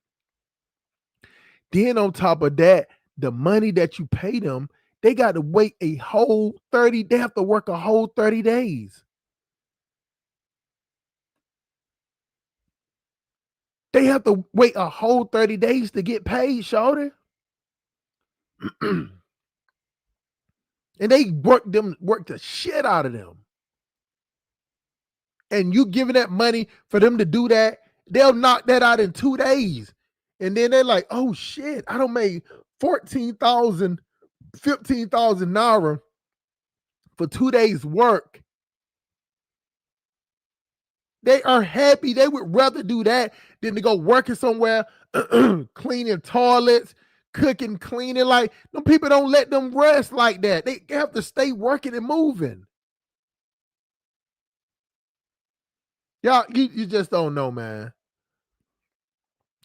Then on top of that, the money that you pay them, they got to wait a whole 30. They have to work a whole 30 days. They have to wait a whole 30 days to get paid, shorty. And they work the shit out of them. And you giving that money for them to do that, they'll knock that out in 2 days. And then they're like, oh shit, I don't make 14,000, 15,000 naira for 2 days work. They are happy. They would rather do that than to go working somewhere, cleaning toilets, cooking, cleaning. Like, them people don't let them rest like that. They have to stay working and moving. Y'all, you just don't know, man.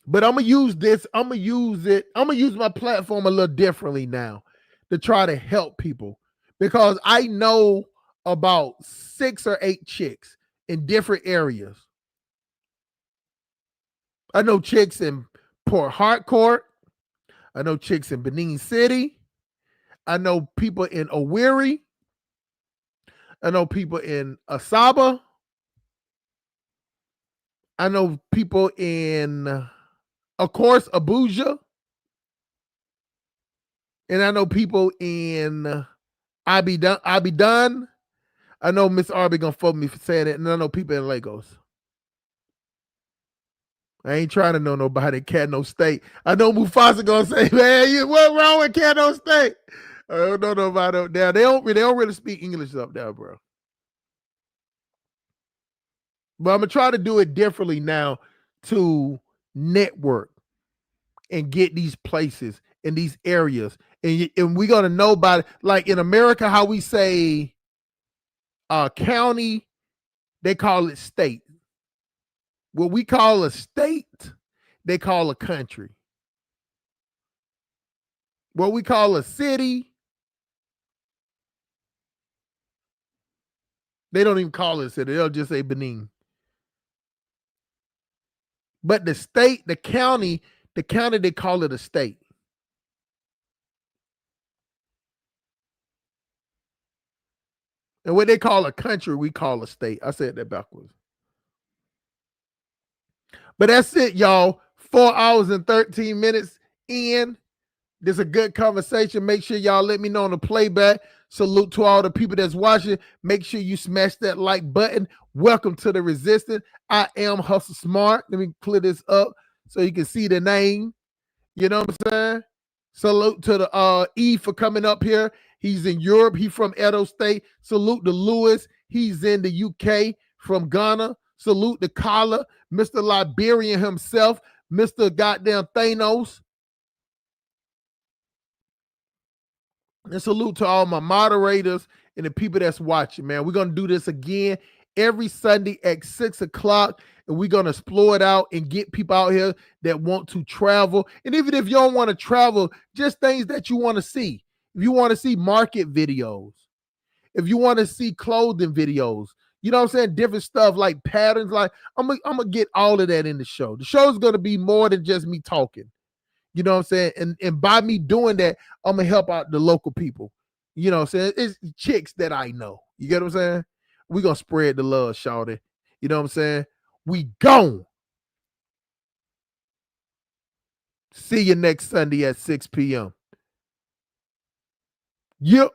But I'm gonna use this. I'm gonna use my platform a little differently now to try to help people, because I know about 6 or 8 chicks in different areas. I know chicks in Port Harcourt. I know chicks in Benin City. I know people in Owerri. I know people in Asaba. I know people in, of course, Abuja. And I know people in Abidan. I know Miss Arby gonna fuck me for saying it. And I know people in Lagos. I ain't trying to know nobody in Cano State. I know Mufasa gonna say, man, what wrong with Cano State? I don't know nobody up there. They don't really speak English up there, bro. But I'm gonna try to do it differently now to network and get these places in these areas. And we're gonna know about it. Like in America, how we say county, they call it state. What we call a state, they call a country. What we call a city, they don't even call it a city. They'll just say Benin. But the state, the county, they call it a state. And what they call a country, we call a state. I said that backwards. But that's it, y'all. 4 hours and 13 minutes in. This is a good conversation. Make sure y'all let me know on the playback. Salute to all the people that's watching. Make sure you smash that like button. Welcome to the Resistance. I am Hustle Smart. Let me clear this up so you can see the name. You know what I'm saying? Salute to the E for coming up here. He's in Europe. He's from Edo State. Salute to Lewis. He's in the UK from Ghana. Salute to Kala, Mr. Liberian himself, Mr. Goddamn Thanos. And salute to all my moderators and the people that's watching, man. We're going to do this again every Sunday at 6 o'clock, and we're going to explore it out and get people out here that want to travel. And even if you don't want to travel, just things that you want to see. If you want to see market videos, if you want to see clothing videos, you know what I'm saying? Different stuff like patterns. Like I'm gonna get all of that in the show. The show is going to be more than just me talking. You know what I'm saying? And by me doing that, I'm going to help out the local people. You know what I'm saying? It's chicks that I know. You get what I'm saying? We're going to spread the love, shawty. You know what I'm saying? We gone. See you next Sunday at 6 p.m. Yep.